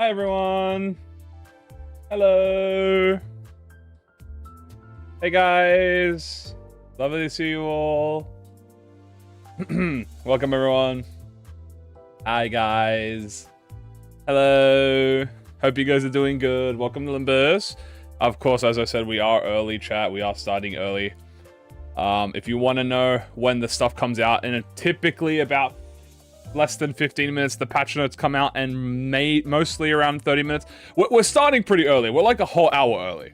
Hi everyone. Hello. Hey guys. Lovely to see you all. Welcome everyone. Hi guys. Hello. Hope you guys are doing good. Welcome to Limbus. Of course, as I said, we are early, chat. We are starting early. If you want to know when the stuff comes out, in typically about less than 15 minutes, the patch notes come out, and mostly around 30 minutes. We're starting pretty early. We're like a whole hour early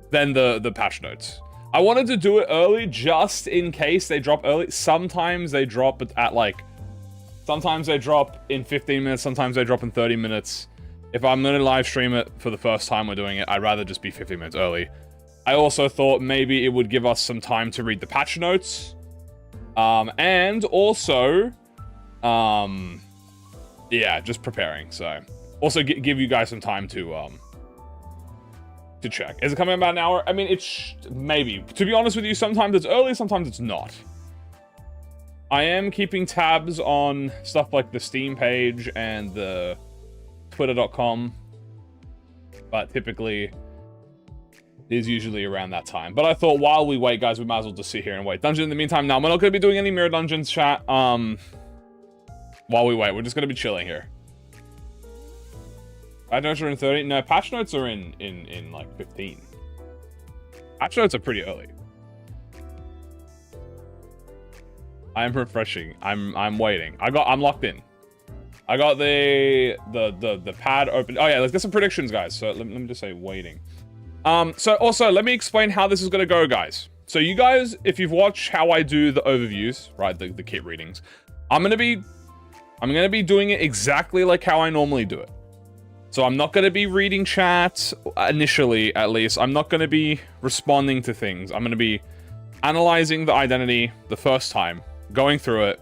than the patch notes. I wanted to do it early just in case they drop early. Sometimes they drop at like, sometimes they drop in 15 minutes, sometimes they drop in 30 minutes. If I'm going to live stream it for the first time we're doing it, I'd rather just be 15 minutes early. I also thought maybe it would give us some time to read the patch notes. And also, yeah, just preparing. So, also give you guys some time to check. Is it coming about an hour? I mean, it's maybe. To be honest with you, sometimes it's early, sometimes it's not. I am keeping tabs on stuff like the Steam page and the Twitter.com, but typically it is usually around that time. But I thought while we wait, guys, we might as well just sit here and wait. Dungeon in the meantime, now we're not going to be doing any mirror dungeons, chat. While we wait, we're just going to be chilling here. Patch notes are in 30. No, patch notes are in like 15. Patch notes are pretty early. I'm refreshing. I'm waiting. I'm locked in. I got the pad open. Oh yeah, let's get some predictions, guys. So let me just say waiting. So also, let me explain how this is going to go, guys. So you guys, if you've watched how I do the overviews, right, the kit readings, I'm going to be doing it exactly like how I normally do it. So I'm not going to be reading chat, initially, at least. I'm not going to be responding to things. I'm going to be analyzing the identity the first time, going through it.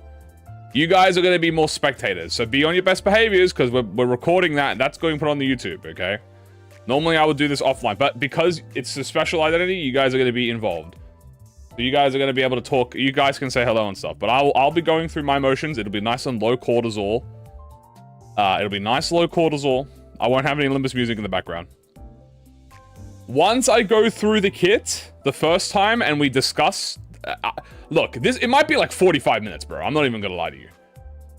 You guys are going to be more spectators, so be on your best behaviors, because we're recording that. That's going put on the YouTube, okay? Normally, I would do this offline, but because it's a special identity, you guys are going to be involved. So you guys are going to be able to talk. You guys can say hello and stuff, but I'll be going through my motions. It'll be nice and low cortisol. It'll be nice low cortisol. I won't have any Limbus music in the background. Once I go through the kit the first time and we discuss... look, it might be like 45 minutes, bro. I'm not even going to lie to you.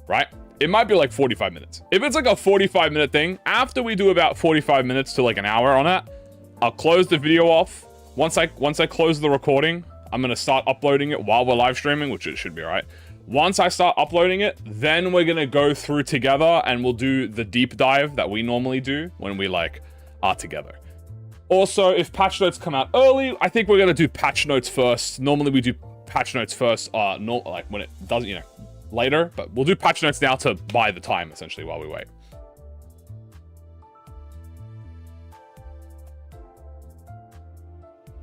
Right? It might be like 45 minutes. If it's like a 45-minute thing, after we do about 45 minutes to like an hour on it, I'll close the video off. Once I close the recording, I'm going to start uploading it while we're live streaming, which it should be, right? Once I start uploading it, then we're going to go through together and we'll do the deep dive that we normally do when we like are together. Also, if patch notes come out early, I think we're going to do patch notes first. Normally we do patch notes first, like when it doesn't, you know, later, but we'll do patch notes now to buy the time, essentially, while we wait.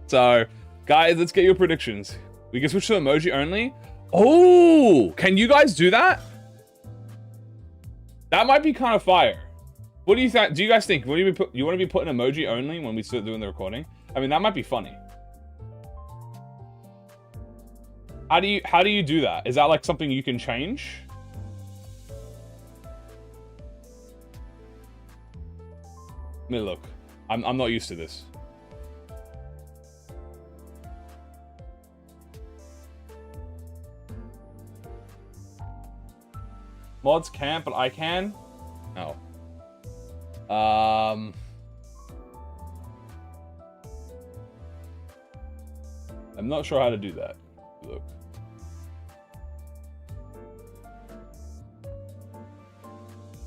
So, guys, let's get your predictions. We can switch to emoji only. Oh, can you guys do that? That might be kind of fire. What do you think? Do you guys think? You want to be putting emoji only when we start doing the recording? I mean, that might be funny. How do you do that? Is that like something you can change? Let me look. I'm not used to this. Mods can't, but I can? No. I'm not sure how to do that. Look.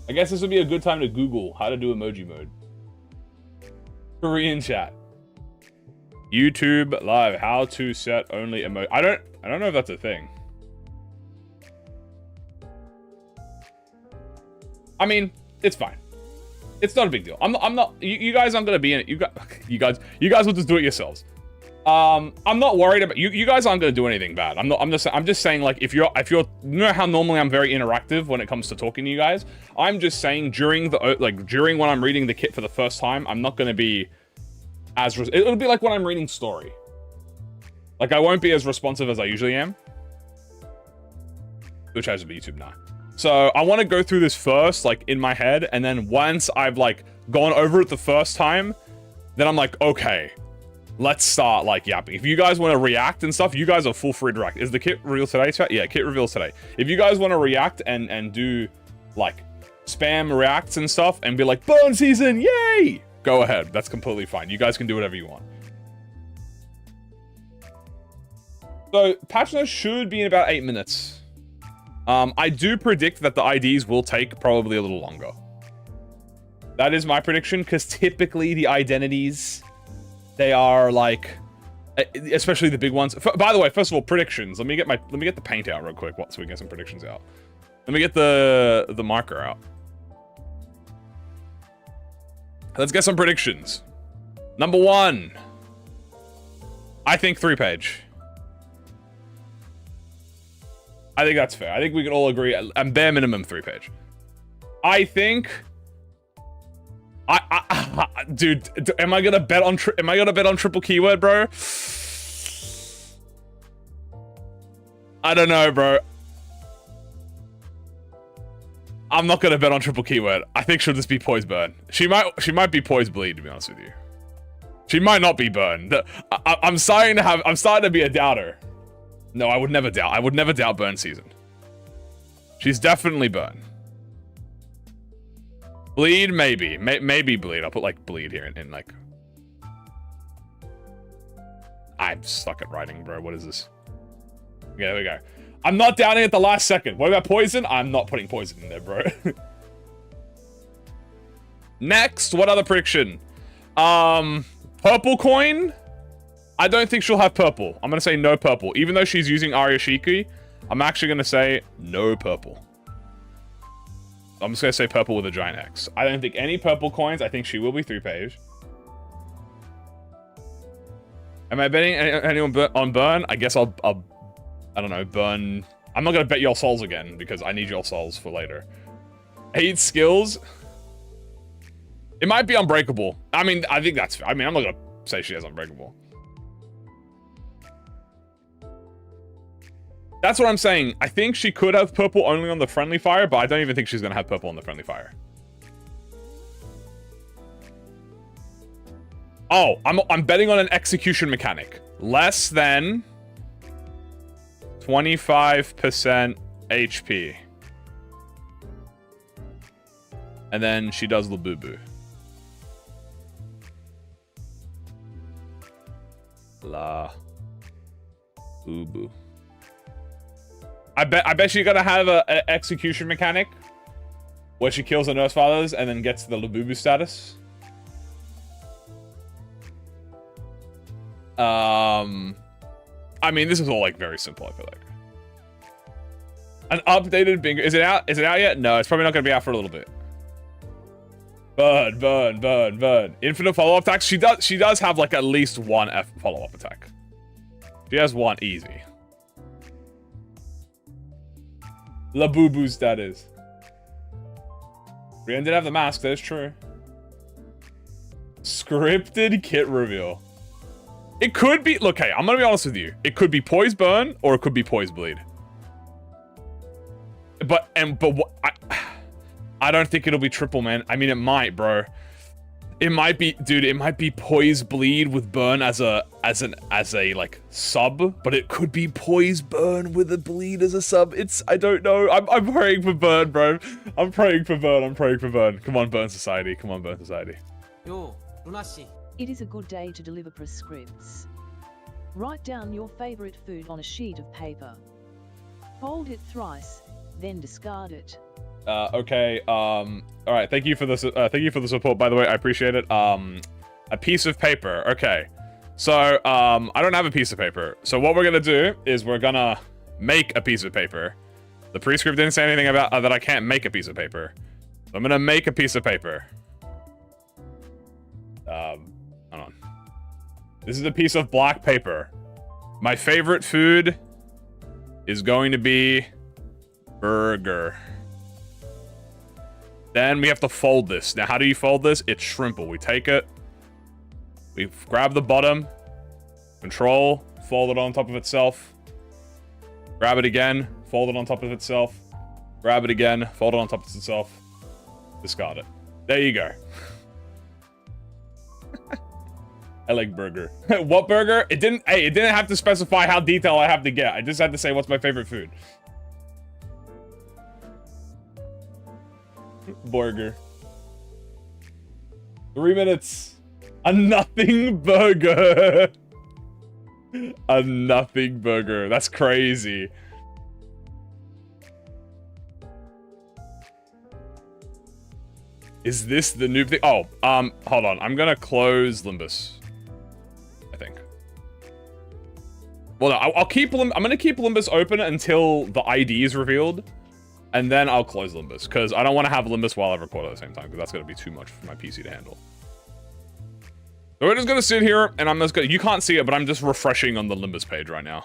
I guess this would be a good time to Google how to do emoji mode. Korean chat. YouTube live, how to set only emoji. I don't know if that's a thing. I mean, it's fine. It's not a big deal. I'm not. You guys aren't gonna be in it. You guys will just do it yourselves. I'm not worried about you guys aren't gonna do anything bad. I'm just saying, like, if you're you know how normally I'm very interactive when it comes to talking to you guys. I'm just saying during when I'm reading the kit for the first time, I'm not gonna be as it'll be like when I'm reading story. Like, I won't be as responsive as I usually am. Which has to be YouTube now. So I want to go through this first, like, in my head, and then once I've, like, gone over it the first time, then I'm like, okay, let's start, like, yapping. If you guys want to react and stuff, you guys are full free to react. Is the kit reveal today, chat? Yeah, kit reveals today. If you guys want to react and do, like, spam reacts and stuff, and be like, burn season, yay! Go ahead, that's completely fine. You guys can do whatever you want. So, patch notes should be in about 8 minutes. I do predict that the IDs will take probably a little longer. That is my prediction, because typically the identities, they are like, especially the big ones. By the way, first of all, predictions. Let me get the paint out real quick, so we can get some predictions out. Let me get the marker out. Let's get some predictions. Number 1, I think 3-page. I think that's fair. I think we can all agree, and bare minimum 3-page. I think, dude, am I gonna bet on triple keyword, bro? I don't know, bro. I'm not gonna bet on triple keyword. I think she'll just be poise burn. She might be poise bleed, to be honest with you. She might not be burn. I'm starting to be a doubter. No, I would never doubt. I would never doubt burn season. She's definitely burn. Bleed, maybe. Maybe bleed. I'll put, like, bleed here in like... I'm stuck at writing, bro. What is this? Okay, there we go. I'm not doubting at the last second. What about poison? I'm not putting poison in there, bro. Next, what other prediction? Purple coin? I don't think she'll have purple. I'm gonna say no purple. Even though she's using RYOSHU, I'm actually gonna say no purple. I'm just gonna say purple with a giant X. I don't think any purple coins. I think she will be 3-page. Am I betting anyone on burn? I guess I'll I don't know, burn. I'm not gonna bet your souls again because I need your souls for later. 8 skills. It might be unbreakable. I mean, I think that's. I mean, I'm not gonna say she has unbreakable. That's what I'm saying. I think she could have purple only on the friendly fire, but I don't even think she's gonna have purple on the friendly fire. Oh, I'm betting on an execution mechanic. Less than 25% HP. And then she does Labubu. La Boo. I bet she's gonna have an execution mechanic where she kills the nurse fathers and then gets the Labubu status. I mean, this is all like very simple, I feel like. An updated bingo. Is it out? Is it out yet? No, it's probably not gonna be out for a little bit. Burn. Infinite follow-up attacks. She does have like at least one follow-up attack. She has one easy. Labubu status. Brienne did have the mask, that is true. Scripted kit reveal. It could be, look, hey, I'm gonna be honest with you. It could be poise burn or it could be poise bleed. But what, I don't think it'll be triple, man. I mean, it might, bro. It might be, dude, it might be poise bleed with burn as a like sub, but it could be poise burn with a bleed as a sub. I don't know. I'm praying for burn, bro. I'm praying for burn. Come on, burn society. Yo, Lunashi. It is a good day to deliver prescripts. Write down your favorite food on a sheet of paper. Fold it thrice, then discard it. Okay, all right, thank you for the support, by the way, I appreciate it. A piece of paper, okay. So, I don't have a piece of paper. So what we're gonna do is we're gonna make a piece of paper. The prescript didn't say anything about that I can't make a piece of paper. So I'm gonna make a piece of paper. Hold on. This is a piece of black paper. My favorite food is going to be burger. Then we have to fold this. Now, how do you fold this? It's shrimple. We take it. We grab the bottom. Control. Fold it on top of itself. Grab it again. Fold it on top of itself. Grab it again, fold it on top of itself, discard it. There you go. I like burger. What burger? It didn't have to specify how detailed I have to get. I just had to say what's my favorite food. Burger. 3 minutes. A nothing burger. A nothing burger. That's crazy. Is this the new thing? Oh, hold on. I'm gonna close Limbus. I think. Well, no, I'll keep I'm gonna keep Limbus open until the ID is revealed, and then I'll close Limbus because I don't want to have Limbus while I record at the same time because that's gonna be too much for my PC to handle. So we're just gonna sit here, and I'm just gonna. You can't see it, but I'm just refreshing on the Limbus page right now.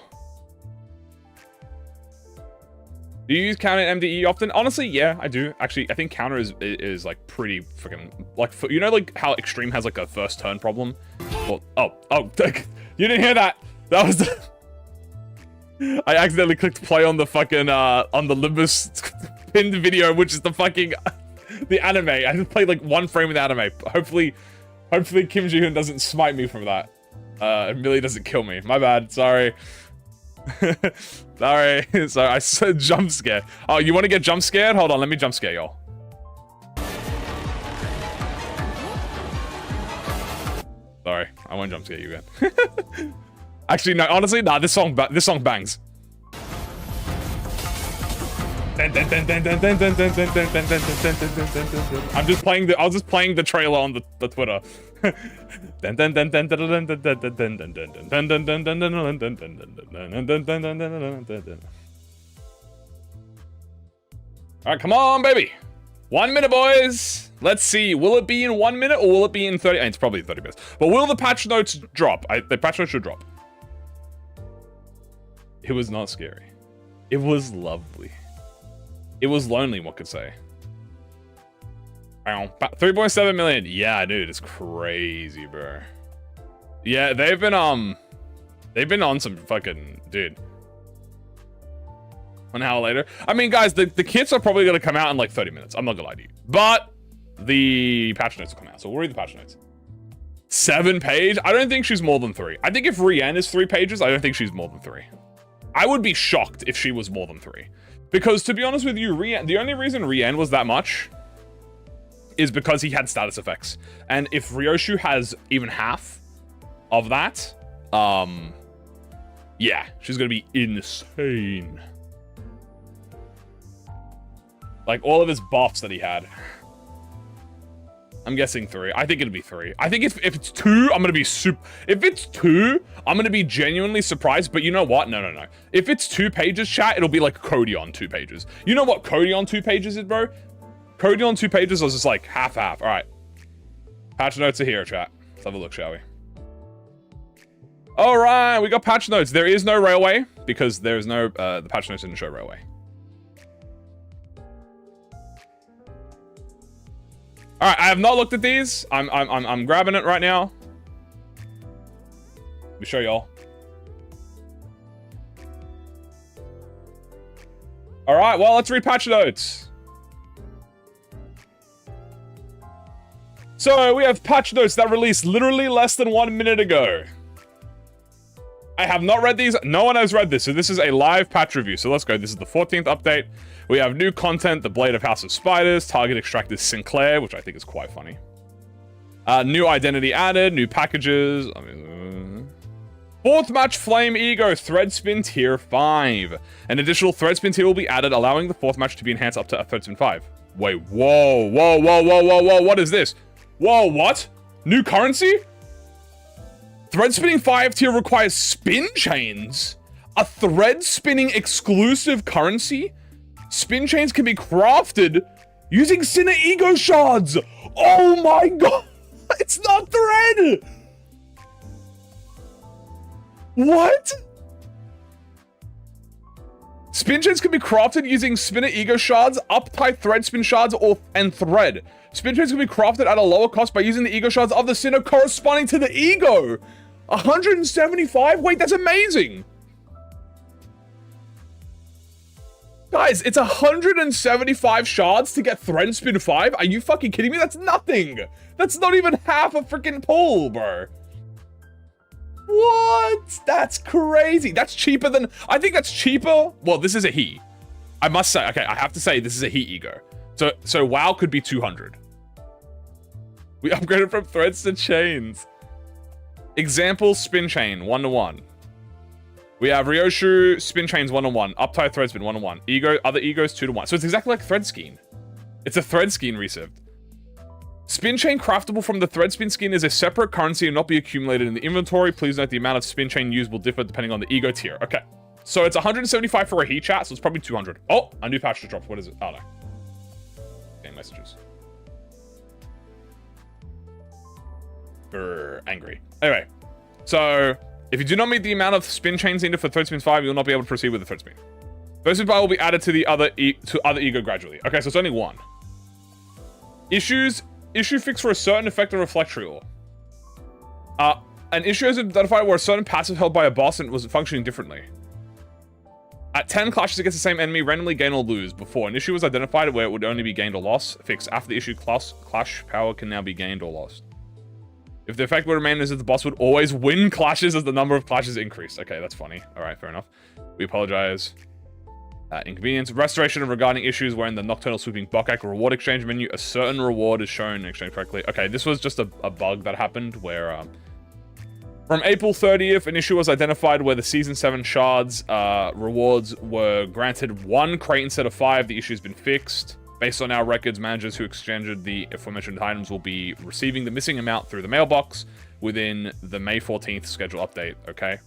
Do you use counter and MDE often? Honestly, yeah, I do. Actually, I think counter is like pretty freaking like you know like how extreme has like a first turn problem. Well, oh, you didn't hear that. That was the. I accidentally clicked play on the fucking on the Limbus pinned video, which is the fucking the anime. I just played like one frame of the anime. Hopefully Kim Ji-hoon doesn't smite me from that. Millie doesn't kill me. My bad. Sorry. Sorry, I said jump scare. Oh, you want to get jump scared? Hold on, let me jump scare y'all. Sorry, I won't jump scare you again. Actually, no, honestly, nah, this song bangs. I was just playing the trailer on the Twitter. Alright, come on, baby. 1 minute, boys. Let's see. Will it be in 1 minute or will it be in 30? It's probably 30 minutes. But will the patch notes drop? The patch notes should drop. It was not scary. It was lovely. It was lonely, one could say. 3.7 million. Yeah, dude, it's crazy, bro. Yeah, they've been on some fucking, dude. 1 hour later. I mean, guys, the kits are probably gonna come out in like 30 minutes. I'm not gonna lie to you. But the patch notes will come out, so we'll read the patch notes. 7 page? I don't think she's more than 3. I think if Rian is 3 pages, I don't think she's more than 3. I would be shocked if she was more than 3. Because, to be honest with you, the only reason Rian was that much is because he had status effects. And if RYOSHU has even half of that, yeah, she's gonna be insane. Like, all of his buffs that he had. I'm guessing 3. I think it'll be 3. I think if it's 2, I'm gonna be if it's 2, I'm gonna be genuinely surprised. But you know what? No. If it's 2 pages, chat, it'll be like Cody on 2 pages. You know what Cody on 2 pages is, bro? Cody on 2 pages was just like half-half. All right. Patch notes are here, chat. Let's have a look, shall we? All right, we got patch notes. There is no railway because there's no the patch notes didn't show railway. All right, I have not looked at these. I'm grabbing it right now. Let me show y'all. All right, well, let's read patch notes. So we have patch notes that released literally less than 1 minute ago. I have not read these. No one has read this, so this is a live patch review. So let's go. This is the 14th update. We have new content, the Blade of House of Spiders, target extractor Sinclair, which I think is quite funny. New identity added, new packages. Fourth match Flame Ego, Thread Spin Tier 5. An additional Thread Spin tier will be added, allowing the 4th match to be enhanced up to a Thread Spin 5. Wait, whoa, what is this? Whoa, what? New currency? Thread Spinning 5 tier requires spin chains? A thread spinning exclusive currency? Spin chains can be crafted using Sinner Ego Shards! Oh my god! It's not thread! What? Spin chains can be crafted using Spinner Ego Shards, Uptight Thread Spin Shards, and Thread. Spin chains can be crafted at a lower cost by using the Ego Shards of the Sinner corresponding to the Ego! 175? Wait, that's amazing! Guys, it's 175 shards to get Thread Spin 5? Are you fucking kidding me? That's nothing! That's not even half a freaking pull, bro. What? That's crazy. That's cheaper than... I think that's cheaper. Well, this is a he. I must say, okay, I have to say this is a he ego. So WoW could be 200. We upgraded from threads to chains. Example, spin chain, 1-to-1. We have RYOSHU, spin chains 1-to-1. Uptide thread spin 1-to-1. Ego, other egos 2-to-1. So it's exactly like thread skin. It's a thread skin received. Spin chain craftable from the thread spin skin is a separate currency and not be accumulated in the inventory. Please note the amount of spin chain used will differ depending on the ego tier. Okay. So it's 175 for a he chat, so it's probably 200. Oh, a new patch just dropped. What is it? Oh, no. Game messages. Angry. Anyway, so if you do not meet the amount of spin chains needed for thread spin 5, you will not be able to proceed with the thread spin. Thread spin 5 will be added to the other ego gradually. Okay, so it's only one. Issue fixed for a certain effect of reflectory ore. An issue is identified where a certain passive held by a boss and was functioning differently. At 10 clashes against the same enemy, randomly gain or lose. Before, an issue was identified where it would only be gained or lost. Fixed. After the issue, clash power can now be gained or lost. If the effect would remain as if the boss would always win clashes as the number of clashes increased. Okay, that's funny. Alright, fair enough. We apologize. Inconvenience. Restoration of regarding issues where in the Nocturnal Swooping Bokak reward exchange menu, a certain reward is shown in exchange correctly. Okay, this was just a bug that happened where... From April 30th, an issue was identified where the Season 7 shards rewards were granted 1 crate instead of 5. The issue has been fixed. Based on our records, managers who exchanged the aforementioned items will be receiving the missing amount through the mailbox within the May 14th schedule update, okay?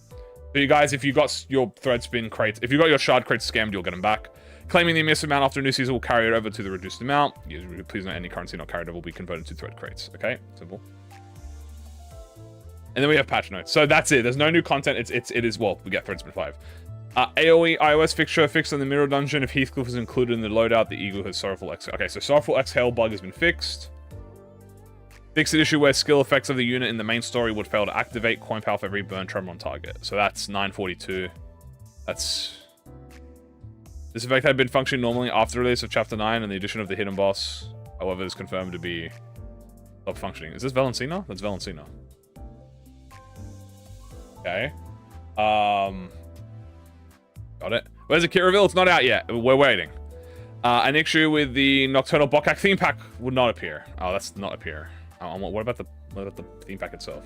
So you guys, if you got your thread spin crates, if you got your shard crates scammed, you'll get them back. Claiming the missing amount after a new season will carry it over to the reduced amount. Please note any currency not carried over will be converted to thread crates, okay? Simple. And then we have patch notes. So that's it. There's no new content. It is, well, we get thread spin 5. AoE iOS fixture fixed in the mirror dungeon. If Heathcliff is included in the loadout, the eagle has sorrowful exhale. Okay, so sorrowful exhale bug has been fixed. Fixed an issue where skill effects of the unit in the main story would fail to activate. Coin power for every burn tremor on target. So that's 942. That's... This effect had been functioning normally after the release of Chapter 9 and the addition of the hidden boss. However, it's confirmed to be stop functioning. Is this Valencina? That's Valencina. Okay. Got it. Where's the kit reveal? It's not out yet. We're waiting. An issue with the Nocturnal Bokak theme pack would not appear. Oh, that's not appear. What about the theme pack itself?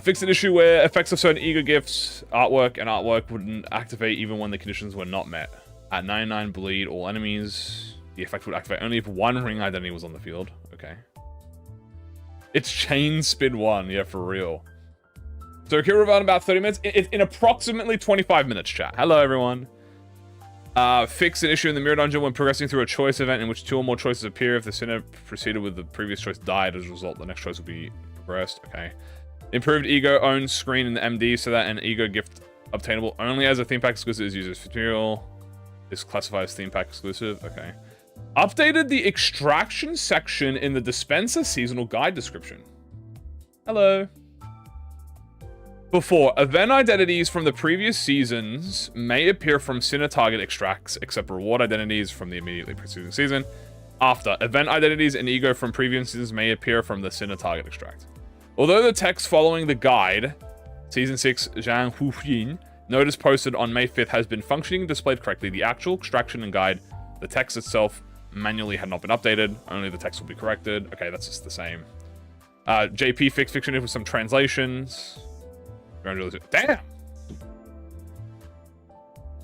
Fixed an issue where effects of certain eager gifts, artwork wouldn't activate even when the conditions were not met. At 99 bleed all enemies. The effect would activate only if 1 ring identity was on the field. Okay. It's chain spin 1. Yeah, for real. So kit reveal in about 30 minutes. In approximately 25 minutes, chat. Hello, everyone. Fix an issue in the mirror dungeon when progressing through a choice event in which 2 or more choices appear. If the sinner proceeded with the previous choice died as a result, the next choice will be progressed. Okay. Improved ego owns screen in the MD so that an ego gift obtainable only as a theme pack exclusive is user's material. This classifies theme pack exclusive. Okay. Updated the extraction section in the dispenser seasonal guide description. Hello. Before, event identities from the previous seasons may appear from Sinner target extracts, except reward identities from the immediately preceding season. After, event identities and ego from previous seasons may appear from the Sinner target extract. Although the text following the guide, Season 6 Zhang Huyin, notice posted on May 5th has been functioning and displayed correctly, the actual extraction and guide, the text itself, manually had not been updated. Only the text will be corrected. Okay, that's just the same. JP fixed fiction with some translations. Damn!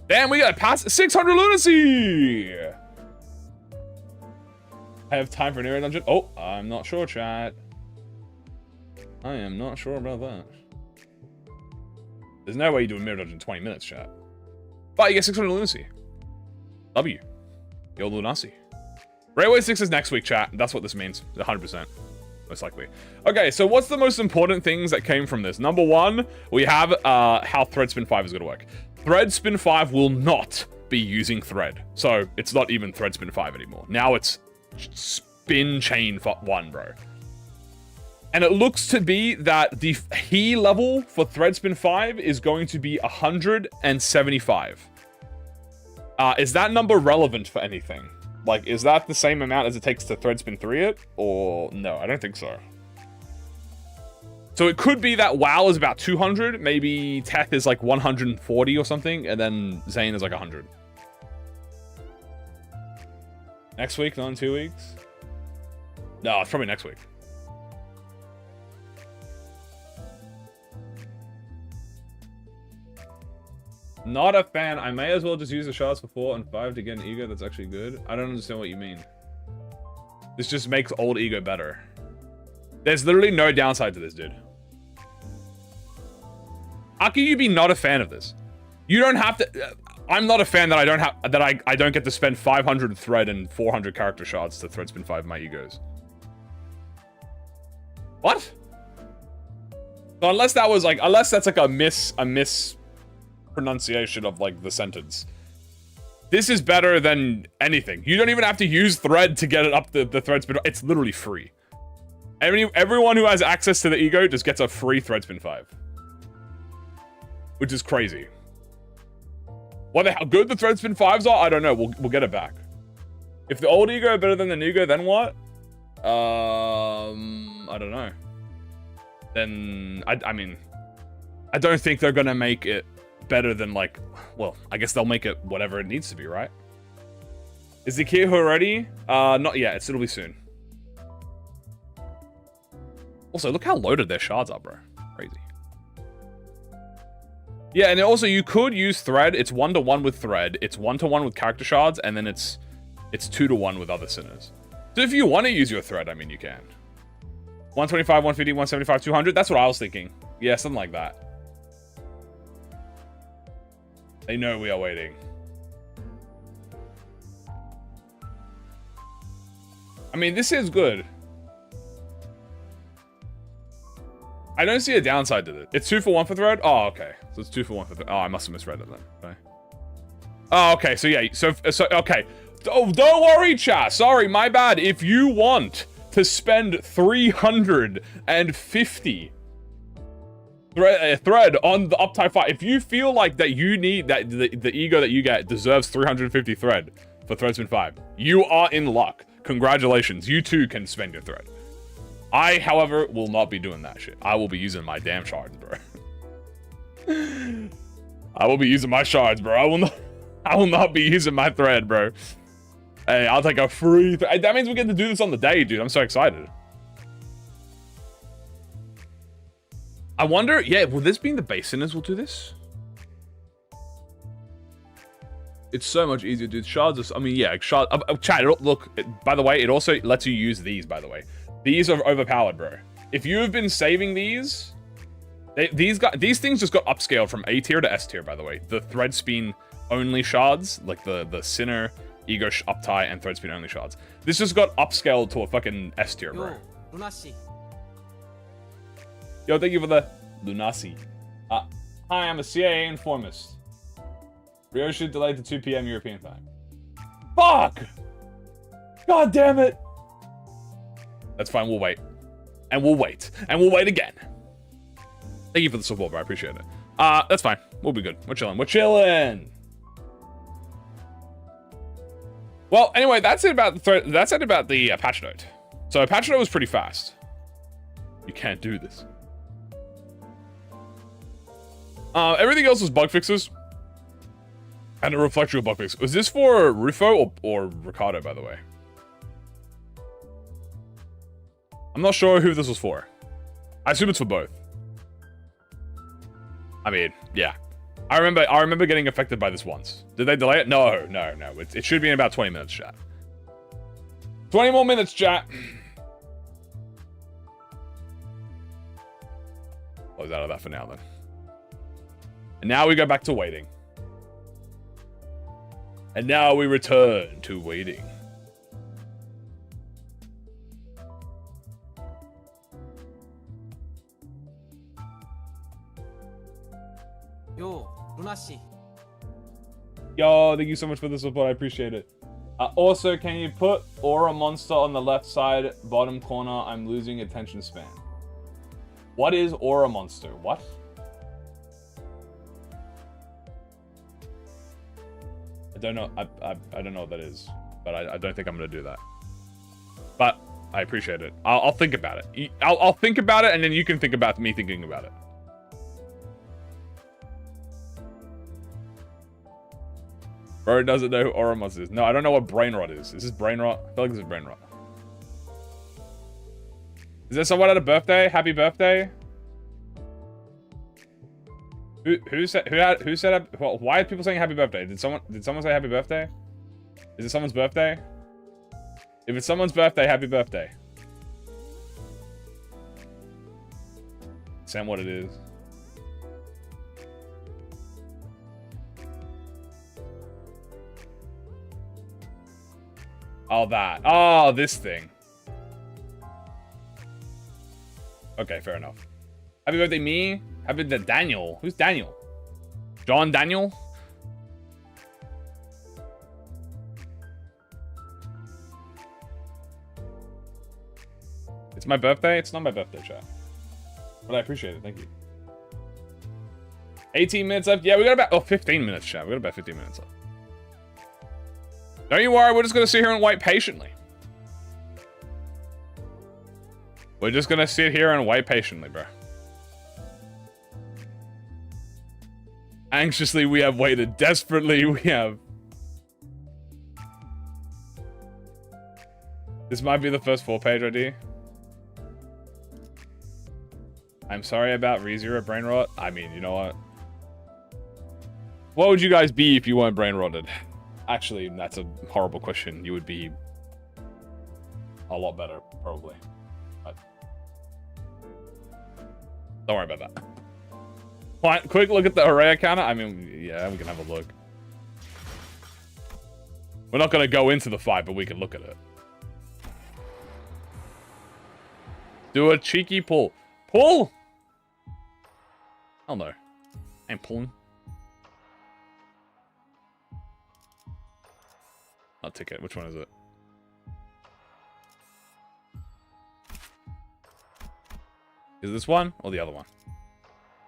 Damn, we got past 600 lunacy! I have time for an area dungeon. Oh, I'm not sure, chat. I am not sure about that. There's no way you do a mirror dungeon in 20 minutes, chat. But you get 600 lunacy. W. Yo, lunacy. Railway 6 is next week, chat. That's what this means. 100%. Most likely. Okay, so what's the most important things that came from this? Number 1, we have how Thread Spin 5 is going to work. Thread Spin 5 will not be using Thread. So it's not even Thread Spin 5 anymore. Now it's Spin Chain 1, bro. And it looks to be that the he level for Thread Spin 5 is going to be 175. Is that number relevant for anything? Like, is that the same amount as it takes to thread spin 3 it? Or no, I don't think so. So it could be that WoW is about 200, maybe Teth is like 140 or something, and then Zane is like 100. Next week, not in 2 weeks? No, it's probably next week. Not a fan. I may as well just use the shards for 4 and 5 to get an ego that's actually good. I don't understand what you mean. This just makes old ego better. There's literally no downside to this, dude. How can you be not a fan of this? You don't have to... I'm not a fan that I don't get to spend 500 thread and 400 character shards to thread spin 5 my egos. What? So unless that was like... Unless that's like a mispronunciation of like the sentence. This is better than anything. You don't even have to use thread to get it up the thread spin. It's literally free. Everyone who has access to the ego just gets a free thread spin 5. Which is crazy. How good the thread spin 5s are, I don't know. We'll get it back. If the old ego are better than the new ego, then what? I don't know. Then I mean, I don't think they're gonna make it better than like, well, I guess they'll make it whatever it needs to be, right? Is the Kiho ready? Not yet. It'll be soon. Also, look how loaded their shards are, bro. Crazy. Yeah, and also you could use thread. It's 1-to-1 with thread. It's 1-to-1 with character shards, and then it's 2-to-1 with other sinners. So if you want to use your thread, I mean, you can. 125, 150, 175, 200. That's what I was thinking. Yeah, something like that. They know we are waiting. I mean, this is good. I don't see a downside to it. It's 2 for 1 for thread? Oh, okay. So it's 2 for 1 for thread. Oh, I must have misread it then. Okay. Oh, okay. So yeah. So okay. Oh, don't worry, chat. Sorry, my bad. If you want to spend 350 thread on the uptime 5, if you feel like that you need that the ego that you get deserves 350 thread for thread spin 5, you are in luck. Congratulations. You too can spend your thread. I, however, will not be doing that shit. I will be using my damn shards, bro. I will be using my shards, bro. I will not be using my thread, bro. Hey, I'll take a free... That means we get to do this on the day, dude. I'm so excited. I wonder... Yeah, will this be the base sinners will do this? It's so much easier, dude. Shards are... I mean, yeah, shards... chat, look, by the way, it also lets you use these, by the way. These are overpowered, bro. If you have been saving these... These things just got upscaled from A tier to S tier, by the way. The thread spin only shards, like the sinner, ego uptie, and thread spin only shards. This just got upscaled to a fucking S tier, bro. Yo, thank you for the Lunasi. Hi, I'm a CIA informist. RYOSHU delayed to 2 p.m. European time. Fuck! God damn it! That's fine, we'll wait. And we'll wait. And we'll wait again. Thank you for the support, bro. I appreciate it. That's fine. We'll be good. We're chilling. We're chilling! Well, anyway, that's it about the patch note. So patch note was pretty fast. You can't do this. Everything else was bug fixes. And a reflectual bug fix. Was this for Rufo or Ricardo, by the way? I'm not sure who this was for. I assume it's for both. I mean, yeah. I remember getting affected by this once. Did they delay it? No. It should be in about 20 minutes, chat. 20 more minutes, chat. Close out of that for now, then. And now we go back to waiting. And now we return to waiting. Yo, Lunashi. Yo, thank you so much for the support. I appreciate it. Also, can you put Aura Monster on the left side, bottom corner? I'm losing attention span. What is Aura Monster? What? I don't know. I don't know what that is, but I don't think I'm gonna do that. But I appreciate it. I'll think about it. I'll think about it, and then you can think about me thinking about it. Bro doesn't know who Oromos is. No, I don't know what brain rot is. Is this brain rot? I feel like this is brain rot. Is there someone at a birthday? Happy birthday? Who said well, why are people saying happy birthday? Did someone say happy birthday? Is it someone's birthday? If it's someone's birthday, happy birthday. Send what it is. Oh, that. Oh, this thing. Okay, fair enough. Happy birthday, me. Happy birthday, Daniel. Who's Daniel? John Daniel? It's my birthday? It's not my birthday, chat. But I appreciate it. Thank you. 18 minutes left. Yeah, we got about... Oh, 15 minutes, chat. We got about 15 minutes left. Don't you worry. We're just going to sit here and wait patiently. We're just going to sit here and wait patiently, bro. Anxiously, we have waited. Desperately, we have... This might be the first 4-page ID. I'm sorry about ReZero brain rot. I mean, you know what? What would you guys be if you weren't brain rotted? Actually, that's a horrible question. You would be a lot better, probably. But don't worry about that. Fine, quick look at the array counter. I mean, yeah, we can have a look. We're not going to go into the fight, but we can look at it. Do a cheeky pull. Pull? Hell no. I ain't pulling. Not ticket. Which one is it? Is this one or the other one?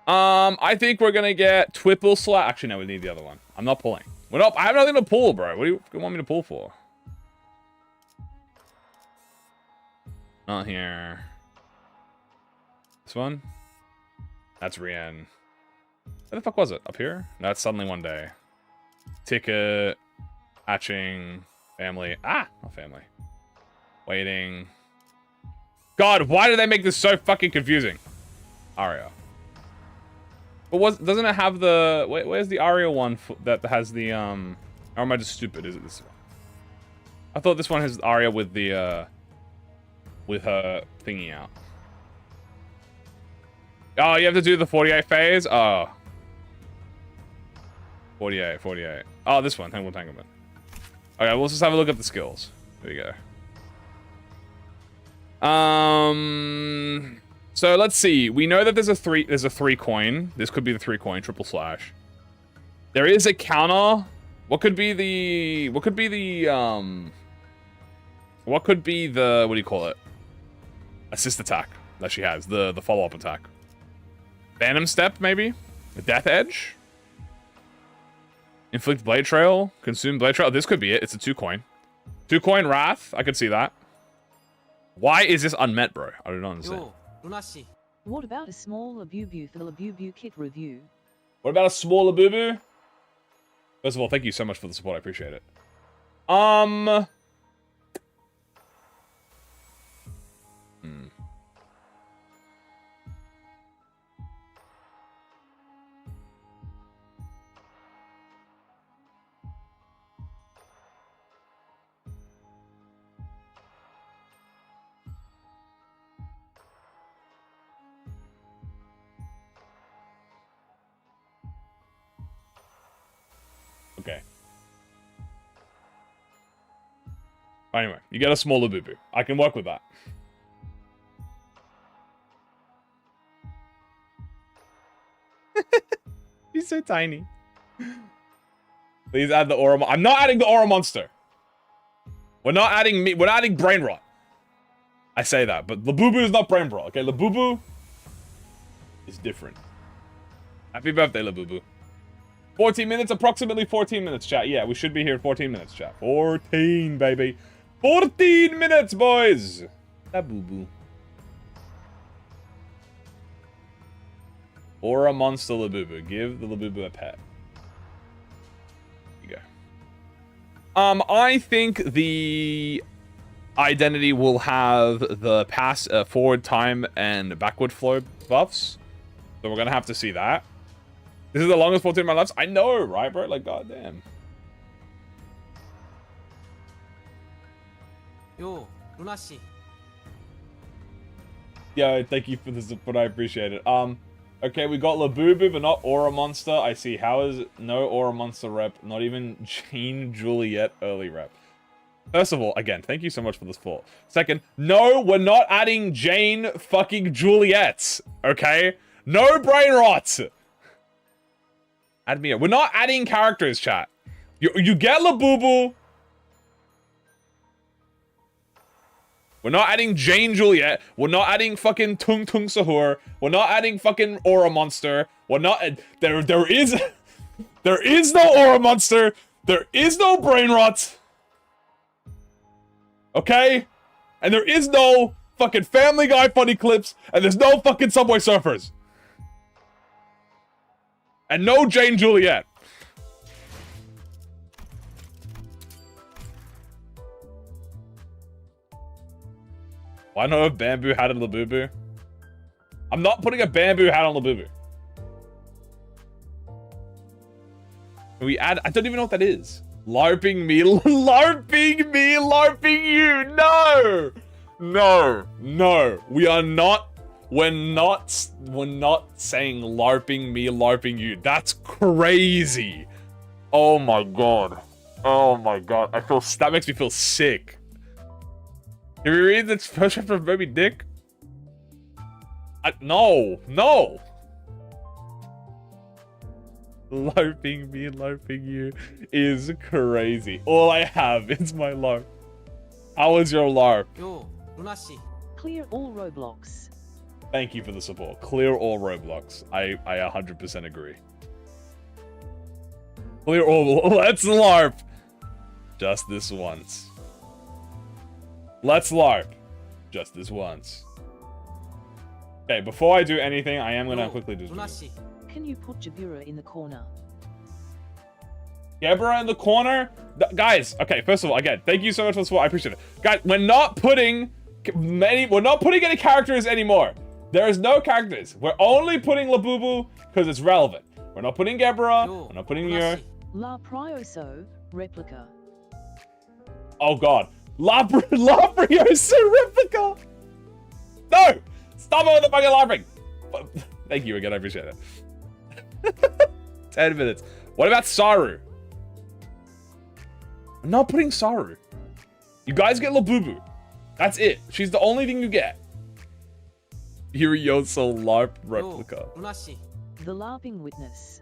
I think we're gonna get Twipple Slap. Actually, no, we need the other one. I'm not pulling. We're not. I have nothing to pull, bro. What do you want me to pull for? Not here. This one? That's Rian. Where the fuck was it? Up here? No, it's Suddenly One Day. Ticket. Hatching. Family. Ah! Not family. Waiting. God, why did they make this so fucking confusing? Aria. But doesn't it have the... Where's the Aria one that has the... Or am I just stupid? Is it this one? I thought this one has Aria with the... with her thingy out. Oh, you have to do the 48 phase? Oh. 48. Oh, this one. Tangle Entanglement. Okay, we'll just have a look at the skills. There we go. So let's see. We know that there's a 3 coin. This could be the 3 coin, triple slash. There is a counter. What could be the what do you call it? Assist attack that she has, the follow-up attack. Phantom Step, maybe? The Death Edge? Inflict Blade Trail? Consume Blade Trail? This could be it. It's a 2 coin. 2 coin Wrath. I could see that. Why is this unmet, bro? I don't understand. What about a small Labubu for the Labubu kit review? What about a small Labubu? First of all, thank you so much for the support. I appreciate it. Okay. Anyway, you get a smaller boo-boo. I can work with that. He's so tiny. Please add the aura. I'm not adding the aura monster. We're not adding me. We're not adding brain rot. I say that, but Labubu is not brain rot. Okay, Labubu is different. Happy birthday, Labubu. 14 minutes, approximately 14 minutes, chat. Yeah, we should be here in 14 minutes, chat. 14, baby. 14 minutes, boys. La boo-boo. Or a monster Labubu. Give the Labubu a pet. Here you go. I think the identity will have the forward time and backward flow buffs. So we're gonna have to see that. This is the longest 14 minute lives. I know, right, bro? Like, goddamn. Yo, Lunashi. Yo, thank you for the support. I appreciate it. Okay, we got Labubu, but not Aura Monster. I see. How is no Aura Monster rep? Not even Jane Juliet early rep. First of all, again, thank you so much for the support. Second, no, we're not adding Jane fucking Juliet. Okay? No brain rot. Add me. We're not adding characters, chat. You get Labubu. We're not adding Jane Juliet. We're not adding fucking Tung Tung Sahur. We're not adding fucking Aura Monster. We're not. There is no Aura Monster. There is no brain rot. Okay? And there is no fucking Family Guy funny clips. And there's no fucking Subway Surfers. And no Jane Juliet. Why not a bamboo hat on Labubu? I'm not putting a bamboo hat on Labubu. Can we add? I don't even know what that is. LARPing me, LARPing me, LARPing you. No, no, no. We're not saying LARPing me, LARPing you. That's crazy. Oh my god. Oh my god. That makes me feel sick. Can we read this potion from Baby Dick? No, no. LARPing me, LARPing you is crazy. All I have is my LARP. How is your LARP? Yo, Lunashi. Clear all roadblocks. Thank you for the support. Clear all roadblocks. I 100% agree. Clear all. Let's LARP. Just this once. Let's LARP. Just this once. Okay, before I do anything, I am gonna quickly do Lunashi. Can you put Jabura in the corner? Gebra in the corner? Guys, okay, first of all, again, thank you so much for the support. I appreciate it. Guys, we're not putting any characters anymore. There is no characters. We're only putting Labubu because it's relevant. We're not putting Gebra. We're not putting Yor. La Prioso, replica. Oh god. La RYOSHU replica! No! Stop it with the fucking LARPing! Thank you again, I appreciate it. 10 minutes. What about Saru? I'm not putting Saru. You guys get Labubu. That's it. She's the only thing you get. RYOSHU LARP replica. The LARPing witness.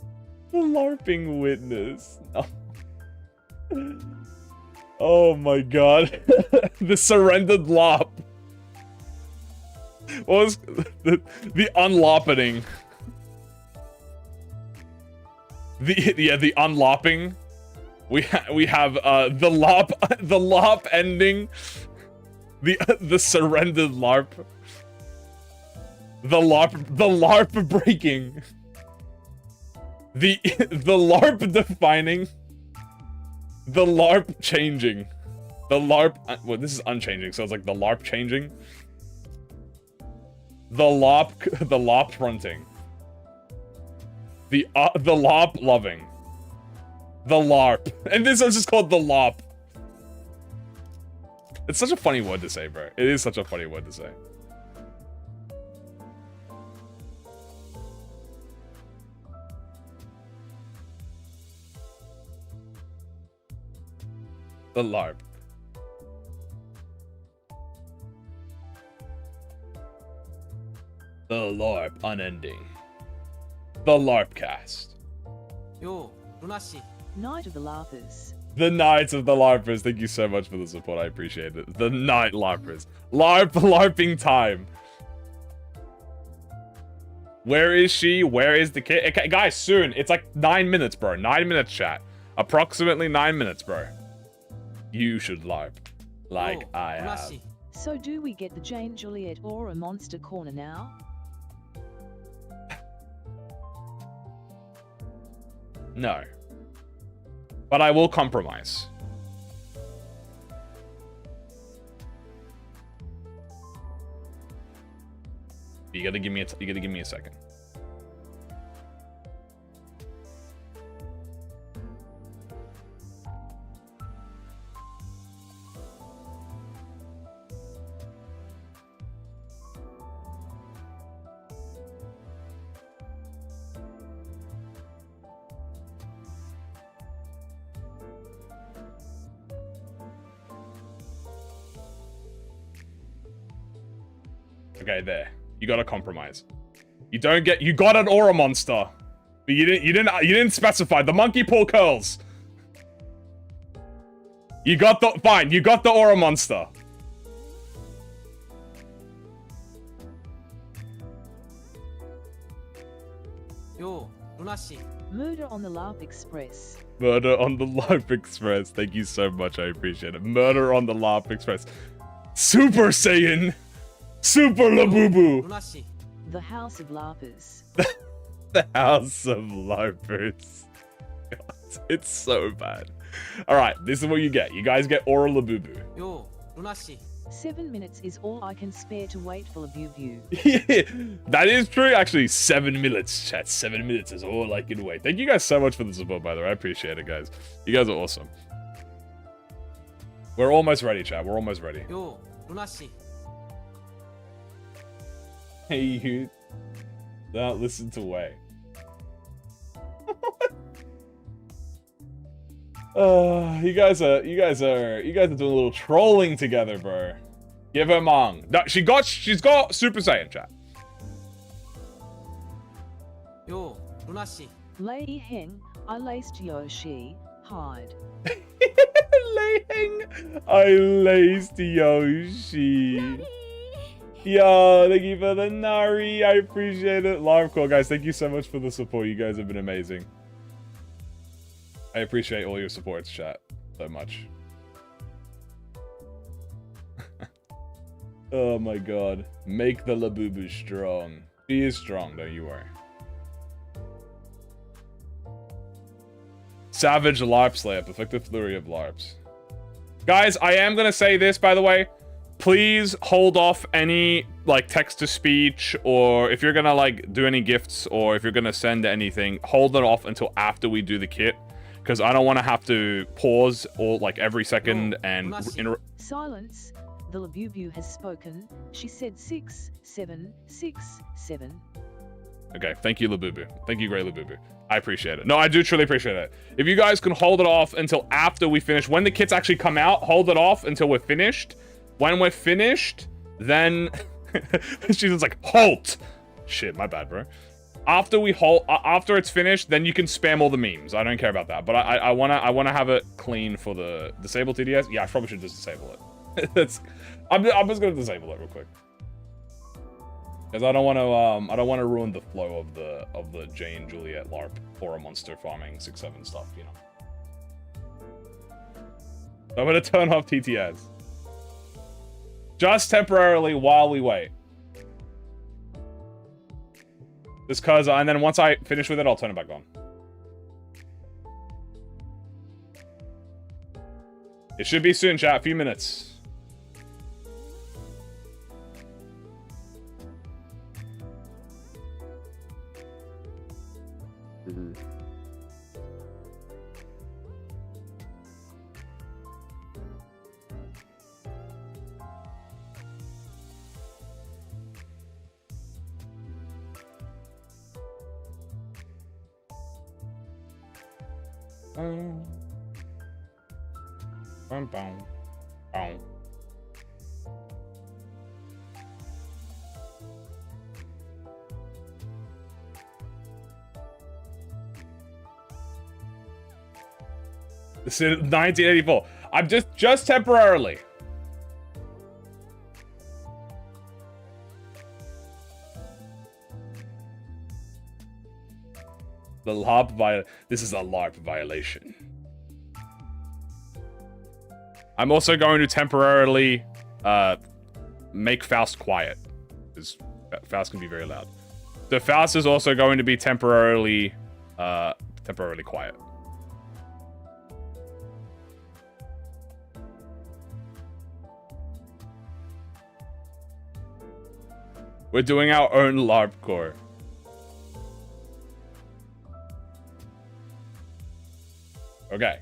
LARPing witness. No. Oh my god. The surrendered LARP. What was the unlopping? The unlopping. We have the LARP ending. The surrendered LARP. The LARP breaking. The LARP defining. The LARP changing. The LARP... Well, this is unchanging, so it's like the LARP changing. The LARP fronting. The LARP loving. The LARP. And this is just called the LARP. It's such a funny word to say, bro. It is such a funny word to say. The LARP. The LARP unending. The LARP cast. Yo, Lunashi. Night of the LARPers. The Knights of the LARPers. Thank you so much for the support. I appreciate it. The Night LARPers. LARPing time. Where is she? Where is the kid? Okay, guys, soon. It's like 9 minutes, bro. 9 minutes, chat. Approximately 9 minutes, bro. You should LARP. Like Yo, I have. Lunacy. So do we get the Jane Juliet or a monster corner now? No. But I will compromise. You gotta give me a second. Okay, there. You gotta compromise. You got an aura monster. But you didn't specify the monkey paw curls. You got the aura monster. Yo, Lunacy. Murder on the LARP Express. Murder on the LARP Express. Thank you so much. I appreciate it. Murder on the LARP Express. Super Saiyan. Super Labubu. Lunacy. The House of LARPers. The House of LARPers. God, it's so bad. Alright, this is what you get. You guys get Aura Labubu. Yo, Lunacy. 7 minutes is all I can spare to wait for a view. That is true. Actually, 7 minutes, chat. 7 minutes is all I can wait. Thank you guys so much for the support, by the way. I appreciate it, guys. You guys are awesome. We're almost ready, chat. We're almost ready. Yo, Lunacy. Hey, you. Don't listen to Way. You guys are doing a little trolling together, bro. Give her Mong. No, she's got Super Saiyan, chat. Yo, Lunacy. Lei Heng, I laced Yoshi, hide. Lei Heng, I laced Yoshi. Yo, thank you for the Nari. I appreciate it. Live call, guys. Thank you so much for the support. You guys have been amazing. I appreciate all your supports, chat. So much. Oh my god. Make the Labubu strong. She is strong, don't you worry. Savage LARP Slayer. Perfected flurry of LARPs. Guys, I am gonna say this, by the way. Please hold off any, like, text-to-speech, or if you're gonna, like, do any gifts, or if you're gonna send anything, hold it off until after we do the kit. Because I don't want to have to pause all, like, every second and... Silence. The Labubu has spoken. She said 6, 7, 6, 7. Okay, thank you, Labubu. Thank you, Grey Labubu. I appreciate it. No, I do truly appreciate it. If you guys can hold it off until after we finish, when the kits actually come out, hold it off until we're finished. When we're finished, then... She's just like, halt! Shit, my bad, bro. After we after it's finished, then you can spam all the memes. I don't care about that. But I wanna have it clean for the disable TDS. Yeah, I probably should just disable it. I'm just gonna disable it real quick. Because I don't wanna ruin the flow of the Jane Juliet LARP Aura Monster farming 6-7 stuff, you know. So I'm gonna turn off TTS. Just temporarily while we wait. Just cause, and then once I finish with it, I'll turn it back on. It should be soon, chat. A few minutes. This is 1984. I'm just temporarily. The LARP this is a LARP violation. I'm also going to temporarily make Faust quiet, because Faust can be very loud. So Faust is also going to be temporarily quiet. We're doing our own LARP core. Okay.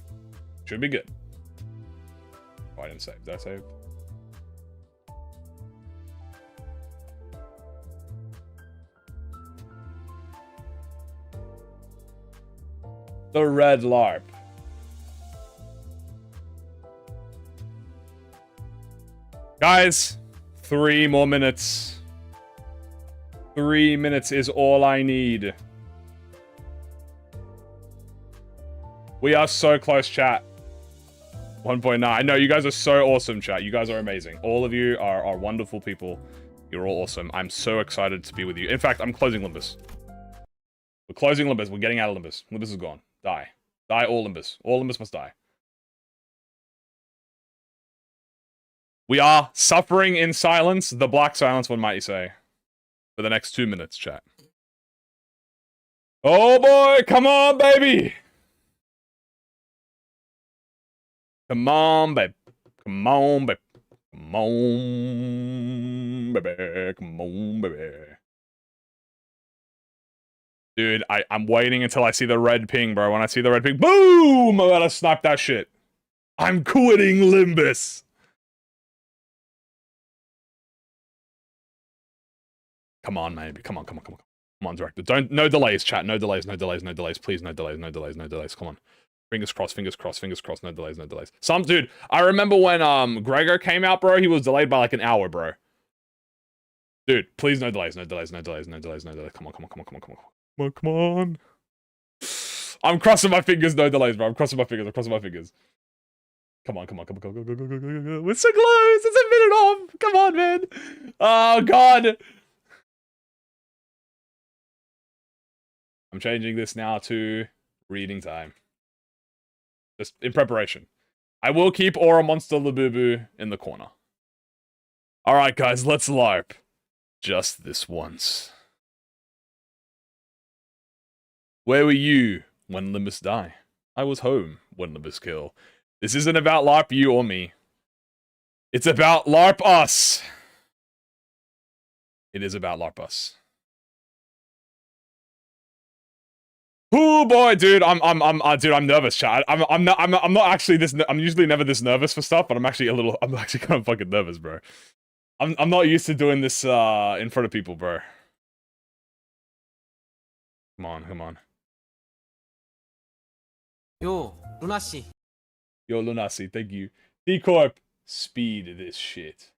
Should be good. Oh, I didn't save. Did I save? The red LARP. Guys, 3 more minutes. 3 minutes is all I need. We are so close, chat. 1.9. I know, you guys are so awesome, chat. You guys are amazing. All of you are wonderful people. You're all awesome. I'm so excited to be with you. In fact, I'm closing Limbus. We're closing Limbus. We're getting out of Limbus. Limbus is gone. Die. Die, all Limbus. All Limbus must die. We are suffering in silence. The black silence, what might you say? For the next 2 minutes, chat. Oh boy, come on, baby! Come on, babe. Come on, babe. Come on, baby. Come on, baby. Dude, I'm waiting until I see the red ping, bro. When I see the red ping, boom! I'm gonna snipe that shit. I'm quitting Limbus. Come on, maybe. Come on, come on, come on. Come on, director. No delays, chat. No delays, no delays, no delays. Please, no delays, no delays, no delays. Come on. Fingers crossed, fingers crossed, fingers crossed. No delays, no delays. Dude, I remember when, Gregor came out, bro. He was delayed by like an hour, bro. Dude, please, no delays, no delays, no delays, no delays, no delays. Come on, come on, come on, come on, come on. Come on, come on. I'm crossing my fingers, no delays, bro. I'm crossing my fingers, I'm crossing my fingers. Come on, come on, come on, come on, come on, come on, come on, come on. We're so close. It's a minute off. Come on, man. Oh, God. I'm changing this now to reading time. Just in preparation. I will keep Aura Monster Labubu in the corner. Alright, guys, let's LARP. Just this once. Where were you when Limbus died? I was home when Limbus killed. This isn't about LARP you or me. It's about LARP us. It is about LARP us. Oh boy, dude, I'm nervous, chat. I'm not actually this. I'm usually never this nervous for stuff, but I'm actually kind of fucking nervous, bro. I'm not used to doing this in front of people, bro. Come on, come on. Yo, Lunashi. Yo, Lunasi, thank you. D-Corp, speed this shit.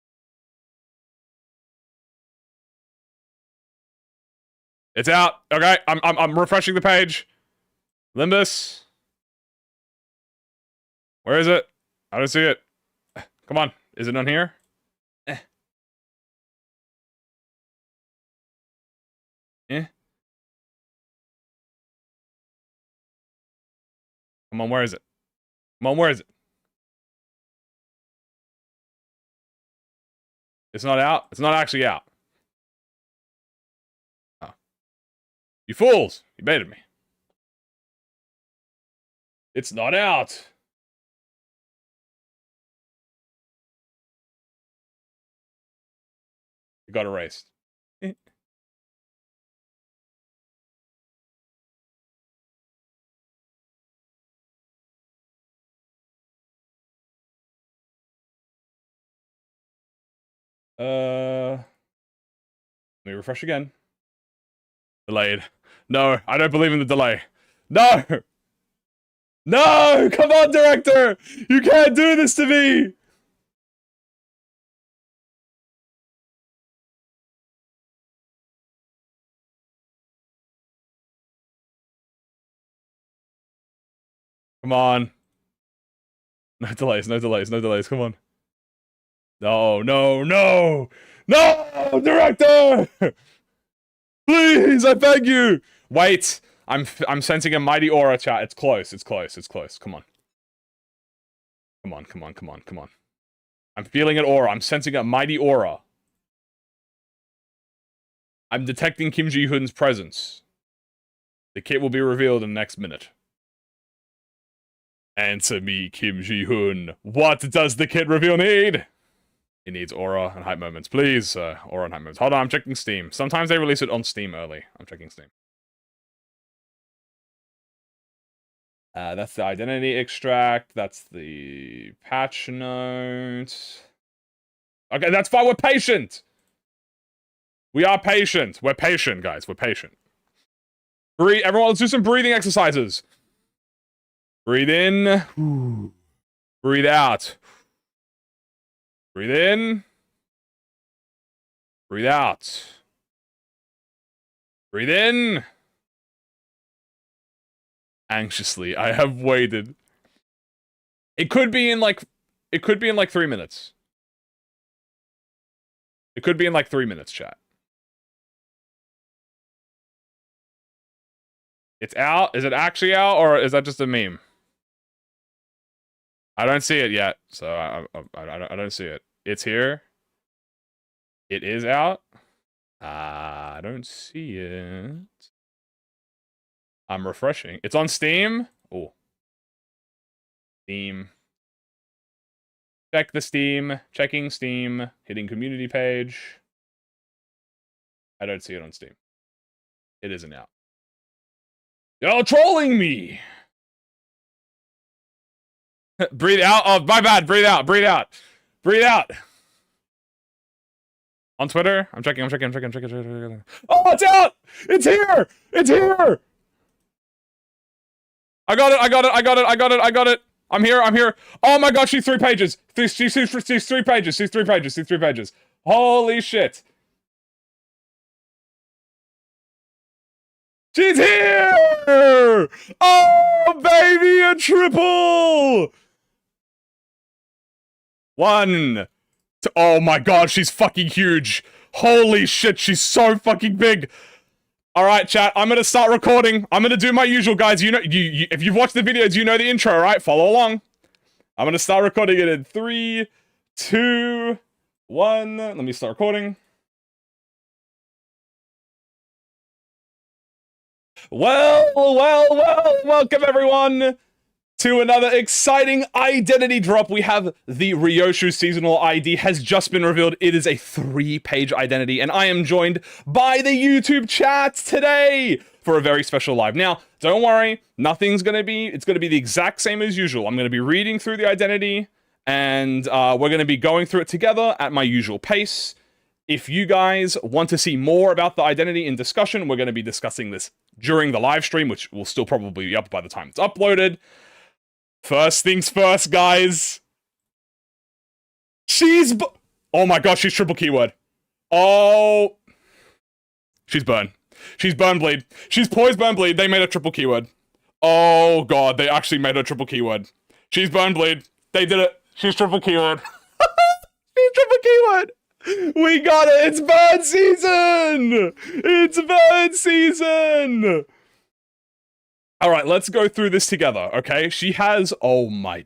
It's out. Okay, I'm refreshing the page. Limbus. Where is it? I don't see it. Come on. Is it on here? Eh. Come on, where is it? Come on, where is it? It's not out. It's not actually out. Oh. You fools! You baited me. It's not out. It got erased. Let me refresh again. Delayed. No, I don't believe in the delay. No! No! Come on, director! You can't do this to me! Come on. No delays, no delays, no delays, come on. No, no, no! No! Director! Please, I beg you! Wait, I'm sensing a mighty aura, chat. It's close. It's close. It's close. Come on. Come on. Come on. Come on. Come on. I'm feeling an aura. I'm sensing a mighty aura. I'm detecting Kim Ji-hoon's presence. The kit will be revealed in the next minute. Answer me, Kim Ji-hoon. What does the kit reveal need? It needs aura and hype moments. Please, aura and hype moments. Hold on, I'm checking Steam. Sometimes they release it on Steam early. I'm checking Steam. That's the identity extract. That's the patch note. Okay, that's fine. We're patient. We are patient. We're patient, guys. We're patient. Breathe. Everyone, let's do some breathing exercises. Breathe in. Breathe out. Breathe in. Breathe out. Breathe in. Anxiously, I have waited. It could be in like 3 minutes. It could be in like 3 minutes, chat. It's out? Is it actually out, or is that just a meme? I don't see it yet, so I don't see it. It's here. It is out. I don't see it. I'm refreshing. It's on Steam. Oh. Steam. Check the Steam. Checking Steam. Hitting community page. I don't see it on Steam. It isn't out. You're trolling me! Breathe out. Oh, my bad. Breathe out. Breathe out. Breathe out. On Twitter? I'm checking. Oh, it's out! It's here! It's here! I got it. I'm here. Oh my god, she's 3 pages. She's 3 pages. Holy shit. She's here! Oh, baby, a triple! 1. Oh my god, she's fucking huge. Holy shit, she's so fucking big. Alright, chat, I'm gonna start recording. I'm gonna do my usual, guys. You know, if you've watched the videos, you know the intro, right? Follow along. I'm gonna start recording it in 3, 2, 1. Let me start recording. Well, welcome everyone to another exciting identity drop. We have the RYOSHU seasonal ID has just been revealed. It is a 3-page identity, and I am joined by the YouTube chat today for a very special live. Now, don't worry, it's gonna be the exact same as usual. I'm gonna be reading through the identity, and we're gonna be going through it together at my usual pace. If you guys want to see more about the identity in discussion, we're gonna be discussing this during the live stream, which will still probably be up by the time it's uploaded. First things first, guys. Oh my god, she's triple keyword. Oh. She's burn. She's burn bleed. She's poised burn bleed. They made a triple keyword. Oh god, they actually made a triple keyword. She's burn bleed. They did it. She's triple keyword. She's triple keyword. We got it. It's burn season. It's burn season. All right, let's go through this together, okay? She has, oh my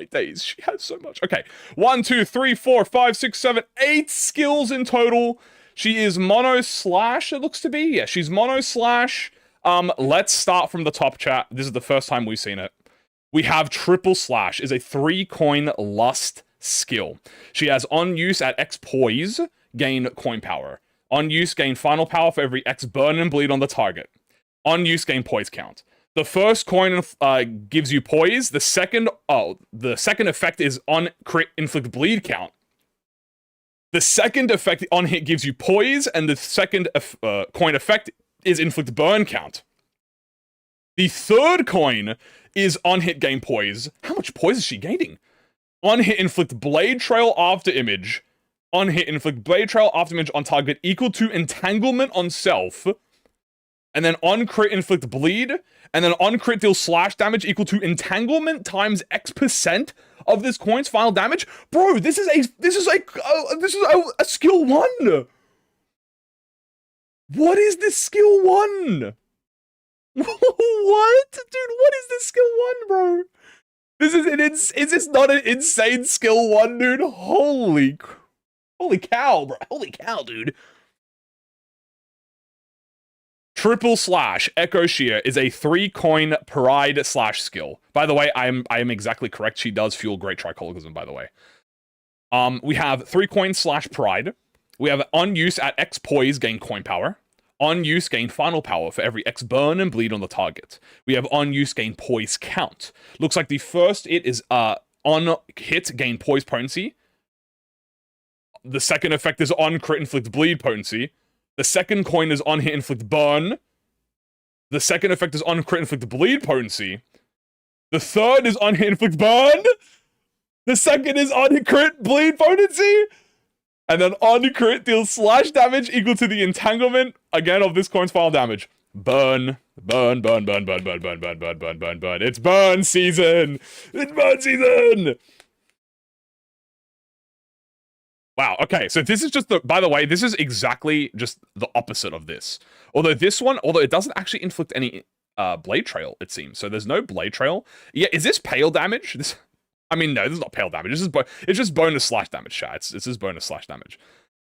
days, she has so much. Okay, 1, 2, 3, 4, 5, 6, 7, 8 skills in total. She is mono slash, it looks to be. Yeah, she's mono slash. Let's start from the top, chat. This is the first time we've seen it. We have triple slash, is a 3-coin lust skill. She has on use at X poise, gain coin power. On use, gain final power for every X burn and bleed on the target. On use, gain poise count. The first coin gives you poise. The second effect is on crit inflict bleed count. The second effect on hit gives you poise, and the second coin effect is inflict burn count. The third coin is on hit gain poise. How much poise is she gaining? On hit inflict blade trail after image. On hit inflict blade trail after image on target equal to entanglement on self. And then on crit inflict bleed, and then on crit deal slash damage equal to entanglement times X% of this coin's final damage. Bro, this is a skill 1. What is this skill 1? What? Dude, what is this skill 1, bro? This is is this not an insane skill 1, dude? Holy cow, bro. Holy cow, dude. Triple slash Echo Shear is a 3-coin pride slash skill. By the way, I am exactly correct. She does fuel great trichologism, by the way. We have 3-coin slash pride. We have on use at X poise gain coin power. On use gain final power for every X burn and bleed on the target. We have on use gain poise count. Looks like the first is on hit gain poise potency. The second effect is on crit inflict bleed potency. The second coin is on hit inflict burn. The second effect is on crit inflict bleed potency. The third is on hit inflict burn. The second is on hit crit bleed potency. And then on crit deals slash damage equal to the entanglement, again, of this coin's final damage. Burn. Burn, burn, burn, burn, burn, burn, burn, burn, burn, burn, burn. It's burn season! It's burn season! Wow, okay, so this is just the, by the way, this is exactly just the opposite of this. Although this one, it doesn't actually inflict any blade trail, it seems. So there's no blade trail. Yeah, is this pale damage? I mean, no, this is not pale damage. It's just bonus slash damage, chat. It's just bonus slash damage.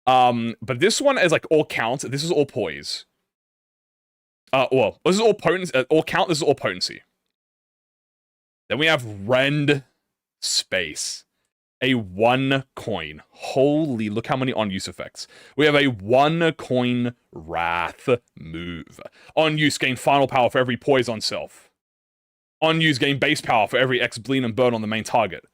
But this one is like all count. This is all poise. Well, this is all potency. All count. This is all potency. Then we have Rend Space, a 1 coin. Holy, look how many on use effects. We have a 1 coin Wrath move. On use, gain final power for every poise on self. On use, gain base power for every X bleed and burn on the main target.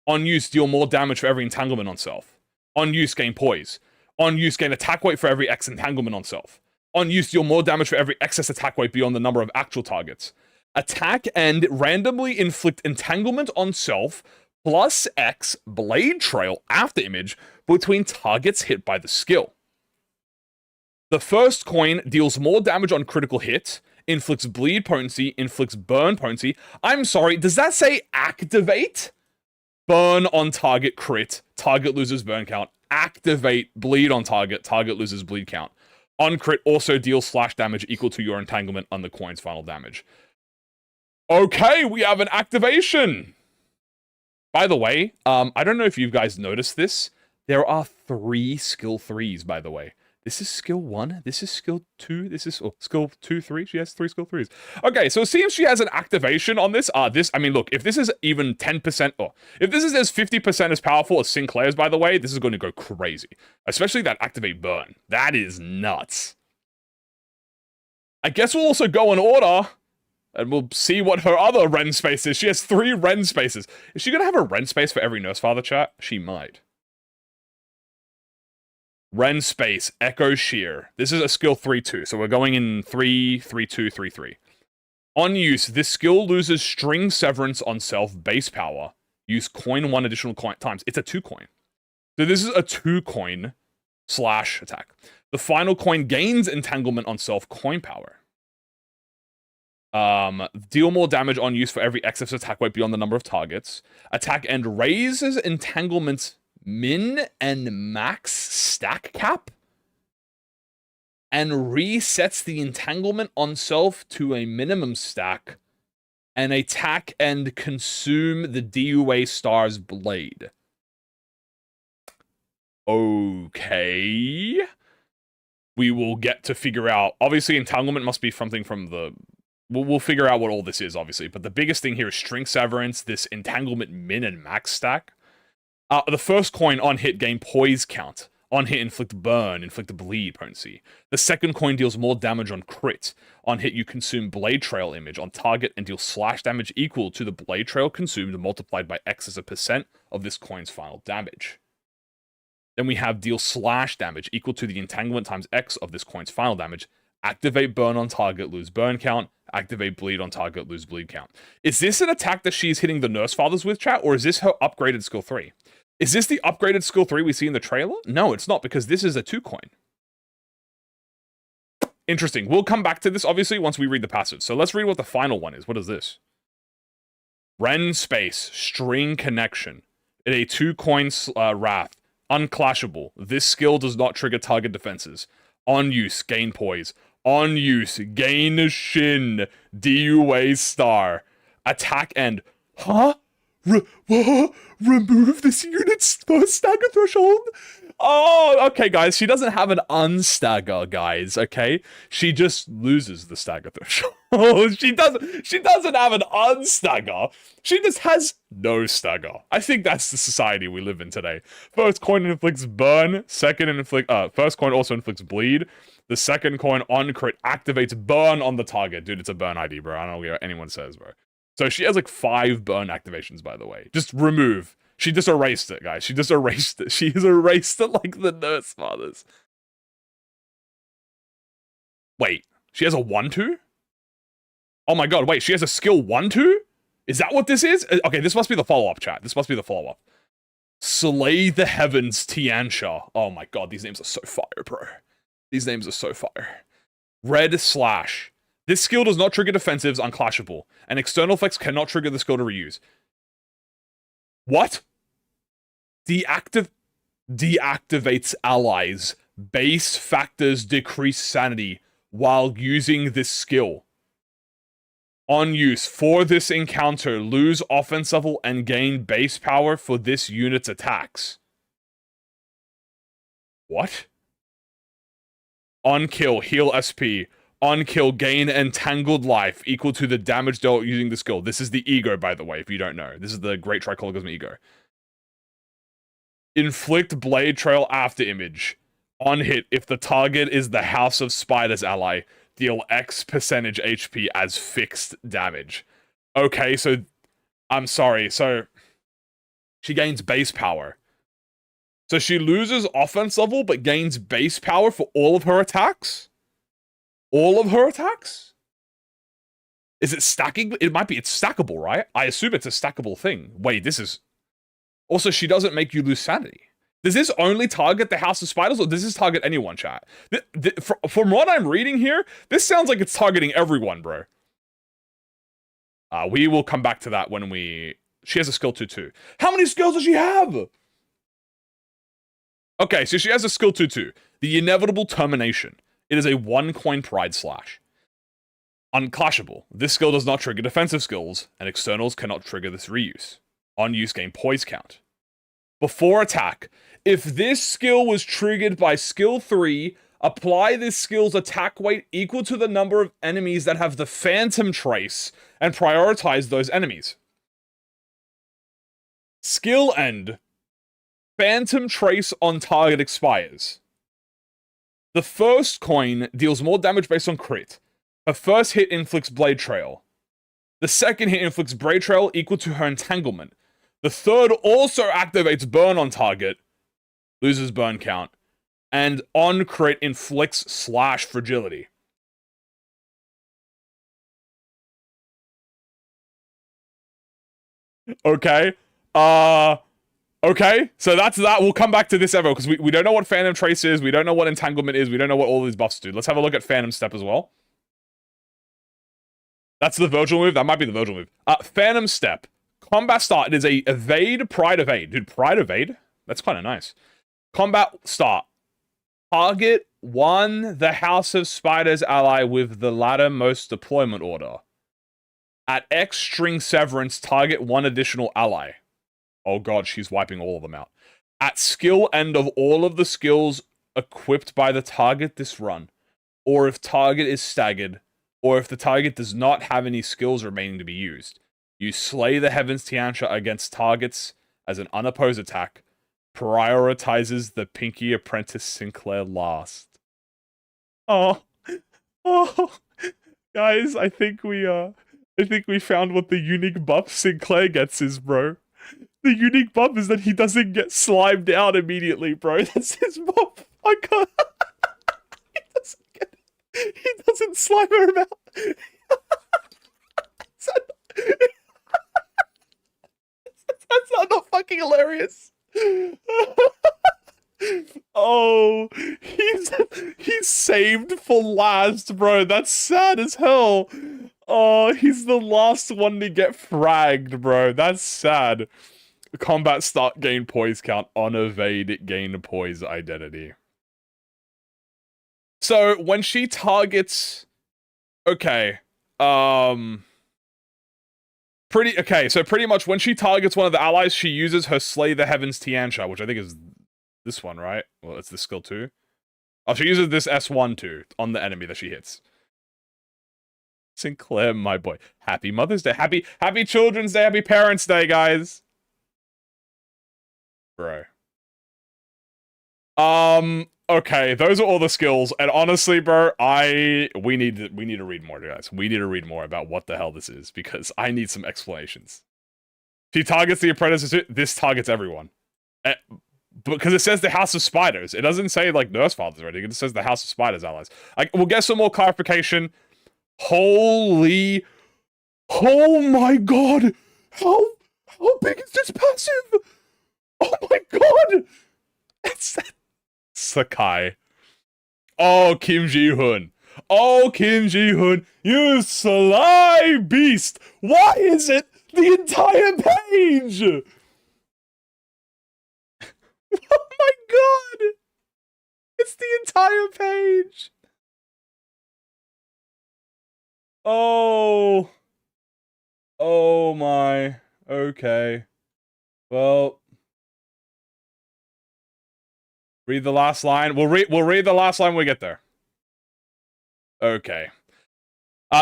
On use, deal more damage for every entanglement on self. On use, gain poise. On use, gain attack weight for every X entanglement on self. On use, deal more damage for every excess attack weight beyond the number of actual targets. Attack and randomly inflict entanglement on self plus X blade trail after image between targets hit by the skill. The first coin deals more damage on critical hit, inflicts bleed potency, inflicts burn potency. I'm sorry, does that say activate? Burn on target crit, target loses burn count. Activate bleed on target, target loses bleed count. On crit also deals slash damage equal to your entanglement on the coin's final damage. Okay, we have an activation! By the way, I don't know if you guys noticed this. There are 3 skill 3s, by the way. This is skill 1, this is skill 2, this is skill 2, 3. She has 3 skill 3s. Okay, so it seems she has an activation on this. I mean, look, if this is even 10%, or if this is as 50% as powerful as Sinclair's, by the way, this is going to go crazy. Especially that activate burn. That is nuts. I guess we'll also go in order, and we'll see what her other Ren space is. She has 3 Ren spaces. Is she going to have a Ren space for every Nurse Father, chat? She might. Ren space, Echo Shear. This is a skill 3-2, so we're going in 3-3-2, 3-3. On use, this skill loses string severance on self base power. Use coin 1 additional coin times. It's a 2 coin. So this is a 2 coin slash attack. The final coin gains entanglement on self coin power. Deal more damage on use for every excess attack weight beyond the number of targets. Attack and raises entanglement's min and max stack cap, and resets the entanglement on self to a minimum stack, and attack and consume the DUA star's blade. Okay. We will get to figure out, obviously entanglement must be something from the, we'll figure out what all this is, obviously, but the biggest thing here is string severance, this entanglement min and max stack. The first coin on hit gain poise count. On hit inflict burn, inflict bleed potency. The second coin deals more damage on crit. On hit you consume blade trail image on target and deal slash damage equal to the blade trail consumed multiplied by X as a percent of this coin's final damage. Then we have deal slash damage equal to the entanglement times X of this coin's final damage. Activate burn on target, lose burn count. Activate bleed on target, lose bleed count. Is this an attack that she's hitting the Nurse Fathers with, chat? Or is this her upgraded skill 3? Is this the upgraded skill 3 we see in the trailer? No, it's not, because this is a 2 coin. Interesting. We'll come back to this, obviously, once we read the passive. So let's read what the final one is. What is this? Ren space, string connection. In a 2 coin wrath. Unclashable. This skill does not trigger target defenses. On use, gain poise. On use, gain Shin, DUA star. Attack end. Huh? Remove this unit's first stagger threshold? Oh, okay, guys. She doesn't have an unstagger, guys, okay? She just loses the stagger threshold. she doesn't have an unstagger. She just has no stagger. I think that's the society we live in today. First coin inflicts burn. First coin also inflicts bleed. The second coin on crit activates burn on the target. Dude, it's a burn ID, bro. I don't know what anyone says, bro. So she has like 5 burn activations, by the way. Just remove. She just erased it, guys. She just erased it. She's erased it like the Nurse Fathers. Wait, she has a 1-2? Oh my god, wait, she has a skill 1-2? Is that what this is? Okay, this must be the follow-up, chat. This must be the follow-up. Slay the Heavens, Tiansha. Oh my god, these names are so fire, bro. These names are so fire. Red Slash. This skill does not trigger defensives unclashable, and external effects cannot trigger the skill to reuse. What? Deactivates allies. Base factors decrease sanity while using this skill. On use, for this encounter, lose offense level and gain base power for this unit's attacks. What? On kill, heal SP. On kill, gain entangled life equal to the damage dealt using the skill. This is the ego, by the way, if you don't know. This is the Great Trichologism ego. Inflict blade trail after image. On hit, if the target is the House of Spiders ally, deal X percentage HP as fixed damage. Okay, so I'm sorry. So she gains base power. So she loses offense level, but gains base power for all of her attacks? All of her attacks? Is it stacking? It might be. It's stackable, right? I assume it's a stackable thing. Wait, this is... Also, she doesn't make you lose sanity. Does this only target the House of Spiders, or does this target anyone, chat? From what I'm reading here, this sounds like it's targeting everyone, bro. We will come back to that when we... She has a skill 2-2. How many skills does she have? Okay, so she has a skill 2-2. The Inevitable Termination. It is a 1-coin Pride Slash. Unclashable. This skill does not trigger defensive skills, and externals cannot trigger this reuse. On use, gain poise count. Before attack, if this skill was triggered by skill 3, apply this skill's attack weight equal to the number of enemies that have the Phantom Trace, and prioritize those enemies. Skill end. Phantom Trace on target expires. The first coin deals more damage based on crit. Her first hit inflicts Blade Trail. The second hit inflicts Blade Trail equal to her entanglement. The third also activates burn on target, loses burn count, and on crit inflicts slash fragility. Okay. Okay, so that's that. We'll come back to this ever, because we don't know what Phantom Trace is, we don't know what Entanglement is, we don't know what all these buffs do. Let's have a look at Phantom Step as well. That's the Virgil move? That might be the Virgil move. Phantom Step. Combat start. It is a evade, pride evade. Dude, pride evade? That's kind of nice. Combat start. Target 1, the House of Spiders ally with the lattermost deployment order. At X string severance, target 1 additional ally. Oh god, she's wiping all of them out. At skill end of all of the skills equipped by the target this run, or if target is staggered, or if the target does not have any skills remaining to be used, you slay the Heavens Tiansha against targets as an unopposed attack, prioritizes the Pinky Apprentice Sinclair last. Oh. Oh. Guys, I think we found what the unique buff Sinclair gets is, bro. The unique buff is that he doesn't get slimed out immediately, bro. That's his buff. I can't. He doesn't slime her out. That's not fucking hilarious. Oh, he's saved for last, bro. That's sad as hell. Oh, he's the last one to get fragged, bro. That's sad. Combat start, gain poise count. On evade, gain poise identity. So when she targets, okay, pretty much when she targets one of the allies, she uses her Slay the Heavens Tiancha, which I think is this one, right? Well, it's this skill too. Oh, she uses this S1 too on the enemy that she hits. Sinclair, my boy. Happy Mother's Day. Happy Children's Day. Happy Parents' Day, guys. Bro. Okay, those are all the skills, and honestly, bro, we need to read more, guys. We need to read more about what the hell this is, because I need some explanations. She targets the apprentice. This targets everyone. Because it says the House of Spiders. It doesn't say, like, Nurse Fathers or anything. It says the House of Spiders allies. We'll get some more clarification. Holy... Oh my god! How big is this passive? Oh my god! It's... Sakai. Oh, Kim Ji-hoon. Oh, Kim Ji-hoon. You sly beast! Why is it the entire page? Oh my god! It's the entire page! Oh. Oh my. Okay. Well. Read the last line. We'll read the last line when we get there. Okay.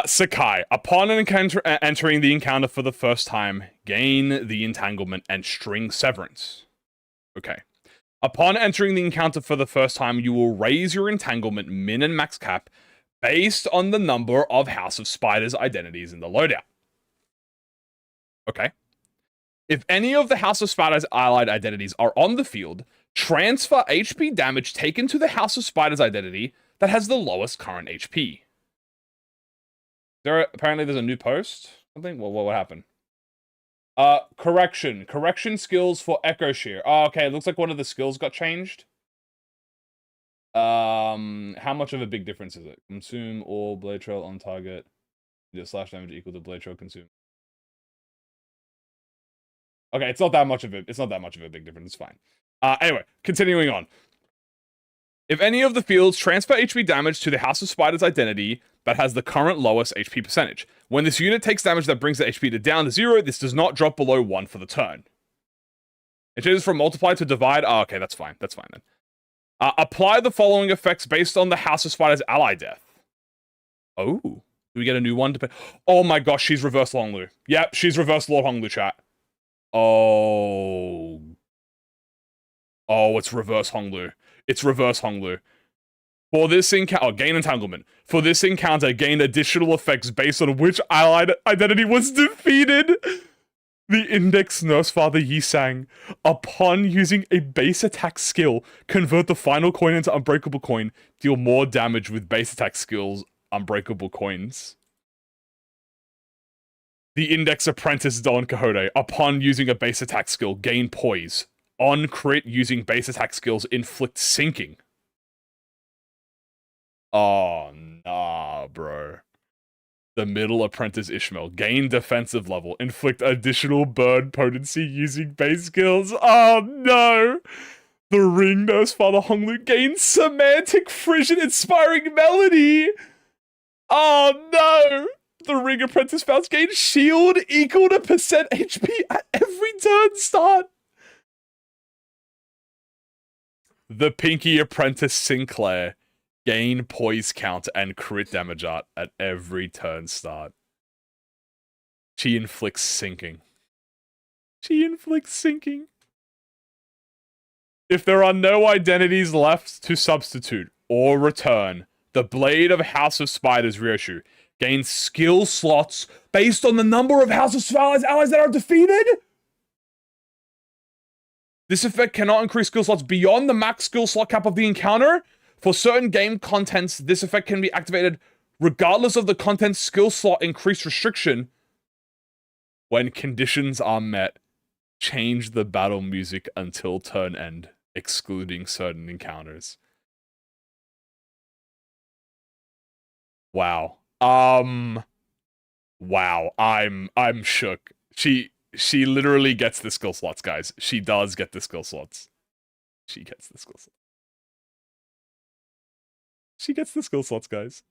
Sakai. Upon entering the encounter for the first time, gain the entanglement and string severance. Okay. Upon entering the encounter for the first time, you will raise your entanglement min and max cap based on the number of House of Spiders identities in the loadout. Okay. If any of the House of Spiders allied identities are on the field, transfer HP damage taken to the House of Spiders identity that has the lowest current HP. Apparently there's a new post? Something? What happened? Correction. Correction skills for Echo Shear. Oh, okay, it looks like one of the skills got changed. How much of a big difference is it? Consume all blade trail on target. The slash damage equal to blade trail consume. Okay, it's not that much of a big difference. It's fine. Anyway, continuing on. If any of the fields transfer HP damage to the House of Spiders identity that has the current lowest HP percentage. When this unit takes damage that brings the HP down to 0, this does not drop below 1 for the turn. It changes from multiply to divide. Oh, okay, that's fine. That's fine then. Apply the following effects based on the House of Spiders ally death. Oh, do we get a new one? Oh my gosh, she's reverse Longlu. Yep, she's reverse Lord Honglu, chat. Oh. Oh, it's reverse Honglu. It's reverse Honglu. For this encounter, gain entanglement. For this encounter, gain additional effects based on which allied identity was defeated. The Index Nurse Father Yisang. Upon using a base attack skill, convert the final coin into Unbreakable Coin. Deal more damage with base attack skills, Unbreakable Coins. The Index Apprentice Don Quixote. Upon using a base attack skill, gain Poise. On crit, using base attack skills, inflict sinking. Oh, nah, bro. The Middle Apprentice Ishmael. Gain defensive level. Inflict additional burn potency using base skills. Oh, no. The Ring Nurse Father Honglu. Gain semantic frisson inspiring melody. Oh, no. The Ring Apprentice Faust. Gain shield equal to percent HP at every turn start. The Pinky Apprentice Sinclair. Gain poise count and crit damage art at every turn start. She inflicts sinking. She inflicts sinking. If there are no identities left to substitute or return, the Blade of House of Spiders RYOSHU gains skill slots based on the number of House of Spiders allies that are defeated. This effect cannot increase skill slots beyond the max skill slot cap of the encounter. For certain game contents, this effect can be activated regardless of the content's skill slot increase restriction. When conditions are met, change the battle music until turn end, excluding certain encounters. Wow. Wow. I'm shook. She literally gets the skill slots, guys. She does get the skill slots. She gets the skill slots. She gets the skill slots, guys.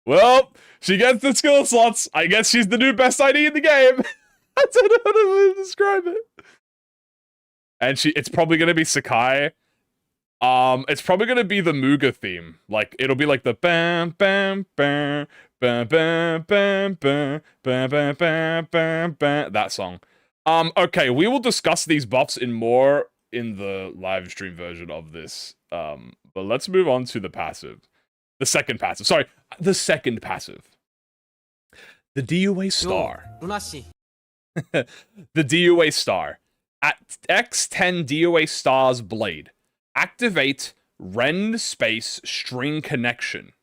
Well, she gets the skill slots. I guess she's the new best ID in the game. I don't know how to describe it. And it's probably gonna be Sakai. It's probably gonna be the Muga theme. Like, it'll be like the bam bam bam bam bam bam bam bam bam bam bam bam, that song. Okay, we will discuss these buffs in more in the live stream version of this. But let's move on to the passive. The second passive. Sorry, the second passive. The DUA star. ルナシー The DUA star. At X10 DUA star's blade, activate rend space string connection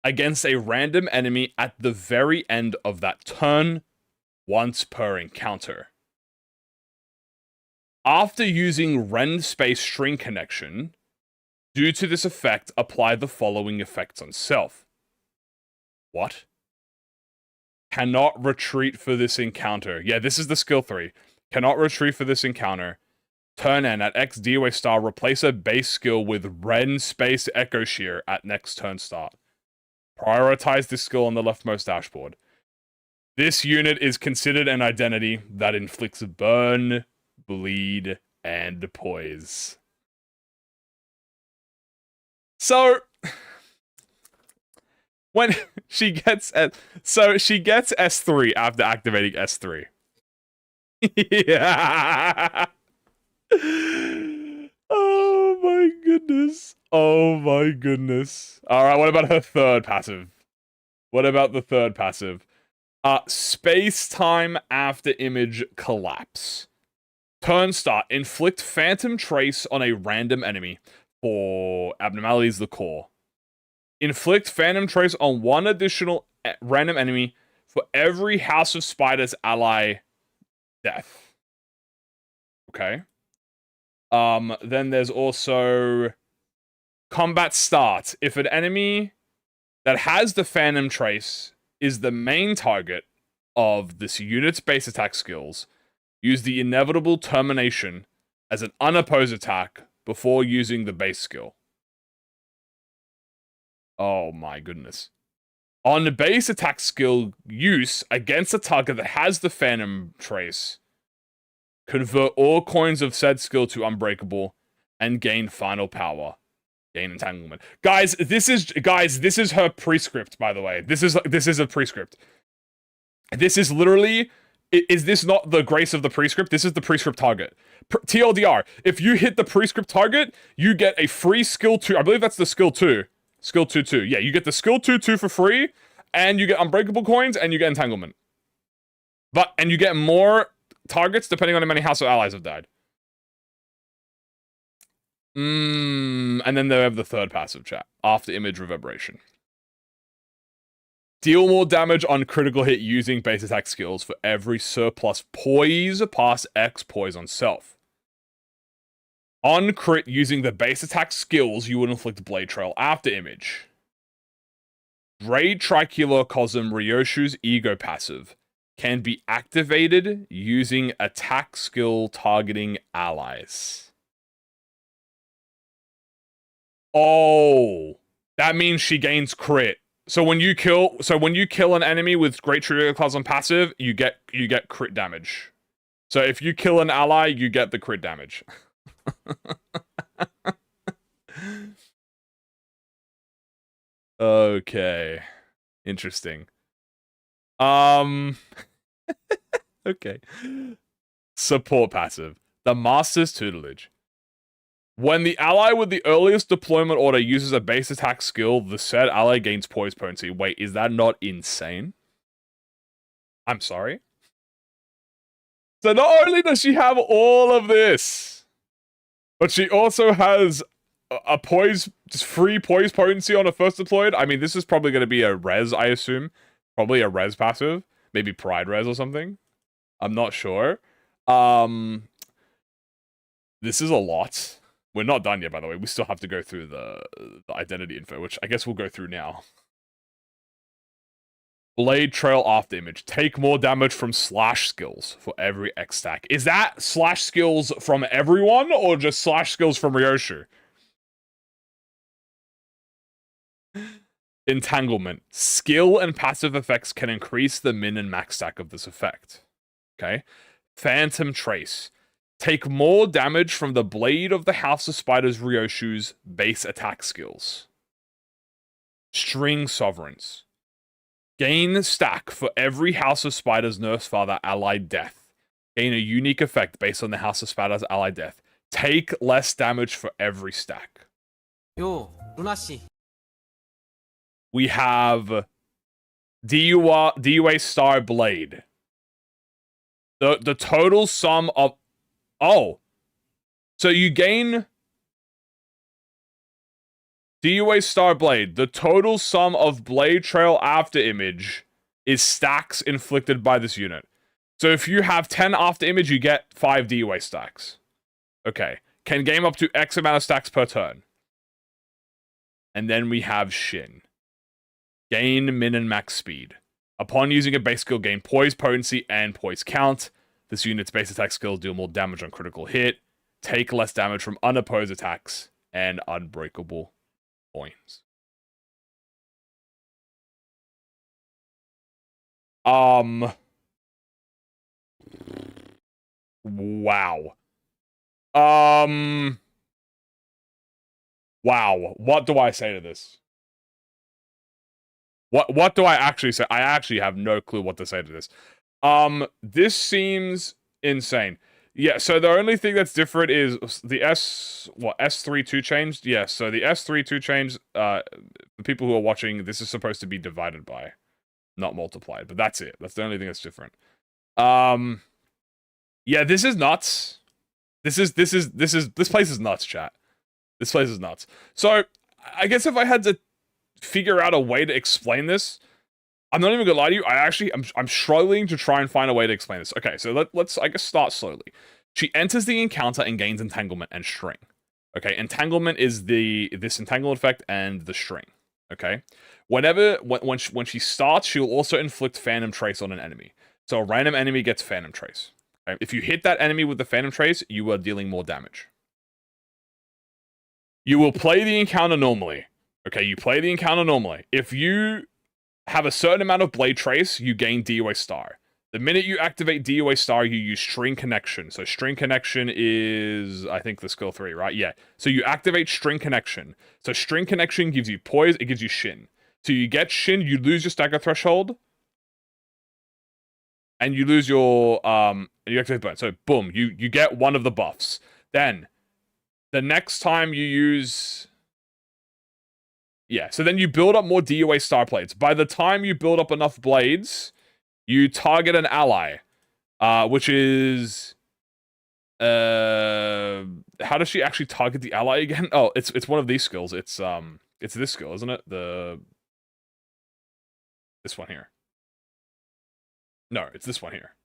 against a random enemy at the very end of that turn, once per encounter. After using rend space string connection, due to this effect, apply the following effects on self. What? Cannot retreat for this encounter. Yeah, this is the skill 3. Cannot retreat for this encounter. Turn N at X DOA star, replace a base skill with Ren space Echo Shear at next turn start. Prioritize this skill on the leftmost dashboard. This unit is considered an identity that inflicts burn, bleed, and poise. So, when she gets she gets S3 after activating S3. Yeah. Oh my goodness. Oh my goodness. Alright, what about her third passive? What about the third passive? Space-time after image collapse. Turn start. Inflict phantom trace on a random enemy. For abnormalities, the core. Inflict phantom trace on one additional random enemy for every House of Spiders ally death. Okay. Then there's also combat start. If an enemy that has the phantom trace is the main target of this unit's base attack skills, use the inevitable termination as an unopposed attack before using the base skill. Oh my goodness. On the base attack skill use against a target that has the phantom trace, convert all coins of said skill to unbreakable and gain final power. Gain entanglement. Guys, this is her prescript, by the way. This is a prescript. This is literally, is this not the grace of the prescript? This is the prescript target. TLDR, if you hit the prescript target, you get a free skill 2. I believe that's the skill 2. Skill 2-2. Yeah, you get the skill 2-2 for free, and you get unbreakable coins, and you get entanglement. And you get more targets depending on how many House of Allies have died. And then they have the third passive chat. After image reverberation. Deal more damage on critical hit using base attack skills for every surplus poise past X poise on self. On crit using the base attack skills, you would inflict Blade Trail after image. Raid Tricolor Cosm RYOSHU's ego passive can be activated using attack skill targeting allies. Oh, that means she gains crit. So when you kill an enemy with Great Tricolor Cosm passive, you get crit damage. So if you kill an ally, you get the crit damage. Okay. Interesting. Okay. Support passive. The Master's Tutelage. When the ally with the earliest deployment order uses a base attack skill, the said ally gains poise potency. Wait, is that not insane? I'm sorry? So not only does she have all of this, but she also has a free poise potency on a first deployed. I mean, this is probably going to be a res, I assume. Probably a res passive. Maybe pride res or something. I'm not sure. This is a lot. We're not done yet, by the way. We still have to go through the identity info, which I guess we'll go through now. Blade Trail after image. Take more damage from slash skills for every X stack. Is that slash skills from everyone or just slash skills from RYOSHU? Entanglement. Skill and passive effects can increase the min and max stack of this effect. Okay. Phantom Trace. Take more damage from the Blade of the House of Spiders Ryoshu's base attack skills. String Sovereigns. Gain stack for every House of Spiders Nerf's Father allied death. Gain a unique effect based on the House of Spiders allied death. Take less damage for every stack. Yo, Lunashi. We have DUA Star Blade. The total sum of... Oh. So you gain... DUA Star Blade. The total sum of Blade Trail After Image is stacks inflicted by this unit. So if you have 10 After Image, you get 5 DUA stacks. Okay. Can game up to X amount of stacks per turn. And then we have Shin. Gain min and max speed. Upon using a base skill, gain poise potency and poise count. This unit's base attack skills deal more damage on critical hit. Take less damage from unopposed attacks and unbreakable points. Wow. Wow. What do I say to this? What do I actually say? I actually have no clue what to say to this. This seems insane. Yeah, so the only thing that's different is the S32 changed? Yeah, so the S32 changed, the people who are watching, this is supposed to be divided by, not multiplied, but that's it. That's the only thing that's different. Yeah, this is nuts. This place is nuts, chat. This place is nuts. So, I guess if I had to figure out a way to explain this, I'm not even gonna lie to you, I'm struggling to try and find a way to explain this. Okay, so let's I guess start slowly. She enters the encounter and gains entanglement and string. Okay, entanglement is this entanglement effect and the string. Okay, when she starts, she'll also inflict Phantom Trace on an enemy. So a random enemy gets Phantom Trace. Okay? If you hit that enemy with the Phantom Trace, you are dealing more damage. You will play the encounter normally. Okay, you play the encounter normally. If you have a certain amount of Blade Trace, you gain DOA Star. The minute you activate DOA Star, you use String Connection. So String Connection is, I think, the skill 3, right? Yeah. So you activate String Connection. So String Connection gives you Poise, it gives you Shin. So you get Shin, you lose your stagger threshold. And you lose your, you activate Burn. So boom, you get one of the buffs. Then, the next time you use... Yeah, so then you build up more DOA Star Blades. By the time you build up enough blades, you target an ally, which is... how does she actually target the ally again? Oh, it's one of these skills. It's this skill, isn't it? This one here. No, it's this one here.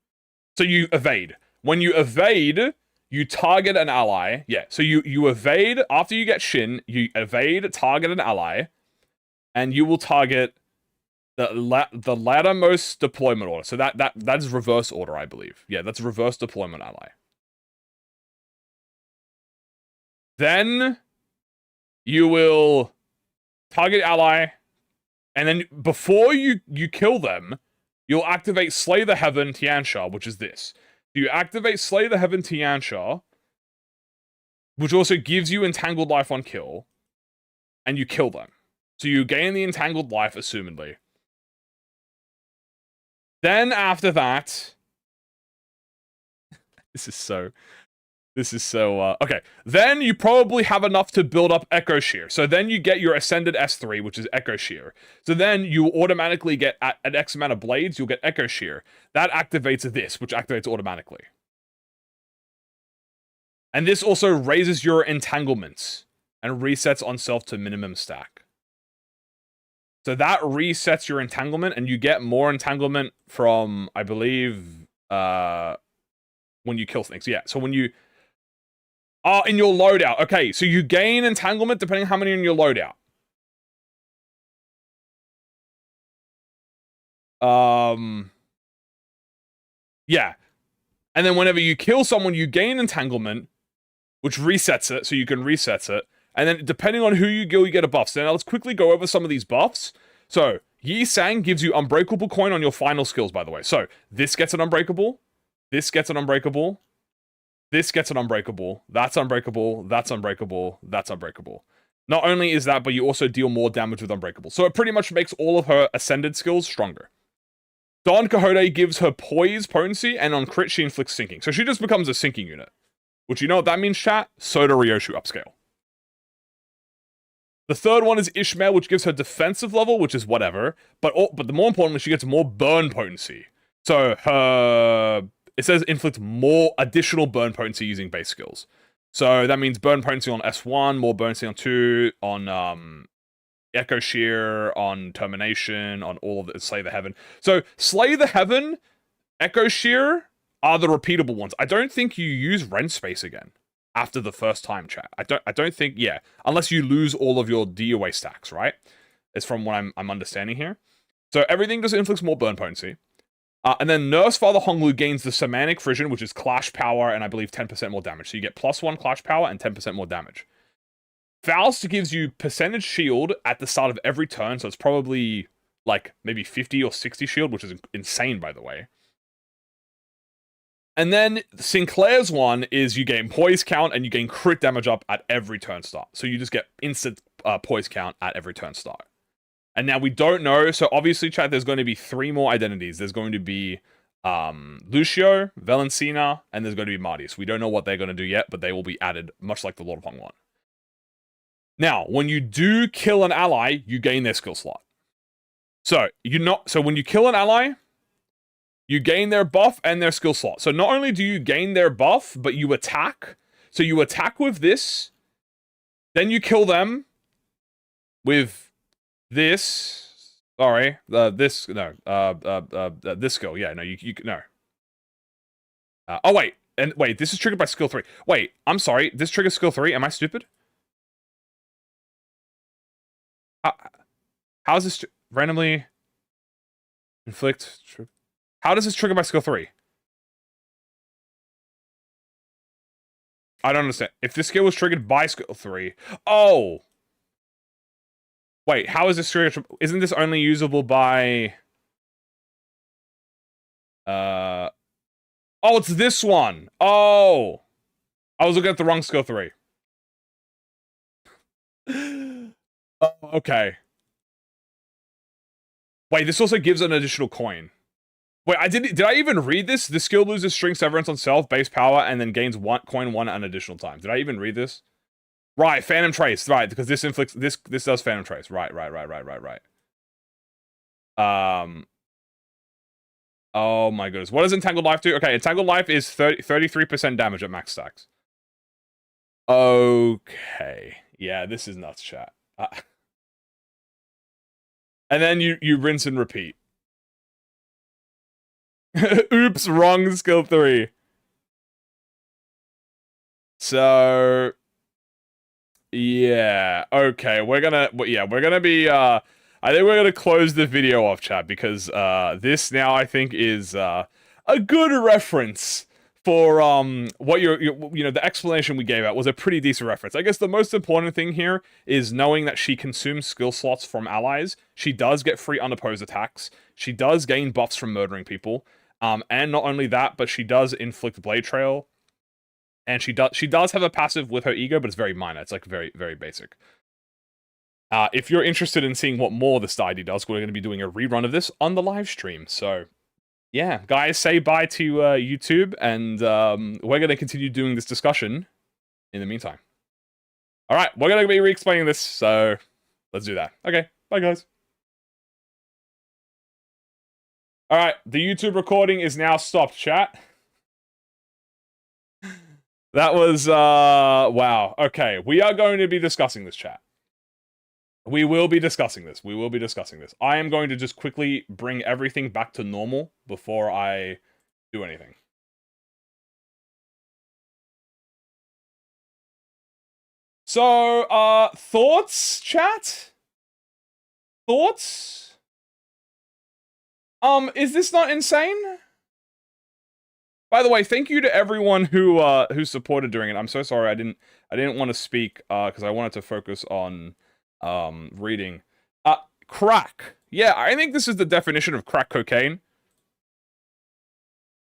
So you evade. When you evade, you target an ally. Yeah, so you evade after you get Shin. You evade, target an ally, and you will target the lattermost deployment order. So that's reverse order, I believe. Yeah, that's reverse deployment ally. Then you will target ally, and then before you kill them, you'll activate Slay the Heaven Tiansha, which is this. You activate Slay the Heaven Tiansha, which also gives you Entangled Life on kill, and you kill them. So you gain the Entangled Life, assumedly. Then after that... This is so... okay, then you probably have enough to build up Echo Shear. So then you get your Ascended S3, which is Echo Shear. So then you automatically get, at X amount of blades, you'll get Echo Shear. That activates this, which activates automatically. And this also raises your entanglements and resets on self to minimum stack. So that resets your entanglement, and you get more entanglement from, I believe, when you kill things. Yeah, so when you... in your loadout. Okay, so you gain entanglement depending on how many in your loadout. Yeah. And then whenever you kill someone, you gain entanglement, which resets it, so you can reset it. And then depending on who you kill, you get a buff. So now let's quickly go over some of these buffs. So, Yi Sang gives you Unbreakable coin on your final skills, by the way. So, this gets an Unbreakable. This gets an Unbreakable. This gets an Unbreakable. That's Unbreakable. That's Unbreakable. That's Unbreakable. Not only is that, but you also deal more damage with Unbreakable. So it pretty much makes all of her Ascended skills stronger. Don Quixote gives her Poise potency, and on crit she inflicts Sinking. So she just becomes a Sinking unit. Which you know what that means, chat? Soda Ryoshu upscale. The third one is Ishmael, which gives her defensive level, which is whatever. But the more importantly, she gets more burn potency. So it says inflict more additional burn potency using base skills. So that means burn potency on S1, more burn potency on 2, on Echo Shear, on Termination, on all of it, Slay the Heaven. So Slay the Heaven, Echo Shear are the repeatable ones. I don't think you use Rend Space again after the first time, chat. I don't think, yeah, unless you lose all of your DOA stacks, right? It's from what I'm understanding here. So everything just inflicts more burn potency. And then Nurse Father Honglu gains the Semantic Frisson, which is Clash Power, and I believe 10% more damage. So you get +1 Clash Power and 10% more damage. Faust gives you percentage shield at the start of every turn, so it's probably like maybe 50 or 60 shield, which is insane, by the way. And then Sinclair's one is you gain poise count and you gain crit damage up at every turn start. So you just get instant poise count at every turn start. And now we don't know, so obviously, chat, there's going to be 3 more identities. There's going to be Lucio, Valencina, and there's going to be Martius. We don't know what they're going to do yet, but they will be added, much like the Lord of Hong one. Now, when you do kill an ally, you gain their skill slot. So when you kill an ally, you gain their buff and their skill slot. So not only do you gain their buff, but you attack. So you attack with this, then you kill them with this. Sorry, this skill. Yeah, no, you no. Oh wait, this is triggered by skill 3. Wait, I'm sorry. This triggers skill 3. Am I stupid? How is this randomly inflict? How does this trigger my skill 3? I don't understand. If this skill was triggered by skill 3... Oh! Wait, how is this triggered? Isn't this only usable by... Oh, it's this one! Oh! I was looking at the wrong skill 3. Oh, okay. Wait, this also gives an additional coin. Wait, did I even read this? The skill loses string severance on self, base power, and then gains coin 1 an additional time. Did I even read this? Right, Phantom Trace, right, because this inflicts this does Phantom Trace. Right. Oh my goodness. What does Entangled Life do? Okay, Entangled Life is 33% damage at max stacks. Okay. Yeah, this is nuts, chat. And then you rinse and repeat. Oops, wrong skill 3. So yeah, okay, we're gonna be I think we're gonna close the video off, chat, because this now I think is a good reference for what the explanation we gave out was a pretty decent reference. I guess the most important thing here is knowing that she consumes skill slots from allies. She does get free unopposed attacks. She does gain buffs from murdering people. And not only that, but she does inflict Blade Trail. And she does have a passive with her ego, but it's very minor. It's like very, very basic. If you're interested in seeing what more this deity does, we're going to be doing a rerun of this on the live stream. So yeah, guys, say bye to YouTube, and we're going to continue doing this discussion in the meantime. All right, we're going to be re-explaining this, so let's do that. Okay, bye, guys. All right, the YouTube recording is now stopped, chat. That was, wow. Okay, we are going to be discussing this, chat. We will be discussing this. I am going to just quickly bring everything back to normal before I do anything. So, thoughts, chat? Thoughts? Is this not insane? By the way, thank you to everyone who supported during it. I'm so sorry I didn't want to speak because I wanted to focus on reading. Crack. Yeah, I think this is the definition of crack cocaine.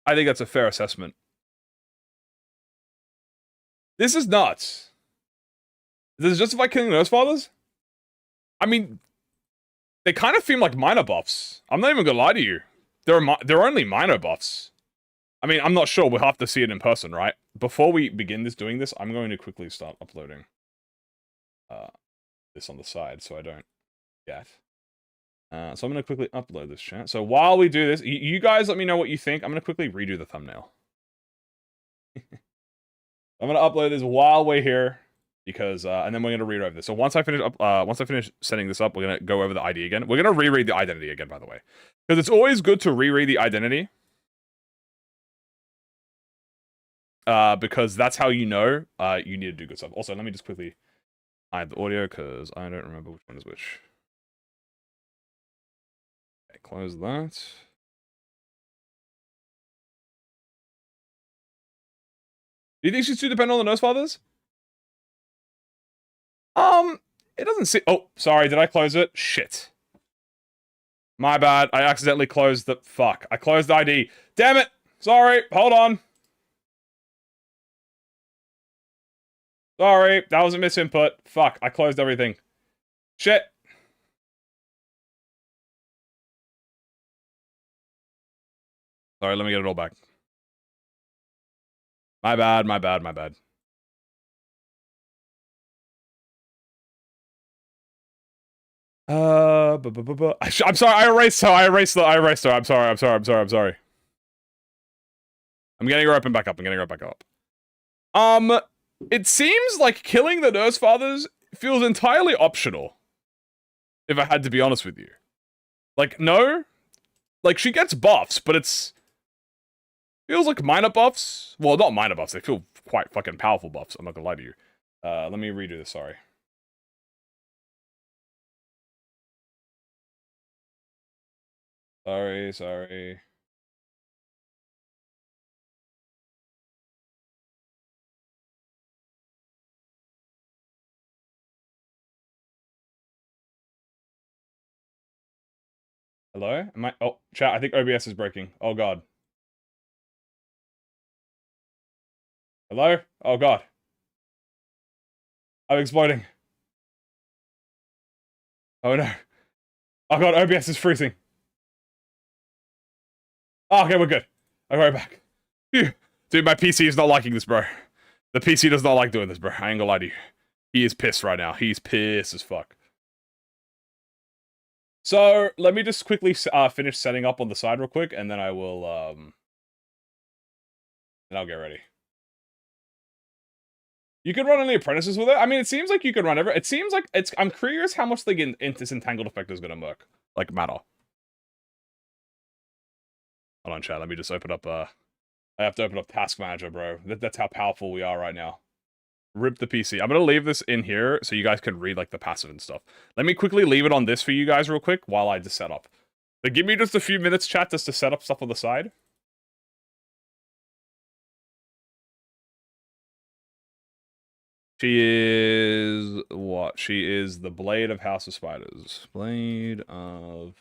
I think that's a fair assessment. This is nuts. Does it justify killing Nurse Fathers? I mean, they kind of seem like minor buffs. I'm not even gonna lie to you. They're only minor buffs. I mean, I'm not sure. We'll have to see it in person, right? Before we begin doing this, I'm going to quickly start uploading this on the side so I don't get. So I'm going to quickly upload this, chat. So while we do this, you guys let me know what you think. I'm going to quickly redo the thumbnail. I'm going to upload this while we're here because, and then we're going to read over this. So once I finish setting this up, we're going to go over the ID again. We're going to reread the identity again, by the way, because it's always good to reread the identity. Because that's how you know you need to do good stuff. Also, let me just quickly hide the audio because I don't remember which one is which. Okay, close that. Do you think she's too dependent on the Nurse Fathers? It doesn't see. Oh, sorry. Did I close it? Shit. My bad. I accidentally closed the. Fuck. I closed the ID. Damn it. Sorry. Hold on. Sorry. That was a misinput. Fuck. I closed everything. Shit. Sorry. Let me get it all back. My bad. My bad. My bad. I'm sorry, I erased her. I erased her. I'm sorry. I'm getting her up and back up. It seems like killing the Nurse Fathers feels entirely optional. If I had to be honest with you. Like, no. Like, she gets buffs, but feels like minor buffs. Well, not minor buffs. They feel quite fucking powerful buffs. I'm not gonna lie to you. Let me redo this, sorry. Sorry. Hello? Oh, chat, I think OBS is breaking. Oh, God. Hello? Oh, God. I'm exploding. Oh, no. Oh, God, OBS is freezing. Oh, okay, we're good. I'm right back. Phew. Dude, my PC is not liking this, bro. The PC does not like doing this, bro. I ain't gonna lie to you. He is pissed right now. He's pissed as fuck. So, let me just quickly finish setting up on the side real quick, and then I will, and I'll get ready. You could run any apprentices with it? I mean, it seems like you could run every... It seems like it's... I'm curious how much this entangled effect is gonna matter. Hold on, chat. Let me just open up, I have to open up Task Manager, bro. That's how powerful we are right now. Rip the PC. I'm gonna leave this in here so you guys can read, like, the passive and stuff. Let me quickly leave it on this for you guys real quick while I just set up. So give me just a few minutes, chat, just to set up stuff on the side. She is... what? She is the Blade of House of Spiders. Blade of...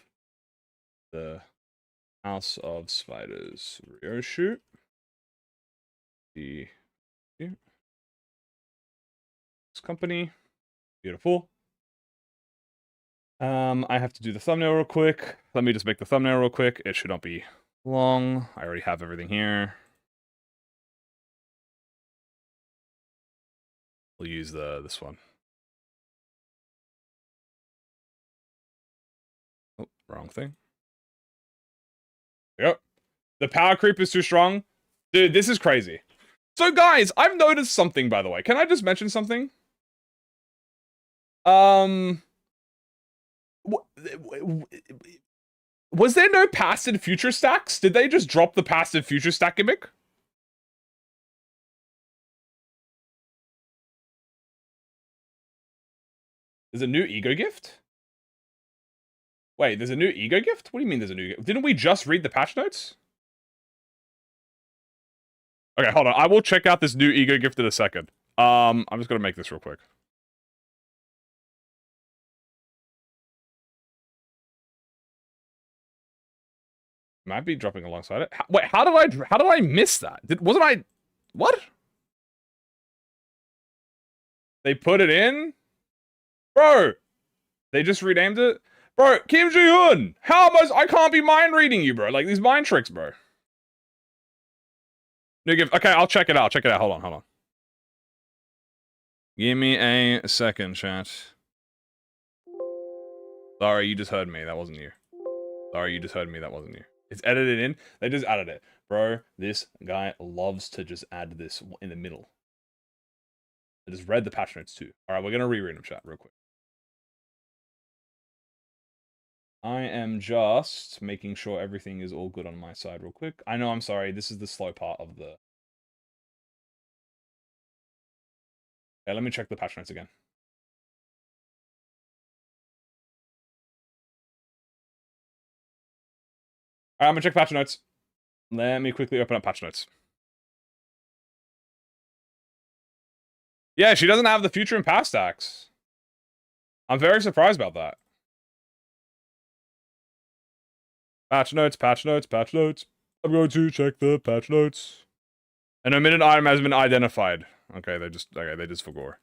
the... House of Spiders. RYOSHU. This company. Beautiful. I have to do the thumbnail real quick. Let me just make the thumbnail real quick. It should not be long. I already have everything here. We'll use this one. Oh, wrong thing. Yep. The power creep is too strong. Dude, this is crazy. So guys, I've noticed something, by the way. Can I just mention something? Was there no past and future stacks? Did they just drop the past and future stack gimmick? There's a new ego gift? Wait, there's a new ego gift? What do you mean there's a new gift? Didn't we just read the patch notes? Okay, hold on. I will check out this new ego gift in a second. I'm just gonna make this real quick. Might be dropping alongside it. Wait, how did I miss that? Wasn't I? What? They put it in, bro. They just renamed it, bro. Kim Ji-hoon, how am I can't be mind reading you, bro. Like these mind tricks, bro. New gift. Okay, I'll check it out. Check it out. Hold on. Give me a second, chat. Sorry, you just heard me. That wasn't you. Sorry, you just heard me. That wasn't you. It's edited in. They just added it. Bro, this guy loves to just add this in the middle. I just read the patch notes too. Alright, we're going to reread them, chat, real quick. I am just making sure everything is all good on my side real quick. I know, I'm sorry. This is the slow part of the... Okay, let me check the patch notes again. Alright, I'm going to check patch notes. Let me quickly open up patch notes. Yeah, she doesn't have the future and past stacks. I'm very surprised about that. Patch notes, patch notes, patch notes. I'm going to check the patch notes. An omitted item has been identified. Okay, they just forgore.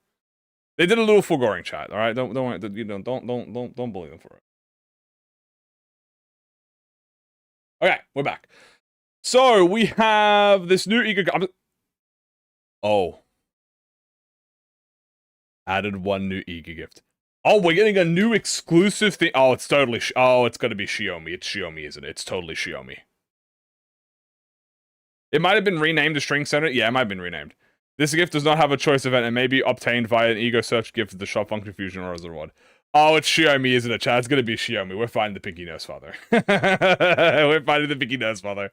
They did a little forgoring, chat. All right, don't bully them for it. Okay, we're back. So we have this new ego. Oh, added one new ego gift. Oh, we're getting a new exclusive thing. Oh, it's totally. Oh, it's gonna be Xiaomi. It's Xiaomi, isn't it? It's totally Xiaomi. It might have been renamed to String Center. Yeah, it might have been renamed. This gift does not have a choice event and may be obtained via an ego search gift of the shop function fusion or as a reward. Oh, it's Xiaomi, isn't it, chat? It's gonna be Xiaomi. We're finding the Pinky Nose Father. We're finding the Pinky Nose Father.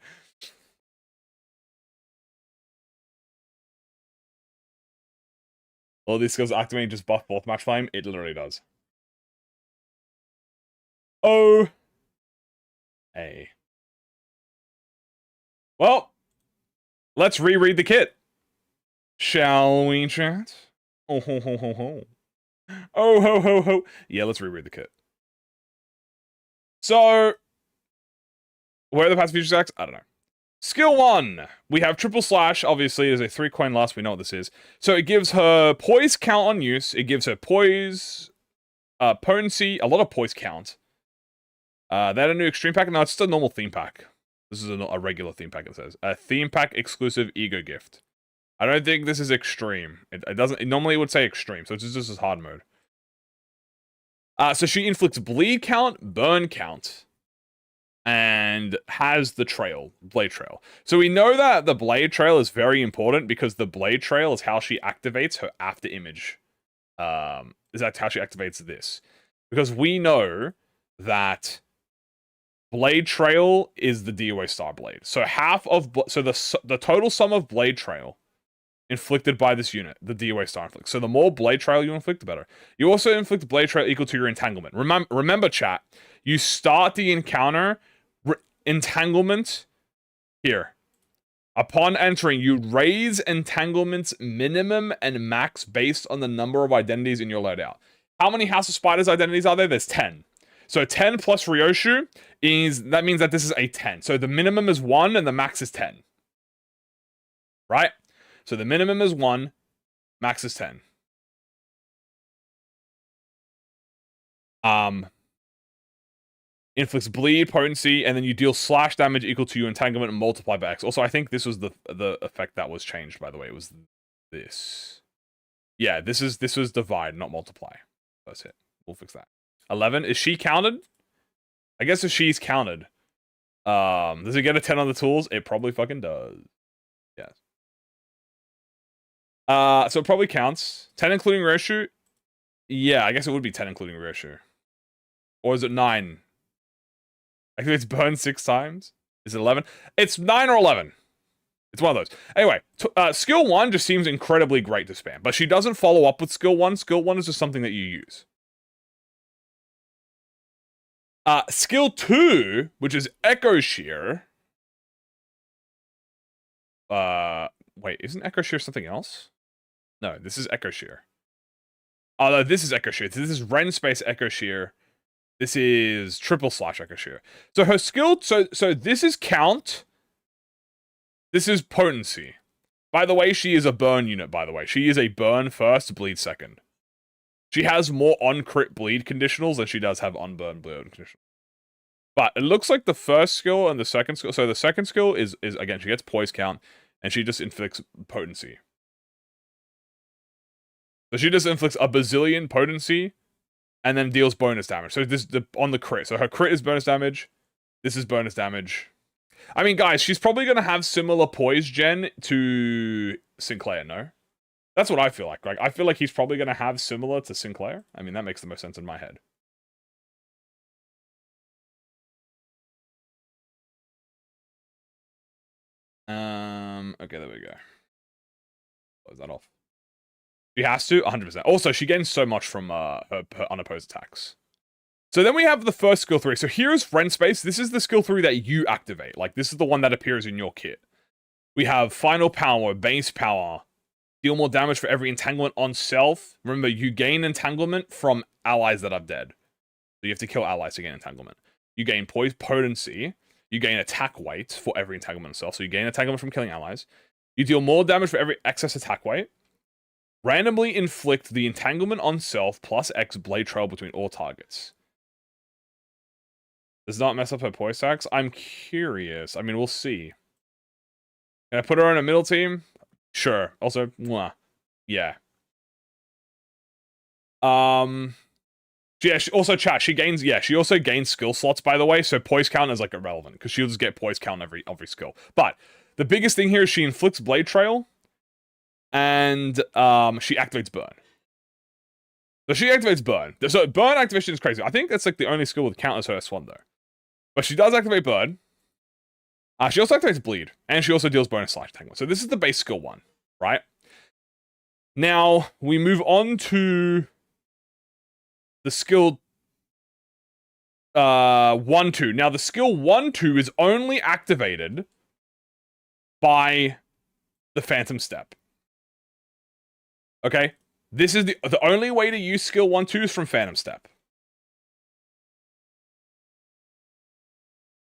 All these skills activating just buff both match flame. It literally does. Oh. Hey. Well, let's reread the kit. Shall we, chat? Oh ho ho ho ho. Oh ho ho ho. Yeah, let's reread the kit. So, where are the past future stacks? I don't know. Skill 1. We have triple slash. Obviously, there's a 3-coin loss. We know what this is. So it gives her poise count on use. It gives her poise, potency, a lot of poise count. They had a new extreme pack. No, it's just a normal theme pack. This is a regular theme pack, it says. A theme pack exclusive ego gift. I don't think this is extreme. It doesn't. Normally it would say extreme, so it's just as hard mode. So she inflicts bleed count, burn count, and has the trail, blade trail. So we know that the blade trail is very important because the blade trail is how she activates her after image. Is that how she activates this? Because we know that blade trail is the DOA star blade. So the total sum of blade trail inflicted by this unit, the DOA star inflict. So the more blade trail you inflict, the better. You also inflict blade trail equal to your entanglement. Remember, chat, you start the encounter entanglement here. Upon entering, you raise entanglement's minimum and max based on the number of identities in your loadout. How many House of Spiders identities are there? There's 10. So 10 plus RYOSHU that means that this is a 10. So the minimum is 1 and the max is 10. Right? So the minimum is 1, max is 10. Inflicts bleed, potency, and then you deal slash damage equal to your entanglement and multiply by X. Also, I think this was the effect that was changed, by the way. It was this. Yeah, this was divide, not multiply. That's it. We'll fix that. 11. Is she counted? I guess if she's counted. Does it get a 10 on the tools? It probably fucking does. Yes. So it probably counts. 10 including RYOSHU? Yeah, I guess it would be 10 including RYOSHU. Or is it 9? I think it's burned 6 times. Is it 11? It's 9 or 11. It's one of those. Anyway, skill 1 just seems incredibly great to spam. But she doesn't follow up with skill 1. Skill 1 is just something that you use. Skill 2, which is Echo Shear. Wait, isn't Echo Shear something else? No, this is Echo Shear. Oh, no, this is Echo Shear. This is Ren Space Echo Shear. This is triple slash Echo Shear. So her skill, so this is count. This is potency. By the way, she is a burn unit, by the way. She is a burn first, bleed second. She has more on-crit bleed conditionals than she does have on-burn bleed conditionals. But it looks like the first skill and the second skill, so the second skill is again, she gets poise count, and she just inflicts potency. So she just inflicts a bazillion potency, and then deals bonus damage. So this on the crit. So her crit is bonus damage. This is bonus damage. I mean, guys, she's probably going to have similar poise gen to Sinclair, no? That's what I feel like. Like, I feel like he's probably going to have similar to Sinclair. I mean, that makes the most sense in my head. Okay, there we go. Close that off. She has to, 100%. Also, she gains so much from her unopposed attacks. So then we have the first skill 3. So here is Friend Space. This is the skill 3 that you activate. Like, this is the one that appears in your kit. We have Final Power, Base Power, deal more damage for every entanglement on self. Remember, you gain entanglement from allies that are dead. So you have to kill allies to gain entanglement. You gain poise potency. You gain attack weight for every entanglement on self. So you gain entanglement from killing allies. You deal more damage for every excess attack weight. Randomly inflict the entanglement on self plus X blade trail between all targets. Does not mess up her poise stacks. I'm curious. I mean, we'll see. Can I put her on a middle team? Sure. Also, mwah. Yeah. Yeah, she also chat. She gains. Yeah, she also gains skill slots. By the way, so poise count is like irrelevant because she'll just get poise count every skill. But the biggest thing here is she inflicts blade trail, and she activates burn. So she activates burn. So burn activation is crazy. I think that's like the only skill with count as her S1 though. But she does activate burn. She also activates bleed, and she also deals bonus slash entanglement. So this is the base skill 1, right? Now we move on to the skill 1-2. Now the skill 1-2 is only activated by the Phantom Step. Okay? This is the only way to use skill 1-2 is from Phantom Step.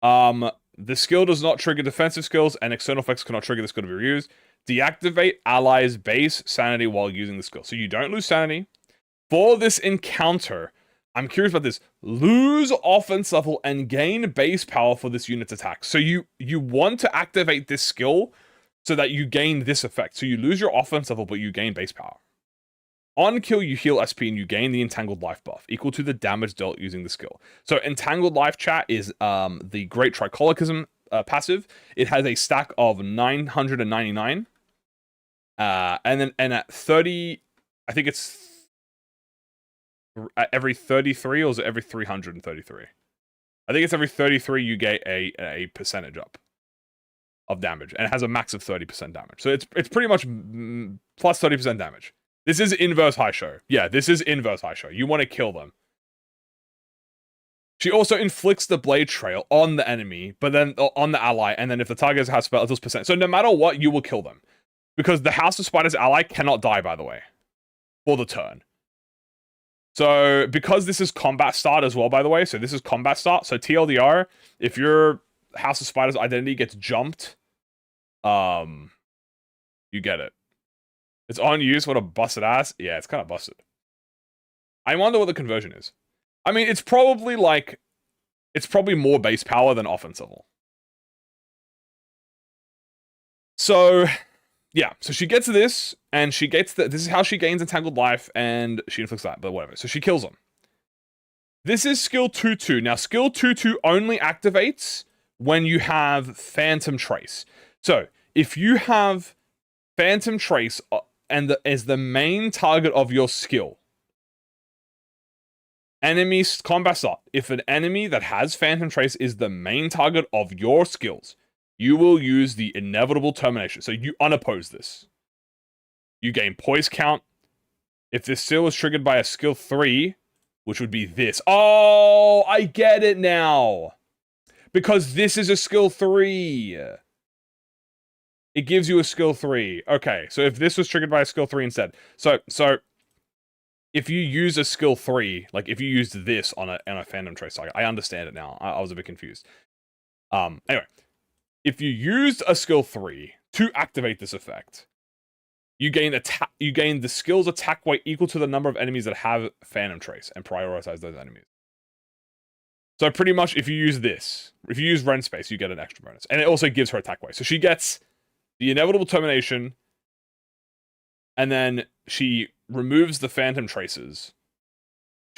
The skill does not trigger defensive skills, and external effects cannot trigger the skill to be reused. Deactivate allies' base sanity while using the skill. So you don't lose sanity. For this encounter, I'm curious about this. Lose offense level and gain base power for this unit's attack. So you want to activate this skill so that you gain this effect. So you lose your offense level, but you gain base power. On kill, you heal SP and you gain the Entangled Life buff, equal to the damage dealt using the skill. So Entangled Life, chat, is the Great Tricholicism passive. It has a stack of 999. And at 30, I think it's every 33, or is it every 333? I think it's every 33 you get a percentage up of damage, and it has a max of 30% damage. So it's pretty much plus 30% damage. This is inverse Haisho. Yeah, this is inverse Haisho. You want to kill them. She also inflicts the blade trail on the enemy, but then on the ally, and then if the target has spell, it does percent. So no matter what, you will kill them. Because the House of Spiders ally cannot die, by the way, for the turn. So because this is combat start as well, by the way, so this is combat start. So TLDR, if your House of Spiders identity gets jumped, you get it. It's on use. What a busted ass. Yeah, it's kind of busted. I wonder what the conversion is. I mean, it's probably more base power than offense level. So, yeah. So she gets this, and she gets this is how she gains Entangled Life, and she inflicts that, but whatever. So she kills him. This is skill 2-2. Now, skill 2-2 only activates when you have Phantom Trace. So, if you have Phantom Trace and is the main target of your skill, enemy combat start. If an enemy that has Phantom Trace is the main target of your skills, you will use the inevitable termination. So you unoppose this. You gain poise count. If this skill is triggered by a skill 3, which would be this. Oh, I get it now. Because this is a skill 3. it gives you a skill 3. Okay, so if this was triggered by a skill 3 instead. So if you use a skill 3, like if you used this on a Phantom Trace target, I understand it now. I was a bit confused. Anyway, if you used a skill 3 to activate this effect, you gain the skill's attack weight equal to the number of enemies that have Phantom Trace and prioritize those enemies. So pretty much if you use this, if you use Ren Space, you get an extra bonus. And it also gives her attack weight. So she gets the inevitable termination, and then she removes the Phantom Traces.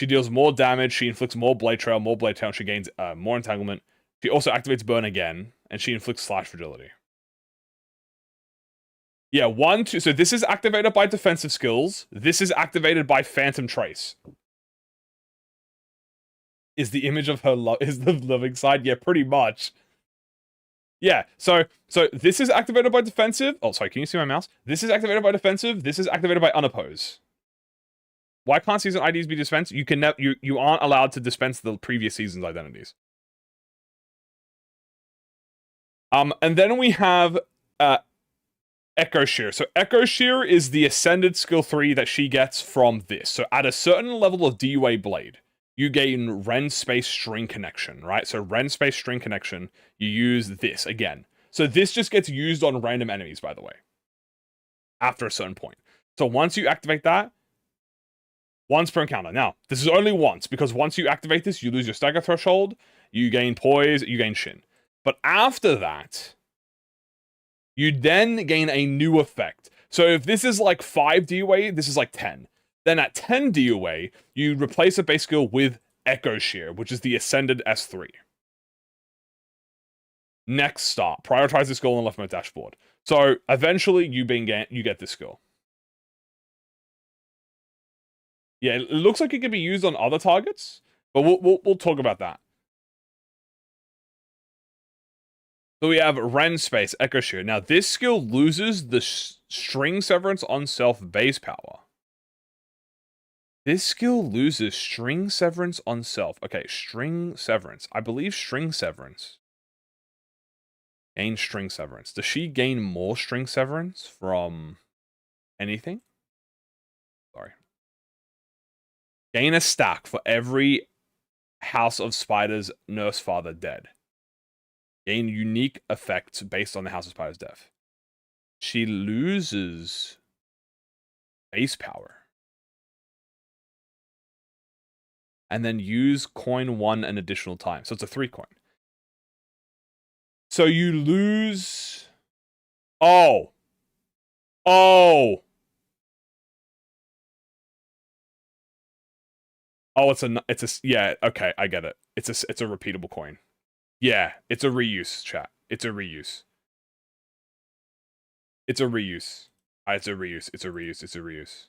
She deals more damage, she inflicts more Blade Trail, and she gains more entanglement. She also activates Burn again, and she inflicts Slash Fragility. Yeah, 1, 2. So this is activated by defensive skills. This is activated by Phantom Trace. Is the image of her is the loving side? Yeah, pretty much. Yeah, so this is activated by defensive. Oh, sorry, can you see my mouse? This is activated by defensive. This is activated by unoppose. Why can't season IDs be dispensed? You can you aren't allowed to dispense the previous season's identities. And then we have Echo Shear. So Echo Shear is the ascended skill 3 that she gets from this. So at a certain level of DUA Blade, you gain Ren Space String Connection, right? So Ren Space String Connection, you use this again. So this just gets used on random enemies, by the way, after a certain point. So once you activate that, once per encounter. Now, this is only once, because once you activate this, you lose your stagger threshold, you gain poise, you gain shin. But after that, you then gain a new effect. So if this is like 5 DUA, this is like 10. Then at 10 DUA, you replace a base skill with Echo Shear, which is the ascended S3. Next start. Prioritize the skill on the left of my dashboard. So eventually you get this skill. Yeah, it looks like it can be used on other targets, but we'll talk about that. So we have Ren Space, Echo Shear. Now this skill loses the String Severance on self base power. This skill loses String Severance on self. Okay, String Severance. I believe String Severance. Gain String Severance. Does she gain more String Severance from anything? Sorry. Gain a stack for every House of Spiders Nurse Father dead. Gain unique effects based on the House of Spiders death. She loses base power. And then use coin 1 an additional time. So it's a 3 coin. So you lose... Oh! Oh, it's a yeah, okay, I get it. It's a repeatable coin. Yeah, it's a reuse, chat. It's a reuse. It's a reuse. It's a reuse.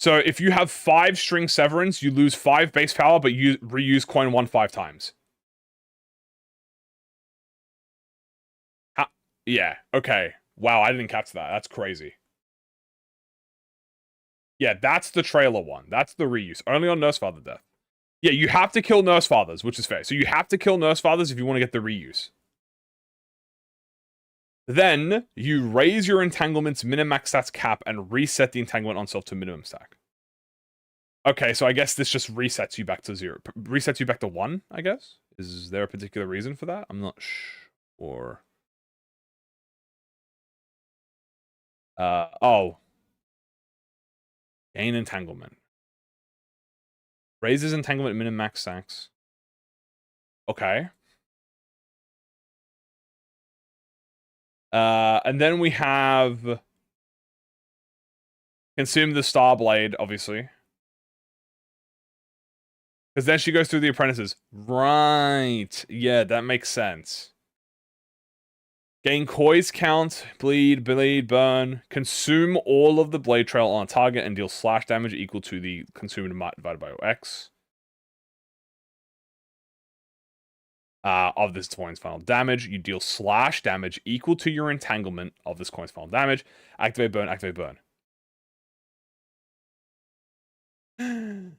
So if you have 5 String Severance, you lose 5 base power, but you reuse coin 1 5 times. Yeah, okay. Wow, I didn't catch that. That's crazy. Yeah, that's the trailer one. That's the reuse. Only on Nurse Father death. Yeah, you have to kill Nurse Fathers, which is fair. So you have to kill Nurse Fathers if you want to get the reuse. Then, you raise your entanglement's min-max stats cap and reset the entanglement on self to minimum stack. Okay, so I guess this just resets you back to 0. Resets you back to 1, I guess? Is there a particular reason for that? I'm not sure. Oh. Gain entanglement. Raises entanglement min-max stacks. Okay. And then we have consume the Star Blade, obviously. Because then she goes through the apprentices. Right. Yeah, that makes sense. Gain Koi's count, bleed, burn. Consume all of the blade trail on a target and deal slash damage equal to the consumed amount divided by X. Of this coin's final damage, you deal slash damage equal to your entanglement of this coin's final damage. Activate burn, activate burn.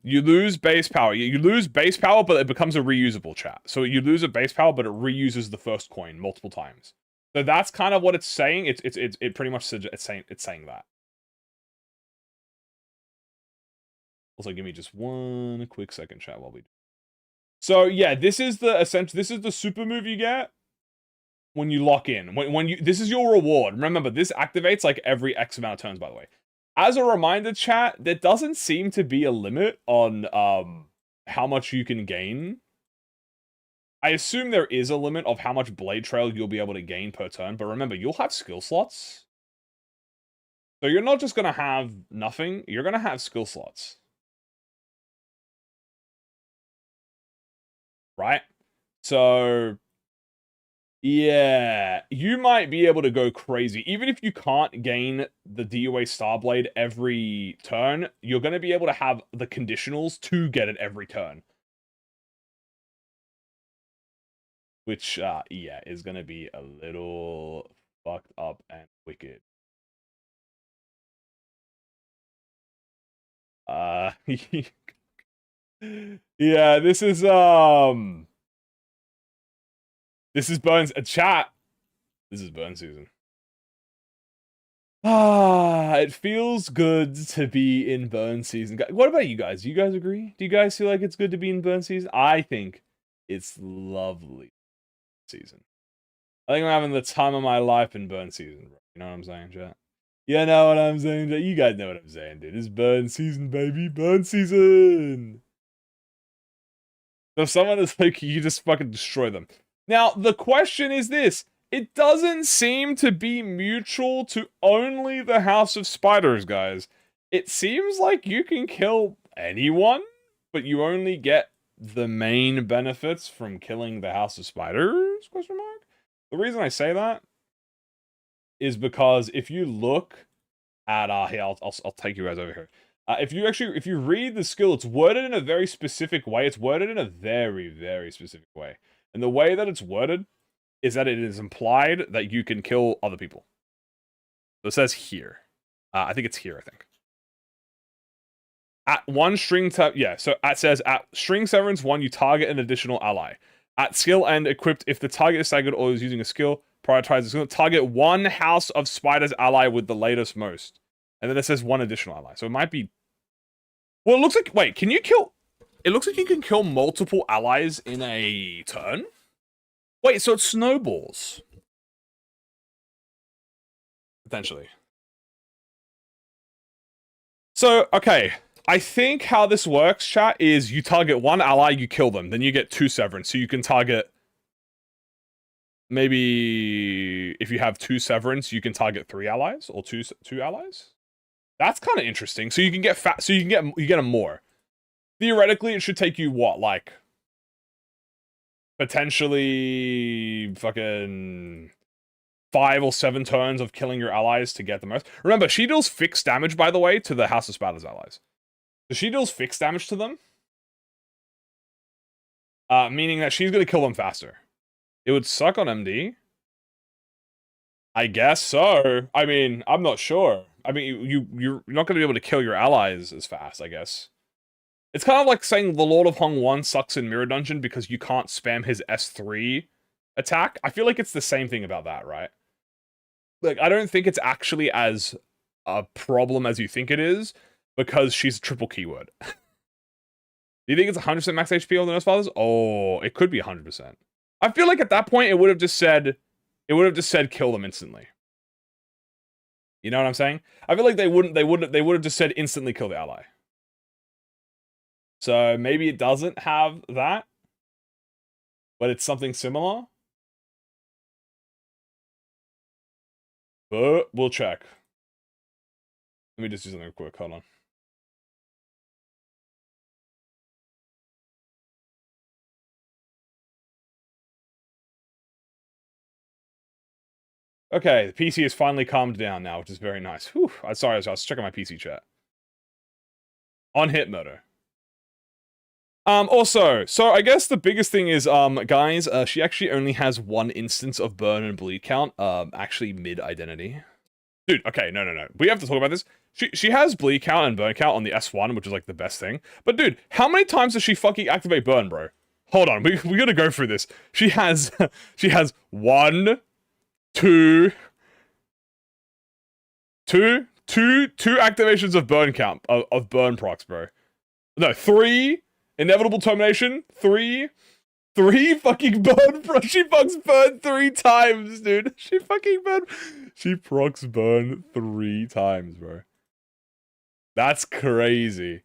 You lose base power. You lose base power, but it becomes a reusable chat. So you lose a base power, but it reuses the first coin multiple times. So that's kind of what it's saying. It pretty much it's saying that. Also, give me just one quick second, chat, while we do. So yeah, this is the super move you get when you lock in. This is your reward. Remember, this activates like every X amount of turns, by the way. As a reminder, chat, there doesn't seem to be a limit on how much you can gain. I assume there is a limit of how much Blade Trail you'll be able to gain per turn, but remember, you'll have skill slots. So you're not just going to have nothing, you're going to have skill slots. Right? So, yeah, you might be able to go crazy. Even if you can't gain the DOA Starblade every turn, you're going to be able to have the conditionals to get it every turn. Which, yeah, is going to be a little fucked up and wicked. Yeah, this is Burns chat. This is Burn season. It feels good to be in Burn season. What about you guys? Do you guys agree? Do you guys feel like it's good to be in Burn season? I think it's lovely season. I think I'm having the time of my life in Burn season, bro. You know what I'm saying, chat? You know what I'm saying, chat? You guys know what I'm saying, dude. It's Burn season, baby. Burn season. So if someone is like, you just fucking destroy them. Now, the question is this. It doesn't seem to be mutual to only the House of Spiders, guys. It seems like you can kill anyone, but you only get the main benefits from killing the House of Spiders, question mark? The reason I say that is because if you look at, here, I'll take you guys over here. If you read the skill, it's worded in a very specific way. It's worded in a very, very specific way. And the way that it's worded is that it is implied that you can kill other people. So it says here. I think it's here, I think. At one string, yeah, so it says at string severance 1, you target an additional ally. At skill end equipped, if the target is staggered or is using a skill, prioritize the skill. Target one House of Spiders ally with the latest most. And then it says one additional ally. So it might be... Well, it looks like... Wait, can you kill... It looks like you can kill multiple allies in a turn? Wait, so it snowballs. Potentially. So, okay. I think how this works, chat, is you target one ally, you kill them. Then you get 2 severance. So you can target... Maybe... If you have 2 severance, you can target 3 allies? Or two allies? That's kind of interesting. So you can get so you get them more. Theoretically, it should take you what, like potentially fucking 5 or 7 turns of killing your allies to get the most. Remember, she deals fixed damage, by the way, to the House of Spiders allies. So she deals fixed damage to them, meaning that she's gonna kill them faster. It would suck on MD. I guess so. I mean, I'm not sure. I mean, you're not going to be able to kill your allies as fast, I guess. It's kind of like saying the Lord of Hong 1 sucks in Mirror Dungeon because you can't spam his S3 attack. I feel like it's the same thing about that, right? Like, I don't think it's actually as a problem as you think it is because she's a triple keyword. Do you think it's 100% max HP on the Nurse Fathers? Oh, it could be 100%. I feel like at that point it would have just said kill them instantly. You know what I'm saying? I feel like they would have just said instantly kill the ally. So maybe it doesn't have that, but it's something similar. But we'll check. Let me just do something real quick. Hold on. Okay, the PC has finally calmed down now, which is very nice. Whew, sorry, I was checking my PC chat. On hit murder. Also, so I guess the biggest thing is, guys, she actually only has 1 instance of burn and bleed count, actually mid-identity. Dude, okay, no. We have to talk about this. She has bleed count and burn count on the S1, which is like the best thing. But dude, how many times does she fucking activate burn, bro? Hold on, we gotta go through this. She has one, two activations of burn count of burn procs, bro. No, 3 inevitable termination. 3 fucking burn she fucks burn 3 times, dude. She procs burn 3 times, bro. That's crazy.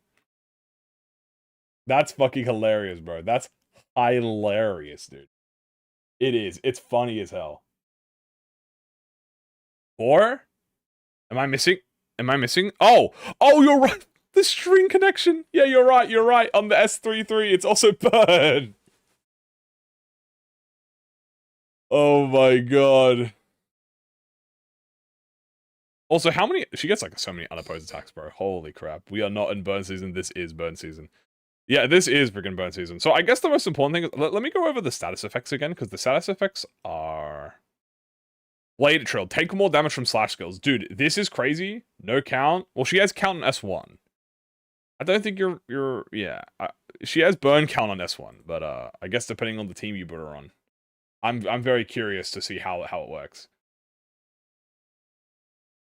That's fucking hilarious, bro. That's hilarious, dude. It is. It's funny as hell. 4? Am I missing? Oh, you're right. The string connection. Yeah, you're right. On the S33, it's also burn. Oh my god. Also, how many... She gets, like, so many unopposed attacks, bro. Holy crap. We are not in burn season. This is burn season. Yeah, this is freaking burn season. So I guess the most important thing is... Let me go over the status effects again, because the status effects are... Blade Trill. Take more damage from slash skills. Dude, this is crazy. No count. Well, she has count on S1. I don't think you're... Yeah. She has burn count on S1, but I guess depending on the team you put her on. I'm very curious to see how it works.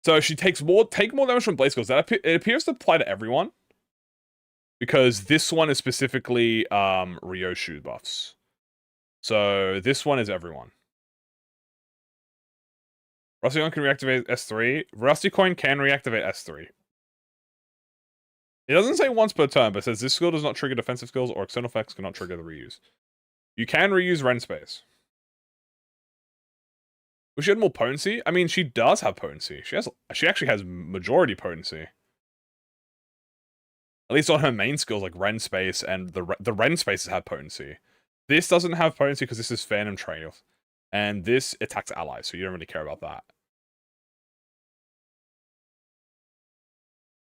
So she take more damage from blade skills. It appears to apply to everyone, because this one is specifically RYOSHU buffs. So this one is everyone. Rusty Coin can reactivate S3. Rusty Coin can reactivate S3. It doesn't say once per turn, but it says this skill does not trigger defensive skills or external effects cannot trigger the reuse. You can reuse Ren Space. Wish she had more potency? I mean, she does have potency. She actually has majority potency. At least on her main skills like Ren Space, and the Ren Spaces have potency. This doesn't have potency because this is Phantom Trail. And this attacks allies, so you don't really care about that.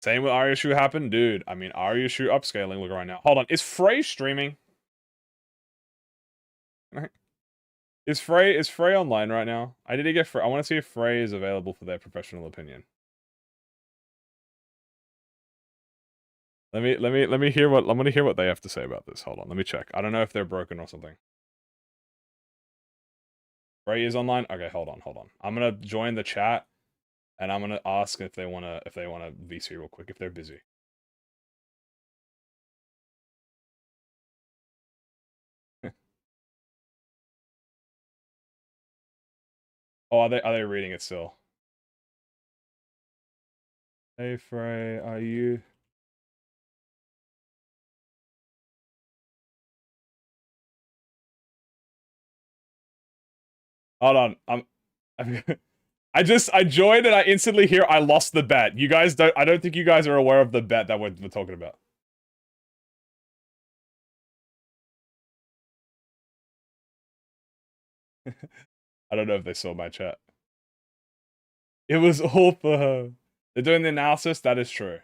Same with RYOSHU happened? Dude, I mean, RYOSHU upscaling, look right now. Hold on, is Frey streaming? Is Frey online right now? I need to get Frey. I want to see if Frey is available for their professional opinion. Let me hear what I'm gonna hear what they have to say about this. Hold on, let me check. I don't know if they're broken or something. Frey is online? Okay, hold on. I'm gonna join the chat and I'm gonna ask if they wanna VC real quick if they're busy. Oh, are they reading it still? Hey Frey, are you? Hold on, I joined and I instantly hear I lost the bet. You guys I don't think you guys are aware of the bet that we're talking about. I don't know if they saw my chat. It was all for her. They're doing the analysis, that is true.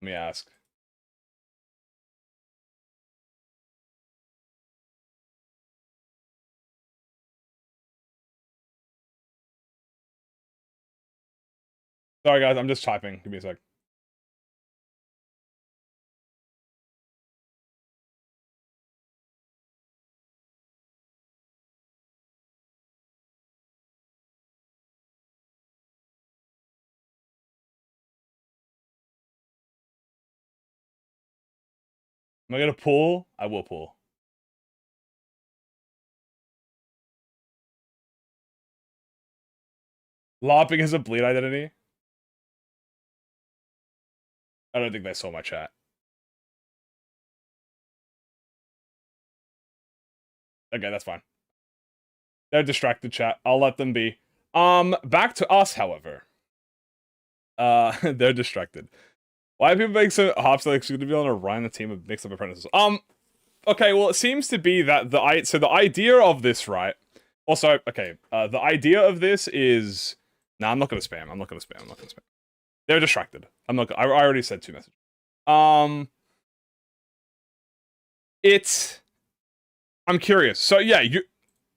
Let me ask. Sorry guys, I'm just typing. Give me a sec. Am I gonna pull? I will pull. LARPing is a bleed identity? I don't think they saw my chat. Okay, that's fine. They're distracted, chat. I'll let them be. Back to us, however. They're distracted. Why are people making so hops like she's gonna be on a run the team of mixed up apprentices? Okay, well it seems to be that the idea of this, right? Also, okay, the idea of this is I'm not gonna spam. They're distracted. I already said 2 messages. I'm curious. So yeah,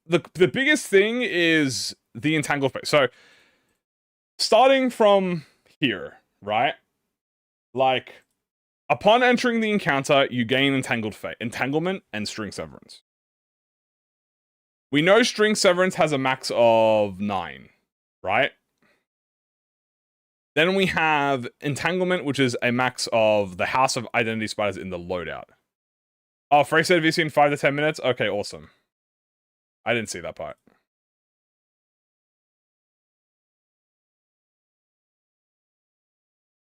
the biggest thing is the entangled phase. So, starting from here, right? Like, upon entering the encounter, you gain entanglement and string severance. We know string severance has a max of 9, right? Then we have entanglement, which is a max of the House of Identity Spiders in the loadout. Oh, Frey said VC in 5 to 10 minutes? Okay, awesome. I didn't see that part.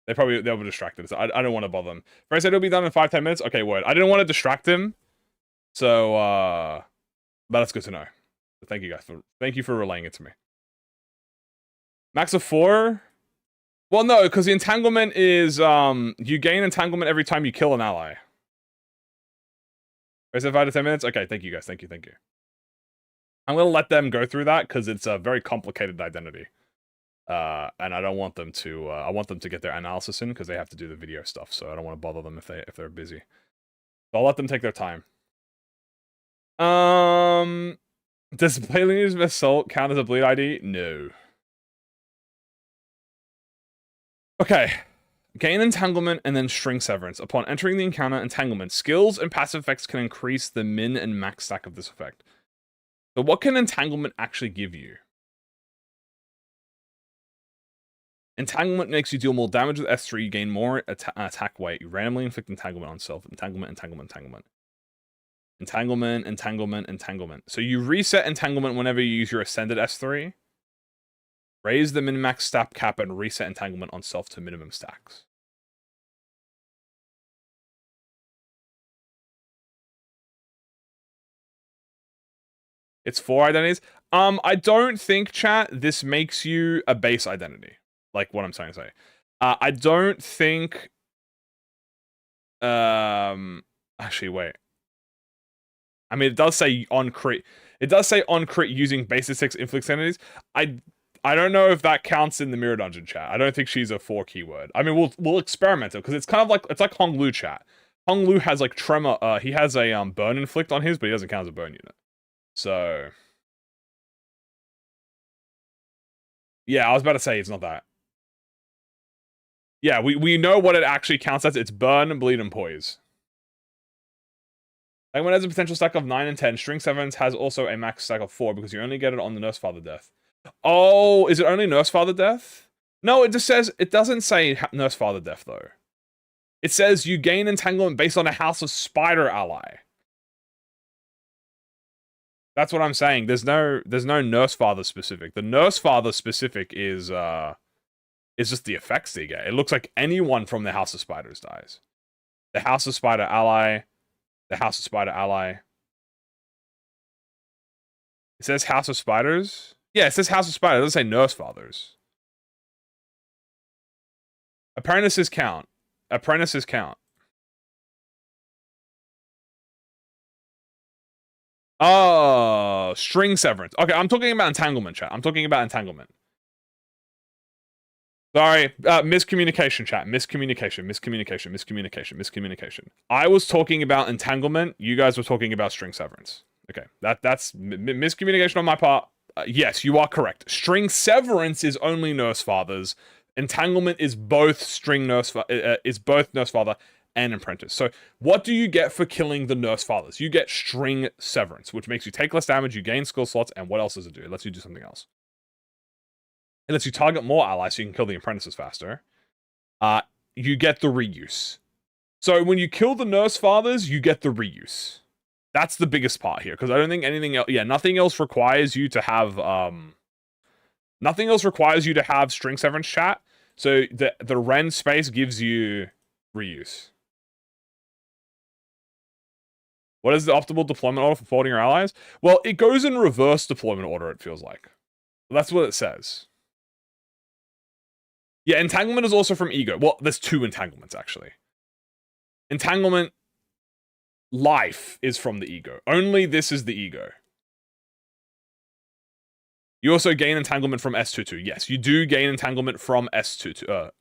They were distracted, so I don't want to bother them. Frey said it'll be done in 5-10 minutes? Okay, word. I didn't want to distract him, so, but that's good to know. So thank you guys thank you for relaying it to me. Max of 4? Well, no, because the entanglement is, you gain entanglement every time you kill an ally. Frey said 5 to 10 minutes? Okay, thank you guys, thank you. I'm gonna let them go through that, because it's a very complicated identity. And I don't want them to, I want them to get their analysis in, because they have to do the video stuff, so I don't want to bother them if they're busy. So I'll let them take their time. Does Playline's Assault count as a bleed ID? No. Okay. Gain entanglement and then string severance. Upon entering the encounter, entanglement. Skills and passive effects can increase the min and max stack of this effect. So what can entanglement actually give you? Entanglement makes you deal more damage with S3, you gain more attack weight. You randomly inflict entanglement on self. Entanglement. So you reset entanglement whenever you use your ascended S3. Raise the min-max stack cap and reset entanglement on self to minimum stacks. It's 4 identities. I don't think, chat, this makes you a base identity. Like what I'm trying to say. I don't think... Actually, wait. I mean, it does say on crit. It does say on crit using basis 6 inflict entities. I don't know if that counts in the mirror dungeon chat. I don't think she's a 4 keyword. I mean, we'll experiment it because it's kind of like, it's like Hong Lu chat. Hong Lu has like tremor. He has a burn inflict on his, but he doesn't count as a burn unit. So yeah, I was about to say it's not that. Yeah, we know what it actually counts as. It's burn, bleed, and poise. Like when it has a potential stack of 9 and 10, string severance has also a max stack of 4 because you only get it on the Nurse Father death. Oh, is it only Nurse Father death? No, it just says, it doesn't say Nurse Father death though. It says you gain entanglement based on a House of Spider ally. That's what I'm saying. There's no Nurse Father specific. The Nurse Father specific is just the effects they get. It looks like anyone from the House of Spiders dies. The House of Spider ally. The House of Spider ally. It says House of Spiders. Yeah, it says House of Spiders. It doesn't say Nurse Fathers. Apprentices count. Apprentices count. Oh, string severance. Okay, I'm talking about entanglement, chat. I'm talking about entanglement. Sorry, miscommunication, chat. Miscommunication. I was talking about entanglement. You guys were talking about string severance. Okay, that's miscommunication on my part. Yes, you are correct. String severance is only Nurse Fathers. Entanglement is both Nurse Father and Apprentice. So what do you get for killing the Nurse Fathers? You get string severance, which makes you take less damage, you gain skill slots, and what else does it do? It lets you do something else. It lets you target more allies so you can kill the apprentices faster. You get the reuse. So when you kill the Nurse Fathers, you get the reuse. That's the biggest part here, because I don't think anything else... Yeah, nothing else requires you to have... Nothing else requires you to have string severance, chat. So the Ren space gives you reuse. What is the optimal deployment order for forwarding your allies? Well, it goes in reverse deployment order, it feels like. That's what it says. Yeah, entanglement is also from ego. Well, there's 2 entanglements, actually. Entanglement life is from the ego. Only this is the ego. You also gain entanglement from S22. Yes, you do gain entanglement from S22. Do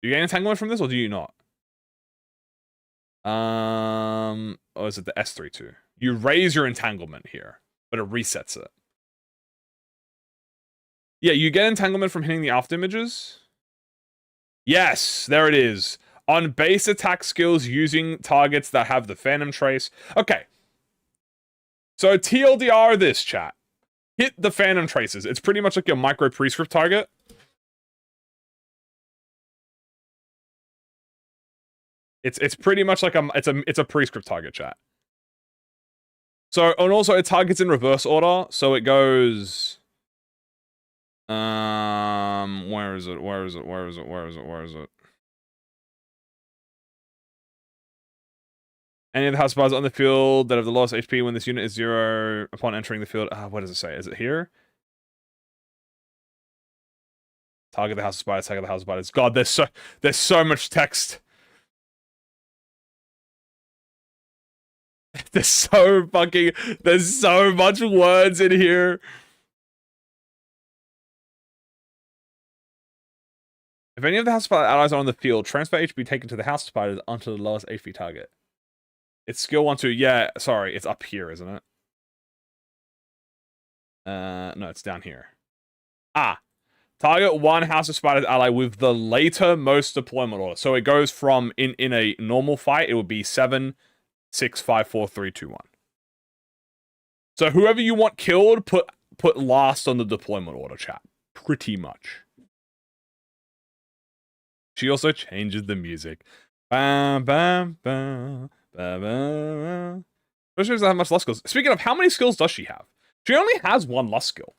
you gain entanglement from this, or do you not? Or is it the S32? You raise your entanglement here, but it resets it. Yeah, you get entanglement from hitting the after images. Yes, there it is. On base attack skills using targets that have the Phantom Trace. Okay. So TLDR this, chat. Hit the Phantom Traces. It's pretty much like your micro prescript target. It's pretty much like it's a prescript target, chat. So, and also it targets in reverse order, so it goes where is it? Any of the house bars on the field that have the lowest HP when this unit is 0 upon entering the field. What does it say? Is it here? Target the house of spiders, target the house of spiders. God, there's so much text. There's so much words in here. If any of the house spider allies are on the field, transfer HP taken to the house spiders onto the lowest HP target. It's skill 1-2. Yeah, sorry, it's up here, isn't it? No, it's down here. Target one House of Spiders ally with the later most deployment order. So it goes from in a normal fight, it would be 7, 6, 5, 4, 3, 2, 1. So whoever you want killed, put last on the deployment order, chat. Pretty much. She also changes the music. Bam, bam, bam, bam, bam. She doesn't have much lust skills. Speaking of, how many skills does she have? She only has 1 lust skill.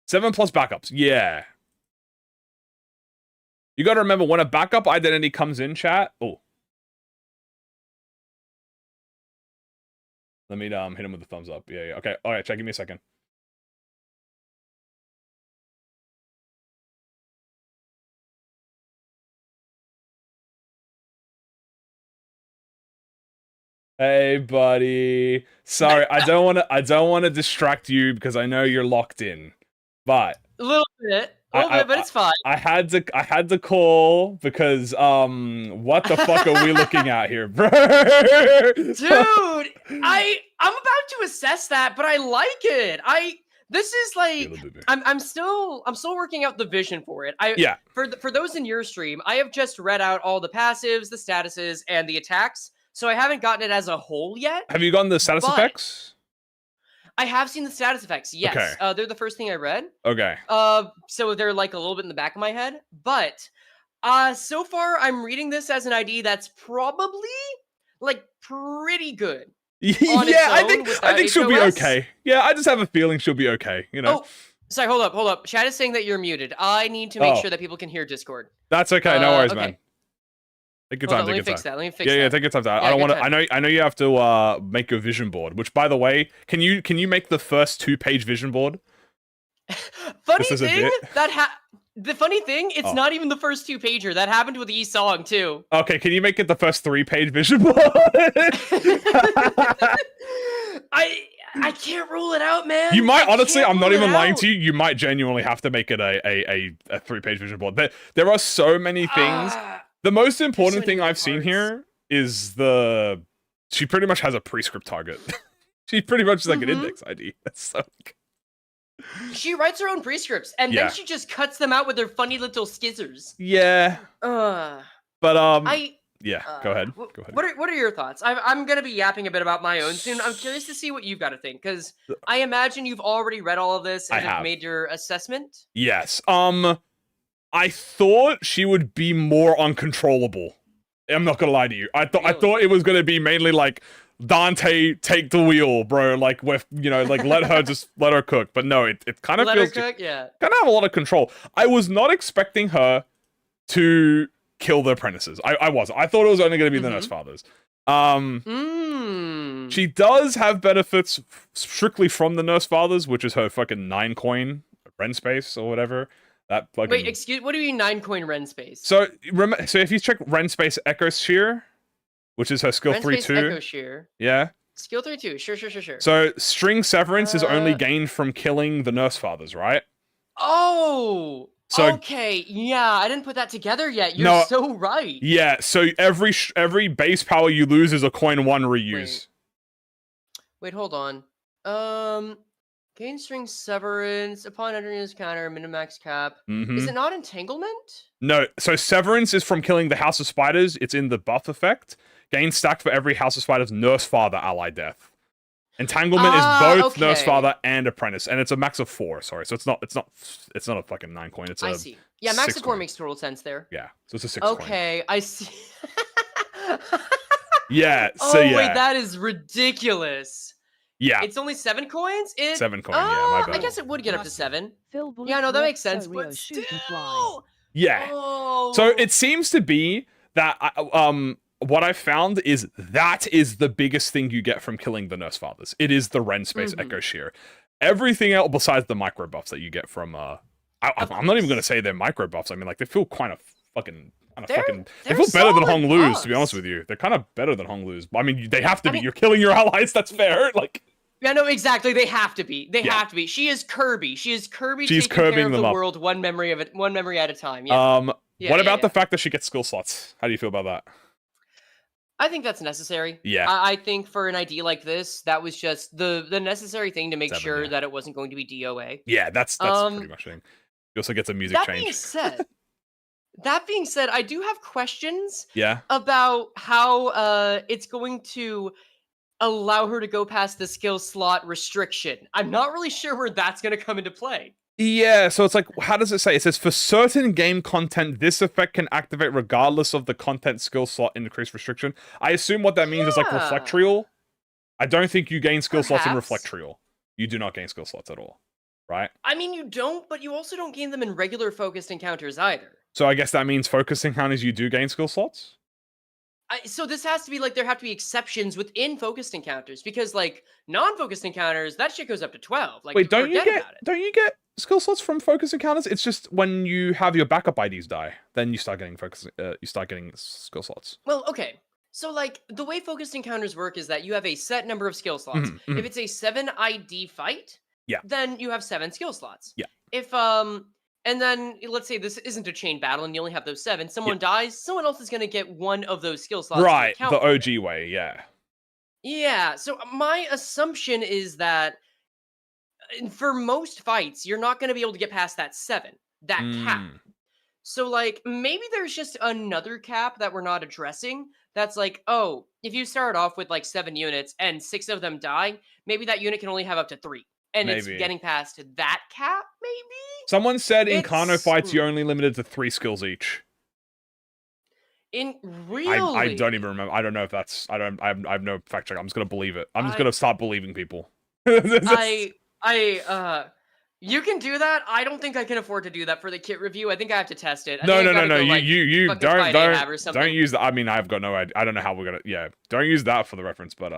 7 plus backups. Yeah. You gotta remember, when a backup identity comes in, chat... Oh. Let me hit him with the thumbs up. Yeah. Okay. Alright, chat, give me a second. Hey, buddy. Sorry, I don't want to distract you because I know you're locked in. But a little bit, but it's fine. I had to call because what the fuck are we looking at here, bro? Dude, I'm about to assess that, but I like it. This is like I'm still working out the vision for it. For those in your stream, I have just read out all the passives, the statuses, and the attacks. So I haven't gotten it as a whole yet. Have you gotten the status effects? I have seen the status effects, yes. Okay. They're the first thing I read. Okay. So they're like a little bit in the back of my head. But so far, I'm reading this as an ID that's probably like pretty good. Yeah, I think she'll be okay. Yeah, I just have a feeling she'll be okay, you know? Oh, sorry, hold up. Chad is saying that you're muted. I need to make sure that people can hear Discord. That's okay, no worries, man. Take your time. Let me fix that. Yeah, take your time. I don't want to. I know you have to make your vision board. Which, by the way, can you make the first 2-page vision board? The funny thing, it's not even the first 2-pager. That happened with E-Song too. Okay, can you make it the first 3-page vision board? I can't rule it out, man. You might honestly. I'm not even lying to you. You might genuinely have to make it a 3-page vision board. There are so many things. The most important thing I've seen here is she pretty much has a prescript target. She pretty much is like an index ID. That's so... She writes her own prescripts, and then she just cuts them out with her funny little skizzers. Yeah. But yeah, go ahead. What are your thoughts? I'm gonna be yapping a bit about my own soon. I'm curious to see what you've got to think, because I imagine you've already read all of this and have made your assessment. Yes. I thought she would be more uncontrollable. I'm not gonna lie to you. I thought it was gonna be mainly like Dante, take the wheel, bro. Like with like let her cook. But no, it kind of feels kind of have a lot of control. I was not expecting her to kill the apprentices. I wasn't. I thought it was only gonna be the nurse fathers. She does have benefits strictly from the nurse fathers, which is her fucking 9 coin Ren space or whatever. Wait, excuse. What do you mean 9 coin Ren space? So if you check Ren space Echo Shear, which is her skill 3-2. Echo Shear. Yeah. Skill 3-2. Sure. So string severance is only gained from killing the nurse fathers, right? Oh. So, okay. Yeah, I didn't put that together yet. You're so right. Yeah. So every base power you lose is a coin 1 reuse. Wait, hold on. Gain string severance upon entering his counter, minimax cap. Mm-hmm. Is it not entanglement? No, so severance is from killing the House of Spiders. It's in the buff effect. Gain stack for every House of Spiders Nurse Father ally death. Entanglement is both Nurse Father and Apprentice, and it's a max of 4. Sorry, so it's not a fucking 9 coin. It's I see. Yeah, max of 4 makes total sense there. Yeah, so it's a 6 coin. Okay, I see. Yeah. So oh wait, that is ridiculous. Yeah. It's only 7 coins? 7 coin, yeah, my bad. I guess it would get up to 7. Yeah, no, that makes sense, but still! Yeah. Oh. So it seems to be that, what I found is that is the biggest thing you get from killing the Nurse Fathers. It is the Ren Space Echo Shear. Everything else besides the micro buffs that you get from, I'm not even going to say they're micro buffs. I mean, like, they feel kind of fucking... they feel better than Hong Lu's, to be honest with you. They're kind of better than Hong Lu's. I mean, they have to be. You're killing your allies. That's fair. Like, yeah, no, exactly. They have to be. They have to be. She is Kirby. She's taking care of the world one memory at a time. Yeah. What about the fact that she gets skill slots? How do you feel about that? I think that's necessary. Yeah. I think for an idea like this, that was just the necessary thing to make sure that it wasn't going to be DOA. Yeah, that's pretty much thing. He also gets a music change. That being said, I do have questions about how it's going to allow her to go past the skill slot restriction. I'm not really sure where that's going to come into play. Yeah, so it's like, how does it say? It says, for certain game content, this effect can activate regardless of the content skill slot increase restriction. I assume what that means is like Reflectrial. I don't think you gain skill slots in Reflectrial. You do not gain skill slots at all, right? I mean, you don't, but you also don't gain them in regular focused encounters either. So I guess that means focus encounters you do gain skill slots? So this has to be like, there have to be exceptions within focused encounters, because like non-focused encounters, that shit goes up to 12. Like, wait, don't you get skill slots from focus encounters? It's just when you have your backup IDs die, then you start getting skill slots. Well, okay. So like the way focused encounters work is that you have a set number of skill slots. If it's a 7 ID fight, then you have 7 skill slots. Yeah. If and then let's say this isn't a chain battle and you only have those 7. Someone dies, someone else is going to get one of those skill slots. Right, the OG way, yeah. Yeah, so my assumption is that for most fights, you're not going to be able to get past that 7, that cap. So like maybe there's just another cap that we're not addressing. That's like, oh, if you start off with like 7 units and 6 of them die, maybe that unit can only have up to 3. And it's getting past that cap, maybe? Someone said in Kano fights, you're only limited to 3 skills each. Really? I don't even remember. I don't know if that's... I have no fact check. I'm just going to believe it. I'm just going to start believing people. You can do that. I don't think I can afford to do that for the kit review. I think I have to test it. No. You don't use that. I mean, I've got no idea. I don't know how we're going to... Yeah, don't use that for the reference, but...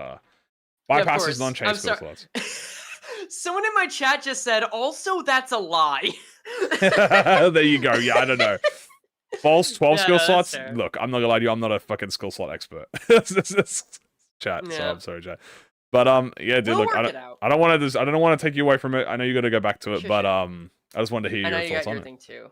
bypasses non-chain skill slots. Someone in my chat just said, also, that's a lie. There you go. Yeah, I don't know. False 12 skill slots? Fair. Look, I'm not gonna lie to you, I'm not a fucking skill slot expert. Chat, so I'm sorry, chat. But, yeah, dude, look, I don't want to take you away from it. I know you gotta go back to it, but, I just wanted to hear your thoughts on it. Thing too.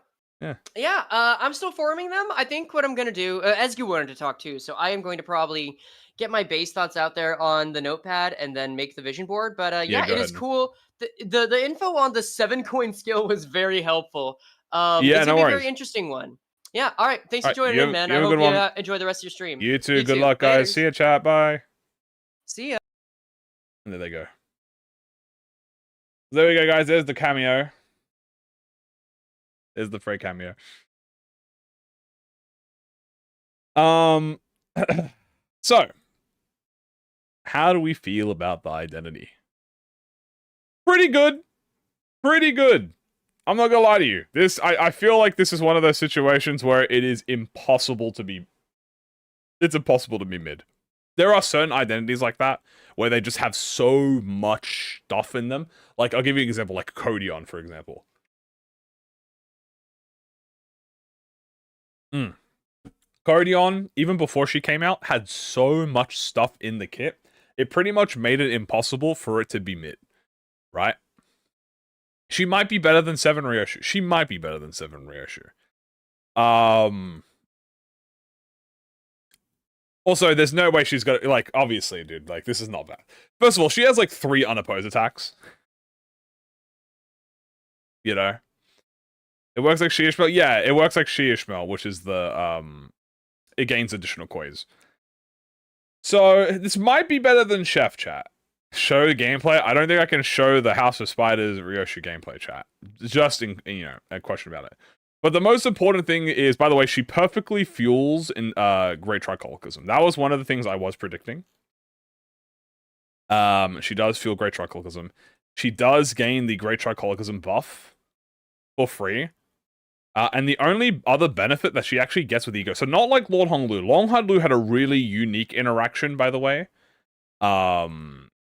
Yeah, I'm still forming them. I think what I'm gonna do, as you wanted to talk too, so I am going to probably get my base thoughts out there on the notepad and then make the vision board. But yeah, it is cool. The info on the 7 coin skill was very helpful. It's gonna be a very interesting one. Yeah, all right. Thanks for joining in, man. I hope you enjoy the rest of your stream. You too. Good luck, guys. See ya, chat. Bye. See ya. And there they go. There we go, guys. There's the cameo. There's the free cameo. So, how do we feel about the identity? Pretty good. Pretty good. I'm not gonna lie to you. I feel like this is one of those situations where it is impossible to be... It's impossible to be mid. There are certain identities like that, where they just have so much stuff in them. Like, I'll give you an example, like Codion, for example. Codion, even before she came out, had so much stuff in the kit. It pretty much made it impossible for it to be mid. Right? She might be better than 7 RYOSHU. She might be better than 7 RYOSHU. Also, there's no way she's got... Like, obviously, dude. Like, this is not bad. First of all, she has, like, 3 unopposed attacks. you know? It works like She Ishmael. Yeah, it works like She Ishmael, which is the, it gains additional coins. So, this might be better than Chef Chat. Show gameplay. I don't think I can show the House of Spiders RYOSHU gameplay chat. Just in, you know, a question about it. But the most important thing is, by the way, she perfectly fuels in Great Tricholicism. That was one of the things I was predicting. She does fuel Great Tricholicism. She does gain the Great Tricholicism buff for free. And the only other benefit that she actually gets with Ego, so not like Lord Honglu. Long Honglu had a really unique interaction, by the way,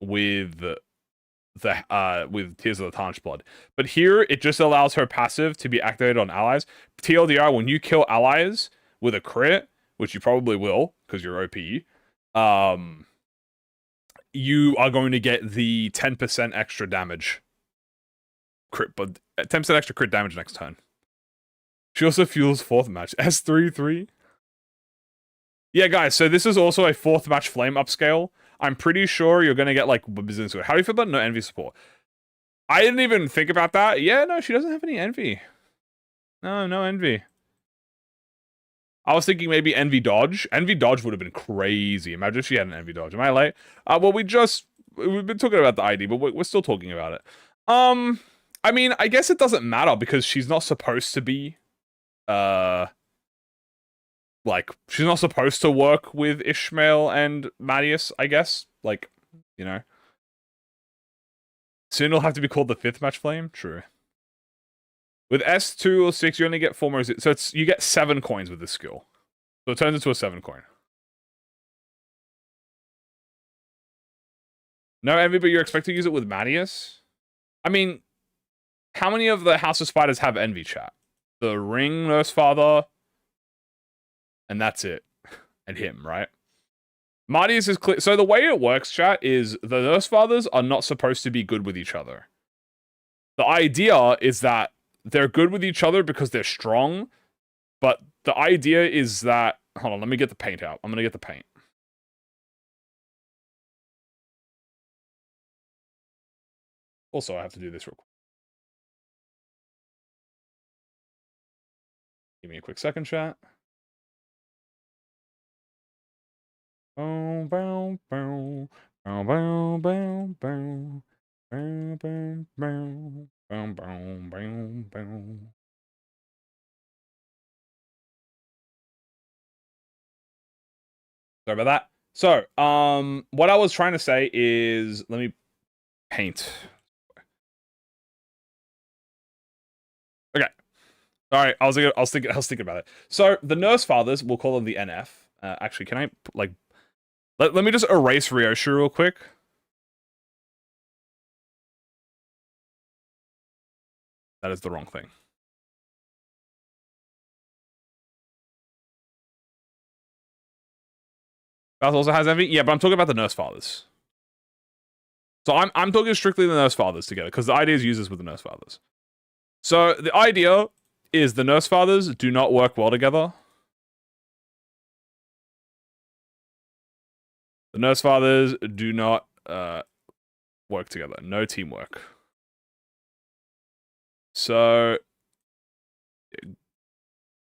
with Tears of the Tarnished Blood. But here, it just allows her passive to be activated on allies. TLDR, when you kill allies with a crit, which you probably will, because you're OP, you are going to get the 10% extra damage. Crit, but 10% extra crit damage next turn. She also fuels 4th match. S33. Yeah, guys, so this is also a 4th match flame upscale. I'm pretty sure you're going to get, like, business. How do you feel about no envy support? I didn't even think about that. Yeah, no, she doesn't have any envy. No envy. I was thinking maybe envy dodge. Envy dodge would have been crazy. Imagine if she had an envy dodge. Am I late? Well, we've been talking about the ID, but we're still talking about it. I mean, I guess it doesn't matter because she's not supposed to be like, she's not supposed to work with Ishmael and Mattias, I guess. Like, you know. Soon it'll have to be called the 5th match flame. True. With S2 or 6, you only get 4 more. So you get 7 coins with this skill. So it turns into a 7 coin. No envy, but you're expected to use it with Mattias? I mean, how many of the House of Spiders have envy, chat? The Ring, Nurse Father, and that's it. And him, right? Mattias is clear. So the way it works, chat, is the Nurse Fathers are not supposed to be good with each other. The idea is that they're good with each other because they're strong, but the idea is that... Hold on, let me get the paint out. I'm gonna get the paint. Also, I have to do this real quick. Give me a quick second, chat. Bow, bow, bow. Bow, bow, bow, bow. Bow, bow, bow. Bow, bow, bow, bow. Sorry about that. So, what I was trying to say is, let me paint. Okay. All right. I was thinking about it. So the Nurse Fathers, we'll call them the NF. Actually, can I like let me just erase RYOSHU real quick. That is the wrong thing. That also has envy. Yeah, but I'm talking about the Nurse Fathers. So I'm talking strictly the Nurse Fathers together because the idea is use this with the Nurse Fathers. So the idea is the Nurse Fathers do not work well together. The Nurse Fathers do not work together. No teamwork. So,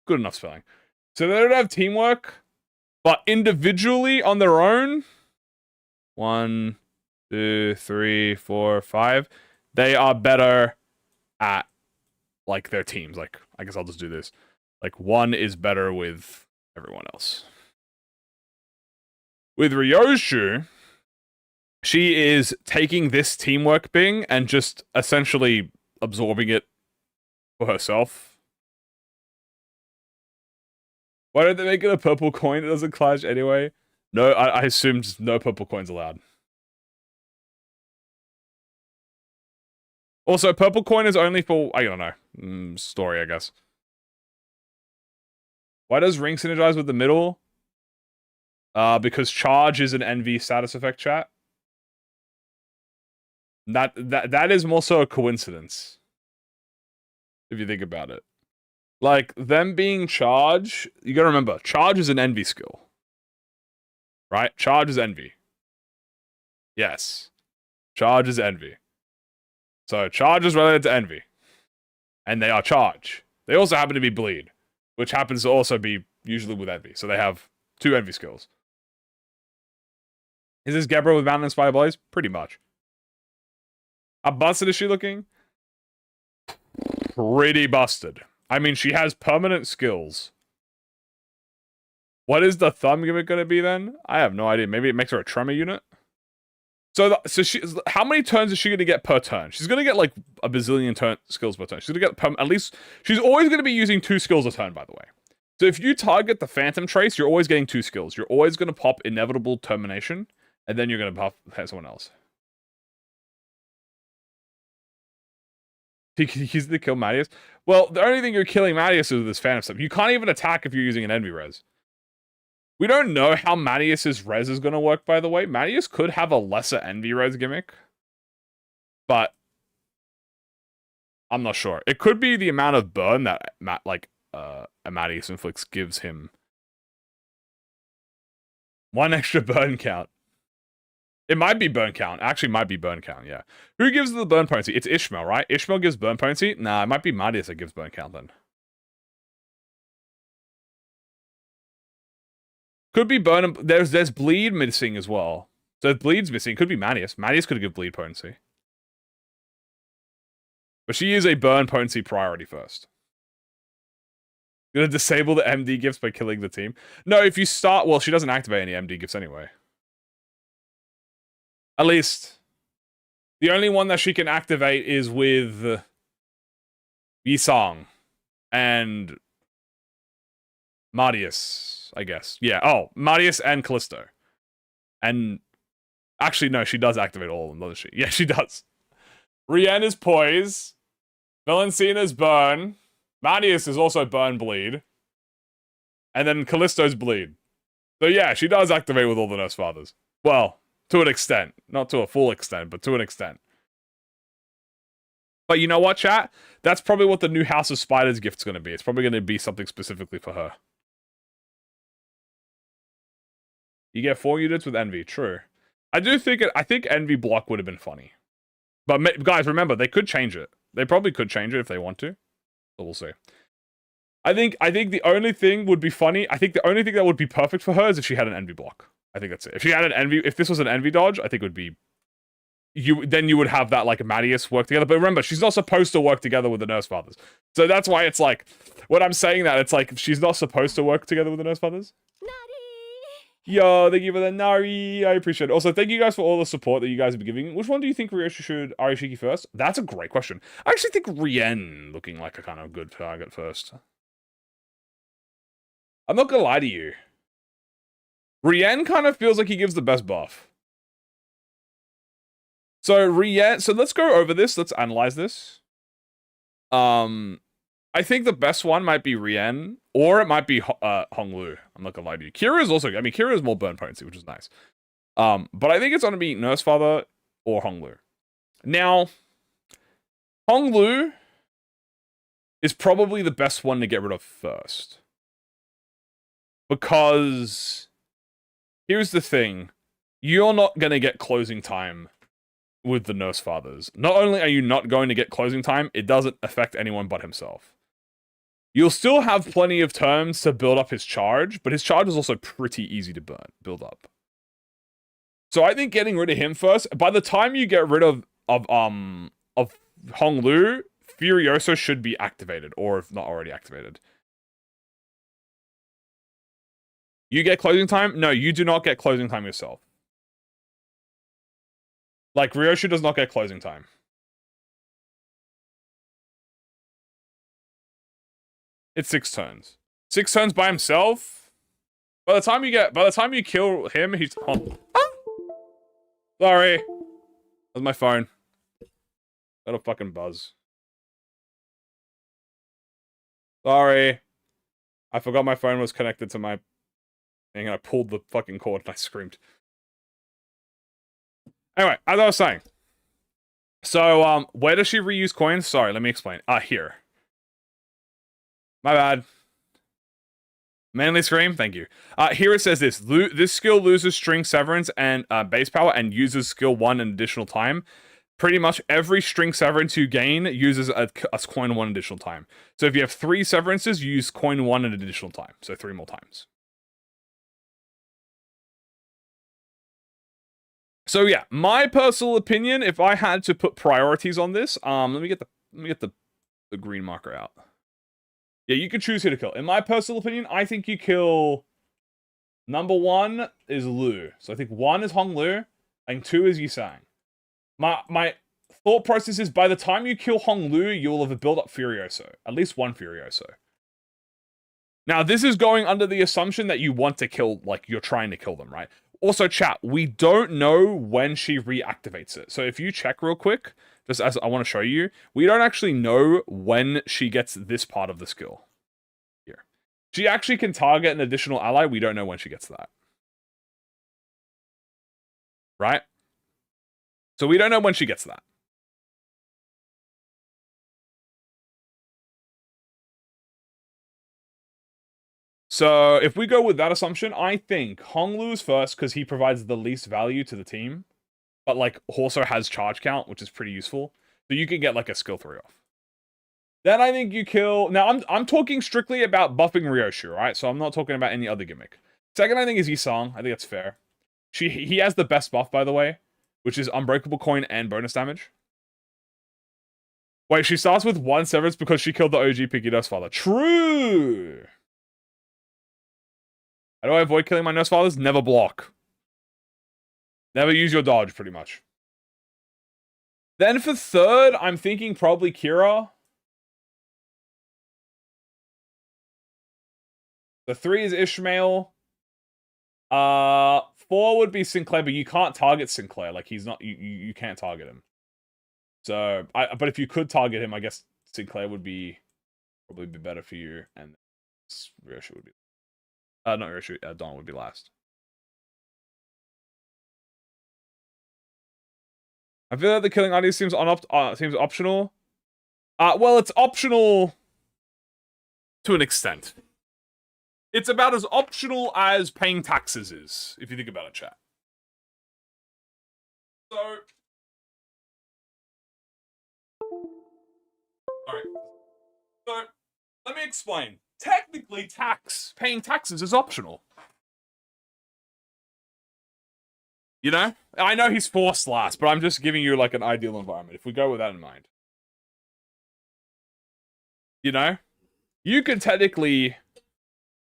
good enough spelling. So they don't have teamwork, but individually on their own, 1, 2, 3, 4, 5, they are better at, like, their teams. Like, I guess I'll just do this. Like, 1 is better with everyone else. With RYOSHU, she is taking this teamwork thing and just essentially absorbing it for herself. Why don't they make it a purple coin? It doesn't clash anyway. No, I assumed no purple coins allowed. Also, purple coin is only for, I don't know, story, I guess. Why does Ring synergize with the middle? Because charge is an envy status effect, chat. That is more so a coincidence. If you think about it. Like, them being charge, you gotta remember, charge is an envy skill. Right? Charge is envy. Yes. Charge is envy. So, charge is related to envy. and they are charge. They also happen to be bleed, which happens to also be usually with envy. So they have 2 envy skills. Is this Gebra with Mountain Inspire Blaze? Pretty much. How busted is she looking? Pretty busted. I mean, she has permanent skills. What is the thumb gimmick going to be then? I have no idea. Maybe it makes her a tremor unit? So how many turns is she going to get per turn? She's going to get like a bazillion skills per turn. She's going to get at least... She's always going to be using 2 skills a turn, by the way. So if you target the Phantom Trace, you're always getting 2 skills. You're always going to pop Inevitable Termination, and then you're going to pop someone else. He can use it to kill Marius. Well, the only thing you're killing Marius is with this Phantom stuff. You can't even attack if you're using an Envy Res. We don't know how Marius's res is going to work, by the way. Marius could have a lesser Envy res gimmick. But I'm not sure. It could be the amount of burn that a Marius inflicts gives him. 1 extra burn count. It might be burn count. Actually, might be burn count, yeah. Who gives the burn potency? It's Ishmael, right? Ishmael gives burn potency? Nah, it might be Marius that gives burn count then. Could be burn. There's bleed missing as well. So if bleed's missing, could be Marius. Marius could give bleed potency. But she is a burn potency priority first. Gonna disable the MD gifts by killing the team. No, if you start... Well, she doesn't activate any MD gifts anyway. At least... The only one that she can activate is with... Yisong. And... Marius. I guess. Yeah. Oh, Marius and Callisto. And actually, no, she does activate all of them, doesn't she? Yeah, she does. Rien is Poise. Valencina's Burn. Marius is also Burn Bleed. And then Callisto's Bleed. So yeah, she does activate with all the Nurse Fathers. Well, to an extent. Not to a full extent, but to an extent. But you know what, chat? That's probably what the new House of Spiders gift's going to be. It's probably going to be something specifically for her. You get 4 units with Envy, true. I think Envy block would have been funny. But guys, remember, they could change it. They probably could change it if they want to. But we'll see. I think the only thing would be funny, I think the only thing that would be perfect for her is if she had an Envy block. I think that's it. If she had an Envy, if this was an Envy dodge, I think it would be... Then you would have that, like, Marius work together. But remember, she's not supposed to work together with the Nurse Fathers. So that's why it's like... When I'm saying that, it's like, she's not supposed to work together with the Nurse Fathers. Yo, thank you for the Nari. I appreciate it. Also, thank you guys for all the support that you guys have been giving. Which one do you think RYOSHU should Arishiki first? That's a great question. I actually think Rien looking like a kind of good target first. I'm not gonna lie to you. Rien kind of feels like he gives the best buff. So Rien, so let's go over this. Let's analyze this. I think the best one might be Rien, or it might be Honglu. I'm not gonna lie to you. Kira is also, I mean, Kira is more burn potency, which is nice. But I think it's gonna be Nurse Father or Honglu. Now, Honglu is probably the best one to get rid of first. Because, here's the thing. You're not gonna get closing time with the Nurse Fathers. Not only are you not going to get closing time, it doesn't affect anyone but himself. You'll still have plenty of turns to build up his charge, but his charge is also pretty easy to build up. So I think getting rid of him first, by the time you get rid of Honglu, Furioso should be activated, or if not already activated. You get closing time? No, you do not get closing time yourself. Like, RYOSHU does not get closing time. It's 6 turns. 6 turns by himself? By the time you kill him, he's... Oh. Sorry. That's my phone. That'll fucking buzz. Sorry. I forgot my phone was connected to my thing and I pulled the fucking cord and I screamed. Anyway, as I was saying. So, where does she reuse coins? Sorry, let me explain. Here. My bad. Manly Scream, thank you. Here it says this. This skill loses string severance and base power and uses skill 1 an additional time. Pretty much every string severance you gain uses a coin 1 additional time. So if you have 3 severances, you use coin 1 an additional time. So 3 more times. So yeah, my personal opinion, if I had to put priorities on this, let me get the green marker out. Yeah, you can choose who to kill. In my personal opinion, I think you kill number 1 is Lu. So I think 1 is Hong Lu, and 2 is Yisang. My thought process is by the time you kill Hong Lu, you'll have built up Furioso. At least 1 Furioso. Now, this is going under the assumption that you want to kill, like, you're trying to kill them, right? Also, chat, we don't know when she reactivates it. So if you check real quick, just as I want to show you, we don't actually know when she gets this part of the skill. Here. She actually can target an additional ally. We don't know when she gets that. Right? So we don't know when she gets that. So if we go with that assumption, I think Honglu is first because he provides the least value to the team. But like also has charge count, which is pretty useful. So you can get like a skill 3 off. Then I think you kill... Now I'm talking strictly about buffing Ryoshu, right? So I'm not talking about any other gimmick. Second, I think is Yisang. I think that's fair. He has the best buff, by the way, which is Unbreakable Coin and bonus damage. Wait, she starts with 1 severance because she killed the OG Picky Nurse Father. True! How do I avoid killing my Nurse Fathers? Never block. Never use your dodge, pretty much. Then for third, I'm thinking probably Kira. The 3 is Ishmael. 4 would be Sinclair, but you can't target Sinclair. Like, he's not... You can't target him. So, but if you could target him, I guess Sinclair would be... probably be better for you. And Ryoshu would be... not Ryoshu. Don would be last. I feel like the killing idea seems optional. Well, it's optional to an extent. It's about as optional as paying taxes is, if you think about it, chat. So... Alright. So, let me explain. Technically, paying taxes is optional. You know? I know he's forced last, but I'm just giving you, like, an ideal environment, if we go with that in mind. You know? You could technically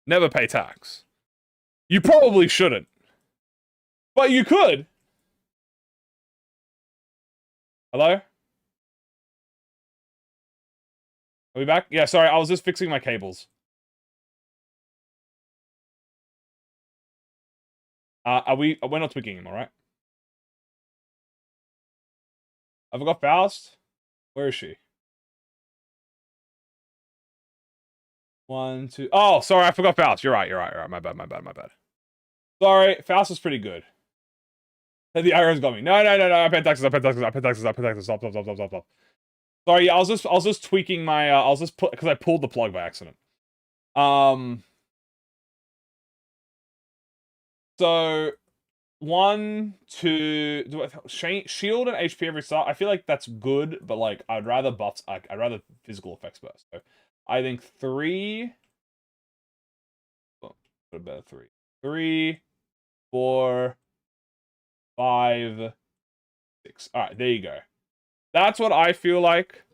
never pay tax. You probably shouldn't. But you could. Hello? Are we back? Yeah, sorry, I was just fixing my cables. We're not tweaking him, alright? I forgot Faust. Where is she? 1, 2... Oh, sorry, I forgot Faust. You're right. My bad. Sorry, Faust is pretty good. The iron's got me. No, I paid taxes. Stop. Sorry, I was just tweaking my, because I pulled the plug by accident. So, 1, 2, shield and HP every start. I feel like that's good, but like I'd rather physical effects first. So, I think 3. Oh, what about 3? 3, 4, 5, 6. All right, there you go. That's what I feel like.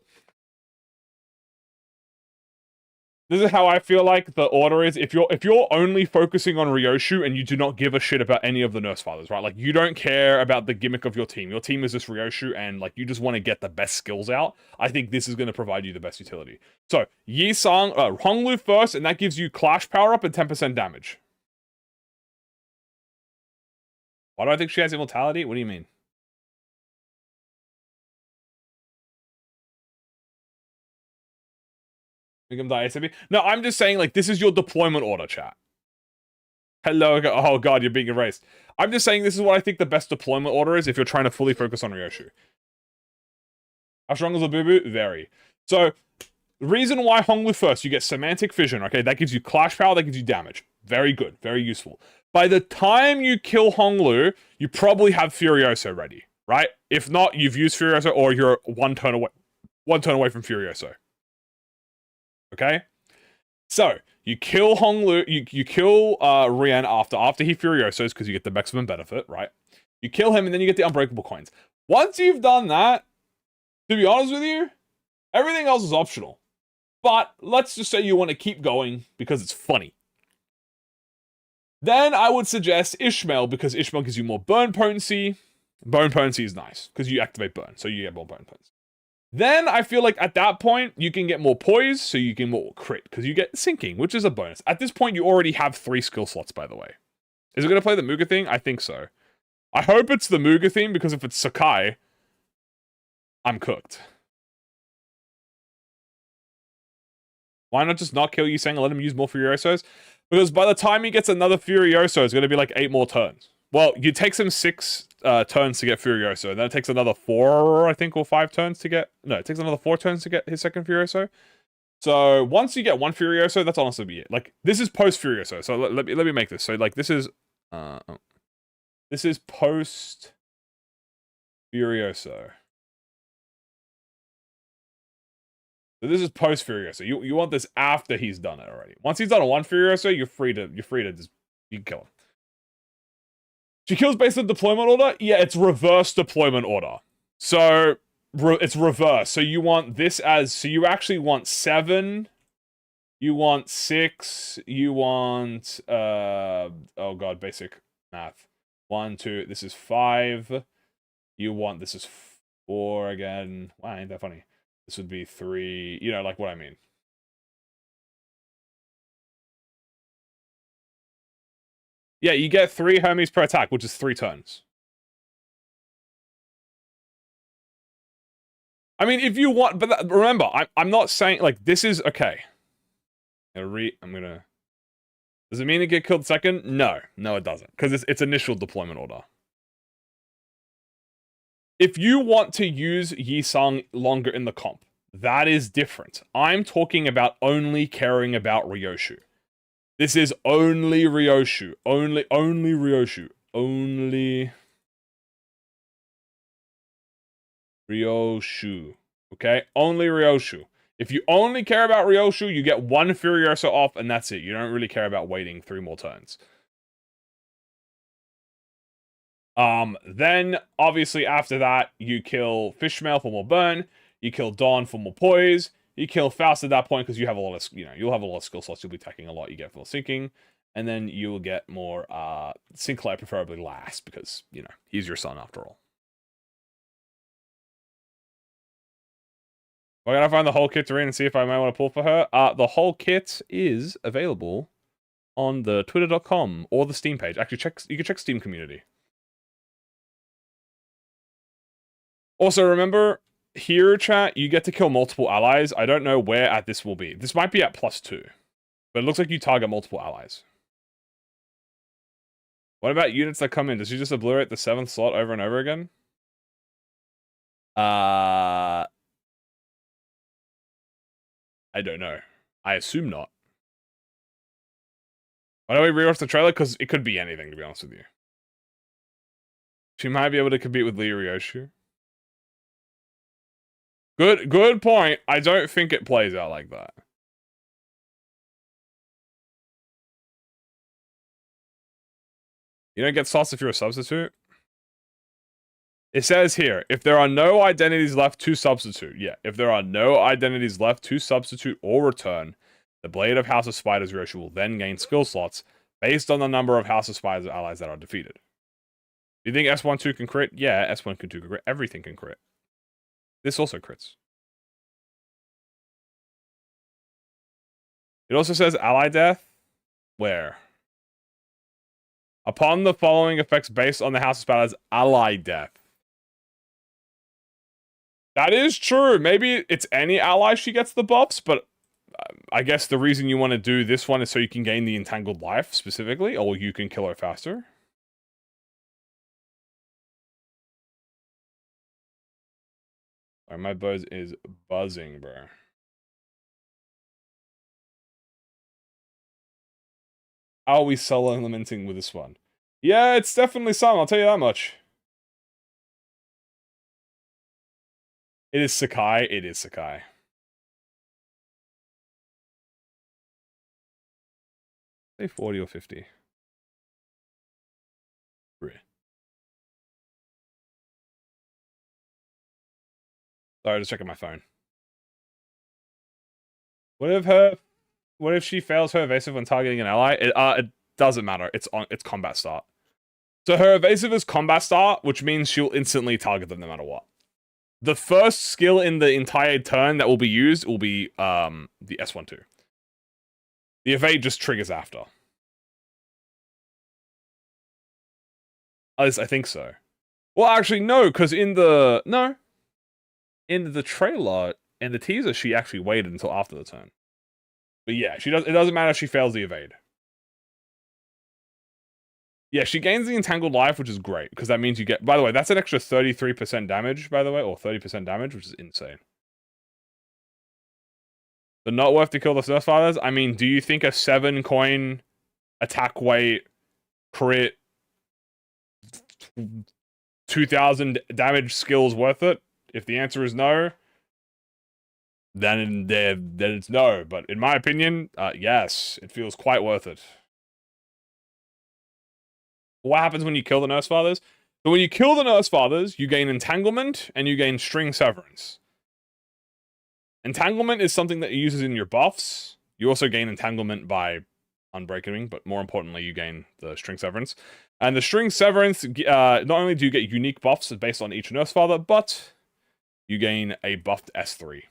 This is how I feel like the order is. If you're only focusing on Ryoshu and you do not give a shit about any of the Nurse Fathers, right? Like, you don't care about the gimmick of your team. Your team is just Ryoshu and, like, you just want to get the best skills out. I think this is going to provide you the best utility. So, Yisang, Honglu first, and that gives you Clash power up and 10% damage. Why do I think she has immortality? What do you mean? Make him die ASAP? No, I'm just saying, like, this is your deployment order, chat. Hello, oh god, you're being erased. I'm just saying this is what I think the best deployment order is if you're trying to fully focus on Ryoshu. How strong is Labubu? Very. So, the reason why Honglu first, you get Semantic Fission, okay? That gives you Clash power, that gives you damage. Very good, very useful. By the time you kill Honglu, you probably have Furioso ready, right? If not, you've used Furioso or you're one turn away from Furioso. Okay? So, you kill Honglu, you kill Rian after he Furiosos because you get the maximum benefit, right? You kill him and then you get the Unbreakable coins. Once you've done that, to be honest with you, everything else is optional. But let's just say you want to keep going because it's funny. Then I would suggest Ishmael because Ishmael gives you more burn potency. Burn potency is nice because you activate burn, so you get more burn potency. Then I feel like at that point, you can get more poise, so you can more crit, because you get sinking, which is a bonus. At this point, you already have 3 skill slots, by the way. Is it going to play the Muga thing? I think so. I hope it's the Muga theme, because if it's Sakai, I'm cooked. Why not just not kill Yuseng and let him use more Furiosos? Because by the time he gets another Furioso, it's going to be like 8 more turns. Well, it takes him 6 turns to get Furioso, and then it takes another 4, I think, or 5 turns to get... No, it takes another 4 turns to get his second Furioso. So, once you get 1 Furioso, that's honestly be it. Like, this is post-Furioso, so let me make this. So, like, this is... this is post-Furioso. So this is post-Furioso. You want this after he's done it already. Once he's done a 1 Furioso, you're free to just... You can kill him. She kills based on deployment order? Yeah, it's reverse deployment order. So, it's reverse. So you want this as... So you actually want 7. You want 6. You want... oh god, basic math. 1, 2... This is 5. You want... This is 4 again. Wow, ain't that funny. This would be 3... You know, like what I mean. Yeah, you get 3 Hermes per attack, which is 3 turns. I mean, if you want... But remember, I'm not saying... Like, this is... Okay. I'm gonna... Does it mean it get killed second? No. No, it doesn't. Because it's initial deployment order. If you want to use Yi Sang longer in the comp, that is different. I'm talking about only caring about RYOSHU. This is only RYOSHU. Only RYOSHU. Only RYOSHU. Okay? Only RYOSHU. If you only care about RYOSHU, you get 1 Furioso off, and that's it. You don't really care about waiting 3 more turns. Then, obviously, after that, you kill Fishmail for more burn. You kill Dawn for more poise. You kill Faust at that point because you have a lot of, you'll have a lot of skill slots. You'll be attacking a lot. You get full sinking, and then you will get more Sinclair, preferably last because he's your son after all. We're gonna find the whole kit to read and see if I might want to pull for her. The whole kit is available on the twitter.com or the Steam page. Actually, you can check Steam community. Also, remember. Here, chat, you get to kill multiple allies. I don't know where at this will be. This might be at +2. But it looks like you target multiple allies. What about units that come in? Does she just obliterate the 7th slot over and over again? I don't know. I assume not. Why don't we rewatch the trailer? Because it could be anything, to be honest with you. She might be able to compete with RYOSHU. Good point. I don't think it plays out like that. You don't get sauce if you're a substitute? It says here, if there are no identities left to substitute. Yeah, if there are no identities left to substitute or return, the Blade of House of Spiders RYOSHU will then gain skill slots based on the number of House of Spiders allies that are defeated. Do you think S12 can crit? Yeah, S12 can crit. Everything can crit. This also crits. It also says ally death. Where? Upon the following effects based on the House of Spiders ally death. That is true. Maybe it's any ally she gets the buffs, but I guess the reason you want to do this one is so you can gain the Entangled Life specifically, or you can kill her faster. Alright, my buzz is buzzing, bro. How are we solo implementing with this one? Yeah, it's definitely some, I'll tell you that much. It is Sakai. It is Sakai. Say 40 or 50. Sorry, just checking my phone. What if she fails her evasive when targeting an ally? It doesn't matter. It's combat start. So her evasive is combat start, which means she'll instantly target them no matter what. The first skill in the entire turn that will be used will be the S12. The evade just triggers after. At least I think so. Well, actually, no, because in the trailer and the teaser, she actually waited until after the turn. But yeah, it doesn't matter if she fails the evade. Yeah, she gains the entangled life, which is great, because that means you get... By the way, that's an extra 33% damage, by the way, or 30% damage, which is insane. But not worth to kill the Surf Fathers? I mean, do you think a 7-coin attack weight crit 2,000 damage skill is worth it? If the answer is no, then it's no. But in my opinion, yes, it feels quite worth it. What happens when you kill the Nurse Fathers? So when you kill the Nurse Fathers, you gain Entanglement and you gain String Severance. Entanglement is something that you uses in your buffs. You also gain Entanglement by Unbreaking, but more importantly, you gain the String Severance. And the String Severance, not only do you get unique buffs based on each Nurse Father, but you gain a buffed S3.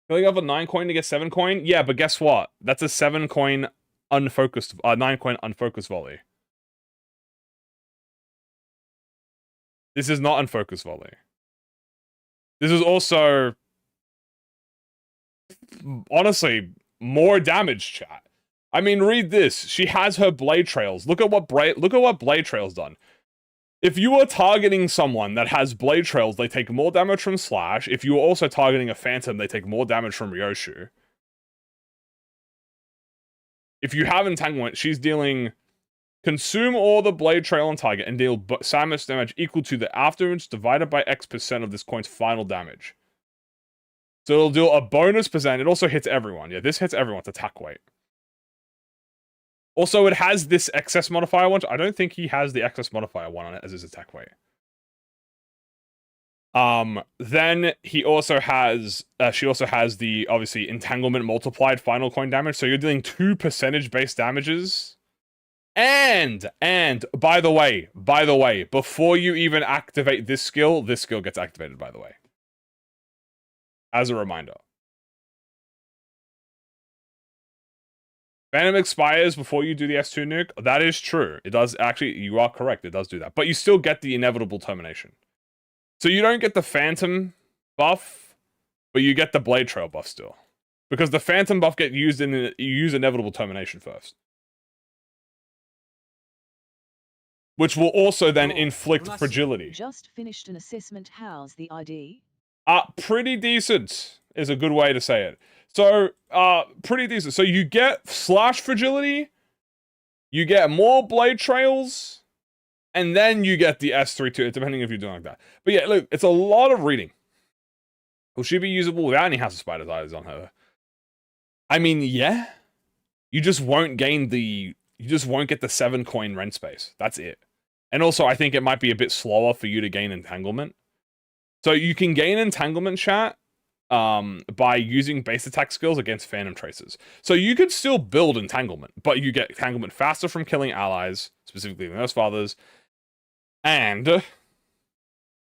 Filling up a 9-coin to get 7-coin? Yeah, but guess what? That's a 7-coin unfocused, 9-coin unfocused volley. This is not unfocused volley. This is also, honestly, more damage, chat. I mean, read this. She has her Blade Trails. Look at what Blade Trails done. If you are targeting someone that has Blade Trails, they take more damage from Slash. If you are also targeting a Phantom, they take more damage from RYOSHU. If you have Entanglement, she's dealing... Consume all the Blade Trail on target and deal Samus damage equal to the afterwards divided by X% of this coin's final damage. So it'll do a bonus percent. It also hits everyone. Yeah, this hits everyone's attack weight. Also, it has this excess modifier one. I don't think he has the excess modifier one on it as his attack weight. Then he also has, she also has the, obviously, Entanglement multiplied final coin damage. So you're dealing 2 percentage-based damages. And, by the way, before you even activate this skill gets activated, by the way. As a reminder. Phantom expires before you do the S2 nuke. That is true. It does, actually, you are correct. It does do that. But you still get the inevitable termination. So you don't get the Phantom buff, but you get the Blade Trail buff still. Because the Phantom buff gets used in, you use inevitable termination first. Which will also then inflict fragility. Just finished an assessment. How's the ID? Pretty decent is a good way to say it. So, pretty decent. So you get Slash fragility, you get more Blade Trails, and then you get the S3 too, depending if you're doing like that. But yeah, look, it's a lot of reading. Will she be usable without any House of Spiders eyes on her? I mean, yeah. You just won't gain the... You just won't get the 7-coin rent space. That's it. And also, I think it might be a bit slower for you to gain Entanglement. So you can gain Entanglement, chat, by using base attack skills against Phantom Tracers. So you could still build Entanglement, but you get Entanglement faster from killing allies, specifically the Nurse Fathers, and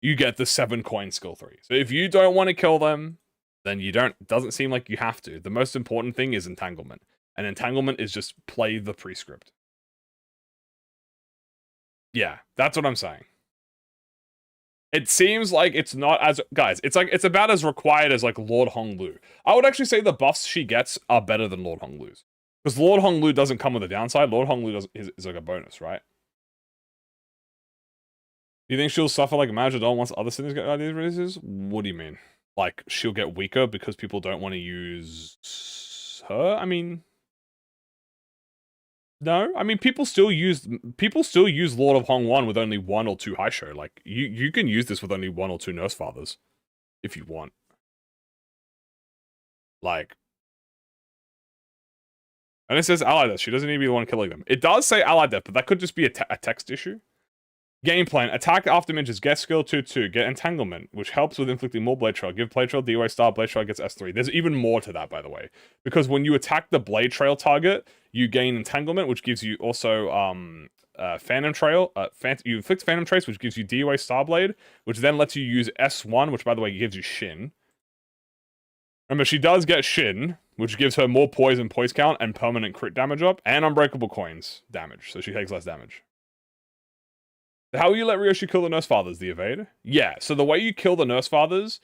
you get the 7-coin skill 3. So if you don't want to kill them, then you don't. It doesn't seem like you have to. The most important thing is Entanglement. And Entanglement is just play the prescript. Yeah, that's what I'm saying. It seems like it's not as... Guys, it's like it's about as required as like Lord Honglu. I would actually say the buffs she gets are better than Lord Honglu's. Because Lord Honglu doesn't come with a downside. Lord Honglu is like a bonus, right? Do you think she'll suffer like Majidon once other cities get ideas releases? What do you mean? Like, she'll get weaker because people don't want to use her? I mean... No, I mean people still use Lord of Hong 1 with only 1 or 2 Haisho. Like you can use this with only 1 or 2 Nurse Fathers if you want. Like, and it says ally death. She doesn't need to be the one killing them. It does say ally death, but that could just be a text issue. Game plan: attack after minches. Get skill 2/2. Get entanglement, which helps with inflicting more blade trail. Give blade trail DOA star. Blade trail gets S3. There's even more to that, by the way, because when you attack the blade trail target, you gain entanglement, which gives you also phantom trail. You inflict phantom trace, which gives you DOA star blade, which then lets you use S1, which by the way gives you shin. Remember, she does get shin, which gives her more poise count and permanent crit damage up, and unbreakable coins damage, so she takes less damage. How will you let RYOSHU kill the Nurse Fathers? The evade? Yeah, so the way you kill the Nurse Fathers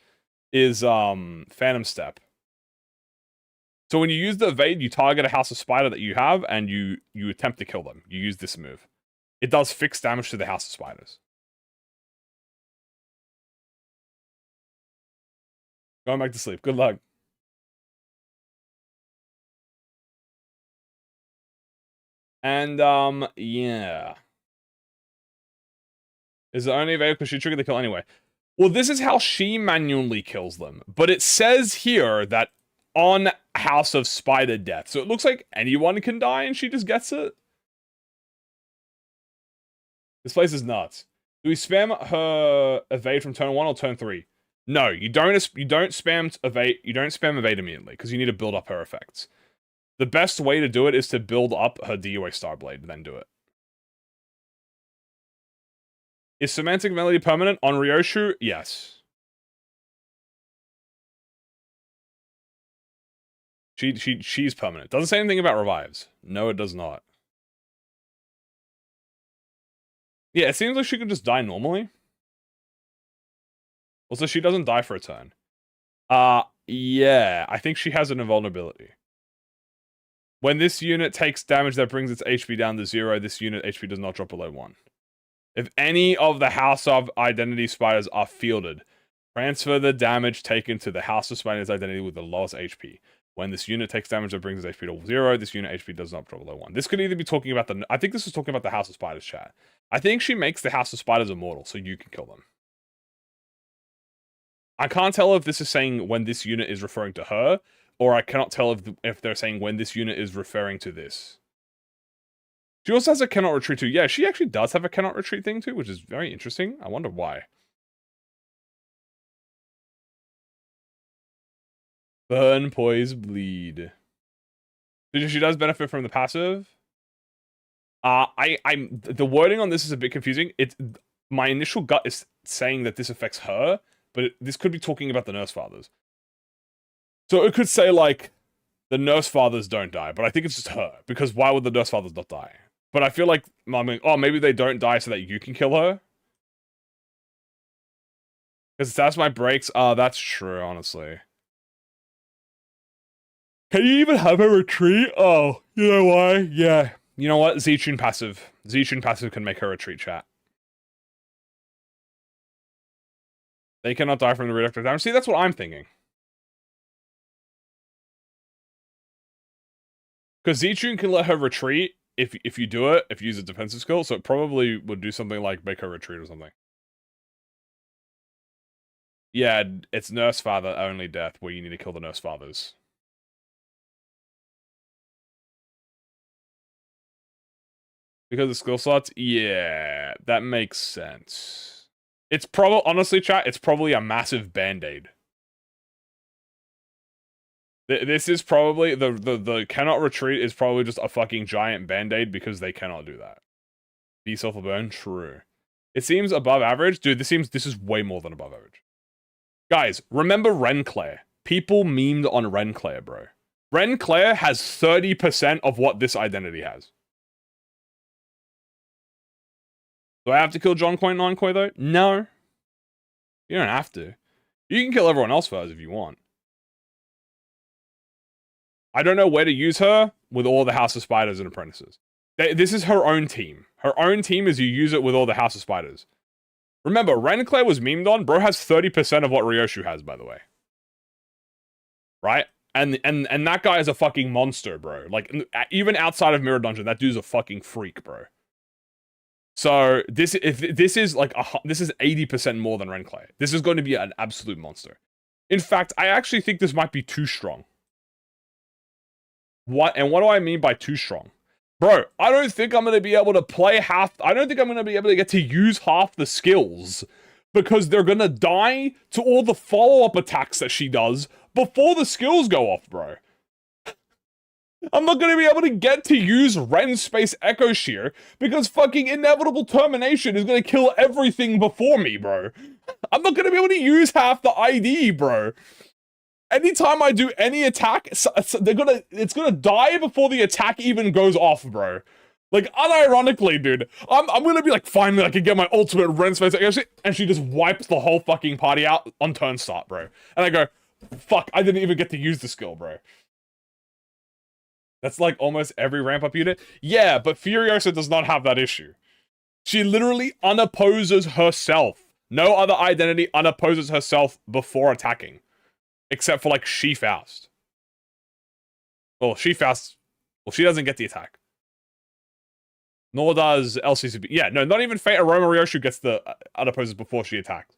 is Phantom Step. So when you use the evade, you target a House of Spider that you have, and you attempt to kill them. You use this move. It does fixed damage to the House of Spiders. Going back to sleep. Good luck. And, yeah. Is it only available because she triggered the kill anyway? Well, this is how she manually kills them. But it says here that on House of Spider death. So it looks like anyone can die and she just gets it. This place is nuts. Do we spam her evade from turn 1 or turn 3? No, you don't spam evade. You don't spam evade immediately because you need to build up her effects. The best way to do it is to build up her DOA Starblade and then do it. Is Semantic Melody permanent on RYOSHU? Yes. She's permanent. Doesn't say anything about revives. No, it does not. Yeah, it seems like she could just die normally. Also, she doesn't die for a turn. Yeah, I think she has an invulnerability. When this unit takes damage that brings its HP down to 0, this unit HP does not drop below 1. If any of the House of Identity Spiders are fielded, transfer the damage taken to the House of Spiders Identity with the lowest HP. When this unit takes damage that brings its HP to 0, this unit HP does not drop below 1. This could either be talking about the... I think this was talking about the House of Spiders chat. I think she makes the House of Spiders immortal, so you can kill them. I can't tell if this is saying when this unit is referring to her, or I cannot tell if they're saying when this unit is referring to this. She also has a cannot retreat too. Yeah, she actually does have a cannot retreat thing too, which is very interesting. I wonder why. Burn, poise, bleed. She does benefit from the passive. The wording on this is a bit confusing. My initial gut is saying that this affects her, but this could be talking about the Nurse Fathers. So it could say like the Nurse Fathers don't die, but I think it's just her because why would the Nurse Fathers not die? But I feel like, I mean, oh, maybe they don't die so that you can kill her? Because that's my breaks. Oh, that's true, honestly. Can you even have a retreat? Oh, you know why? Yeah. You know what? Z-Tune passive. Z-Tune passive can make her retreat, chat. They cannot die from the reductive damage. See, that's what I'm thinking. Because Z-Tune can let her retreat if you do it, if you use a defensive skill, so it probably would do something like make her retreat or something. Yeah, it's Nurse Father only death where you need to kill the Nurse Fathers. Because of skill slots? Yeah, that makes sense. It's probably, honestly, chat, it's probably a massive band-aid. This is probably, the cannot retreat is probably just a fucking giant band-aid because they cannot do that. Be self-burn? True. It seems above average. Dude, this is way more than above average. Guys, remember Renclair. People memed on Renclair, bro. Renclair has 30% of what this identity has. Do I have to kill John Coy and Nine Coy, though? No. You don't have to. You can kill everyone else first if you want. I don't know where to use her with all the House of Spiders and Apprentices. This is her own team. Her own team is you use it with all the House of Spiders. Remember, Renclair was memed on. Bro has 30% of what RYOSHU has, by the way. Right? And that guy is a fucking monster, bro. Like, even outside of Mirror Dungeon, that dude's a fucking freak, bro. So, this is 80% more than Renclay. This is going to be an absolute monster. In fact, I actually think this might be too strong. What do I mean by too strong? Bro, I don't think I'm going to be able to play I don't think I'm going to be able to get to use half the skills because they're going to die to all the follow-up attacks that she does before the skills go off, bro. I'm not going to be able to get to use Ren Space Echo Shear because fucking Inevitable Termination is going to kill everything before me, bro. I'm not going to be able to use half the ID, bro. Anytime I do any attack, it's gonna die before the attack even goes off, bro. Like, unironically, dude, I'm gonna be like, finally, I can get my ultimate Ren Space, and she just wipes the whole fucking party out on turn start, bro. And I go, fuck, I didn't even get to use the skill, bro. That's like almost every ramp-up unit. Yeah, but Furiosa does not have that issue. She literally unopposes herself. No other identity unopposes herself before attacking. Except for, like, She-Faust. Well, She-Faust... Well, she doesn't get the attack. Nor does LCCB. Yeah, no, not even Fate Aroma Ryoshu gets the unopposes before she attacks.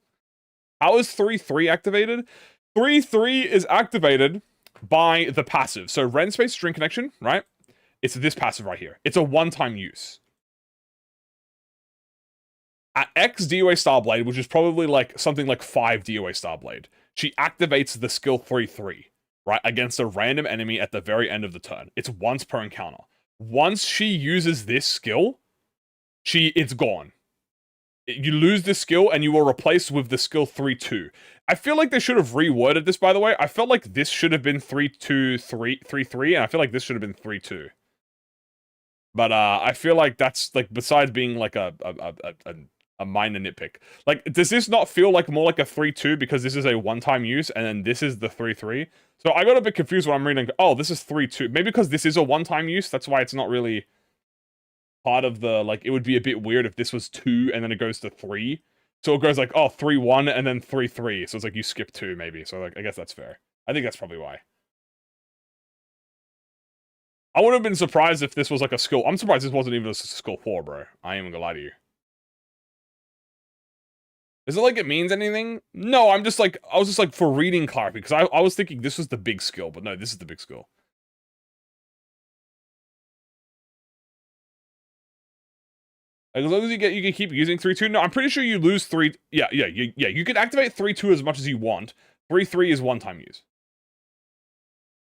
How is 3-3 activated? 3-3 is activated by the passive. So, Ren Space String Connection, right? It's this passive right here. It's a one-time use. At X DOA Starblade, which is probably, like, something like 5 DOA Starblade, she activates the skill 3-3, right, against a random enemy at the very end of the turn. It's once per encounter. Once she uses this skill, it's gone. You lose this skill and you will replace with the skill 3-2. I feel like they should have reworded this, by the way. I felt like this should have been 3-2-3-3, and I feel like this should have been 3-2. But I feel like that's, like, besides being like a minor nitpick. Like, does this not feel like more like a 3-2 because this is a one-time use and then this is the 3-3? So I got a bit confused when I'm reading, oh, this is 3-2. Maybe because this is a one-time use, that's why it's not really part of the, like, it would be a bit weird if this was 2 and then it goes to 3. So it goes like, oh, 3-1 and then 3-3. So it's like you skip 2 maybe. So, like, I guess that's fair. I think that's probably why. I would have been surprised if this was like a skill. I'm surprised this wasn't even a skill 4, bro. I ain't even gonna lie to you. Is it like it means anything? No, I was just like for reading clarity, because I was thinking this was the big skill, but no, this is the big skill. Like, as long as you can keep using 3-2. No, I'm pretty sure you lose 3. Yeah, you can activate 3-2 as much as you want. 3-3 is one-time use.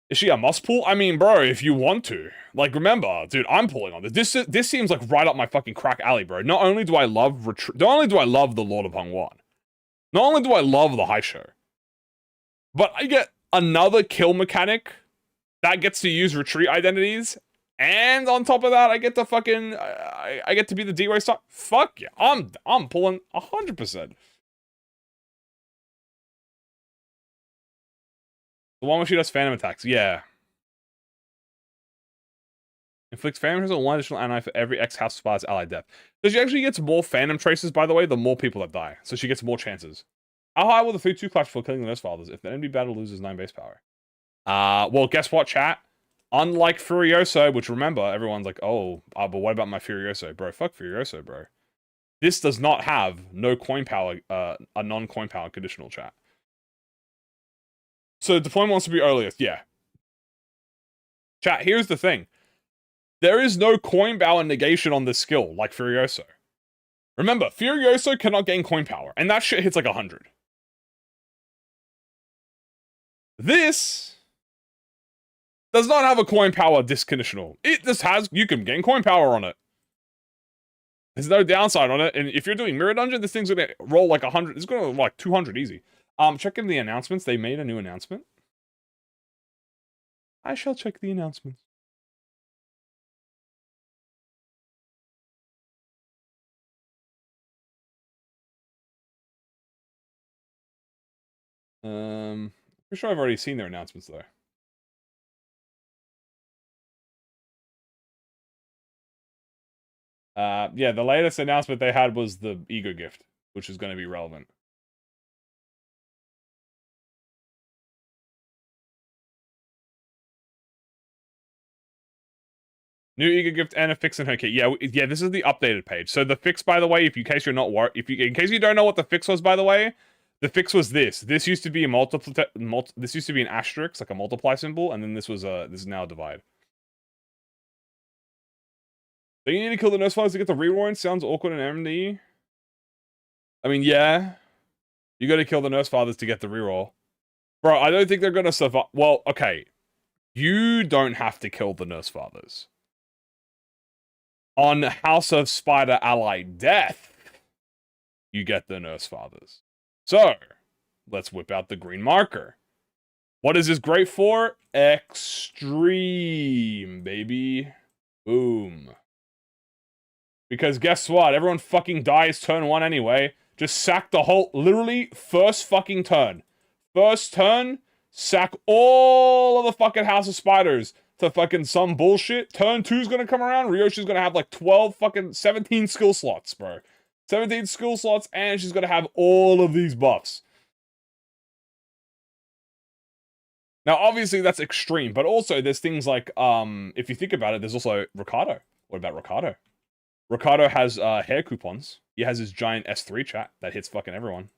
Is she a must pull? I mean, bro, if you want to. Like, remember, dude, I'm pulling on this. This seems like right up my fucking crack alley, bro. Not only do I love the Lord of Hongwan. Not only do I love the High Show, but I get another kill mechanic that gets to use retreat identities, and on top of that, I get to fucking I get to be the D-Way star. Fuck yeah, I'm pulling 100%. The one where she does phantom attacks, yeah. Inflicts phantom traces on 1 additional ally for every X House Spire's ally death. So she actually gets more phantom traces, by the way, the more people that die. So she gets more chances. How high will the 3-2 clash for killing the Nurse Fathers if the enemy battle loses 9 base power? Well, guess what, chat? Unlike Furioso, which remember, everyone's like, oh, but what about my Furioso? Bro, fuck Furioso, bro. This does not have no coin power, a non-coin power conditional, chat. So deployment wants to be earliest, yeah. Chat, here's the thing. There is no coin power negation on this skill, like Furioso. Remember, Furioso cannot gain coin power, and that shit hits like 100. This does not have a coin power disconditional. It just has, you can gain coin power on it. There's no downside on it, and if you're doing Mirror Dungeon, this thing's gonna roll like 100, it's gonna roll like 200 easy. Check in the announcements. They made a new announcement. I shall check the announcements. Pretty sure I've already seen their announcements though. Yeah, the latest announcement they had was the Ego Gift, which is going to be relevant. New Eager gift and a fix in her kit. Yeah, yeah. This is the updated page. So the fix, by the way, in case you're not worried, in case you don't know what the fix was, by the way, the fix was this. This used to be a this used to be an asterisk, like a multiply symbol, and then this is now a divide. Do you need to kill the nurse fathers to get the reroll? Sounds awkward and MD. I mean, yeah. You got to kill the nurse fathers to get the reroll. Bro, I don't think they're going to survive. Well, okay. You don't have to kill the nurse fathers. On House of Spider Ally Death, you get the nurse fathers. So, let's whip out the green marker. What is this great for? Extreme, baby. Boom. Because guess what? Everyone fucking dies turn 1 anyway. Just sack the whole... Literally, first fucking turn. First turn, sack all of the fucking House of Spiders to fucking some bullshit. Turn 2's gonna come around. RYOSHU's gonna have like 17 skill slots, bro. 17 skill slots, and she's gonna have all of these buffs. Now, obviously, that's extreme, but also there's things like, if you think about it, there's also Ricardo. What about Ricardo? Ricardo has hair coupons. He has his giant S3 chat that hits fucking everyone.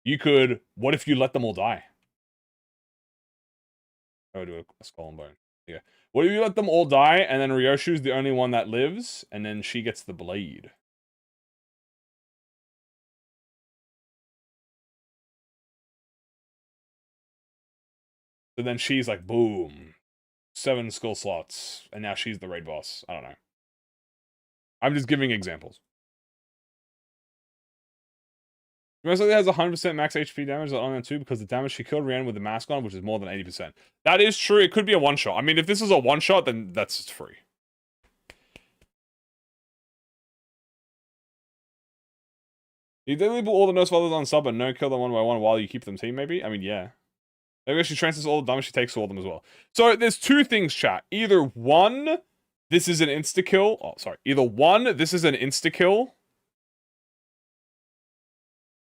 You could, what if you let them all die? Oh, do a skull and bone. Yeah. What if you let them all die, and then RYOSHU's the only one that lives, and then she gets the blade? So then she's like, boom. 7 skull slots, and now she's the raid boss. I don't know. I'm just giving examples. Most likely has 100% max HP damage on 2 because the damage she killed ran with the mask on, which is more than 80%. That is true. It could be a one-shot. I mean, if this is a one-shot, then that's just free. You definitely put all the nurse fathers on sub and no kill them one by one while you keep them team, maybe? I mean, yeah. Maybe she transfers all the damage she takes to all of them as well. So there's 2 things, chat. Either 1, this is an insta-kill. Oh, sorry. Either 1, this is an insta-kill.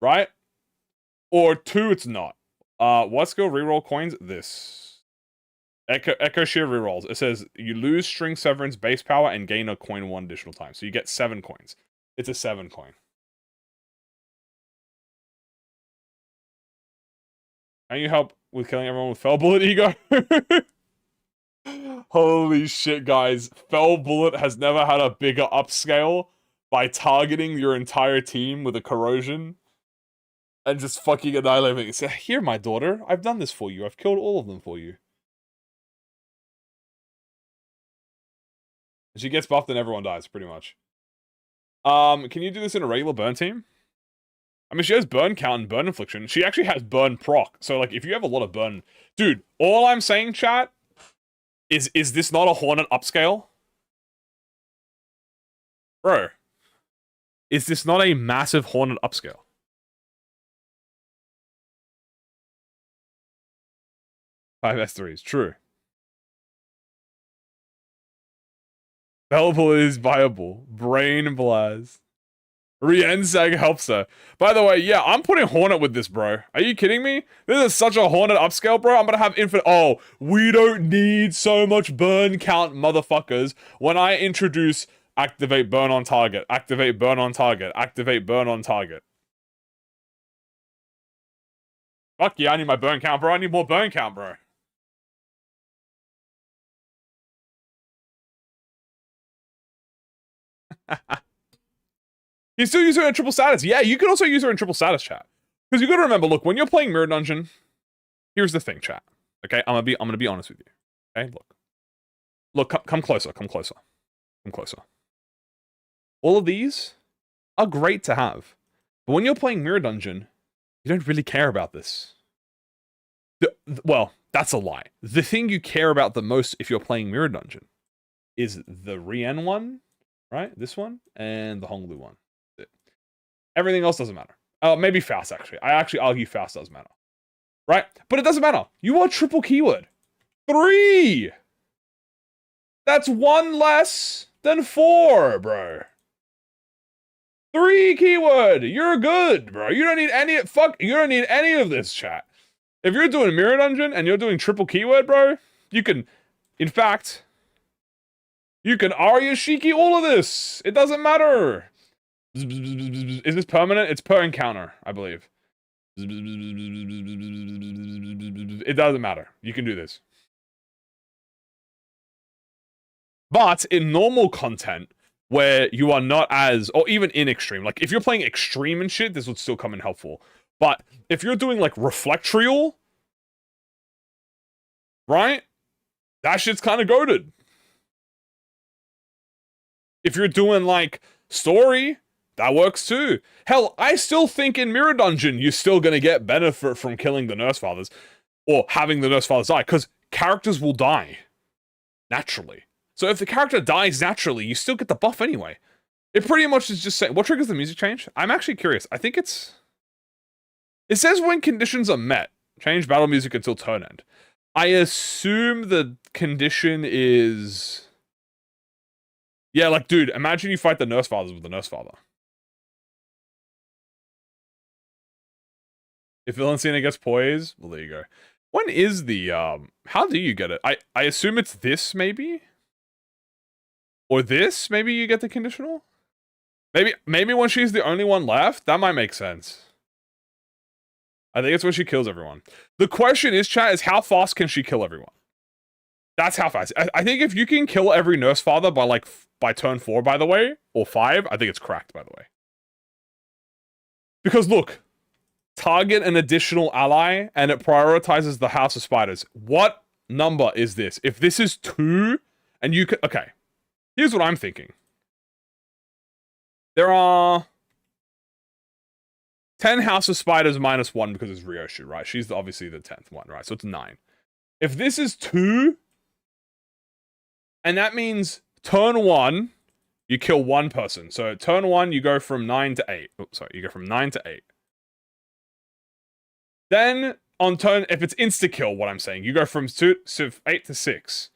Right? Or 2, it's not. What skill reroll coins? This. Echo Shear rerolls. It says you lose String Severance base power and gain a coin 1 additional time. So you get 7 coins. It's a 7 coin. Can you help with killing everyone with Fell Bullet ego? Holy shit, guys. Fell Bullet has never had a bigger upscale by targeting your entire team with a corrosion and just fucking annihilating. So, here, my daughter, I've done this for you. I've killed all of them for you. She gets buffed and everyone dies, pretty much. Can you do this in a regular burn team? I mean, she has burn count and burn infliction. She actually has burn proc. So, like, if you have a lot of burn... Dude, all I'm saying, chat, is this not a Hornet upscale? Bro. Is this not a massive Hornet upscale? Five S3s, true. Valuable is viable. Brain blast. Riensag helps her. By the way, yeah, I'm putting Hornet with this, bro. Are you kidding me? This is such a Hornet upscale, bro. I'm gonna have infinite... Oh, we don't need so much burn count, motherfuckers. When I introduce activate burn on target, activate burn on target, activate burn on target. Fuck yeah, I need my burn count, bro. I need more burn count, bro. You still use her in triple status. Yeah, you can also use her in triple status, chat. Because you gotta remember, look, when you're playing Mirror Dungeon, here's the thing, chat. Okay, I'm gonna be honest with you. Okay, look, come closer, come closer, come closer. All of these are great to have, but when you're playing Mirror Dungeon, you don't really care about this. Well, that's a lie. The thing you care about the most if you're playing Mirror Dungeon is the Rien one, right? This one and the Honglu one. Everything else doesn't matter. Maybe Faust, actually. I actually argue Faust does matter. Right? But it doesn't matter. You are triple keyword. 3! That's 1 less than 4, bro. 3 keyword. You're good, bro. You don't need any... Fuck, you don't need any of this, chat. If you're doing Mirror Dungeon and you're doing triple keyword, bro, you can, in fact, you can RYOSHU all of this. It doesn't matter. Is this permanent? It's per encounter, I believe. It doesn't matter. You can do this. But in normal content, where you are not as, or even in extreme, like if you're playing extreme and shit, this would still come in helpful. But if you're doing like reflectorial, right? That shit's kind of goated. If you're doing like story, that works too. Hell, I still think in Mirror Dungeon, you're still gonna get benefit from killing the Nurse Fathers. Or having the Nurse Fathers die, because characters will die. Naturally. So if the character dies naturally, you still get the buff anyway. It pretty much is just saying, what triggers the music change? I'm actually curious. I think it's... It says when conditions are met, change battle music until turn end. I assume the condition is... Yeah, like, dude, imagine you fight the Nurse Fathers with the Nurse Father. If Valenciana gets poise, well, there you go. When is the, how do you get it? I assume it's this, maybe? Or this, maybe you get the conditional? Maybe when she's the only one left? That might make sense. I think it's when she kills everyone. The question is, chat, is how fast can she kill everyone? That's how fast. I think if you can kill every Nurse Father by, like, by turn 4, by the way, or 5, I think it's cracked, by the way. Because, look, target an additional ally, and it prioritizes the House of Spiders. What number is this? If this is 2, and you can... Okay. Here's what I'm thinking. There are 10 House of Spiders minus 1 because it's RYOSHU, right? She's obviously the 10th one, right? So it's 9. If this is 2, and that means turn 1, you kill 1 person. So turn 1, you go from 9 to 8. Oh, sorry, you go from 9 to 8. Then on turn, if it's insta-kill, what I'm saying, you go from 8 to 6.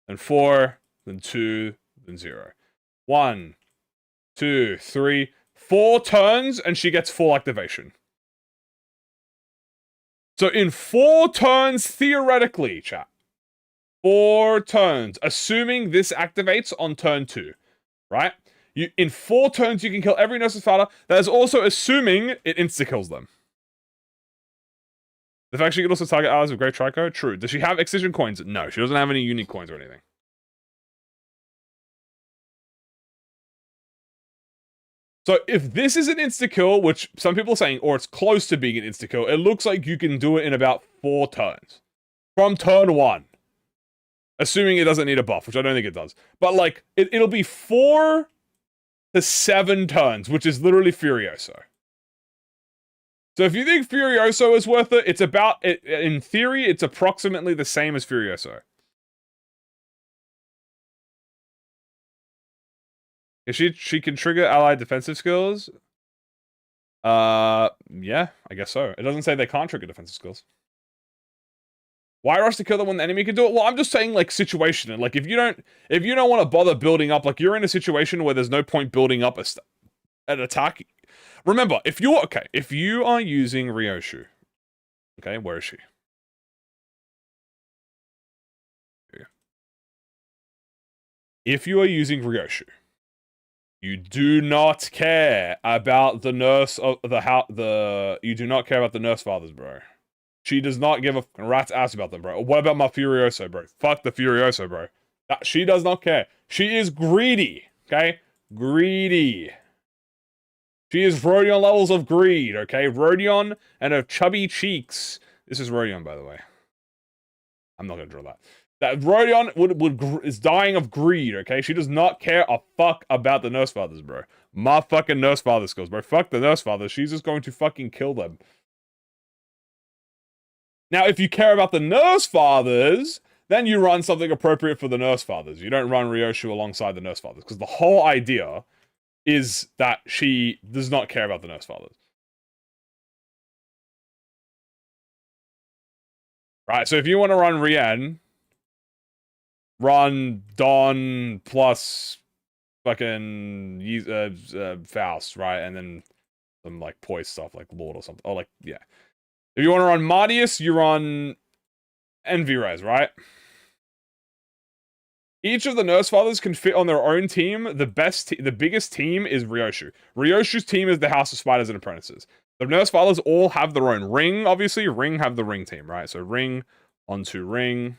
Then 4, then 2, then 0. 1, 2, 3, 4 turns, and she gets full activation. So in 4 turns, theoretically, chat. 4 turns, assuming this activates on turn 2, right? In 4 turns, you can kill every Nurse's Father. That is also assuming it insta-kills them. The fact she can also target allies with Great Trico? True. Does she have Excision coins? No, she doesn't have any unique coins or anything. So if this is an insta-kill, which some people are saying, or it's close to being an insta-kill, it looks like you can do it in about 4 turns. From turn 1. Assuming it doesn't need a buff, which I don't think it does. But, like, it'll be 4 to 7 turns, which is literally Furioso. So if you think Furioso is worth it, it's about... in theory, it's approximately the same as Furioso. If she can trigger allied defensive skills? Yeah, I guess so. It doesn't say they can't trigger defensive skills. Why rush to kill them when the enemy can do it? Well, I'm just saying, like, situational. Like, if you don't want to bother building up, like, you're in a situation where there's no point building up an attack. Remember, if you are using RYOSHU, okay, where is she? If you are using RYOSHU, you do not care about the nurse of you do not care about the Nurse Fathers, bro. She does not give a rat's ass about them, bro. What about my Furioso, bro? Fuck the Furioso, bro. She does not care. She is greedy, okay? Greedy. She is Rodion levels of greed, okay? Rodion and her chubby cheeks. This is Rodion, by the way. I'm not gonna draw that. That Rodion is dying of greed, okay? She does not care a fuck about the Nurse Fathers, bro. My fucking Nurse Father skills, bro. Fuck the Nurse Fathers. She's just going to fucking kill them. Now, if you care about the Nurse Fathers, then you run something appropriate for the Nurse Fathers. You don't run RYOSHU alongside the Nurse Fathers, because the whole idea is that she does not care about the Nurse Fathers. Right, so if you want to run Rian, run Dawn plus fucking Faust, right? And then some, like, poise stuff, like Lord or something. Oh, like, yeah. If you want to run Martius, you run Envirez, right? Each of the Nurse Fathers can fit on their own team. The biggest team is RYOSHU. RYOSHU's team is the House of Spiders and Apprentices. The Nurse Fathers all have their own. Ring, obviously. Ring have the Ring team, right? So Ring onto Ring.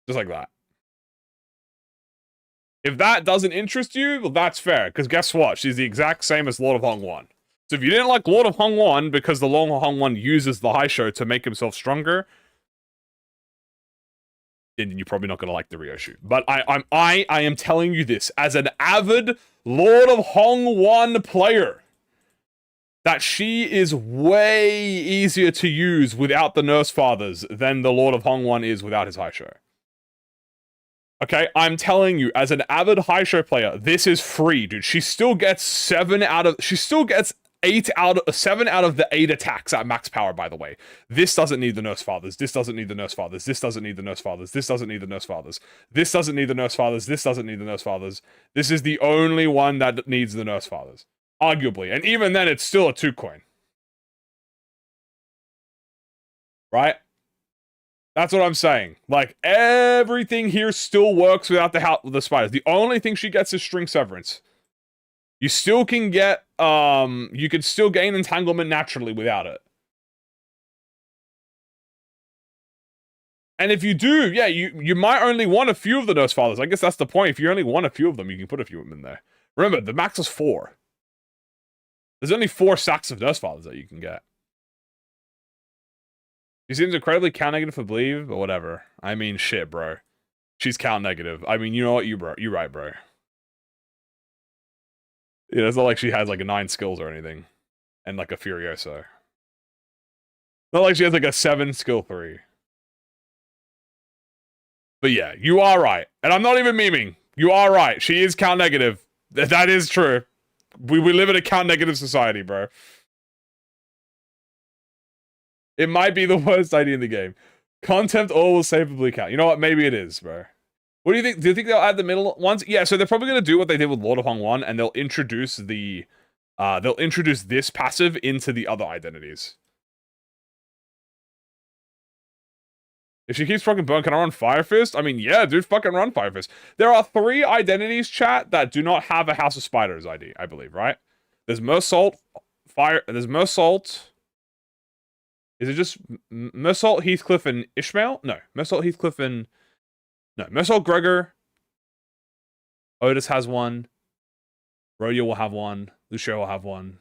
Just like that. If that doesn't interest you, well, that's fair. Because guess what? She's the exact same as Lord of Hong 1. So if you didn't like Lord of Hong 1 because the Lord of Hong 1 uses the high show to make himself stronger, then you're probably not going to like the RYOSHU. But I am telling you this as an avid Lord of Hong 1 player, that she is way easier to use without the Nurse Fathers than the Lord of Hong 1 is without his high show. Okay, I'm telling you, as an avid high show player, this is free, dude. She still gets 7 out of the 8 attacks at max power, by the way. This doesn't need the Nurse Fathers. This doesn't need the Nurse Fathers. This doesn't need the Nurse Fathers. This doesn't need the Nurse Fathers. This doesn't need the Nurse Fathers. This doesn't need the Nurse Fathers. This is the only one that needs the Nurse Fathers. Arguably. And even then, it's still a 2 coin. Right? That's what I'm saying. Like, everything here still works without the spiders. The only thing she gets is String Severance. You still can get, you can still gain Entanglement naturally without it. And if you do, yeah, you might only want a few of the Nurse Fathers. I guess that's the point. If you only want a few of them, you can put a few of them in there. Remember, the max is 4. There's only 4 stacks of Nurse Fathers that you can get. She seems incredibly count negative for Believe, but whatever. I mean, shit, bro. She's count negative. I mean, you know what? You're right, bro. Yeah, it's not like she has like a 9 skills or anything. And like a Furioso. Not like she has like a 7 skill 3. But yeah, you are right. And I'm not even memeing. You are right. She is count negative. That is true. We live in a count negative society, bro. It might be the worst idea in the game. Contempt all will savably count. You know what? Maybe it is, bro. What do you think? Do you think they'll add the middle ones? Yeah, so they're probably going to do what they did with Lord of Hong 1, and they'll introduce the... they'll introduce this passive into the other identities. If she keeps fucking burn, can I run Fire Fist? I mean, yeah, dude, fucking run Fire Fist. There are 3 identities, chat, that do not have a House of Spiders ID, I believe, right? There's Mersault, there's Mersault... Is it just Mersault, Heathcliff, and Ishmael? No. Mersault, Heathcliff, and... No. Mersault, Gregor. Otis has one. Rodeo will have one. Lucio will have one.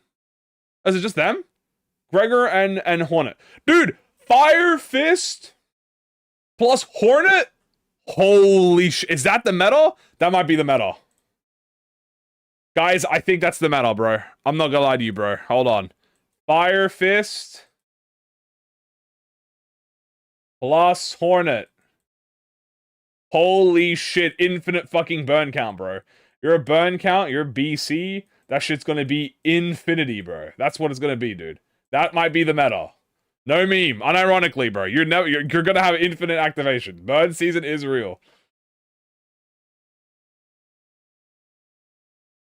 Is it just them? Gregor and Hornet. Dude, Fire Fist plus Hornet? Holy shit. Is that the meta? That might be the meta. Guys, I think that's the meta, bro. I'm not gonna lie to you, bro. Hold on. Fire Fist... plus Hornet. Holy shit, infinite fucking burn count, bro. You're a burn count, you're a BC, that shit's gonna be infinity, bro. That's what it's gonna be, dude. That might be the meta. No meme, unironically, bro. You're gonna have infinite activation. Burn season is real.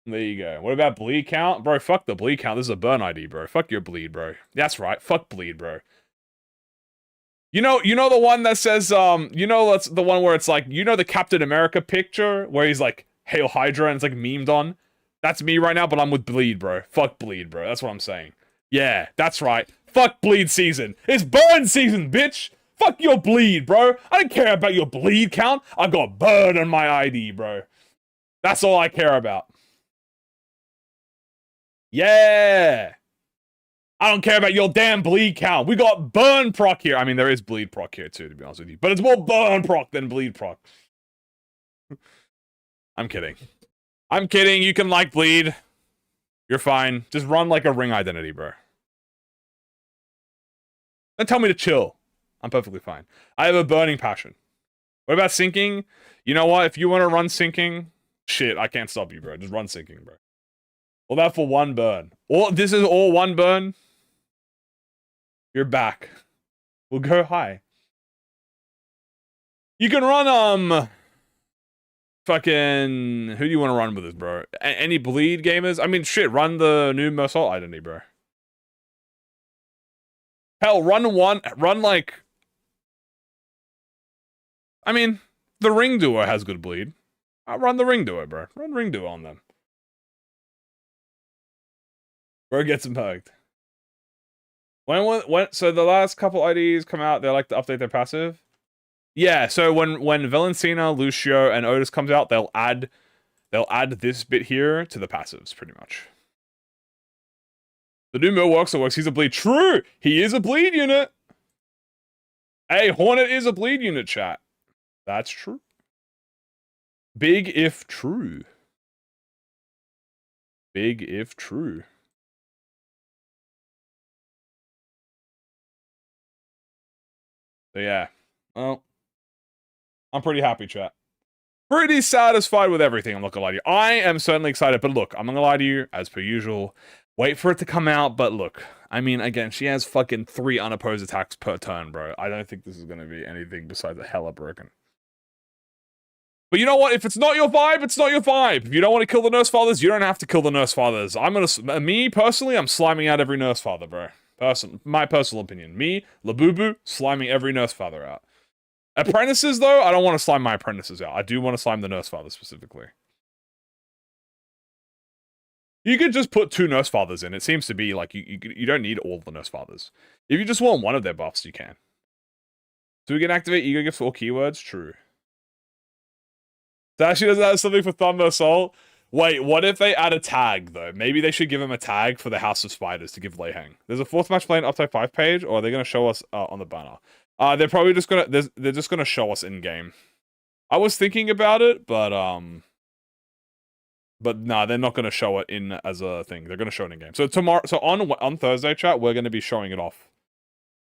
There you go. What about bleed count? Bro, fuck the bleed count. This is a burn ID, bro. Fuck your bleed, bro. That's right. Fuck bleed, bro. You know the one that says, that's the one where it's like, the Captain America picture where he's like, Hail Hydra, and it's like memed on? That's me right now, but I'm with Bleed, bro. Fuck Bleed, bro. That's what I'm saying. Yeah, that's right. Fuck Bleed season. It's burn season, bitch! Fuck your Bleed, bro. I don't care about your Bleed count. I got burn on my ID, bro. That's all I care about. Yeah! I don't care about your damn bleed count. We got burn proc here. I mean, there is bleed proc here too, to be honest with you. But it's more burn proc than bleed proc. I'm kidding. I'm kidding. You can like bleed. You're fine. Just run like a ring identity, bro. Don't tell me to chill. I'm perfectly fine. I have a burning passion. What about sinking? You know what? If you want to run sinking, shit, I can't stop you, bro. Just run sinking, bro. All that for 1 burn. This is all 1 burn. You're back. We'll go high. You can run, fucking... Who do you want to run with this, bro? Any bleed gamers? I mean, shit, run the new Mersault identity, bro. Hell, run like... I mean, the ring duo has good bleed. I'll run the ring duo, bro. Run ring duo on them. Bro gets mugged. So the last couple IDs come out, they like to update their passive. Yeah, so when Valentina, Lucio, and Otis comes out, they'll add this bit here to the passives, pretty much. The new mill works, he's a bleed. True! He is a bleed unit! Hey, Hornet is a bleed unit, chat. That's true. Big if true. Big if true. So yeah, well, I'm pretty happy, chat. Pretty satisfied with everything, I'm not gonna lie to you. I am certainly excited, but look, I'm not gonna lie to you, as per usual. Wait for it to come out, but look, I mean, again, she has fucking 3 unopposed attacks per turn, bro. I don't think this is gonna be anything besides a hella broken. But you know what? If it's not your vibe, it's not your vibe. If you don't want to kill the Nurse Fathers, you don't have to kill the Nurse Fathers. Me, personally, I'm sliming out every Nurse Father, bro. My personal opinion. Me, Labubu, sliming every Nurse Father out. Apprentices, though, I don't want to slime my apprentices out. I do want to slime the Nurse Father specifically. You could just put 2 Nurse Fathers in. It seems to be like you don't need all the Nurse Fathers. If you just want one of their buffs, you can. So we can activate Ego Gifts for all keywords? True. So actually doesn't have something for Thunder Soul? Wait, what if they add a tag, though? Maybe they should give him a tag for the House of Spiders to give Leihang. There's a 4th match playing Uptime 5 page, or are they going to show us on the banner? They're probably just going to... They're just going to show us in-game. I was thinking about it, but nah, they're not going to show it in as a thing. They're going to show it in-game. So tomorrow... So on Thursday, chat, we're going to be showing it off.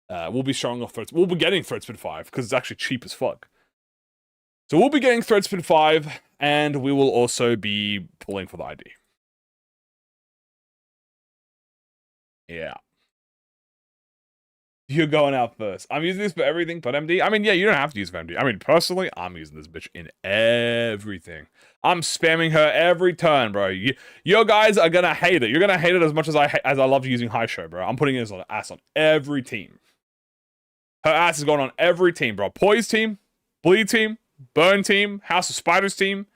We'll be showing off Threads. We'll be getting Threadspin 5, because it's actually cheap as fuck. So we'll be getting Threadspin 5, and we will also be pulling for the ID. Yeah. You're going out first. I'm using this for everything but MD. I mean, yeah, you don't have to use for MD. I mean, personally, I'm using this bitch in everything. I'm spamming her every turn, bro. You guys are gonna hate it. You're gonna hate it as much as I love using High Show, bro. I'm putting his ass on every team. Her ass is going on every team, bro. Poise team, Bleed team, Burn team, House of Spiders team,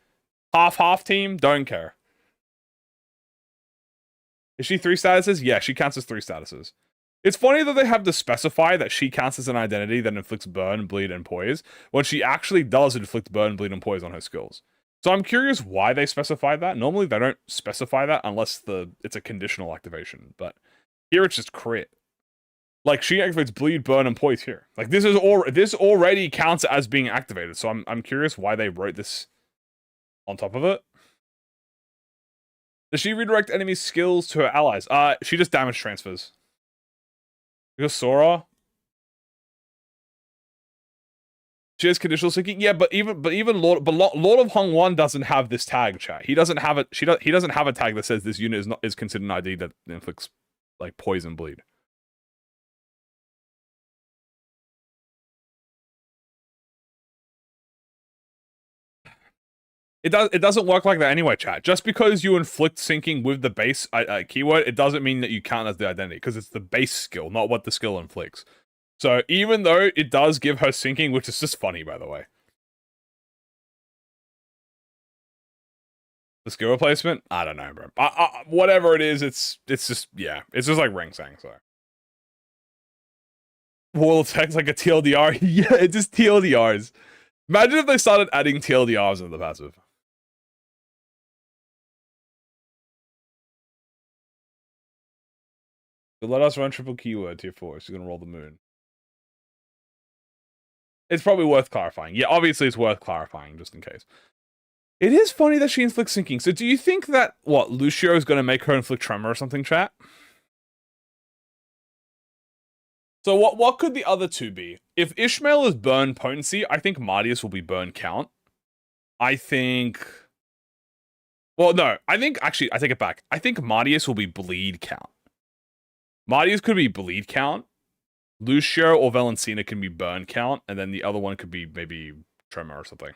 half team, don't care. Is she 3 statuses? Yeah, she counts as 3 statuses. It's funny that they have to specify that she counts as an identity that inflicts Burn, Bleed, and Poise, when she actually does inflict Burn, Bleed, and Poise on her skills. So I'm curious why they specify that. Normally they don't specify that unless it's a conditional activation, but here it's just crit. Like, she activates Bleed, Burn, and Poise here. Like, this already counts as being activated, so I'm curious why they wrote this on top of it. Does she redirect enemy skills to her allies? She just damage transfers. Because Sora, she has conditional sinking. Yeah, but Lord of Hong 1 doesn't have this tag, chat. He doesn't have it. He doesn't have a tag that says this unit is considered an ID that inflicts like poison bleed. It doesn't work like that anyway, chat. Just because you inflict sinking with the base keyword, it doesn't mean that you count as the identity, because it's the base skill, not what the skill inflicts. So even though it does give her sinking, which is just funny, by the way. The skill replacement? I don't know, bro. Whatever it is, it's just, yeah. It's just like Ring Sang, so. Wall attacks like a TLDR? Yeah, it's just TLDRs. Imagine if they started adding TLDRs into the passive. So let us run triple keyword tier 4. She's gonna roll the moon. It's probably worth clarifying. Yeah, obviously it's worth clarifying, just in case. It is funny that she inflicts sinking. So do you think that, what, Lucio is gonna make her inflict tremor or something, chat? So what could the other two be? If Ishmael is burn potency, I think Mardius will be burn count. I think... Well, no. I think, actually, I take it back. I think Mardius will be bleed count. Mardius could be bleed count. Lucio or Valentina can be burn count. And then the other one could be maybe Tremor or something.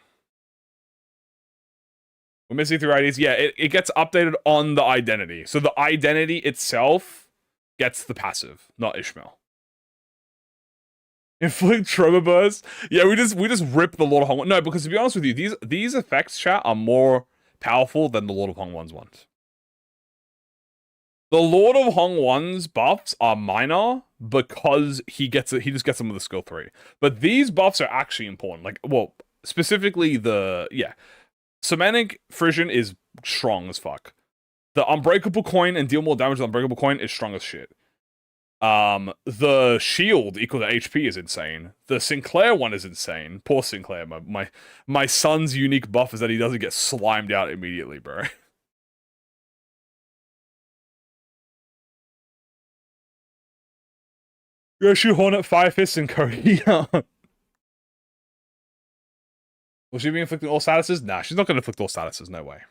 We're missing 3 IDs. Yeah, it gets updated on the identity. So the identity itself gets the passive, not Ishmael. Inflict trauma burst. Yeah, we just rip the Lord of Hong. No, because to be honest with you, these effects, chat, are more powerful than the Lord of Hong ones ones. The Lord of Hong 1's buffs are minor because he just gets them with a skill 3. But these buffs are actually important. Like, well, specifically Semantic Fission is strong as fuck. The Unbreakable Coin and deal more damage with Unbreakable Coin is strong as shit. The shield equal to HP is insane. The Sinclair one is insane. Poor Sinclair. My son's unique buff is that he doesn't get slimed out immediately, bro. RYOSHU, Hornet, Fire Fist, and Korea. Will she be inflicting all statuses? Nah, she's not going to inflict all statuses. No way.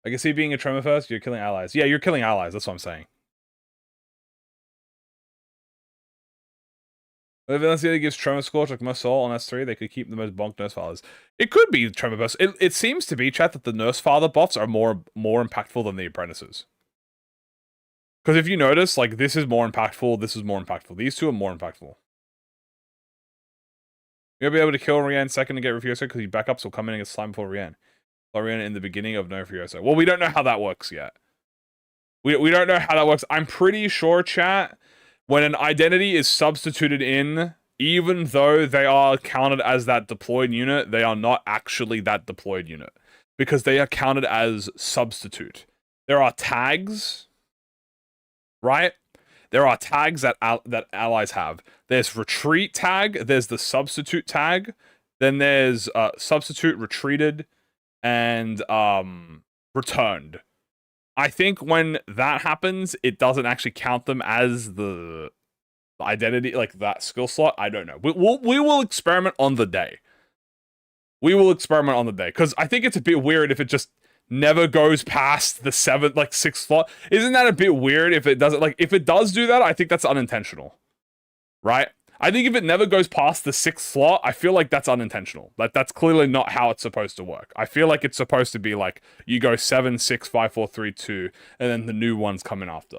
I can see being a tremor first. You're killing allies. Yeah, you're killing allies. That's what I'm saying. If Valencia gives Tremor Scorch like most soul on S3, they could keep the most bonked Nurse Fathers. It could be Tremor Burst. It seems to be, chat, that the Nurse Father buffs are more impactful than the Apprentices. Because if you notice, like, this is more impactful, this is more impactful. These two are more impactful. You'll be able to kill Rian second and get Refurioso because your backups will come in and get slimed before Rian. Rian in the beginning of no Refurioso. Well, we don't know how that works yet. We don't know how that works. I'm pretty sure, chat, when an identity is substituted in, even though they are counted as that deployed unit, they are not actually that deployed unit. Because they are counted as substitute. There are tags, right? There are tags that allies have. There's retreat tag, there's the substitute tag, then there's substitute, retreated, and returned. I think when that happens, it doesn't actually count them as the identity, like that skill slot. I don't know. We will experiment on the day. We will experiment on the day, because I think it's a bit weird if it just never goes past the 7th, like 6th slot. Isn't that a bit weird if it doesn't, like, if it does do that, I think that's unintentional. Right? I think if it never goes past the 6th slot, I feel like that's unintentional. Like, that's clearly not how it's supposed to work. I feel like it's supposed to be like, you go 7, 6, 5, 4, 3, 2, and then the new ones coming after.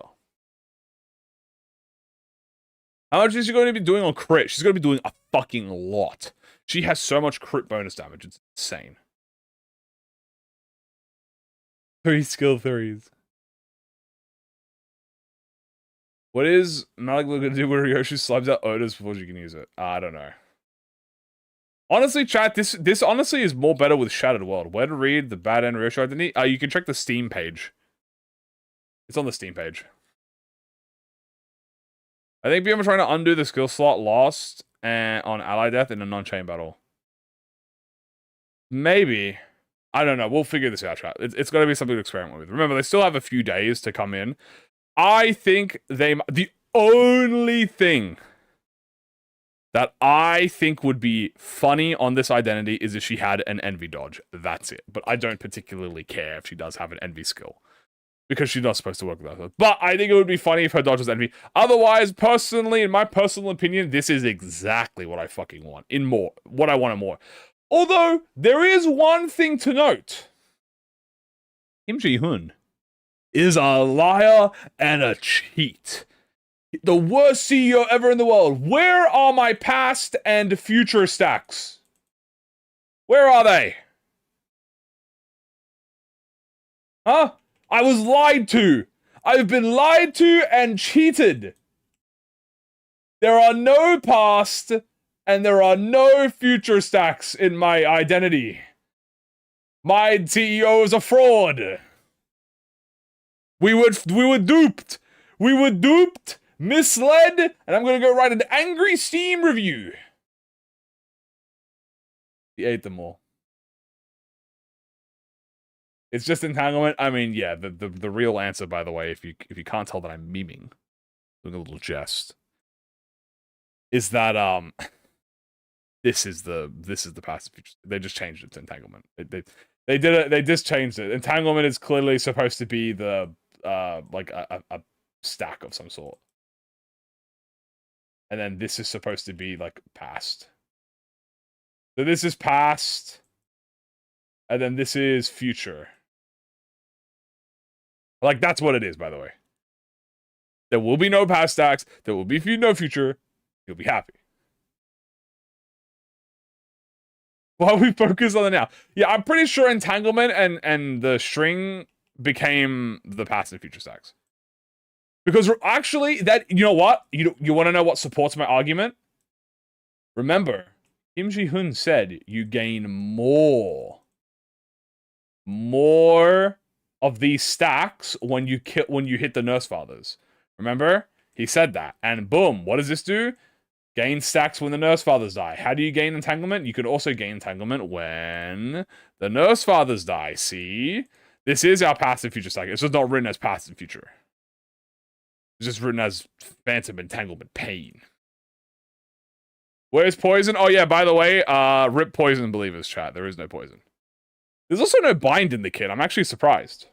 How much is she going to be doing on crit? She's going to be doing a fucking lot. She has so much crit bonus damage. It's insane. 3 skill 3s. What is Malik going to do where RYOSHU slabs out Otis before she can use it? I don't know. Honestly, chat, this honestly is more better with Shattered World. Where to read the bad end RYOSHU identity? You can check the Steam page. It's on the Steam page. I think BM are trying to undo the skill slot lost on ally death in a non-chain battle. Maybe. I don't know. We'll figure this out, chat. It's got to be something to experiment with. Remember, they still have a few days to come in. I think the only thing that I think would be funny on this identity is if she had an envy dodge. That's it. But I don't particularly care if she does have an envy skill, because she's not supposed to work with that. But I think it would be funny if her dodge was envy. Otherwise, personally, in my personal opinion, this is exactly what I fucking want. What I want more. Although, there is one thing to note. Kim Ji-hoon is a liar and a cheat. The worst CEO ever in the world. Where are my past and future stacks? Where are they? Huh? I was lied to. I've been lied to and cheated. There are no past and there are no future stacks in my identity. My CEO is a fraud. We were duped. We were duped, misled, and I'm gonna go write an angry Steam review. He ate them all. It's just entanglement. I mean, yeah, the real answer, by the way, if you can't tell that I'm memeing, doing a little jest, is that this is the passive future. They just changed it to entanglement. They did it. They just changed it. Entanglement is clearly supposed to be the like a stack of some sort, and then this is supposed to be like past. So this is past, and then this is future. Like, that's what it is, by the way. There will be no past stacks. There will be no future. You'll be happy. While we focus on it now. Yeah, I'm pretty sure entanglement and the string became the past and future stacks. Because actually, that, you know what? You want to know what supports my argument? Remember, Kim Ji-hoon said you gain more of these stacks when you hit the Nurse Fathers. Remember? He said that. And boom, what does this do? Gain stacks when the Nurse Fathers die. How do you gain entanglement? You can also gain entanglement when the Nurse Fathers die. See? This is our past and future stack. It's just not written as past and future. It's just written as Phantom Entanglement Pain. Where's Poison? Oh yeah, by the way, rip Poison Believers chat. There is no Poison. There's also no bind in the kit. I'm actually surprised.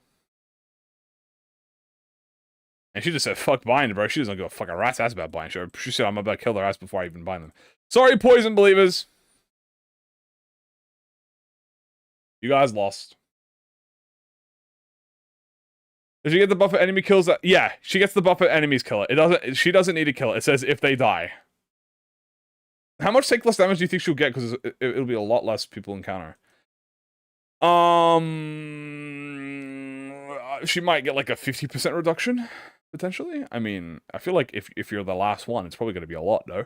And she just said, fuck bind, bro. She doesn't give a fucking rat's ass about bind. She said, I'm about to kill their ass before I even bind them. Sorry, Poison Believers. You guys lost. Does she get the buff at enemy kills? Yeah, she gets the buff at enemies kill it. She doesn't need to kill it. It says if they die. How much take less damage do you think she'll get? Because it'll be a lot less people encounter. She might get like a 50% reduction, potentially. I mean, I feel like if you're the last one, it's probably going to be a lot, though.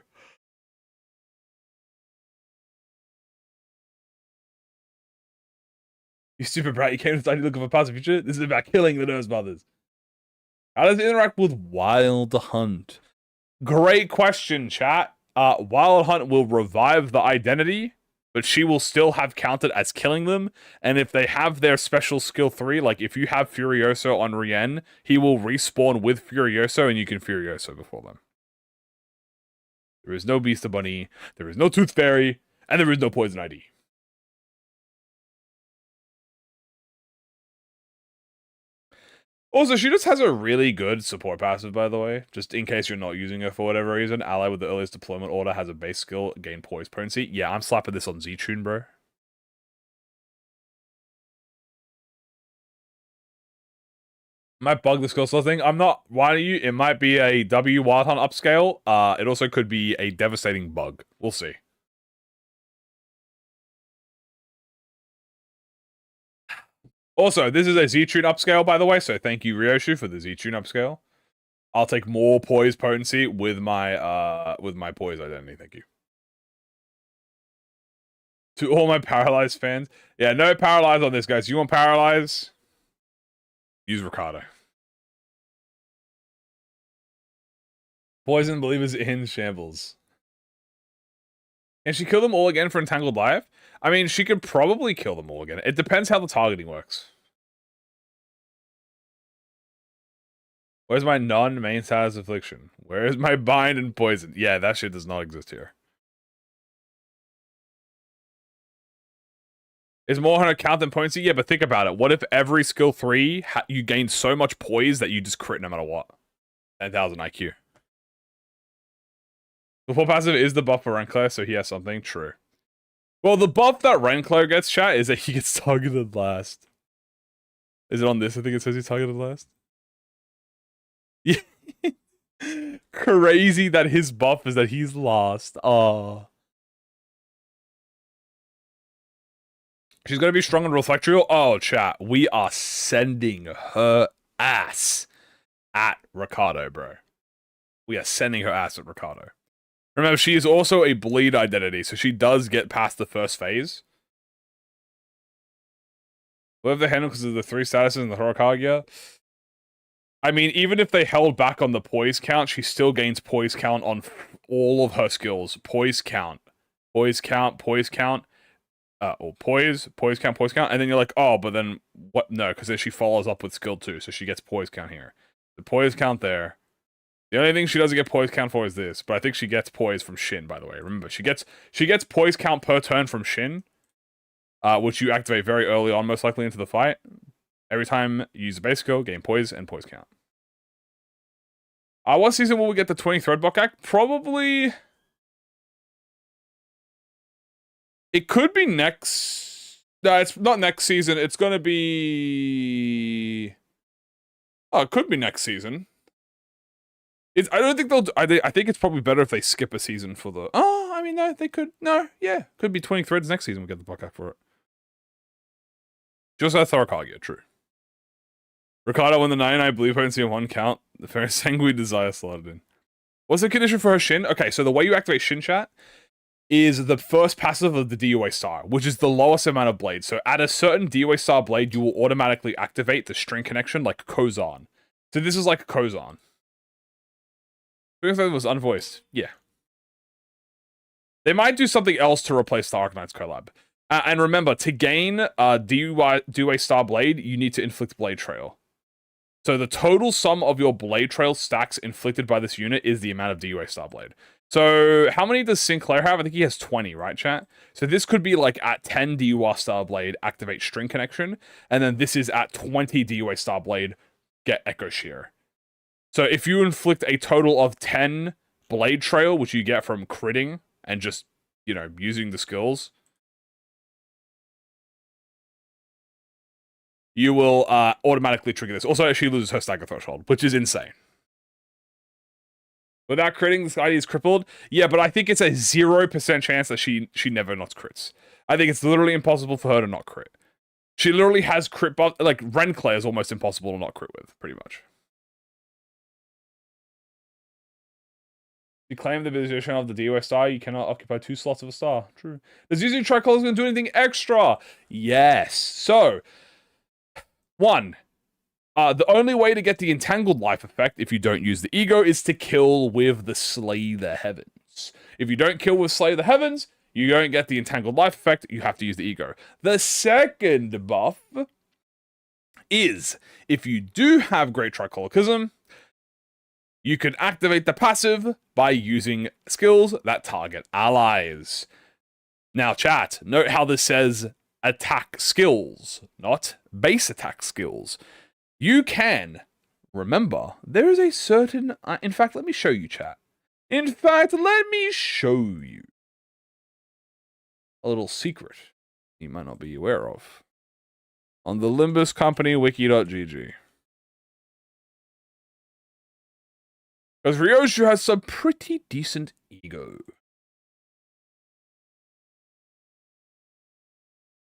You stupid brat, you came to study looking for past future? This is about killing the Nurse Mothers. How does it interact with Wild Hunt? Great question, chat. Wild Hunt will revive the identity, but she will still have counted as killing them. And if they have their special skill 3, like if you have Furioso on Rien, he will respawn with Furioso and you can Furioso before them. There is no Beast Bunny, there is no Tooth Fairy, and there is no Poison ID. Also, she just has a really good support passive, by the way. Just in case you're not using her for whatever reason. Ally with the earliest deployment order has a base skill, gain poise potency. Yeah, I'm slapping this on Z-Tune, bro. Might bug the skill slot thing. I'm not. Why do you? It might be a W Wild Hunt upscale. It also could be a devastating bug. We'll see. Also, this is a Z-Tune upscale, by the way, so thank you, RYOSHU, for the Z-Tune upscale. I'll take more poise potency with my poise identity, thank you. To all my Paralyzed fans. Yeah, no Paralyze on this, guys. You want Paralyze? Use Ricardo. Poison Believers in shambles. Can she kill them all again for Entangled Life? I mean, she could probably kill them all again. It depends how the targeting works. Where's my non-main status affliction? Where's my bind and poison? Yeah, that shit does not exist here. Is more on account than potency? Yeah, but think about it. What if every skill 3, you gain so much poise that you just crit no matter what? 10,000 IQ. The full passive is the buff for Renclair, so he has something. True. Well, the buff that Renclair gets, chat, is that he gets targeted last. Is it on this? I think it says he's targeted last. Yeah. Crazy that his buff is that he's lost. Oh. She's going to be strong in Reflectrio. Oh, chat. We are sending her ass at Ricardo, bro. We are sending her ass at Ricardo. Remember, she is also a bleed identity, so she does get past the first phase. What if they handle because of the 3 statuses in the Horikagia? I mean, even if they held back on the poise count, she still gains poise count on all of her skills. Poise count. Poise count, poise count. Or poise count, and then you're like, oh, but then what? No, because then she follows up with skill 2, so she gets poise count here. The poise count there. The only thing she doesn't get poise count for is this, but I think she gets poise from Shin, by the way. Remember, she gets poise count per turn from Shin, which you activate very early on, most likely into the fight. Every time you use a base skill, gain poise and poise count. What season will we get the 20 Threadblock Act? Probably... It could be next... No, it's not next season. It's going to be... Oh, it could be next season. I don't think they'll. I think it's probably better if they skip a season for the. Oh, I mean, no, they could. No, yeah, could be 20 threads next season. We get the buck for it. Just a Thorakagia, true. Ricardo won the 99 blue potency on 1 count. The fair sanguine desire slotted in. What's the condition for her Shin? Okay, so the way you activate Shin chat is the first passive of the DOA star, which is the lowest amount of blades. So at a certain DOA star blade, you will automatically activate the string connection like Kozan. So this is like Kozan. It was unvoiced. Yeah. They might do something else to replace the Arcanite's collab. And remember, to gain DOA star blade, you need to inflict blade trail. So the total sum of your blade trail stacks inflicted by this unit is the amount of DOA star blade. So how many does Sinclair have? I think he has 20, right, chat? So this could be like at 10 DOA star blade, activate string connection. And then this is at 20 DOA star blade, get Echo Shear. So if you inflict a total of 10 blade trail, which you get from critting and just, you know, using the skills, you will automatically trigger this. Also, she loses her stagger threshold, which is insane. Without critting, this idea is crippled. Yeah, but I think it's a 0% chance that she never not crits. I think it's literally impossible for her to not crit. She literally has crit buff. Like, Renclair is almost impossible to not crit with, pretty much. You claim the position of the DOS star, you cannot occupy 2 slots of a star. True. Does using Tricolor going to do anything extra? Yes. So... 1. The only way to get the Entangled Life effect, if you don't use the Ego, is to kill with the Slay the Heavens. If you don't kill with Slay the Heavens, you don't get the Entangled Life effect, you have to use the Ego. The second buff is, if you do have Great Tricolorism, you can activate the passive by using skills that target allies. Now, chat, note how this says attack skills, not base attack skills. You can, remember, there is a certain... in fact, let me show you, chat. In fact, let me show you a little secret you might not be aware of on the Limbus Company wiki.gg. Because RYOSHU has some pretty decent ego.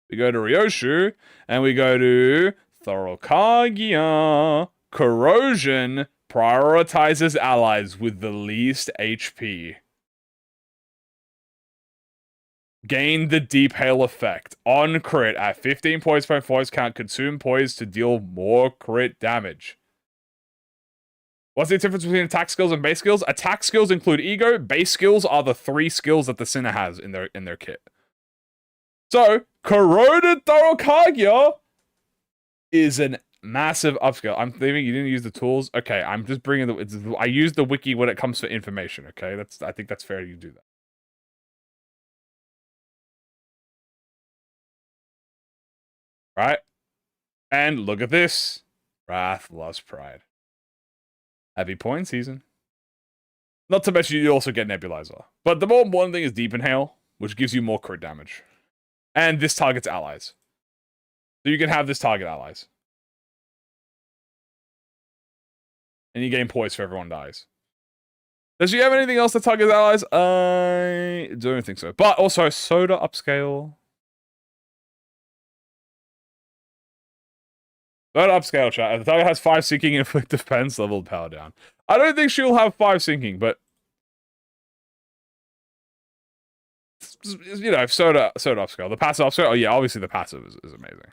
We go to RYOSHU, and we go to Thorakagia. Corrosion prioritizes allies with the least HP. Gain the Deep Hail effect. On crit, at 15 points per voice count, consume poise to deal more crit damage. What's the difference between attack skills and base skills? Attack skills include ego. Base skills are the 3 skills that the Sinner has in their kit. So, Corroded Thorakagia is a massive upscale. I'm thinking you didn't use the tools. Okay, I'm just bringing the... I use the wiki when it comes to information, okay? I think that's fair you do that. Right? And look at this. Wrath loves pride. Happy point season. Not to mention you also get Nebulizer. But the more important thing is Deep Inhale, which gives you more crit damage. And this targets allies. So you can have this target allies. And you gain poise for everyone dies. Does she have anything else that targets allies? I don't think so. But also, Soda upscale. Soda upscale, chat. If the target has 5 sinking, inflict defense, level power down. I don't think she'll have 5 sinking, but... You know, Soda upscale. The passive upscale, oh yeah, obviously the passive is amazing.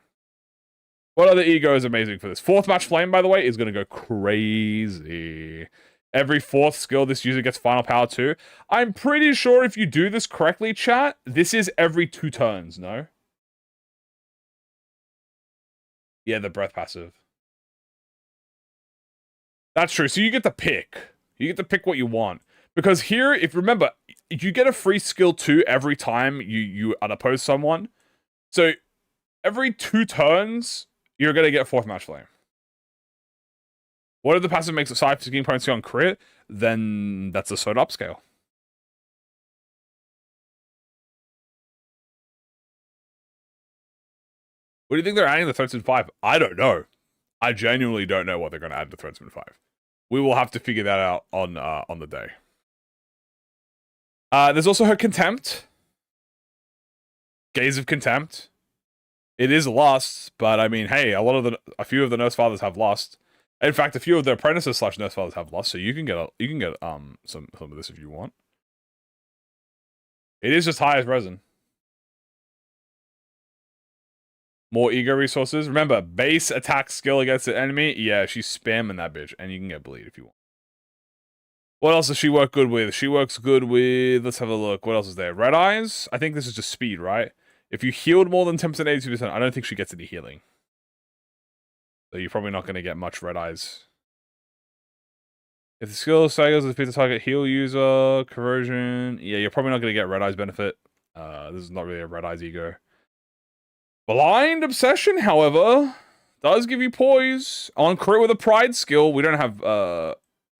What other ego is amazing for this? 4th match flame, by the way, is going to go crazy. Every 4th skill this user gets final power 2. I'm pretty sure if you do this correctly, chat, this is every 2 turns, no? Yeah, the breath passive. That's true. So you get to pick. You get to pick what you want. Because here, if remember, you get a free skill 2 every time you unoppose someone. So every 2 turns, you're going to get 4th match flame. What if the passive makes a 5 16 points on crit? Then that's a Soda upscale. What do you think they're adding to Threadsman 5? I don't know. I genuinely don't know what they're going to add to Threadsman 5. We will have to figure that out on the day. There's also her Contempt. Gaze of Contempt. It is lost, but I mean, hey, a few of the Nurse Fathers have lost. In fact, a few of the apprentices / Nurse Fathers have lost, so you can get some of this if you want. It is just high as resin. More ego resources. Remember, base attack skill against the enemy. Yeah, she's spamming that bitch, and you can get bleed if you want. What else does she work good with? She works good with... Let's have a look. What else is there? Red Eyes? I think this is just speed, right? If you healed more than 10%, 82%, I don't think she gets any healing. So you're probably not going to get much Red Eyes. If the skill staggers defeat the target heal user, corrosion... Yeah, you're probably not going to get Red Eyes benefit. This is not really a Red Eyes ego. Blind Obsession, however, does give you poise. On crit with a pride skill, we don't have... I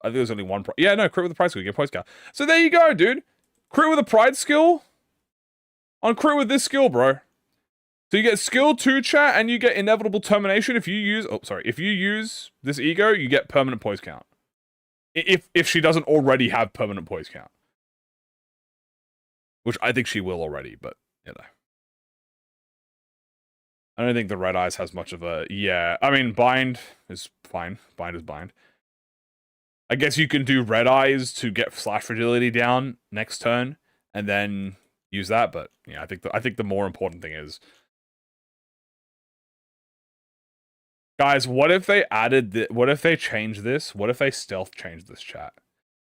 think there's only one... Yeah, no, crit with a pride skill, you get poise count. So there you go, dude. Crit with a pride skill. On crit with this skill, bro. So you get skill 2 chat, and you get inevitable termination. If you use... Oh, sorry. If you use this ego, you get permanent poise count. If she doesn't already have permanent poise count. Which I think she will already, but, you know. I don't think the Red Eyes has much of a... Yeah, I mean, Bind is fine. Bind is Bind. I guess you can do Red Eyes to get Slash Fragility down next turn, and then use that, but, yeah, I think the more important thing is... Guys, what if they added... What if they changed this? What if they stealth changed this, chat?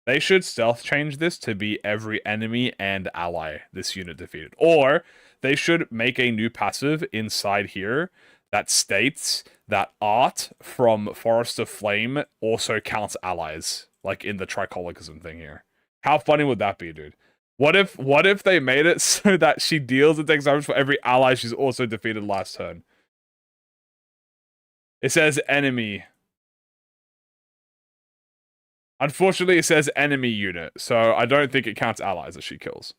They should stealth change this to be every enemy and ally this unit defeated. Or... They should make a new passive inside here that states that art from Forest of Flame also counts allies, like in the Tricologism thing here. How funny would that be, dude? What if they made it so that she deals and takes damage for every ally she's also defeated last turn? It says enemy. Unfortunately, it says enemy unit, so I don't think it counts allies that she kills.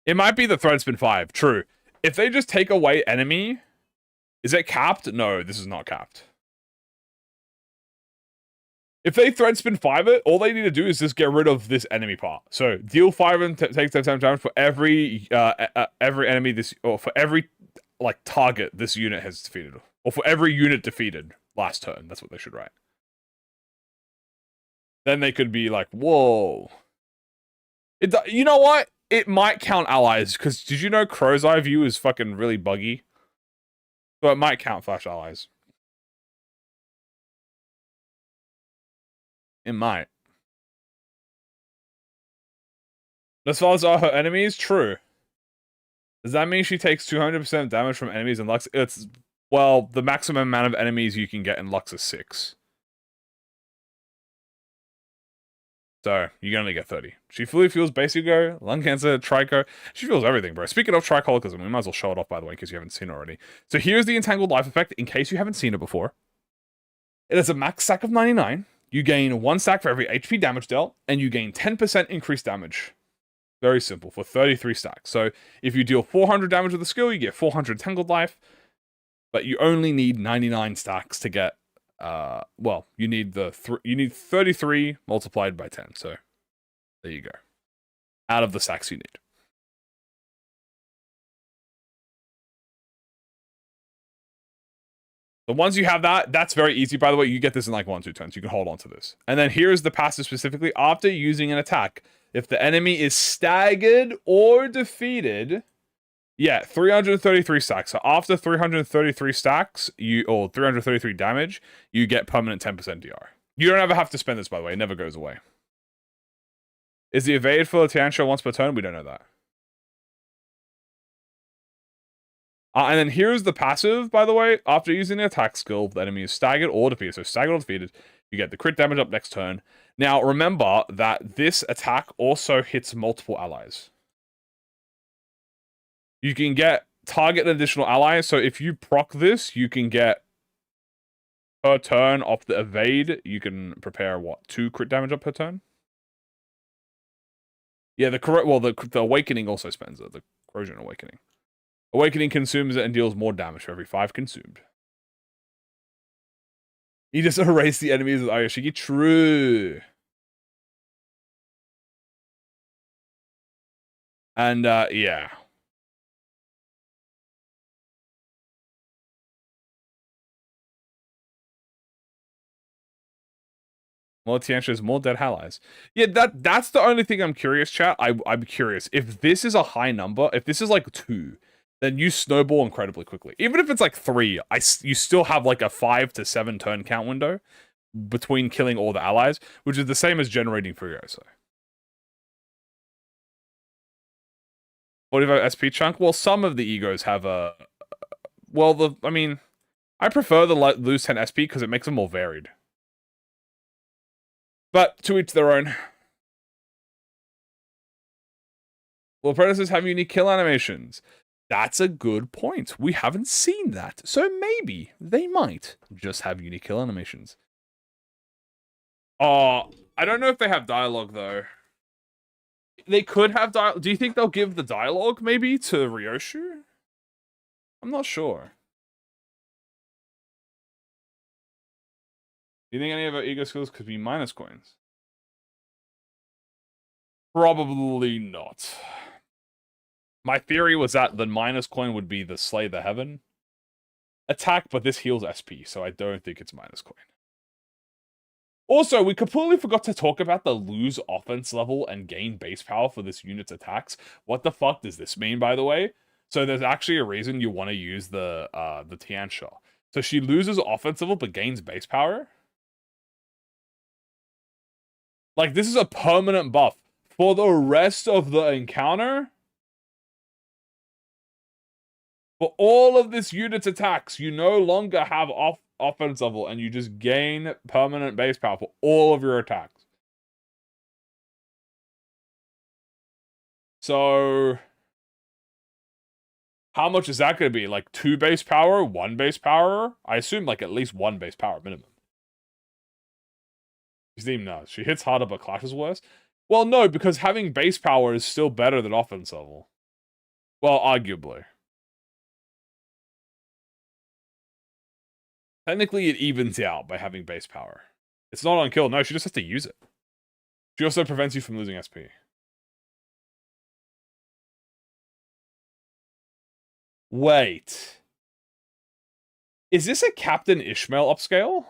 It might be the Threadspin 5, true. If they just take away enemy, is it capped? No, this is not capped. If they Threadspin 5 it, all they need to do is just get rid of this enemy part. So, deal 5 and take 10 damage for every enemy this... Or for every, like, target this unit has defeated. Or for every unit defeated last turn. That's what they should write. Then they could be like, whoa. You know what? It might count allies, because did you know Crow's Eye View is fucking really buggy? So it might count Flash allies. It might. As far as are her enemies, true. Does that mean she takes 200% damage from enemies in Lux? It's, well, the maximum amount of enemies you can get in Lux is 6. So, you can only get 30. She fully feels basic go, lung cancer, trico. She feels everything, bro. Speaking of tricologism, we might as well show it off, by the way, in case you haven't seen it already. So here's the Entangled Life effect, in case you haven't seen it before. It has a max stack of 99. You gain 1 stack for every HP damage dealt, and you gain 10% increased damage. Very simple, for 33 stacks. So, if you deal 400 damage with the skill, you get 400 Entangled Life, but you only need 99 stacks to get well, you need 33 multiplied by 10, so there you go. Out of the stacks you need. So once you have that, that's very easy, by the way. You get this in like 1-2 turns. You can hold on to this. And then here's the passive specifically. After using an attack, if the enemy is staggered or defeated... Yeah, 333 stacks. So after 333 stacks, or 333 damage, you get permanent 10% DR. You don't ever have to spend this, by the way. It never goes away. Is the evade for Tianxia once per turn? We don't know that. And then here's the passive, by the way. After using the attack skill, the enemy is staggered or defeated. So staggered or defeated, you get the crit damage up next turn. Now, remember that this attack also hits multiple allies. You can target an additional ally, so if you proc this, you can get per turn off the evade, you can prepare, what, 2 crit damage up per turn? Yeah, the Awakening also spends it, the Corrosion Awakening. Awakening consumes it and deals more damage for every 5 consumed. You just erase the enemies with Ayoshiki. True. And, yeah. More Tianshas, more dead allies. Yeah, that's the only thing I'm curious, chat. I'm curious. If this is a high number, if this is like 2, then you snowball incredibly quickly. Even if it's like 3, you still have like a 5 to 7 turn count window between killing all the allies, which is the same as generating Furioso. 45 SP chunk? Well, some of the egos have a... Well, I mean, I prefer the lose 10 SP because it makes them more varied. But to each their own. Will apprentices have unique kill animations? That's a good point. We haven't seen that. So maybe they might just have unique kill animations. Oh, I don't know if they have dialogue, though. They could have dialogue. Do you think they'll give the dialogue, maybe, to RYOSHU? I'm not sure. Do you think any of our ego skills could be minus coins? Probably not. My theory was that the minus coin would be the Slay the Heaven attack, but this heals SP, so I don't think it's minus coin. Also, we completely forgot to talk about the lose offense level and gain base power for this unit's attacks. What the fuck does this mean, by the way? So there's actually a reason you want to use the Tiansha. So she loses offense level but gains base power. Like, this is a permanent buff for the rest of the encounter. For all of this unit's attacks, you no longer have offense level, and you just gain permanent base power for all of your attacks. So, how much is that going to be? Like 2 base power, 1 base power? I assume like at least 1 base power minimum. Steam knows. She hits harder but clashes worse. Well, no, because having base power is still better than offense level. Well, arguably. Technically, it evens out by having base power. It's not on kill. No, she just has to use it. She also prevents you from losing SP. Wait. Is this a Captain Ishmael upscale?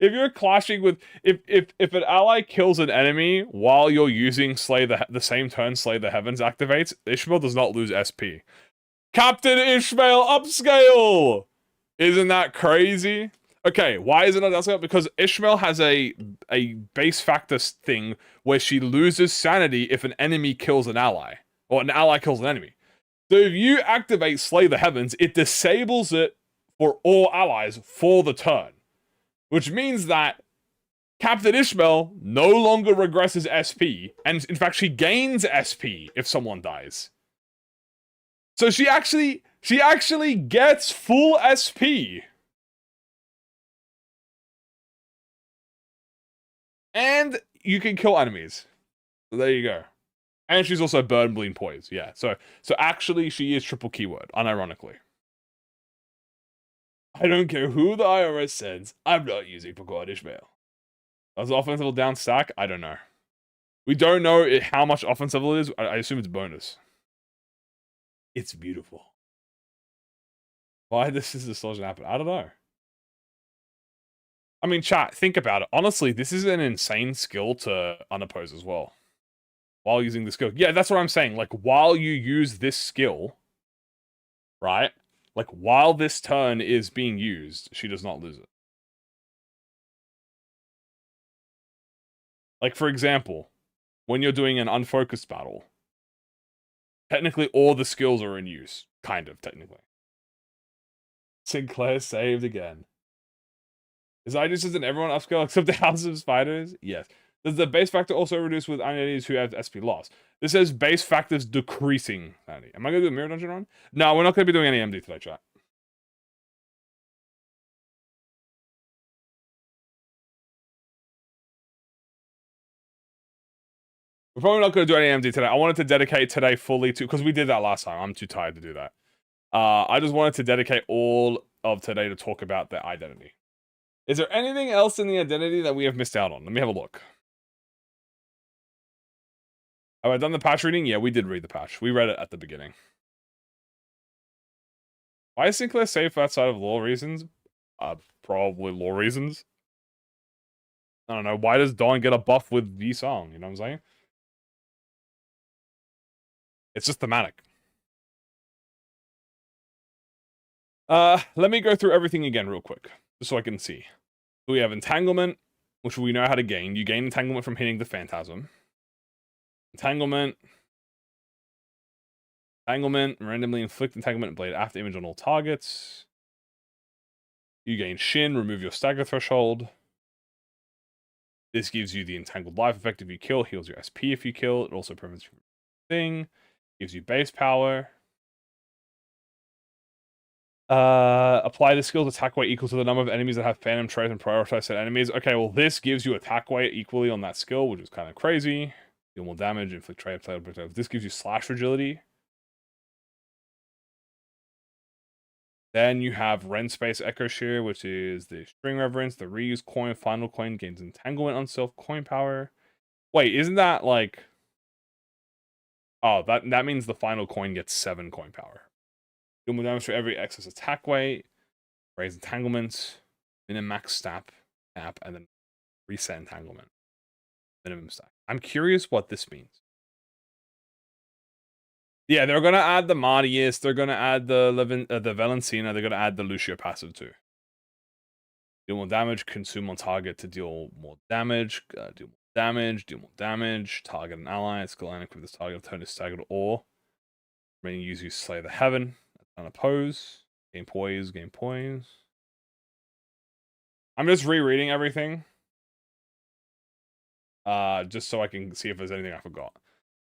If you're clashing with... If an ally kills an enemy while you're using Slay the same turn Slay the Heavens activates, Ishmael does not lose SP. Captain Ishmael upscale! Isn't that crazy? Okay, why is it not upscale? Because Ishmael has a base factor thing where she loses sanity if an enemy kills an ally. Or an ally kills an enemy. So if you activate Slay the Heavens, it disables it for all allies for the turn. Which means that Captain Ishmael no longer regresses SP, and in fact she gains SP if someone dies. So she actually gets full SP. And you can kill enemies. So there you go. And she's also burn, bleed, poise. Yeah. So actually she is triple keyword, unironically. I don't care who the IRS sends, I'm not using Picard Ishmael. Does offensive level down stack? I don't know. We don't know how much offensive level it is. I assume it's bonus. It's beautiful. Why this is the solution happen? I don't know. I mean, chat, think about it. Honestly, this is an insane skill to unoppose as well. While using the skill. Yeah, that's what I'm saying. Like, while you use this skill, right? Like, while this turn is being used, she does not lose it. Like, for example, when you're doing an unfocused battle, technically all the skills are in use. Kind of, technically. Sinclair saved again. Is Aegis in everyone upscale except the House of Spiders? Yes. Does the base factor also reduce with entities who have SP loss? This says base factors decreasing sanity. Am I going to do a mirror dungeon run? No, we're not going to be doing any MD today, chat. We're probably not going to do any AMD today. I wanted to dedicate today fully to, because we did that last time. I'm too tired to do that. I just wanted to dedicate all of today to talk about the identity. Is there anything else in the identity that we have missed out on? Let me have a look. Have I done the patch reading? Yeah, we did read the patch. We read it at the beginning. Why is Sinclair safe outside of law reasons? Probably law reasons. I don't know. Why does Dawn get a buff with V-Song? You know what I'm saying? It's just thematic. Let me go through everything again real quick, just so I can see. So we have Entanglement, which we know how to gain. You gain Entanglement from hitting the Phantasm. Entanglement, randomly inflict Entanglement Blade after image on all targets. You gain Shin, remove your stagger threshold. This gives you the Entangled Life effect if you kill, heals your SP if you kill. It also prevents your thing, gives you base power. Apply the skill's attack weight equal to the number of enemies that have Phantom traits and prioritize said enemies. Okay, well, this gives you attack weight equally on that skill, which is kind of crazy. Deal more damage, inflict trait, this gives you slash fragility. Then you have Ren Space Echo Shear, which is the String Reverence, the Reuse Coin, Final Coin, gains Entanglement on self coin power. Wait, isn't that like... Oh, that means the Final Coin gets 7 coin power. Deal more damage for every excess attack weight, raise entanglements, min-max stack, and then reset entanglement. Minimum stack. I'm curious what this means. Yeah, they're gonna add the Martius, they're gonna add the Valencina, they're gonna add the Lucio passive too. Deal more damage, consume on target to deal more damage, deal more damage, target an ally, skill and equip this target, turn is staggered or remaining use Slay the Heaven. Unopposed. Gain poise, gain poise. I'm just rereading everything. Just so I can see if there's anything I forgot.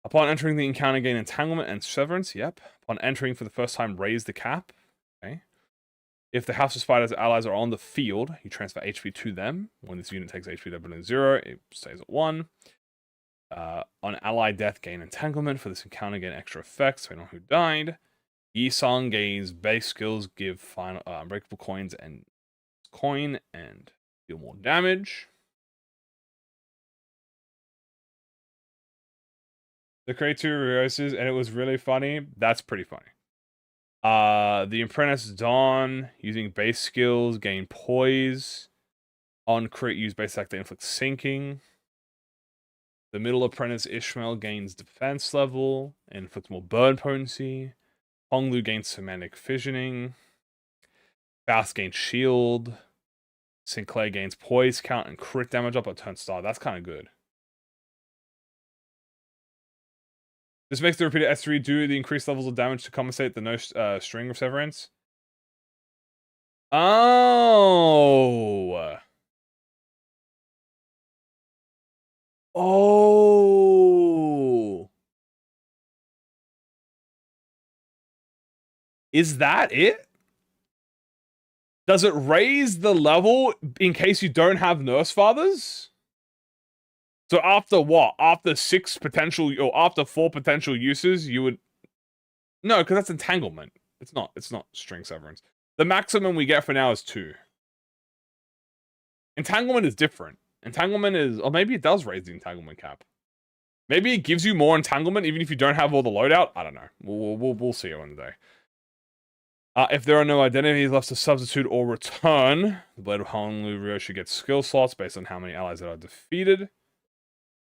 Upon entering the encounter, gain Entanglement and Severance. Yep. Upon entering for the first time, raise the cap. Okay. If the House of Spiders allies are on the field, you transfer HP to them. When this unit takes HP below 0, it stays at 1. On ally death, gain Entanglement. For this encounter, gain extra effects, depending on who died. Yi-Song gains base skills, give final unbreakable coins and coin and deal more damage. The creator RYOSHU, and it was really funny. That's pretty funny. The Apprentice Dawn using base skills, gain poise. On crit, use base attack to inflict sinking. The Middle Apprentice Ishmael gains defense level and inflicts more burn potency. Honglu gains semantic fissioning. Faust gains shield. Sinclair gains poise count and crit damage up at turn start. That's kind of good. This makes the repeated S3 do the increased levels of damage to compensate the no string of severance. Oh. Oh. Is that it? Does it raise the level in case you don't have Nurse Fathers? So after what? After 6 potential, or after 4 potential uses, you would... No, because that's Entanglement. It's not String Severance. The maximum we get for now is 2. Entanglement is different. Entanglement is... Or maybe it does raise the Entanglement cap. Maybe it gives you more Entanglement even if you don't have all the loadout. I don't know. We'll see it one day. If there are no identities left to substitute or return, the Blade of Honolulu RYOSHU gets skill slots based on how many allies that are defeated.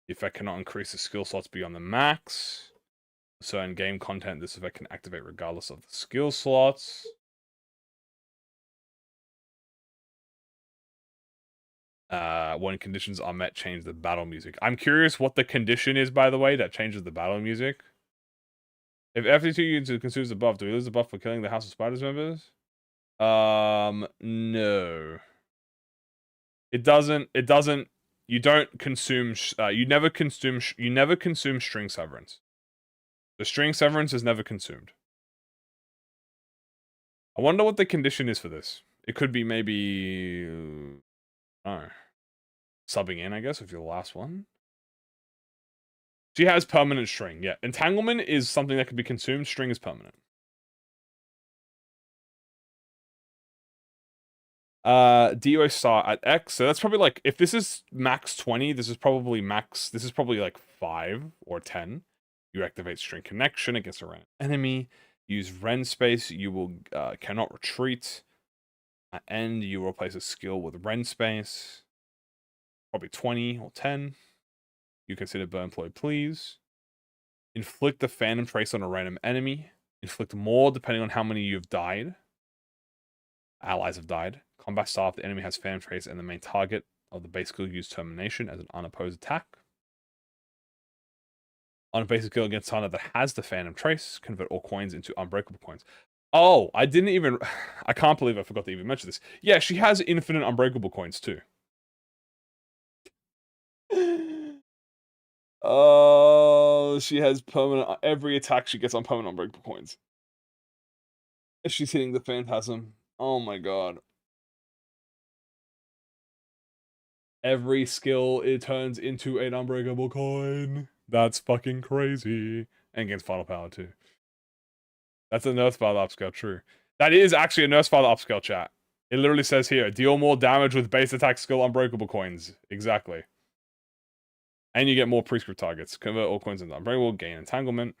The effect cannot increase the skill slots beyond the max. So in game content, this effect can activate regardless of the skill slots. When conditions are met, change the battle music. I'm curious what the condition is, by the way, that changes the battle music. If FD2 units consumes the buff, do we lose the buff for killing the House of Spiders members? No. It doesn't, you don't consume, you never consume String Severance. The String Severance is never consumed. I wonder what the condition is for this. It could be maybe, subbing in, I guess, if you're the last one. She has permanent string. Yeah, entanglement is something that can be consumed. String is permanent. DO start at X, so that's probably like, if this is max 20, this is probably like 5 or 10. You activate string connection against a random enemy. Use Ren space, you will cannot retreat. At end, you replace a skill with Ren space. Probably 20 or 10. You consider burn ploy, please. Inflict the Phantom Trace on a random enemy. Inflict more depending on how many you've died. Allies have died. Combat style, if the enemy has Phantom Trace and the main target of the base skill, use Termination as an unopposed attack. On a basic skill against Sana that has the Phantom Trace, convert all coins into unbreakable coins. Oh, I can't believe I forgot to even mention this. Yeah, she has infinite unbreakable coins too. Oh, she has permanent, every attack she gets on permanent unbreakable coins. If she's hitting the Phantasm. Oh my god. Every skill, it turns into an unbreakable coin. That's fucking crazy. And against Final Power too. That's a Nurse Father upscale, true. That is actually a Nurse Father upscale, chat. It literally says here, deal more damage with base attack skill unbreakable coins. Exactly. And you get more prescript targets. Convert all coins into unbreakable, gain entanglement.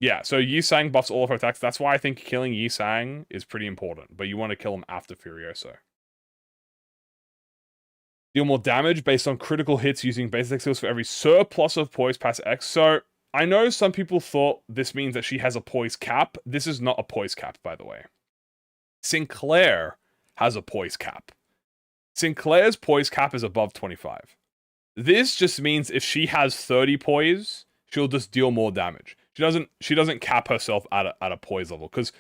Yeah, so Yi Sang buffs all of her attacks. That's why I think killing Yi Sang is pretty important. But you want to kill him after Furioso. Deal more damage based on critical hits using base attack skills for every surplus of poise past X. So, I know some people thought this means that she has a poise cap. This is not a poise cap, by the way. Sinclair has a poise cap. Sinclair's poise cap is above 25. This just means if she has 30 poise, she'll just deal more damage. She doesn't cap herself at a poise level, because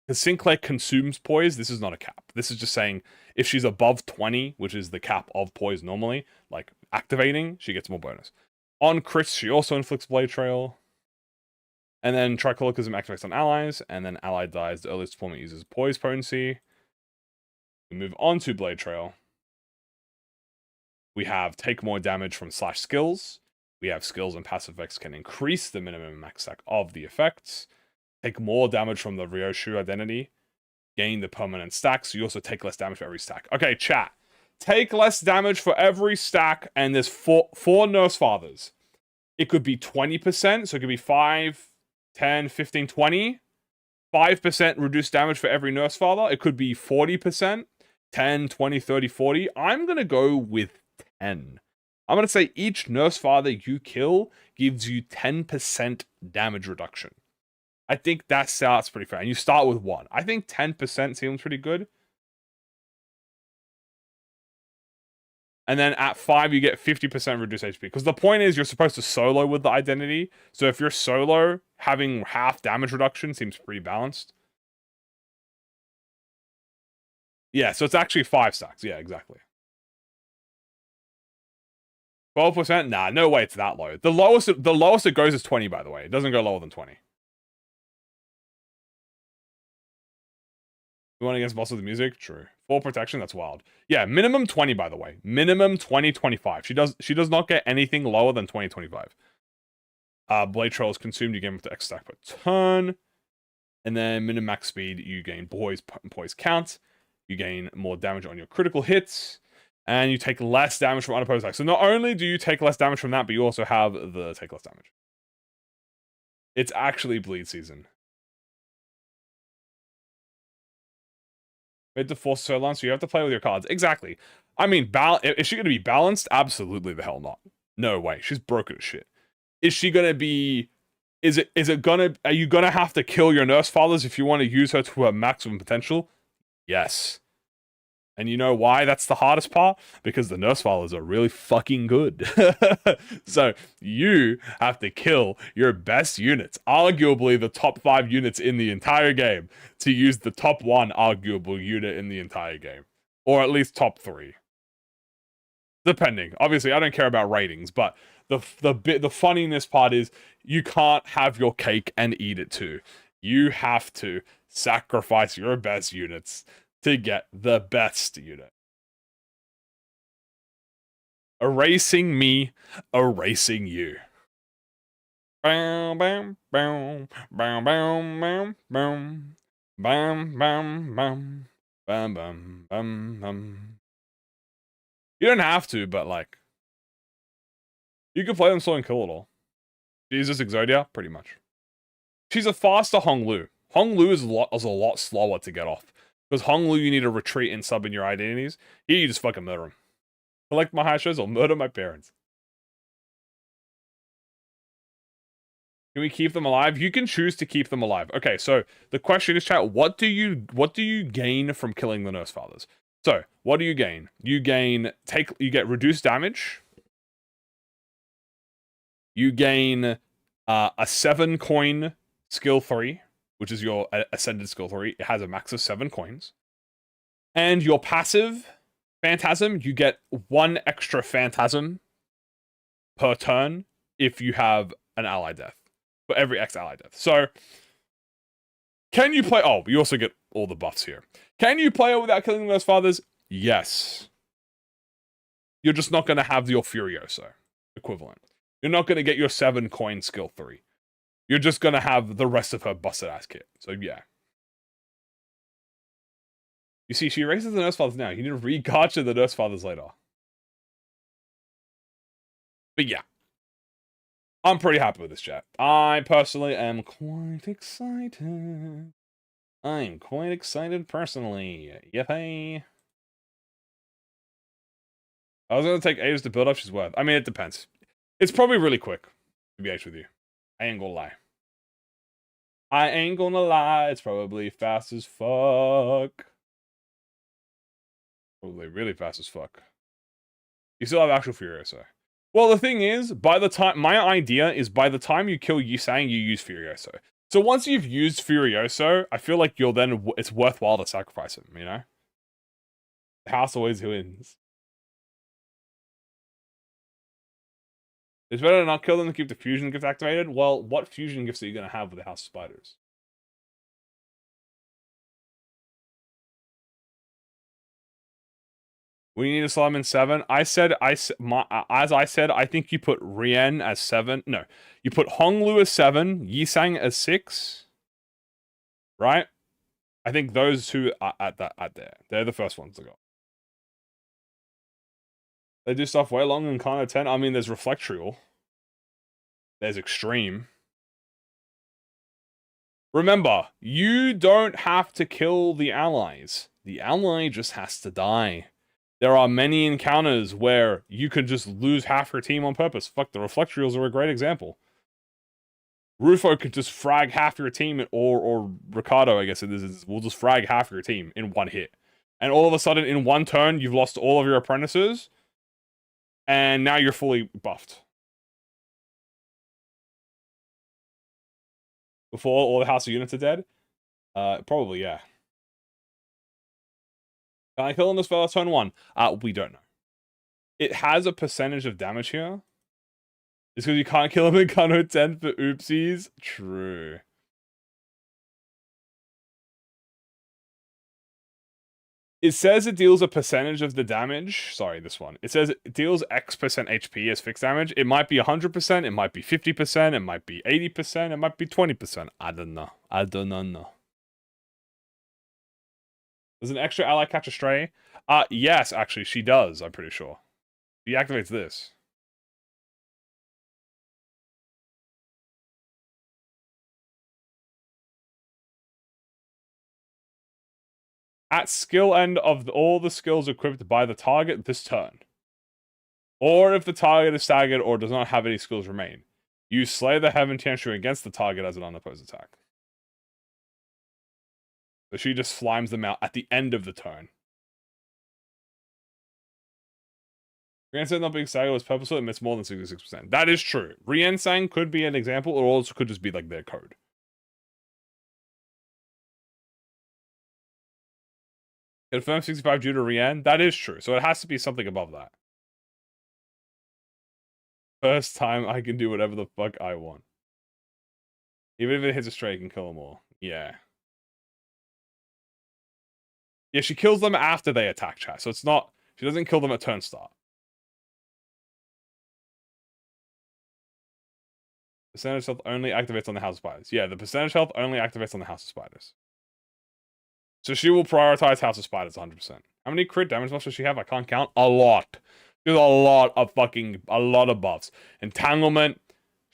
Sinclair consumes poise. This is not a cap. This is just saying if she's above 20, which is the cap of poise normally, like activating, she gets more bonus. On crits, she also inflicts Blade Trail. And then Tricolicalism activates on allies, and then ally dies. The earliest deployment uses poise potency. We move on to Blade Trail. We have take more damage from slash skills. We have skills and passive effects can increase the minimum and max stack of the effects. Take more damage from the RYOSHU identity. Gain the permanent stacks. So you also take less damage for every stack. Okay, chat. Take less damage for every stack, and there's four Nurse Fathers. It could be 20%, so it could be 5, 10, 15, 20. 5% reduced damage for every Nurse Father. It could be 40%, 10, 20, 30, 40. I'm going to go with 10. I'm going to say each Nurse Father you kill gives you 10% damage reduction. I think that starts pretty fair. And you start with 1. I think 10% seems pretty good. And then at 5, you get 50% reduced HP. Because the point is, you're supposed to solo with the identity. So if you're solo, having half damage reduction seems pretty balanced. Yeah, so it's actually 5 stacks. Yeah, exactly. 12%? Nah, no way it's that low. The lowest it goes is 20, by the way. It doesn't go lower than 20. You want against boss with the music? True. 4 protection? That's wild. Yeah, minimum 20, by the way. Minimum 20, 25. She does not get anything lower than 20, 25. Blade Trail is consumed. You gain up to X stack per turn. And then minimum max speed, you gain poise count. You gain more damage on your critical hits. And you take less damage from unopposed attacks. So not only do you take less damage from that, but you also have the take less damage. It's actually bleed season. We had to force so long, so you have to play with your cards. Exactly. I mean, is she going to be balanced? Absolutely the hell not. No way. She's broken as shit. Is she going to be... Are you going to have to kill your Nurse Fathers if you want to use her to her maximum potential? Yes. And you know why that's the hardest part? Because the Nurse Fathers are really fucking good. So you have to kill your best units, arguably the top 5 units in the entire game, to use the top 1 arguable unit in the entire game. Or at least top 3. Depending. Obviously, I don't care about ratings, but the funniness part is you can't have your cake and eat it too. You have to sacrifice your best units to get the best unit. Erasing me, erasing you. Bam, bam, bam, bam, bam, bam, bam, bam, bam, bam, bam, bam, bam, bam. You don't have to, but like, you can play them slow and kill it all. Jesus Exodia, pretty much. She's a faster Honglu. Honglu is a lot slower to get off. Because Honglu, you need to retreat and sub in your identities. Here, you just fucking murder them. Collect my high shows or murder my parents. Can we keep them alive? You can choose to keep them alive. Okay, so the question is, chat, what do you gain from killing the Nurse Fathers? So, what do you gain? You get reduced damage. You gain a 7 coin skill 3, which is your ascended skill 3. It has a max of 7 coins. And your passive Phantasm, you get 1 extra Phantasm per turn if you have an ally death. For every X ally death. So, can you play... Oh, you also get all the buffs here. Can you play it without killing those fathers? Yes. You're just not going to have your Furioso equivalent. You're not going to get your 7 coin skill 3. You're just going to have the rest of her busted ass kit. So, yeah. You see, she erases the Nurse Fathers now. You need to re-gacha the Nurse Fathers later. But yeah. I'm pretty happy with this, chat. I personally am quite excited. I'm quite excited personally. Yippee. I was going to take ages to build up. She's worth. I mean, it depends. It's probably really quick, to be honest with you. I ain't gonna lie. I ain't gonna lie. It's probably fast as fuck. Probably really fast as fuck. You still have actual Furioso. Well, the thing is, my idea is by the time you kill Yisang, you use Furioso. So once you've used Furioso, I feel like it's worthwhile to sacrifice him, you know? The house always wins. It's better to not kill them to keep the fusion gift activated. Well, what fusion gifts are you going to have with the House of Spiders? We need to slot him in 7. As I said, I think you put Rien as 7. No, you put Honglu as 7, Yisang as 6. Right? I think those two are at there. They're the first ones to go. They do stuff way longer than Kano 10. I mean, there's Reflectrial. There's Extreme. Remember, you don't have to kill the allies. The ally just has to die. There are many encounters where you could just lose half your team on purpose. Fuck, the Reflectrials are a great example. Rufo could just frag half your team, or Ricardo, I guess it is, will just frag half your team in one hit. And all of a sudden, in one turn, you've lost all of your apprentices, and now you're fully buffed. Before all the House of Units are dead? Probably, yeah. Can I kill him this fella turn 1? We don't know. It has a percentage of damage here. It's because you can't kill him in Kano 10 for oopsies. True. It says it deals a percentage of the damage. Sorry, this one. It says it deals X% HP as fixed damage. It might be 100%, it might be 50%, it might be 80%, it might be 20%. I don't know. I do not know. Does an extra ally catch a stray? Yes, actually, she does, I'm pretty sure. She activates this. At skill end of all the skills equipped by the target this turn. Or if the target is staggered or does not have any skills remain. Use Slay the Heaven Tenshu against the target as an unopposed attack. So she just flimes them out at the end of the turn. Rien-Sang not being staggered was purposeful, admits more than 66%. That is true. Rien-Sang could be an example, or also could just be like their code. Confirm 65 due to Rien? That is true, so it has to be something above that. First time I can do whatever the fuck I want. Even if it hits a stray, you can kill them all. Yeah. Yeah, she kills them after they attack, chat, so it's not... She doesn't kill them at turn start. Percentage health only activates on the House of Spiders. Yeah, the percentage health only activates on the House of Spiders. So she will prioritize House of Spiders 100%. How many crit damage buffs does she have? I can't count. A lot. There's a lot of buffs. Entanglement.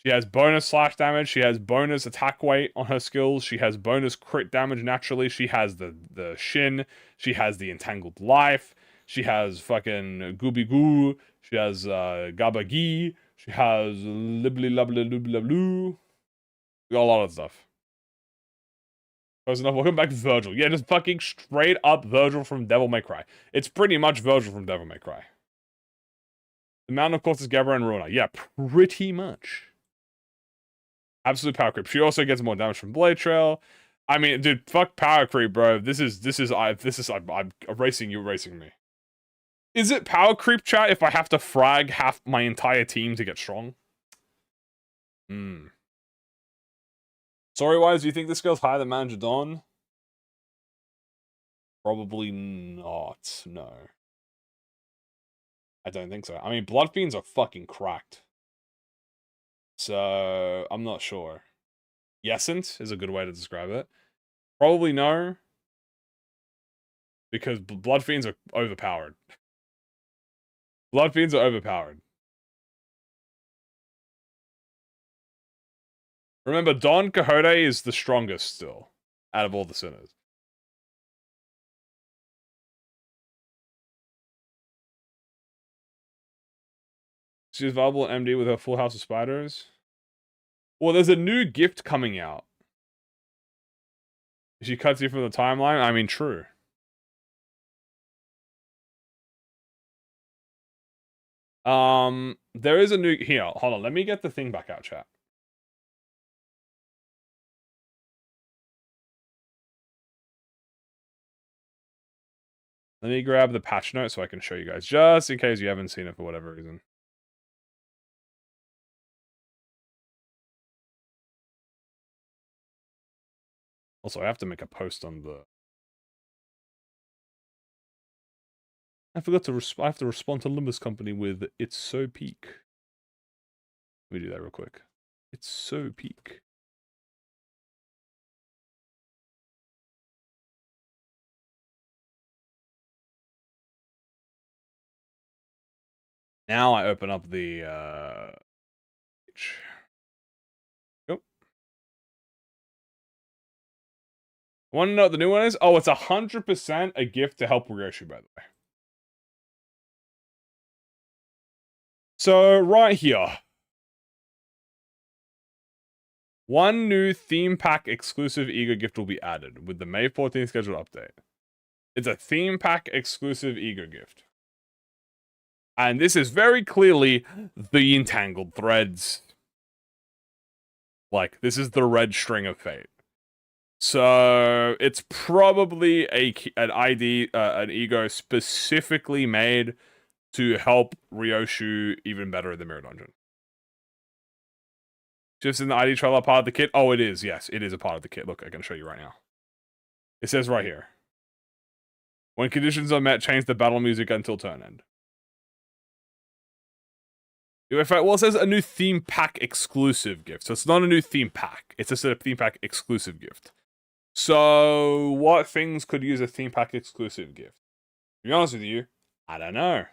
She has bonus slash damage. She has bonus attack weight on her skills. She has bonus crit damage naturally. She has the Shin. She has the Entangled Life. She has fucking Gooby Goo. She has Gabagi. She has Libly Lubly Lubly Blue. We got a lot of stuff. Close enough. Welcome back to Virgil. Yeah, just fucking straight up Virgil from Devil May Cry. It's pretty much Virgil from Devil May Cry. The mountain, of course, is Gabra and Runa. Yeah, pretty much. Absolute power creep. She also gets more damage from Blade Trail. I mean, dude, fuck power creep, bro. I'm erasing you, erasing me. Is it power creep, chat, if I have to frag half my entire team to get strong? Story-wise, do you think this girl's higher than Manager Dawn? Probably not, no. I don't think so. I mean, Blood Fiends are fucking cracked. So, I'm not sure. Yesent is a good way to describe it. Probably no. Because Blood Fiends are overpowered. Blood Fiends are overpowered. Remember, Don Quixote is the strongest still, out of all the sinners. She's viable in MD with her full house of spiders. Well, there's a new gift coming out. She cuts you from the timeline? I mean, true. There is a new... Here, hold on. Let me get the thing back out, chat. Let me grab the patch note so I can show you guys, just in case you haven't seen it for whatever reason. Also, I have to make a post on the... I forgot to I have to respond to Limbus Company with, it's so peak. Let me do that real quick. It's so peak. Now I open up the page. Yep. Want to know what the new one is? Oh, it's 100% a gift to help RYOSHU, by the way. So, right here. One new theme pack exclusive Ego gift will be added with the May 14th scheduled update. It's a theme pack exclusive Ego gift. And this is very clearly the Entangled Threads. Like, this is the red string of fate. So, it's probably an Ego specifically made to help RYOSHU even better in the Mirror Dungeon. Just in the ID trailer part of the kit? Oh, it is. Yes, it is a part of the kit. Look, I can show you right now. It says right here. When conditions are met, change the battle music until turn end. In fact, well, it says a new theme pack exclusive gift. So it's not a new theme pack. It's just a theme pack exclusive gift. So what things could use a theme pack exclusive gift? To be honest with you, I don't know.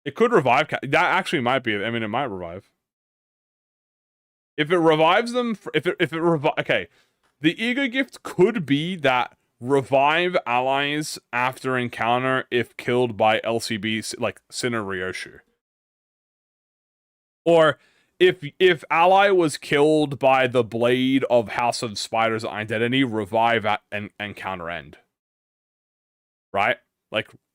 It could revive. That actually might be. I mean, it might revive. If it revives them, okay, the Ego gift could be that revive allies after encounter if killed by LCB, like Sinner RYOSHU. Or if ally was killed by the blade of House of Spiders identity, revive at and counter end. Right?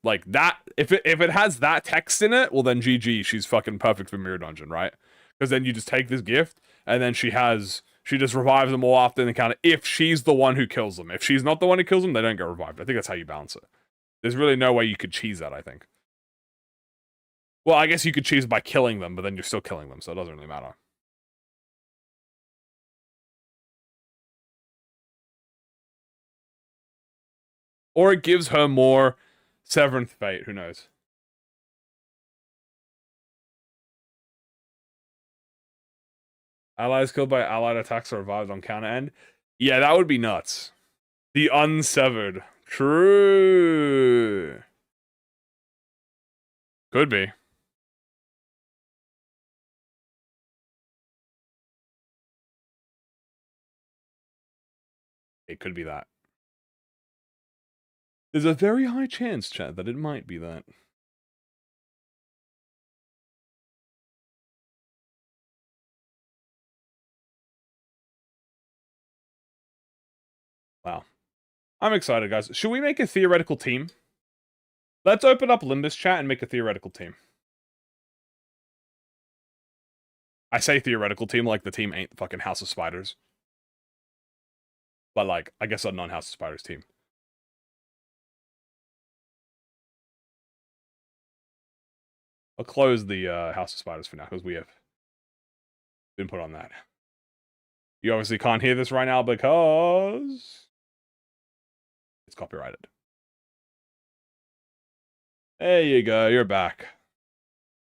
Like that, if it has that text in it, well then GG, she's fucking perfect for Mirror Dungeon, right? Because then you just take this gift, and then she just revives them all after the encounter, if she's the one who kills them. If she's not the one who kills them, they don't get revived. I think that's how you balance it. There's really no way you could cheese that, I think. Well, I guess you could cheese by killing them, but then you're still killing them, so it doesn't really matter. Or it gives her more Seventh Fate. Who knows? Allies killed by allied attacks are revived on counter end. Yeah, that would be nuts. The Unsevered. True. Could be. It could be that. There's a very high chance, chat, that it might be that. Wow. I'm excited, guys. Should we make a theoretical team? Let's open up Limbus chat and make a theoretical team. I say theoretical team like the team ain't the fucking House of Spiders. But like, I guess a non-House of Spiders team. I'll close the House of Spiders for now, because we have been put on that. You obviously can't hear this right now because it's copyrighted. There you go, you're back.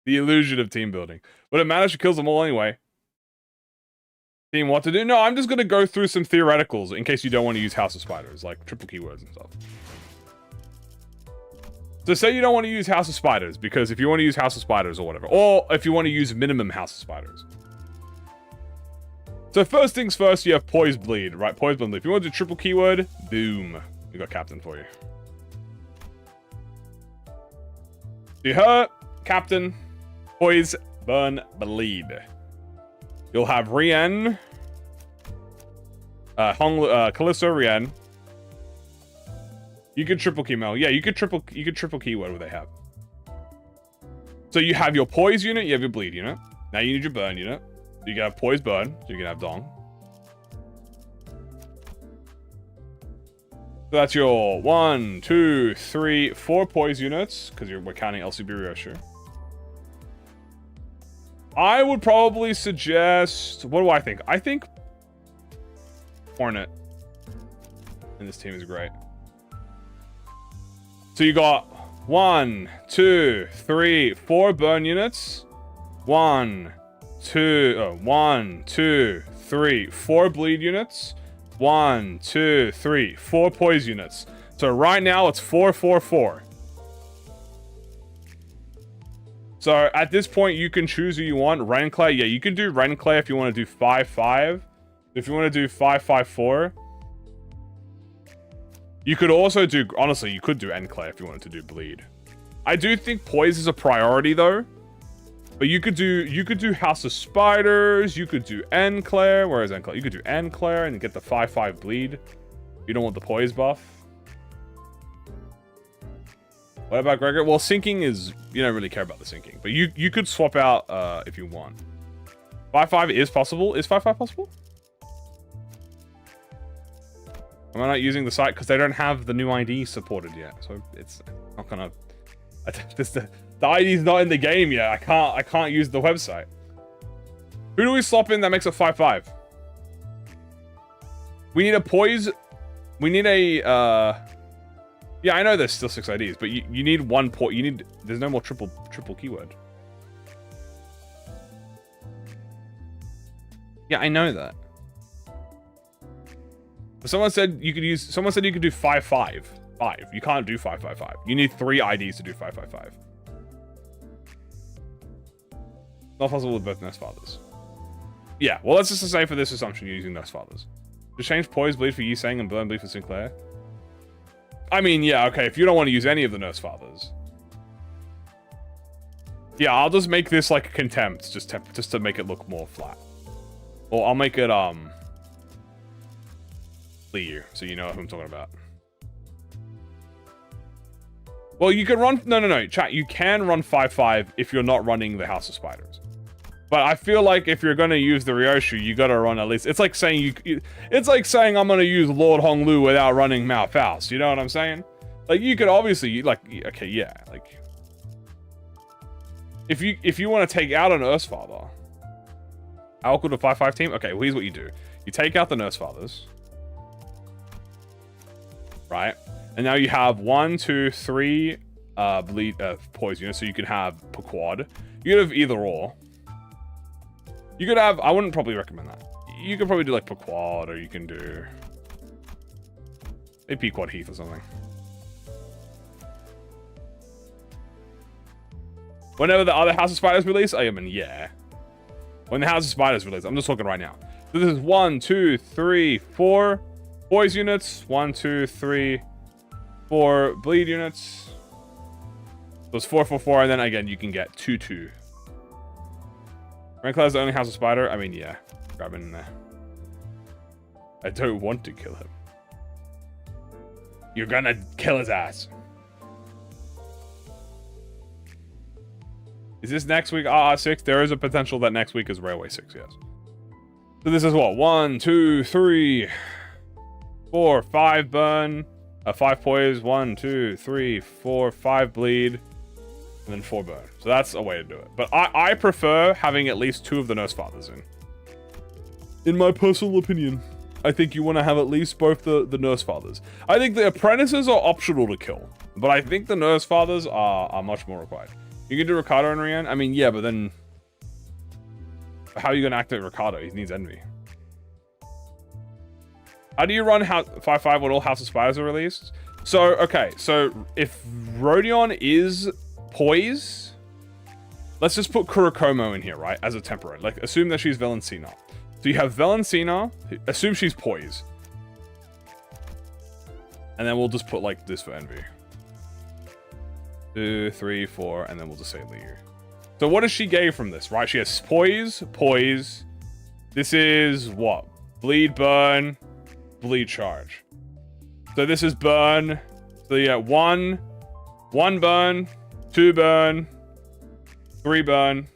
The illusion of team building. But it matters, she kills them all anyway. Team, what to do? No, I'm just going to go through some theoreticals in case you don't want to use House of Spiders, like triple keywords and stuff. So say you don't want to use House of Spiders, because if you want to use House of Spiders or whatever, or if you want to use minimum House of Spiders. So first things first, you have Poise Bleed, right? Poise Bleed. If you want to do triple keyword, boom. We got Captain for you. Do her, Captain, Poise, Burn, Bleed. You'll have Rien, Callisto, Rien. You could triple keymel. Yeah, you could triple keyword what they have. So you have your Poise unit, you have your Bleed unit. Now you need your Burn unit. You can have Poise Burn, so you can have Dong. So that's your 1, 2, 3, 4 Poise units, because we're counting LCB RYOSHU. I would probably suggest... What do I think? I think Hornet in this team is great. So you got 1, 2, 3, 4 burn units. 1, 2, 3, 4 bleed units. 1, 2, 3, 4 poise units. So right now it's 4, 4, 4. So at this point you can choose who you want. Renclair, yeah, you can do Renclair if you want to do 5, 5. If you want to do 5, 5, 4. You could also do, honestly, you could do Enclair if you wanted to do bleed. I do think poise is a priority though. But you could do House of Spiders, you could do Enclair. Where is Enclair? You could do Enclair and get the 5, 5 bleed. You don't want the poise buff. What about Gregor? Well, sinking is, you don't really care about the sinking. But you could swap out if you want. 5, 5 is possible. Is 5, 5 possible? Am I not using the site because they don't have the new ID supported yet? So it's not gonna. The ID's not in the game yet. I can't use the website. Who do we swap in that makes a 5, 5? We need a poise. We need a. Yeah, I know there's still 6 IDs, but you need one port. You need. There's no more triple keyword. Yeah, I know that. But someone said you could use. Someone said you could do 5, 5, 5. You can't do 5, 5, 5. You need 3 IDs to do 5, 5, 5. Not possible with both Nurse Fathers. Yeah, well, let's just say for this assumption you're using Nurse Fathers. Just change Poise Bleed for Yisang and Burn Bleed for Sinclair. I mean, yeah, okay, if you don't want to use any of the Nurse Fathers. Yeah, I'll just make this like a Contempt, just to make it look more flat. Or I'll make it, Liu, so you know what I'm talking about. Well, you can run... No, chat, you can run 5, 5 if you're not running the House of Spiders. But I feel like if you're going to use the Ryoshu, you got to run at least... It's like saying it's like saying I'm going to use Lord Honglu without running Mao Faust. You know what I'm saying? Like, you could obviously... Like, okay, yeah. Like... If you want to take out a Nurse Father... How equal to 5, 5 team? Okay, well, here's what you do. You take out the Nurse Fathers. Right? And now you have 1, 2, 3 bleed poise units, so you could have per quad. You could have either or. You could have, I wouldn't probably recommend that. You could probably do like per quad, or you can do a P quad Heath or something. Whenever the other House of Spiders release, I mean, yeah. When the House of Spiders release, I'm just looking right now. So this is 1, 2, 3, 4 poise units. 1, 2, 3, 4 bleed units. So it's 4, 4, 4, and then again you can get 2, 2. Ranclaw is the only House of Spider. I mean, yeah, grab it in there. I don't want to kill him. You're gonna kill his ass. Is this next week? 6. There is a potential that next week is Railway 6. Yes. So this is what? 1, 2, 3, 4, 5 burn, 5 poise. 1, 2, 3, 4, 5 bleed, and then 4 burn. So that's a way to do it. But I prefer having at least 2 of the Nurse Fathers in. In my personal opinion, I think you want to have at least both the Nurse Fathers. I think the Apprentices are optional to kill, but I think the Nurse Fathers are much more required. You can do Ricardo and Rian. I mean, yeah, but then how are you going to activate Ricardo? He needs Envy. How do you run 5-5 when all House of Spiders are released? So, okay, so if Rodion is Poise, let's just put Kurokomo in here, right? As a temporary. Like, assume that she's Valencina. So you have Valencina, assume she's Poise. And then we'll just put, like, this for Envy. 2, 3, 4, and then we'll just say Liu. So what does she gain from this, right? She has Poise, Poise. This is what? Bleed, Burn, Bleed, Charge. So this is Burn. So yeah, 1 burn, 2 burn, 3 burn.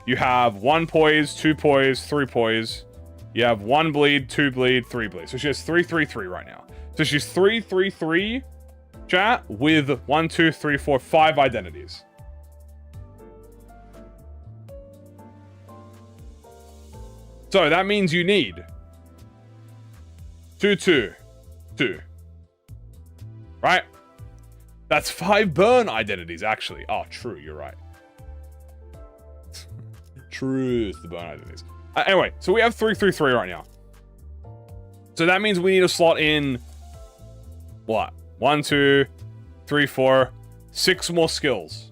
You have 1 poise, 2 poise, 3 poise. You have 1 bleed, 2 bleed, 3 bleed. So she has 3, 3, 3 right now. So she's 3, 3, 3, chat, with 1, 2, 3, 4, 5 identities. So that means you need 2, 2, 2. Right? That's 5 burn identities, actually. Oh, true, you're right. True, it's the burn identities. Anyway, so we have 3, 3, 3 right now. So that means we need to slot in what? 1, 2, 3, 4, 6 more skills.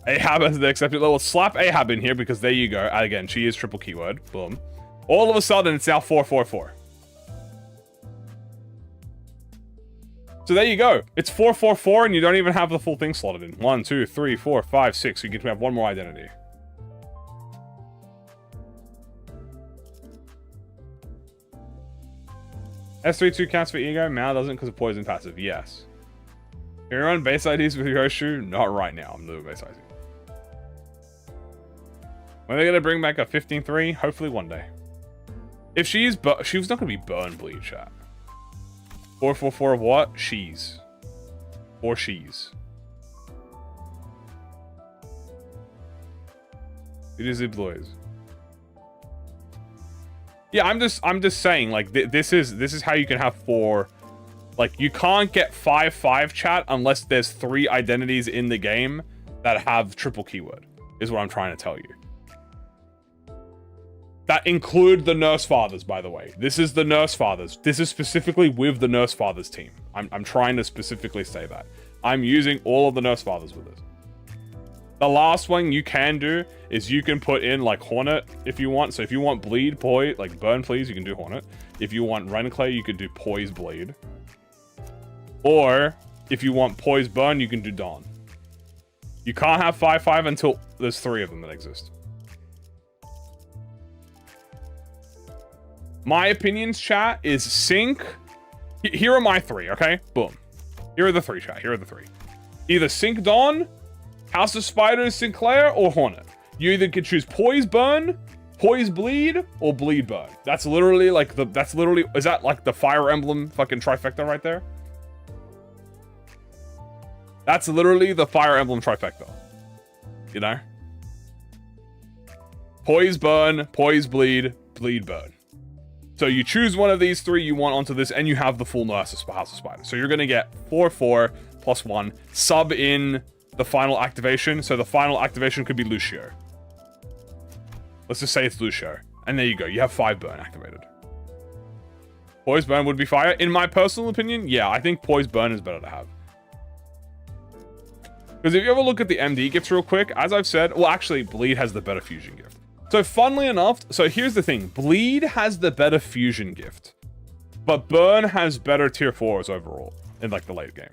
Ahab as the accepted level. Slap Ahab in here because there you go. Again, she is triple keyword. Boom. All of a sudden, it's now 4, 4, 4. So there you go. It's 4, 4, 4, and you don't even have the full thing slotted in. 1, 2, 3, 4, 5, 6. So you get to have 1 more identity. S32 counts for ego. Mao doesn't because of poison passive. Yes. Can you run base IDs with RYOSHU? Not right now. I'm doing base IDs. When are they going to bring back a 15-3? Hopefully one day. If she's... she was not going to be burn bleed, chat. 4, 4, 4 of what? She's. Or she's. It is Iblois. Yeah, I'm just saying, like, this is how you can have 4. Like, you can't get 5-5 chat unless there's 3 identities in the game that have triple keyword, is what I'm trying to tell you. That include the Nurse Fathers, by the way. This is the Nurse Fathers. This is specifically with the Nurse Fathers team. I'm trying to specifically say that. I'm using all of the Nurse Fathers with this. The last one you can do is you can put in, like, Hornet if you want. So if you want Bleed, Poise, like, Burn, Please, you can do Hornet. If you want Reniclay, you could do Poise, Bleed. Or, if you want Poise, Burn, you can do Dawn. You can't have 5-5 until there's 3 of them that exist. My opinions, chat, is Sync. Here are my 3, okay? Boom. Here are the 3, chat. Here are the 3. Either Sync Dawn, House of Spiders Sinclair, or Hornet. You either could choose Poise Burn, Poise Bleed, or Bleed Burn. That's literally like the... That's literally... Is that like the Fire Emblem fucking trifecta right there? That's literally the Fire Emblem trifecta. You know? Poise Burn, Poise Bleed, Bleed Burn. So you choose one of these 3 you want onto this, and you have the full House of Spider. So you're going to get 4/4 plus 1, sub in the final activation. So the final activation could be Lucio. Let's just say it's Lucio. And there you go. You have 5 burn activated. Poise burn would be fire. In my personal opinion, yeah, I think poise burn is better to have. Because if you ever look at the MD gifts real quick, as I've said, well, actually, bleed has the better fusion gift. So funnily enough, so here's the thing. Bleed has the better fusion gift. But burn has better tier 4s overall in like the late game.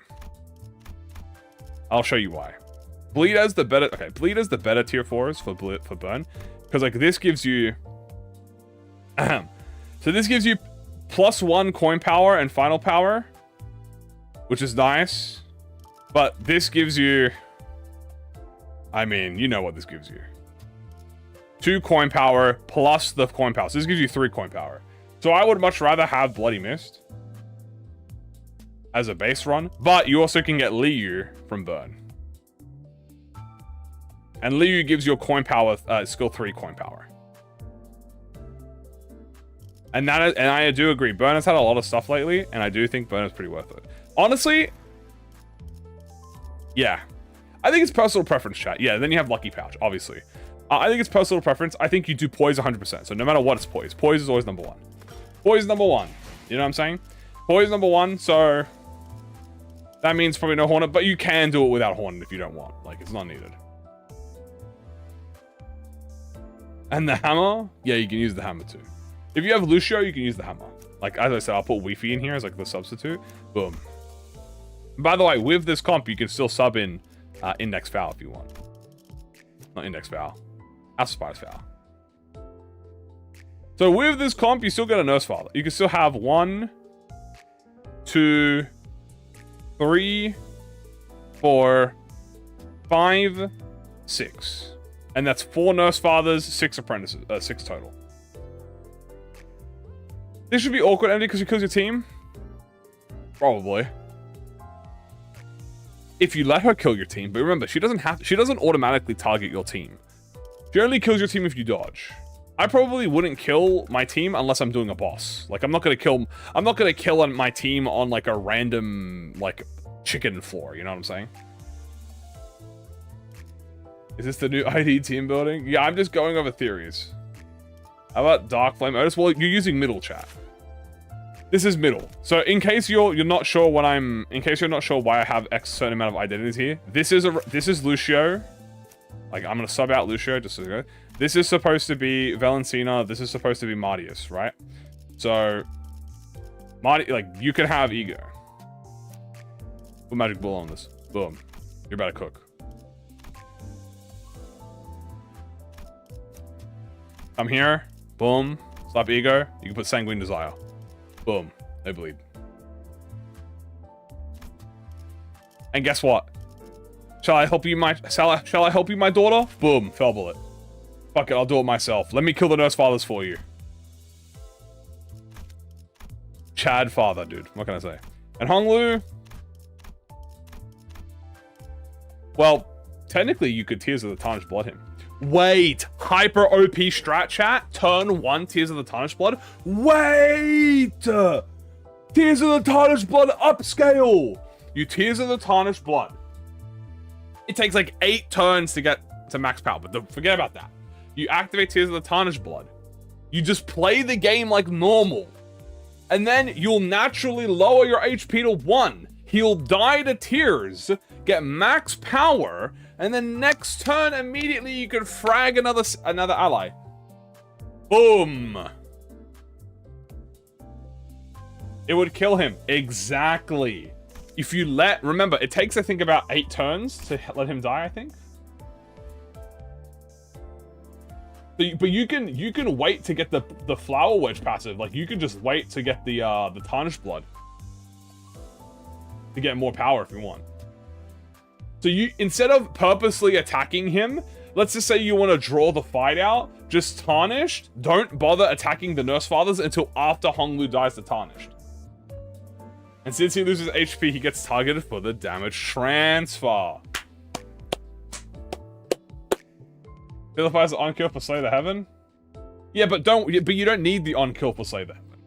I'll show you why. Bleed has the better, okay, bleed has the better tier 4s for burn. Because like this gives you, so this gives you +1 coin power and final power, which is nice. But this gives you, I mean, you know what this gives you. 2 coin power plus the coin power. So this gives you 3 coin power. So I would much rather have Bloody Mist as a base run. But you also can get Liu from burn. And Liu gives you a coin power, skill 3 coin power. And I do agree. Burn has had a lot of stuff lately, and I do think burn is pretty worth it. Honestly, yeah. I think it's personal preference, chat. Yeah, then you have Lucky Pouch, obviously. I think it's personal preference. I think you do poise 100%. So no matter what, it's poise. Poise is always number 1. Poise is number 1. You know what I'm saying? Poise is number 1, so that means probably no Hornet, but you can do it without Hornet if you don't want. Like, it's not needed. And the hammer? Yeah, you can use the hammer too. If you have Lucio, you can use the hammer. Like, as I said, I'll put Wi-Fi in here as like the substitute. Boom. By the way, with this comp, you can still sub in Index Foul if you want. Not Index Foul. House of Spider's Foul. So with this comp, you still get a Nurse Father. You can still have 1, 2, 3, 4, 5, 6. And that's 4 Nurse Fathers, 6 Apprentices, 6 total. This should be awkward, Andy, because you kills your team. Probably. If you let her kill your team, but remember, she doesn't automatically target your team. She only kills your team if you dodge. I probably wouldn't kill my team unless I'm doing a boss. Like, I'm not gonna kill my team on like a random like chicken floor, you know what I'm saying? Is this the new ID team building? Yeah, I'm just going over theories. How about Dark Flame Otis? Well, you're using middle, chat. This is middle. So in case you're not sure what in case you're not sure why I have X certain amount of identities here, this is Lucio. Like, I'm gonna sub out Lucio just so go. This is supposed to be Valentina. This is supposed to be Martius, right? So, like, you can have Ego. Put Magic Bull on this. Boom. You're about to cook. Come here. Boom. Slap Ego. You can put Sanguine Desire. Boom. They bleed. And guess what? Shall I help you, my daughter? Boom. Fell bullet. Fuck it, I'll do it myself. Let me kill the Nurse Fathers for you. Chad Father, dude. What can I say? And Honglu. Well, technically you could Tears of the Tarnished Blood him. Wait, hyper OP strat chat, turn 1 Tears of the Tarnished Blood. Wait, Tears of the Tarnished Blood upscale. You Tears of the Tarnished Blood. It takes like 8 turns to get to max power, but forget about that. You activate Tears of the Tarnished Blood. You just play the game like normal, and then you'll naturally lower your HP to 1. He'll die to Tears, get max power, and then next turn, immediately you can frag another ally. Boom. It would kill him. Exactly. If you remember, it takes, I think, about 8 turns to let him die, I think. But you can wait to get the Flower Wedge passive. Like, you can just wait to get the Tarnished Blood. To get more power if you want. So you, instead of purposely attacking him, let's just say you want to draw the fight out, just Tarnished. Don't bother attacking the Nurse Fathers until after Honglu dies to Tarnished. And since he loses HP, he gets targeted for the damage transfer. Vilifies the on-kill for Slay the Heaven? Yeah, but you don't need the on-kill for Slay the Heaven.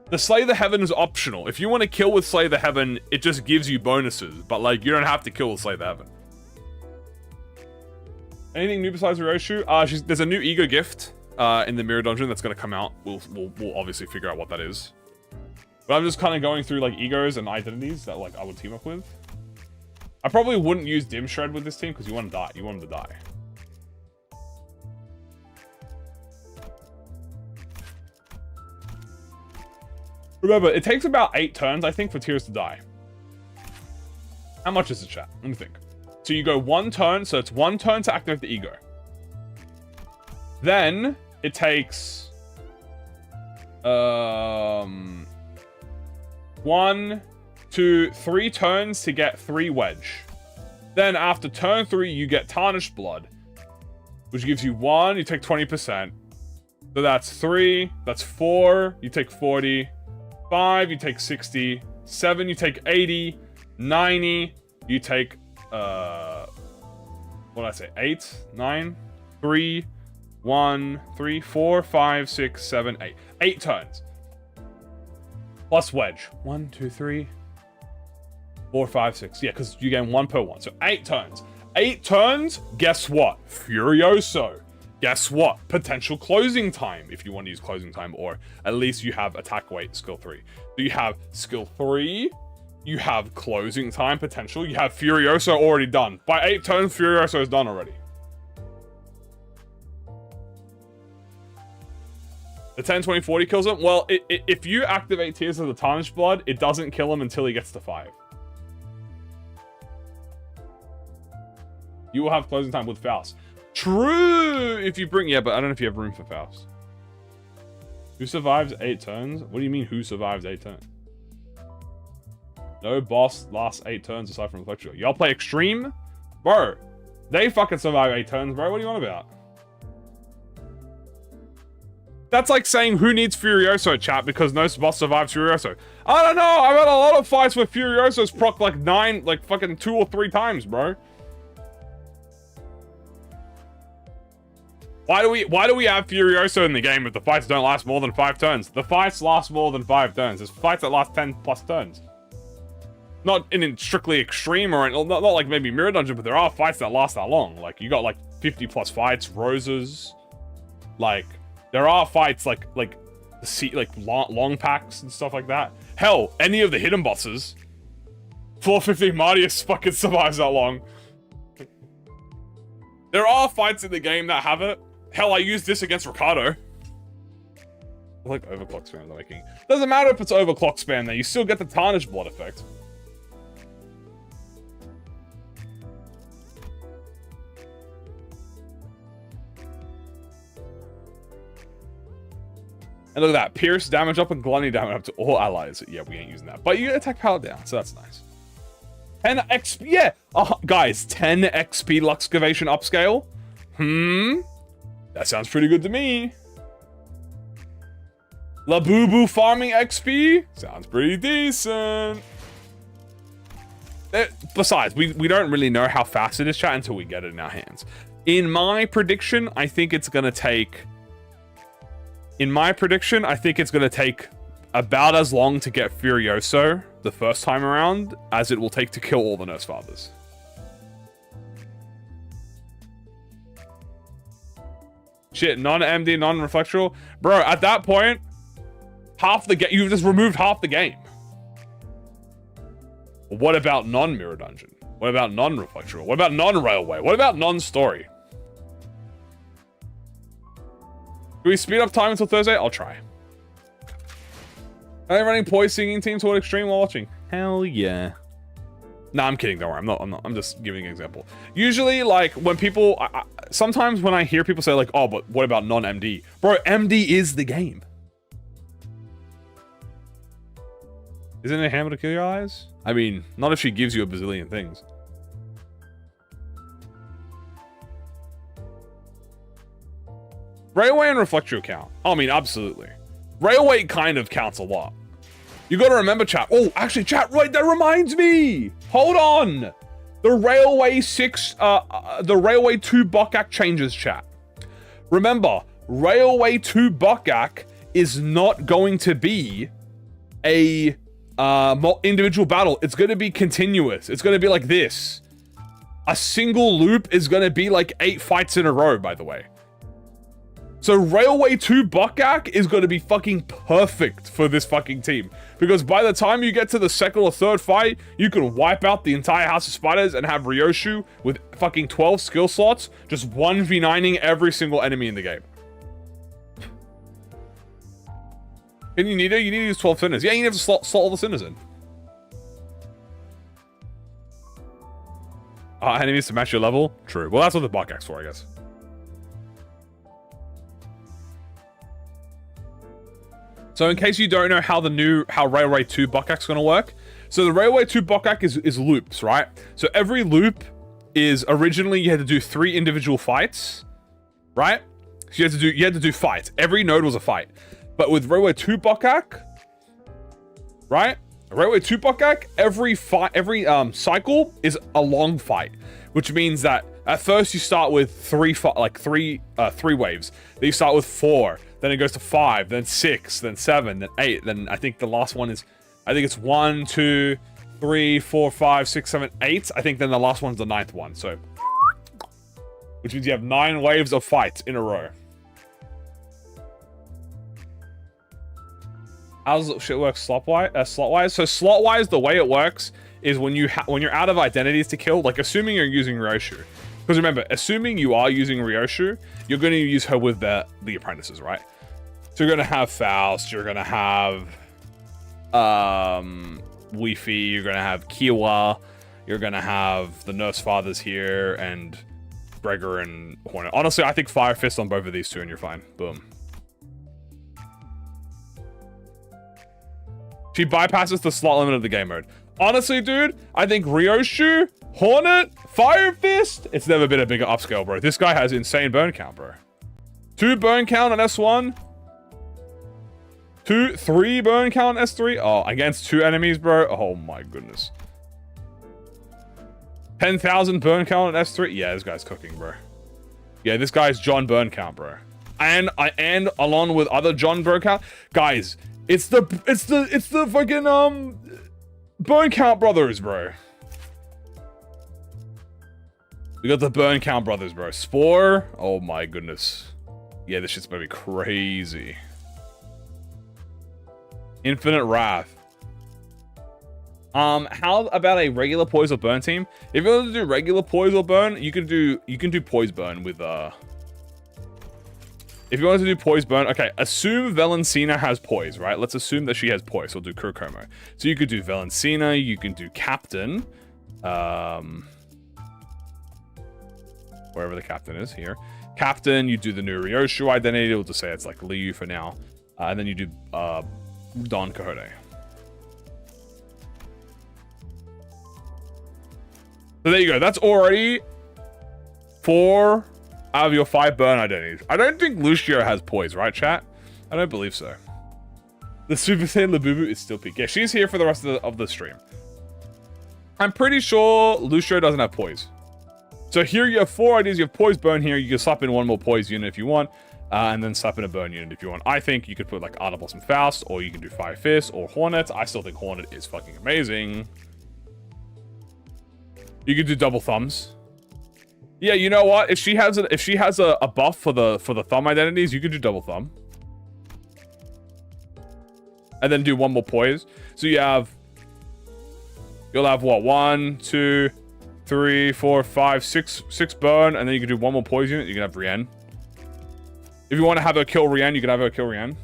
The Slay the Heaven is optional. If you want to kill with Slay the Heaven, it just gives you bonuses. But, like, you don't have to kill with Slay the Heaven. Anything new besides RYOSHU? There's a new ego gift in the Mirror Dungeon that's going to come out. We'll obviously figure out what that is. But I'm just kind of going through, like, egos and identities that, like, I would team up with. I probably wouldn't use Dim Shred with this team because you want to die. You want him to die. Remember, it takes about 8 turns, I think, for Tears to die. How much is the chat? Let me think. So you go 1 turn, so it's 1 turn to activate the ego. Then it takes 1, 2, 3 turns to get 3 wedge. Then after turn 3, you get Tarnished Blood, which gives you 1. You take 20%. So that's 3. That's 4. You take 40. 5, you take 60. 7, you take 80. 90, you take, what did I say? 8, 9, 3, 1, 3, 4, 5, 6, 7, 8. 8 turns. Plus wedge. 1, 2, 3, 4, 5, 6. Yeah, because you gain 1 per 1. So 8 turns. 8 turns, guess what? Furioso. Guess what? Potential closing time, if you want to use closing time, or at least you have attack weight, skill 3. So you have skill 3, you have closing time potential, you have Furioso already done. By 8 turns, Furioso is done already. The 10, 20, 40 kills him? Well, if you activate Tears of the Tarnished Blood, it doesn't kill him until he gets to 5. You will have closing time with Faust. True! If you bring... Yeah, but I don't know if you have room for Faust. Who survives 8 turns? What do you mean, who survives 8 turns? No boss lasts 8 turns aside from Electro. Y'all play Extreme? Bro, they fucking survive 8 turns, bro. What do you want about? That's like saying who needs Furioso, chat, because no boss survives Furioso. I don't know. I've had a lot of fights where Furioso's proc like 9, like fucking 2 or 3 times, bro. Why do we have Furioso in the game if the fights don't last more than 5 turns? The fights last more than 5 turns. There's fights that last 10 plus turns. Not in strictly Extreme or not like maybe Mirror Dungeon, but there are fights that last that long. Like you got like 50 plus fights, roses. Like there are fights like long packs and stuff like that. Hell, any of the hidden bosses. 450 Marius fucking survives that long. There are fights in the game that have it. Hell, I used this against Ricardo. I like overclock spam they're making. Doesn't matter if it's overclock spam there, you still get the Tarnished Blood effect. And look at that, Pierce damage up and Gluttony damage up to all allies. Yeah, we ain't using that. But you get attack power down, so that's nice. 10 XP, yeah! Oh, guys, 10 XP Luxcavation upscale? That sounds pretty good to me. Labubu farming XP? Sounds pretty decent. Besides, we don't really know how fast it is, chat, until we get it in our hands. In my prediction, I think it's gonna take... about as long to get Furioso the first time around as it will take to kill all the Nurse Fathers. Shit, non-MD, non-reflectoral. Bro, at that point, half the game, you've just removed half the game. What about non-Mirror Dungeon? What about non-reflectoral? What about non-railway? What about non-story? Do we speed up time until Thursday? I'll try. Are they running Poise singing team toward Extreme while watching? Hell yeah. Nah, I'm kidding. Don't worry. I'm just giving an example. Usually, like, when people... sometimes when I hear people say, like, oh, but what about non-MD? Bro, MD is the game. Isn't it hammer to kill your eyes? I mean, not if she gives you a bazillion things. Railway and Reflectro count. I mean, absolutely. Railway kind of counts a lot. You gotta remember, chat. Oh, actually, chat, right, that reminds me. Hold on. The Railway 2 Bokak changes, chat. Remember, Railway 2 Bokak is not going to be a individual battle. It's going to be continuous. It's going to be like this. A single loop is going to be like 8 fights in a row, by the way. So Railway 2 Bokak is going to be fucking perfect for this fucking team. Because by the time you get to the second or third fight, you can wipe out the entire House of Spiders and have RYOSHU with fucking 12 skill slots, just 1v9ing every single enemy in the game. And you need to use 12 sinners. Yeah, you need to slot all the sinners in. Enemies to match your level? True. Well, that's what the Bokak's for, I guess. So in case you don't know how Railway 2 Bokak's gonna work, so the Railway 2 Bokak is loops, right? So every loop is originally you had to do 3 individual fights, right? So you had to do fights. Every node was a fight. But with Railway 2 Bokak, right? Railway 2 Bokak, every cycle is a long fight, which means that at first you start with three waves. Then you start with 4. Then it goes to 5, then 6, then 7, then 8. Then I think the last one is, I think it's 1, 2, 3, 4, 5, 6, 7, 8. I think then the last one's the 9th one. So, which means you have 9 waves of fights in a row. How does shit work slot-wise? So slot-wise, the way it works is when you're out of identities to kill, like assuming you're using RYOSHU. Because remember, assuming you are using RYOSHU, you're going to use her with the apprentices, right? So you're going to have Faust, you're going to have Weefy, you're going to have Kiwa, you're going to have the Nurse Fathers here, and Gregor and Hornet. Honestly, I think Fire Fist on both of these two and you're fine. Boom. She bypasses the slot limit of the game mode. Honestly, dude, I think RYOSHU, Hornet, Fire Fist, it's never been a bigger upscale, bro. This guy has insane burn count, bro. 2 burn count on S1. 3 burn count on S3. Oh, against 2 enemies, bro. Oh my goodness. 10,000 burn count on S3. Yeah, this guy's cooking, bro. Yeah, this guy's John burn count, bro. And along with other John burn count, guys, it's the fucking burn count brothers, bro. We got the burn count brothers, bro. Spore. Oh my goodness. Yeah, this shit's gonna be crazy. Infinite Wrath. How about a regular poise or burn team? If you want to do regular poise or burn, you can do poise burn with if you want to do poise burn, okay, assume Valencina has poise, right? Let's assume that she has poise. We'll do Kurokomo. So you could do Valencina, you can do Captain. Wherever the captain is here. Captain, you do the new RYOSHU identity. We'll just say it's like Liu for now. And then you do Don Quixote. So there you go. That's already 4 out of your 5 burn identities. I don't think Lucio has poise, right, chat? I don't believe so. The Super Saiyan Labubu is still peak. Yeah, she's here for the rest of the stream. I'm pretty sure Lucio doesn't have poise. So here you have 4 ideas. You have poise burn here. You can slap in 1 more poise unit if you want. And then slap in a burn unit if you want. I think you could put like Arda Blossom Faust, or you can do Fire Fist or Hornet. I still think Hornet is fucking amazing. You could do double thumbs. Yeah, you know what? If she has a buff for the thumb identities, you can do double thumb. And then do 1 more poise. So you'll have what? 1, 2, 3, 4, 5, 6 burn, and then you can do 1 more poise unit. You can have Rian. If you want to have her kill Rian, you can have her kill Rian.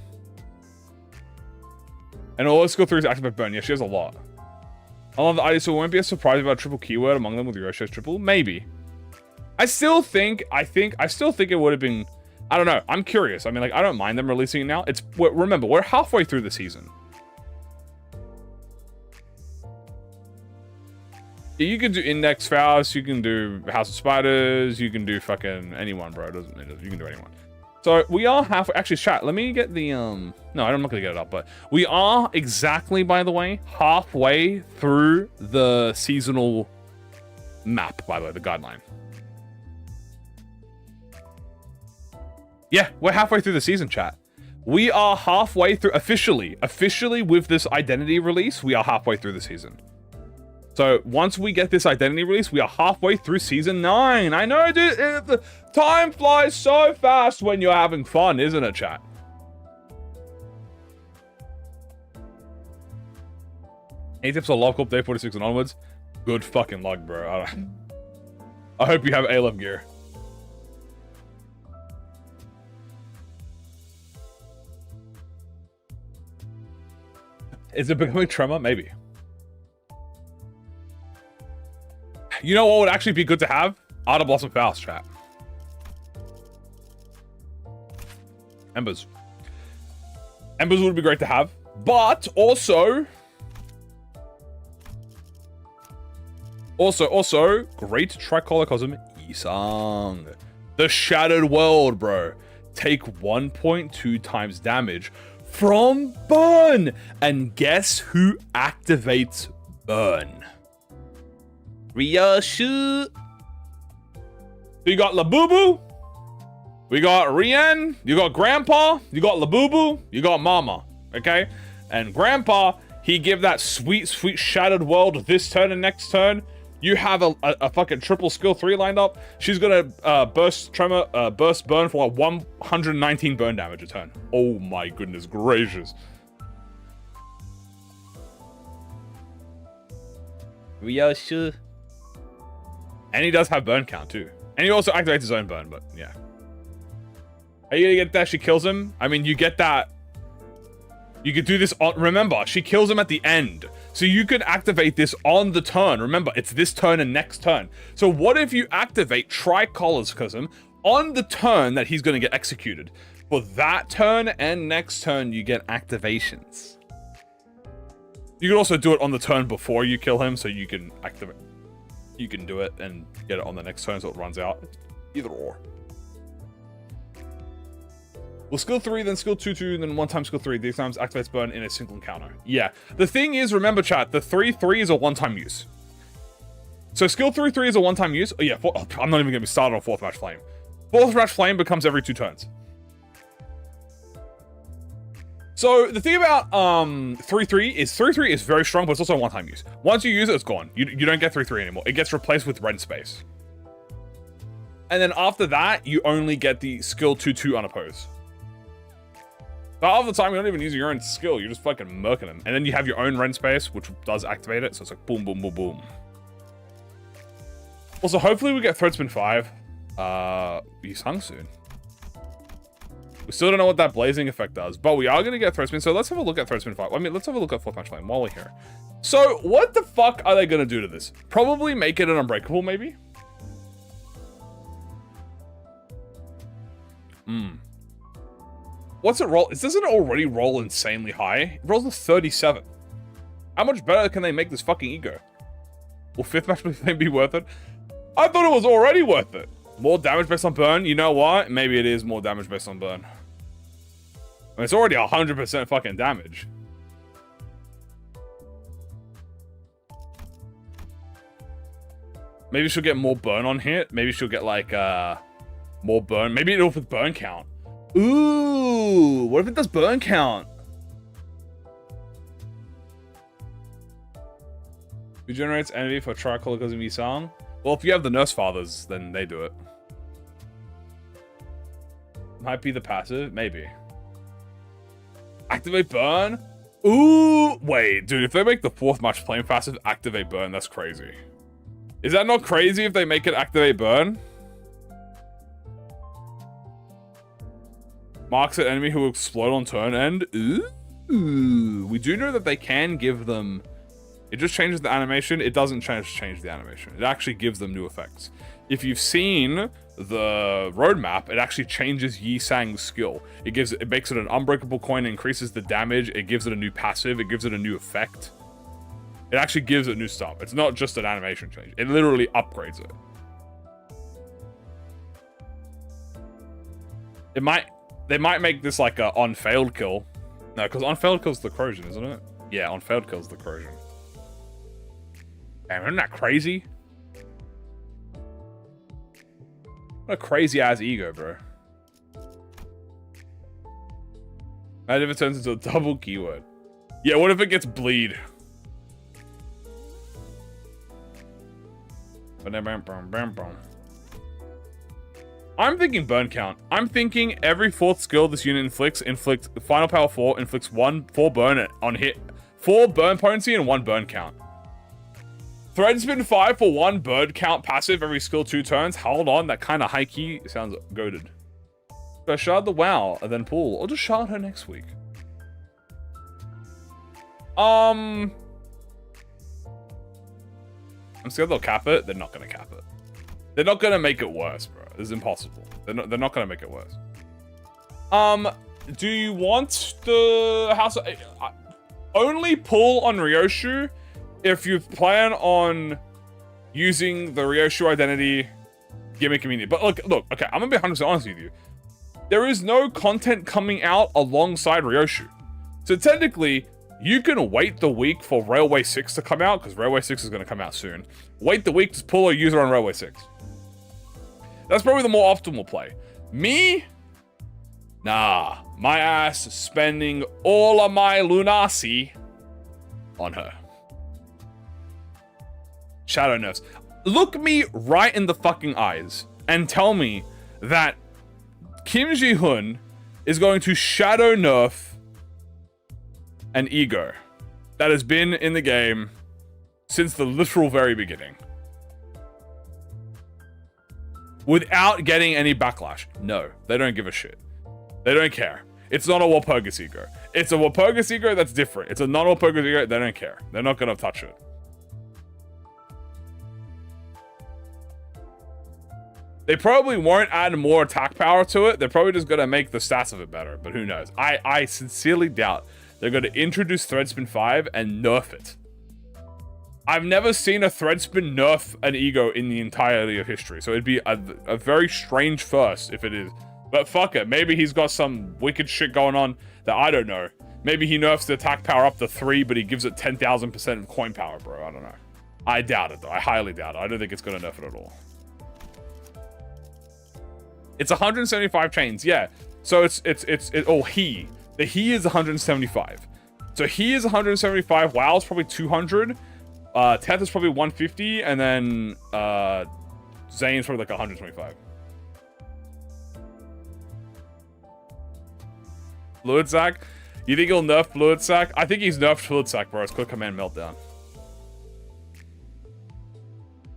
And all let's go through is activate burn. Yeah, she has a lot. I love the idea, so it won't be a surprise about a triple keyword among them with RYOSHU's triple. Maybe. I still think it would have been. I don't know. I'm curious. I mean, like, I don't mind them releasing it now. Remember, we're halfway through the season. You can do Index Faust, you can do House of Spiders, you can do fucking anyone, bro. You can do anyone. So we are halfway. Actually, chat, let me get the no, I'm not gonna get it up, but we are exactly, by the way, halfway through the seasonal map, by the way, the guideline. Yeah, we're halfway through the season, chat. We are halfway through, officially with this identity release, we are halfway through the season. So once we get this identity release, we are halfway through season 9. I know, dude, the time flies so fast when you're having fun, isn't it, chat? Any tips on lock up day 46 and onwards? Good fucking luck, bro. I hope you have A-level gear. Is it becoming Tremor? Maybe. You know what would actually be good to have? Art of Blossom Faust, chat. Embers. Embers would be great to have. But also, great Tricolor Cosm Isang. The Shattered World, bro. Take 1.2 times damage from Burn. And guess who activates Burn? RYOSHU. So you got Labubu. We got Rien. You got Grandpa. You got Labubu. You got Mama. Okay? And Grandpa, he give that sweet, sweet Shattered World this turn and next turn. You have a fucking triple skill 3 lined up. She's gonna burst burn for like 119 burn damage a turn. Oh my goodness gracious. RYOSHU. And he does have burn count too. And he also activates his own burn, but yeah. Are you gonna get that? She kills him? I mean, you get that. You could do this on, remember, she kills him at the end. So you could activate this on the turn. Remember, it's this turn and next turn. So what if you activate Tricolor's Cosm on the turn that he's gonna get executed? For that turn and next turn, you get activations. You can also do it on the turn before you kill him, so you can activate. You can do it and get it on the next turn so it runs out. Either or. Well, skill 3, then skill 2, then 1 time skill 3. These times activates burn in a single encounter. Yeah. The thing is, remember chat, the 3/3 is a one-time use. So skill 3/3 is a one-time use. Oh yeah, I'm not even gonna be started on 4th Match Flame. 4th Match Flame becomes every 2 turns. So the thing about 3/3 is very strong, but it's also a one-time use. Once you use it, it's gone. You don't get 3/3 anymore. It gets replaced with red space. And then after that, you only get the skill 2/2 unopposed. So half the time, you don't even use your own skill. You're just fucking murking them. And then you have your own red space, which does activate it. So it's like boom, boom, boom, boom. Also, hopefully we get Threadspin 5. He's hung soon. We still don't know what that blazing effect does, but we are going to get Threadspin, so let's have a look at Threadspin 5. I mean, let's have a look at 4th Match Flame while we're here. So, what the fuck are they going to do to this? Probably make it an Unbreakable, maybe? What's it roll? Doesn't it already roll insanely high? It rolls a 37. How much better can they make this fucking ego? Will 5th Match Flame be worth it? I thought it was already worth it. More damage based on burn? You know what? Maybe it is more damage based on burn. I mean, it's already 100% fucking damage. Maybe she'll get more burn on hit. Maybe she'll get like more burn. Maybe it'll with burn count. Ooh, what if it does burn count? Who generates envy for Tricolor Cosm Isang? Well, if you have the Nurse Fathers, then they do it. Might be the passive, maybe. Activate burn? Ooh, wait, dude, if they make the 4th Match Flame passive activate burn, that's crazy. Is that not crazy if they make it activate burn? Marks an enemy who will explode on turn end. Ooh, we do know that they can give them. It just changes the animation. It doesn't change the animation. It actually gives them new effects. If you've seen the roadmap, it actually changes Yi Sang's skill. It makes it an unbreakable coin, increases the damage. It gives it a new passive. It gives it a new effect. It actually gives it new stuff. It's not just an animation change. It literally upgrades it. They might make this like a on failed kill. No, because on failed kill's the corrosion, isn't it? Yeah, on failed kill's the corrosion. Damn, isn't that crazy? What a crazy ass ego, bro. Imagine if it turns into a double keyword. Yeah, what if it gets bleed? I'm thinking burn count. I'm thinking every 4th skill this unit inflicts final power 4 inflicts 4 burn on hit. 4 burn potency and 1 burn count. Thread spin 5 for 1 bird count passive every skill 2 turns. Hold on, that kind of high key sounds goated. So I shard the WoW and then pull, or just shard her next week. I'm scared they'll cap it. They're not gonna cap it. They're not gonna make it worse, bro. This is impossible. They're not gonna make it worse. Do you want the house? Only pull on RYOSHU if you plan on using the RYOSHU identity gimmick community. But look, okay, I'm gonna be 100% honest with you. There is no content coming out alongside RYOSHU. So technically, you can wait the week for Railway 6 to come out, because Railway 6 is going to come out soon. Wait the week to pull a user on Railway 6. That's probably the more optimal play. Me? Nah. My ass spending all of my Lunasi on her. Shadow nerfs. Look me right in the fucking eyes and tell me that Kim Ji-hoon is going to shadow nerf an ego that has been in the game since the literal very beginning without getting any backlash. No, they don't give a shit. They don't care. It's not a Walpurgis ego. It's a Walpurgis ego that's different. It's a non-Walpurgis ego. They don't care. They're not gonna touch it. They probably won't add more attack power to it. They're probably just gonna make the stats of it better, but who knows? I sincerely doubt they're going to introduce Threadspin 5 and nerf it. I've never seen a Threadspin nerf an ego in the entirety of history, so it'd be a very strange first if it is. But fuck it, maybe he's got some wicked shit going on that I don't know. Maybe he nerfs the attack power up to 3, but he gives it 10,000% of coin power, bro. I don't know. I doubt it, though. I highly doubt it. I don't think it's going to nerf it at all. It's 175 chains, yeah. So the he is 175. So he is 175. WoW is probably 200. Teth is probably 150. And then Zane's probably like 125. Fluid Sack? You think he'll nerf Fluid Sack? I think he's nerfed Fluid Sack, bro. It's quick command meltdown.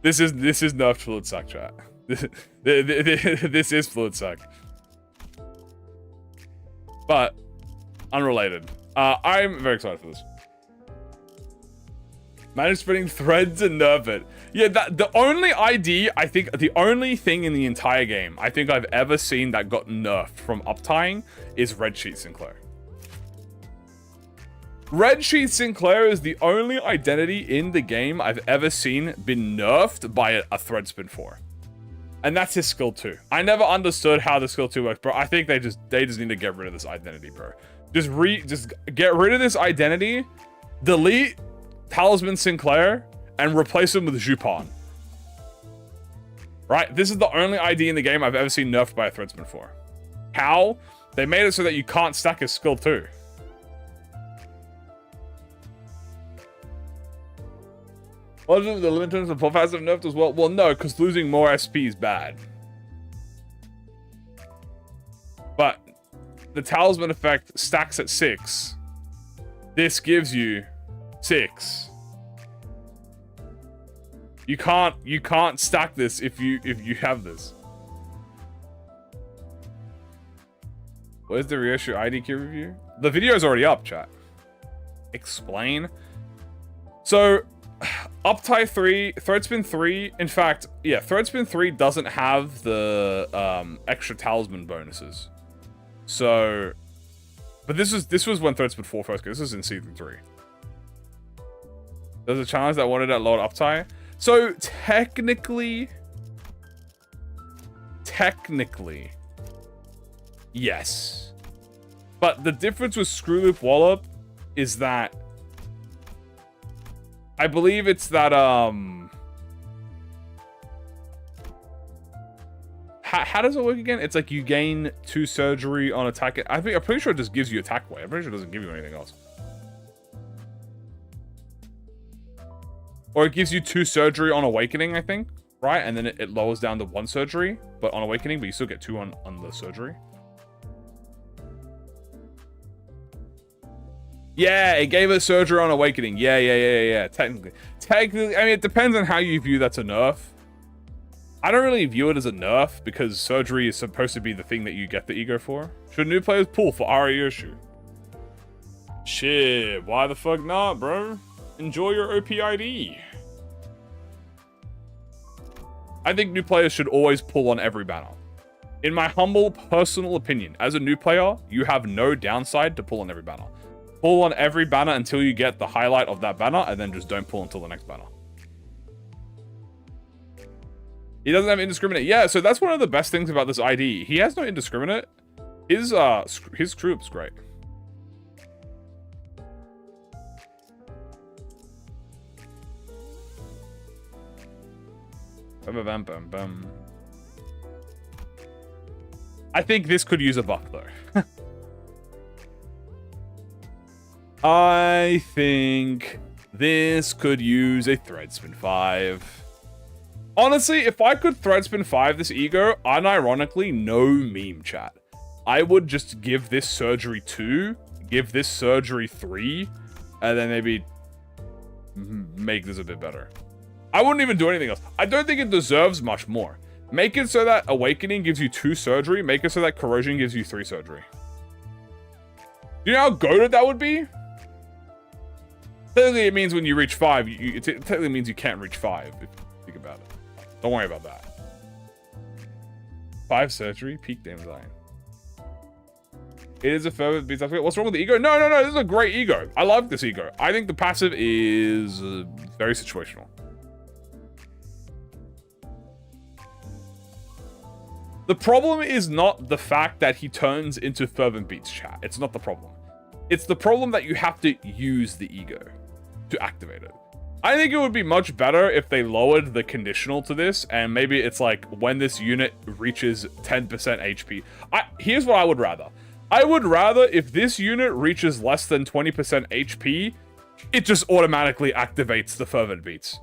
This is nerfed Fluid Sack, chat. This is Fluid Sack. But unrelated. I'm very excited for this. Manage spreading threads and nerf it. Yeah, the only ID, I think, the only thing in the entire game I think I've ever seen that got nerfed from uptying is Red Sheet Sinclair. Red Sheet Sinclair is the only identity in the game I've ever seen been nerfed by a thread spin 4. And that's his skill 2. I never understood how the skill 2 works, bro. I think they just need to get rid of this identity, bro. Just get rid of this identity, delete Talisman Sinclair, and replace him with Jupon. Right? This is the only ID in the game I've ever seen nerfed by a Threadsman 4. How? They made it so that you can't stack his skill 2. Wasn't the limitations of passive nerfed as well? Well, no, because losing more SP is bad. But the Talisman effect stacks at 6. This gives you 6. You can't stack this if you have this. Where's the RYOSHU IDQ review? The video is already up, chat. Explain. So, Uptie 3, Threadspin 3, in fact, yeah, Threadspin 3 doesn't have the extra talisman bonuses. So, but this was when Threadspin 4 first came. This was in Season 3. There's a challenge that wanted at lower Uptie. So, technically, yes. But the difference with Screw Loop Wallop is that I believe it's that How does it work again? It's like you gain 2 surgery on attack. I'm pretty sure it just gives you attack weight. I'm pretty sure it doesn't give you anything else. Or it gives you 2 surgery on awakening, I think. Right? And then it lowers down to 1 surgery, but on awakening, but you still get 2 on the surgery. Yeah, it gave us surgery on awakening. Yeah. Technically, I mean, it depends on how you view that's a nerf. I don't really view it as a nerf because surgery is supposed to be the thing that you get the ego for. Should new players pull for RYOSHU? Shit, why the fuck not, bro? Enjoy your OPID. I think new players should always pull on every banner. In my humble personal opinion, as a new player, you have no downside to pull on every banner. Pull on every banner until you get the highlight of that banner, and then just don't pull until the next banner. He doesn't have indiscriminate. Yeah, so that's one of the best things about this ID. He has no indiscriminate. His troop's great. I think this could use a buff though. I think this could use a Threadspin 5. Honestly, if I could Threadspin 5 this ego, unironically, no meme chat. I would just give this surgery 2, give this surgery 3, and then maybe make this a bit better. I wouldn't even do anything else. I don't think it deserves much more. Make it so that Awakening gives you 2 surgery. Make it so that Corrosion gives you 3 surgery. Do you know how goated that would be? Technically, it means when you reach 5, it technically means you can't reach 5, if you think about it. Don't worry about that. 5 surgery, peak damage line. It is a further beats up. What's wrong with the ego? No, this is a great ego. I love this ego. I think the passive is very situational. The problem is not the fact that he turns into fervent beats chat. It's not the problem. It's the problem that you have to use the ego to activate it. I think it would be much better if they lowered the conditional to this, and maybe it's like when this unit reaches 10% HP. Here's what I would rather. I would rather if this unit reaches less than 20% HP, it just automatically activates the fervent beats.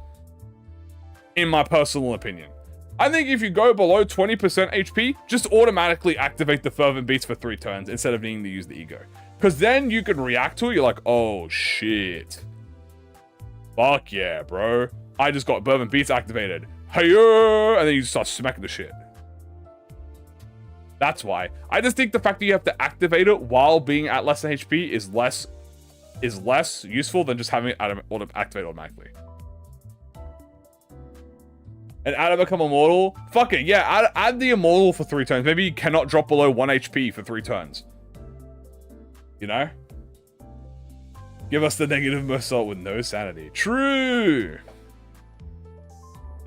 In my personal opinion. I think if you go below 20% HP, just automatically activate the fervent beats for 3 turns instead of needing to use the ego. Because then you can react to it, you're like, oh shit. Fuck yeah, bro. I just got fervent beats activated. Hey-yo! And then you start smacking the shit. That's why. I just think the fact that you have to activate it while being at less than HP is less useful than just having it activate automatically. And add become immortal? Fuck it, yeah, add the immortal for 3 turns. Maybe you cannot drop below 1 HP for 3 turns. You know? Give us the negative assault with no sanity. True!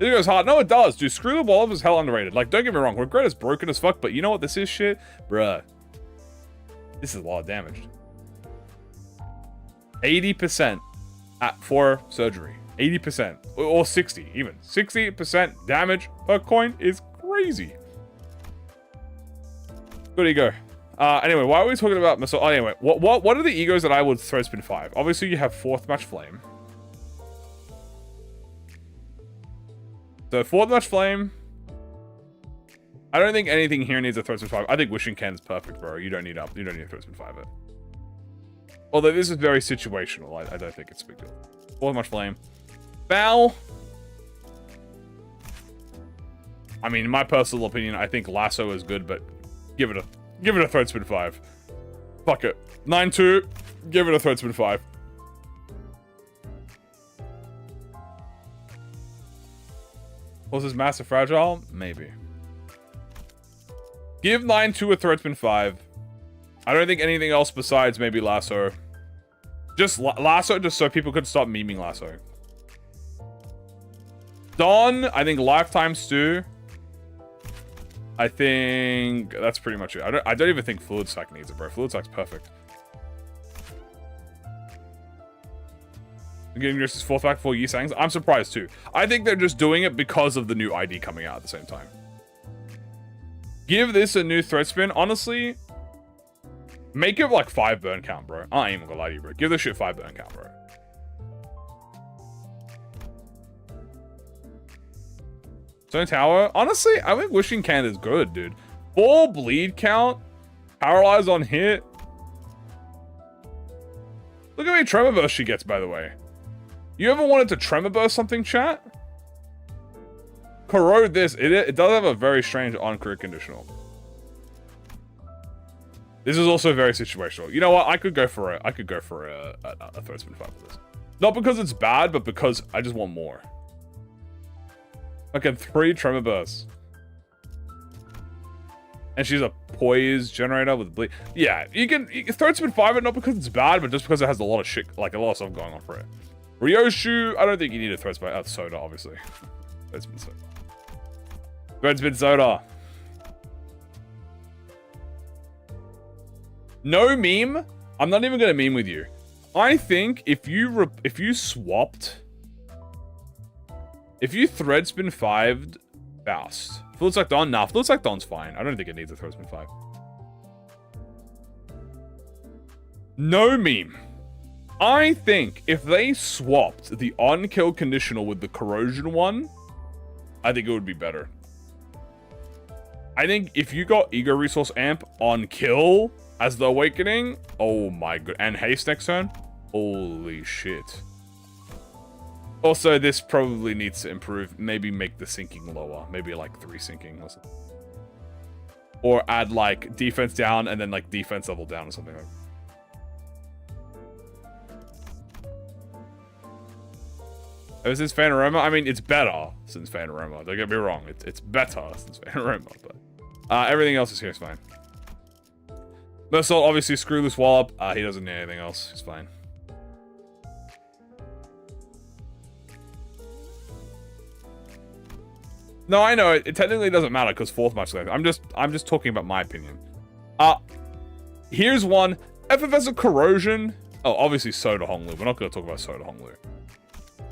It goes hard. No, it does, dude. Screw the wall is hell underrated. Like, don't get me wrong. Regret is broken as fuck, but you know what this is shit? Bruh. This is a lot of damage. 80% for surgery. 80%. Or 60, even. 60% damage per coin is crazy. Good ego. Anyway, why are we talking about Missile? Oh, anyway, what are the egos that I would throw spin 5? Obviously, you have 4th Match Flame. So, 4th Match Flame. I don't think anything here needs a throw spin 5. I think Wishing Can is perfect, bro. You don't need to throw spin 5 it. Although this is very situational. I don't think it's a big deal. 4th Match Flame. Foul. I mean, in my personal opinion, I think Lasso is good, but give it a throat spin 5. Fuck it. 9-2. Give it a throat spin 5. Was this Massive Fragile? Maybe. Give 9-2 a throat spin 5. I don't think anything else besides maybe Lasso. Just Lasso, just so people could stop memeing Lasso. Dawn, I think Lifetime Stew. I think that's pretty much it. I don't even think Fluid Sack needs it, bro. Fluid Sack's perfect. Getting Nurse's 4th back for Yisangs. I'm surprised too. I think they're just doing it because of the new ID coming out at the same time. Give this a new threat spin. Honestly, make it like 5 burn count, bro. I ain't even gonna lie to you, bro. Give this shit 5 burn count, bro. Stone Tower. Honestly, I think Wishing Can is good, dude. 4 bleed count. Paralyzed on hit. Look how many Tremor Burst she gets, by the way. You ever wanted to Tremor Burst something, chat? Corrode this. It does have a very strange on-crit conditional. This is also very situational. You know what? I could go for a threat spin 5 with this. Not because it's bad, but because I just want more. Okay, 3 Tremor Bursts. And she's a poise generator with bleed. Yeah, you can threat spin 5 it not because it's bad, but just because it has a lot of shit, like a lot of stuff going on for it. RYOSHU, I don't think you need a threat spin. Soda, obviously. Threat spin soda. Threat spin soda. No meme. I'm not even gonna meme with you. I think if you thread spin 5'd Faust. Fluid Sac Don? Nah, Fluid Sac Don's fine. I don't think it needs a thread spin 5. No meme. I think if they swapped the on-kill conditional with the corrosion one, I think it would be better. I think if you got Ego Resource Amp on kill as the Awakening, oh my god, and haste next turn, holy shit. Also, this probably needs to improve. Maybe make the sinking lower. Maybe like 3 sinking or something. Or add like defense down and then like defense level down or something like that. Ever since Phanorama? I mean, it's better since Phanorama. Don't get me wrong. It's better since Phanorama, but everything else is here is fine. Mersault, obviously, Screwless Wallop. He doesn't need anything else. He's fine. No, I know. It technically doesn't matter because 4th much left. I'm just talking about my opinion. Here's one. Effervescent Corrosion. Oh, obviously Soda Honglu. We're not going to talk about Soda Honglu.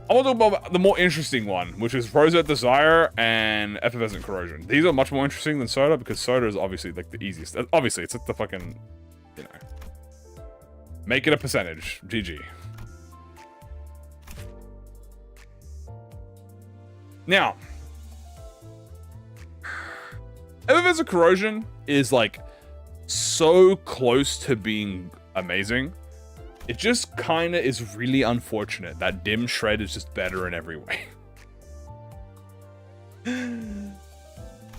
I want to talk about the more interesting one, which is Rosette Desire and Effervescent Corrosion. These are much more interesting than Soda because Soda is obviously like the easiest. Obviously, it's like the fucking, you know. Make it a percentage. GG. Now, Effervescent Corrosion is like so close to being amazing. It just kind of is really unfortunate that Dim Shred is just better in every way.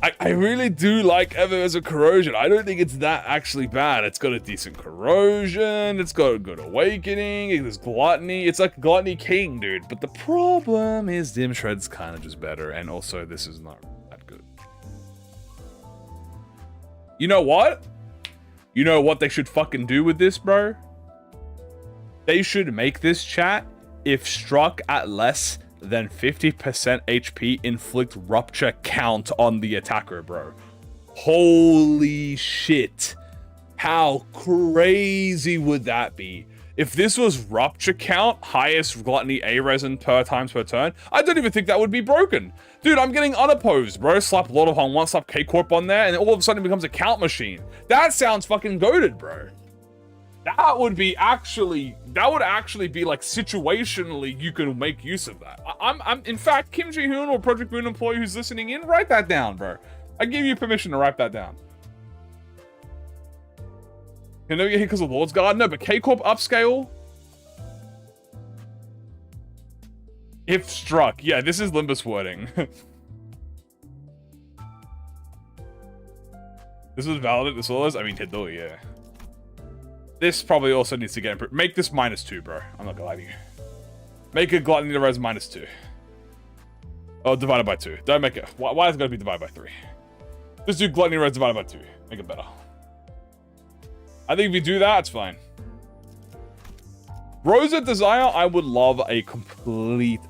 I really do like Effervescent Corrosion. I don't think it's that actually bad. It's got a decent Corrosion. It's got a good Awakening. It's Gluttony. It's like Gluttony King, dude. But the problem is Dim Shred's kind of just better. And also, this is not that good. You know what? You know what they should fucking do with this, bro? They should make this chat, if struck at less than 50% HP, inflict rupture count on the attacker, bro. Holy shit. How crazy would that be? If this was rupture count, highest gluttony A resin per times per turn, I don't even think that would be broken. Dude, I'm getting unopposed, bro. Slap Lord of Hong 1, slap K-Corp on there, and all of a sudden it becomes a count machine. That sounds fucking goated, bro. That would actually be like situationally you can make use of that. I'm in fact, Kim Ji-hoon or Project Moon employee who's listening in, write that down, bro. I give you permission to write that down. You never get hit because of Lord's Guard? No, but K-Corp upscale? If struck. Yeah, this is Limbus wording. This was valid as well as, I mean, Hiddo, yeah. This probably also needs to get improved. Make this -2, bro. I'm not gonna lie to you. Make a Gluttony to Res -2. Oh, divided by 2. Don't make it. Why is it gotta be divided by 3? Just do Gluttony Res divided by 2. Make it better. I think if you do that, it's fine. Rosette Desire, I would love a complete